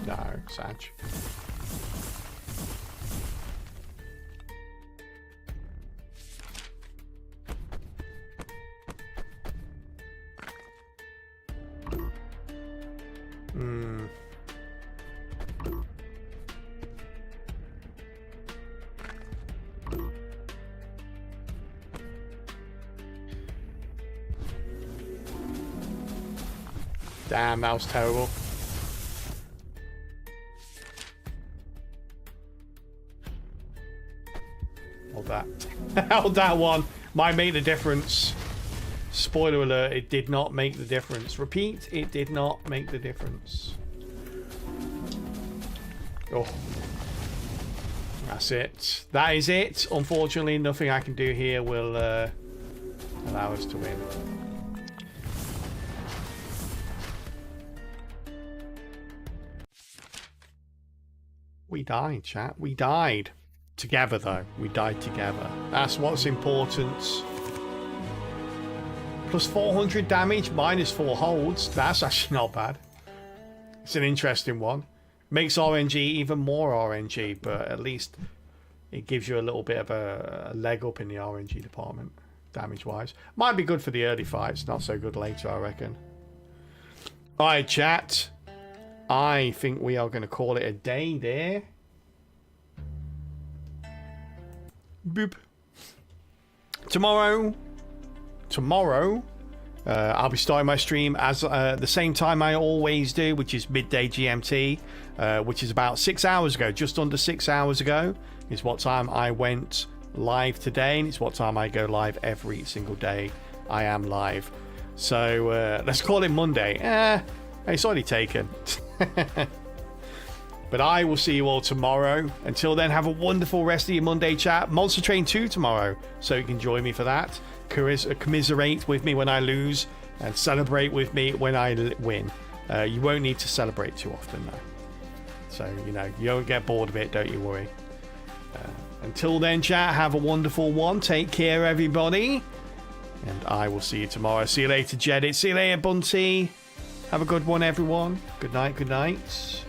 No, Sag. Damn, that was terrible. Hold that. Held that one. Might make the difference. Spoiler alert, it did not make the difference. Repeat, it did not make the difference. Oh. That's it. That is it. Unfortunately, nothing I can do here will allow us to win. We died, chat. We died. Together, though. We died together. That's what's important. Plus 400 damage, minus 4 holds. That's actually not bad. It's an interesting one. Makes RNG even more RNG, but at least it gives you a little bit of a leg up in the RNG department, damage-wise. Might be good for the early fights, not so good later, I reckon. Alright, chat. I think we are going to call it a day there. Boop. Tomorrow, I'll be starting my stream as the same time I always do, which is midday GMT, which is about 6 hours ago, just under 6 hours ago, is what time I went live today, and it's what time I go live every single day I am live. So let's call it Monday. It's already taken. But I will see you all tomorrow. Until then, have a wonderful rest of your Monday, chat. Monster Train 2 tomorrow, so you can join me for that. Commiserate with me when I lose, and celebrate with me when I win. You won't need to celebrate too often, though. So, you know, you don't get bored of it, don't you worry. Until then, chat, have a wonderful one. Take care, everybody. And I will see you tomorrow. See you later, Jedit. See you later, Bunty. Have a good one, everyone. Good night, good night.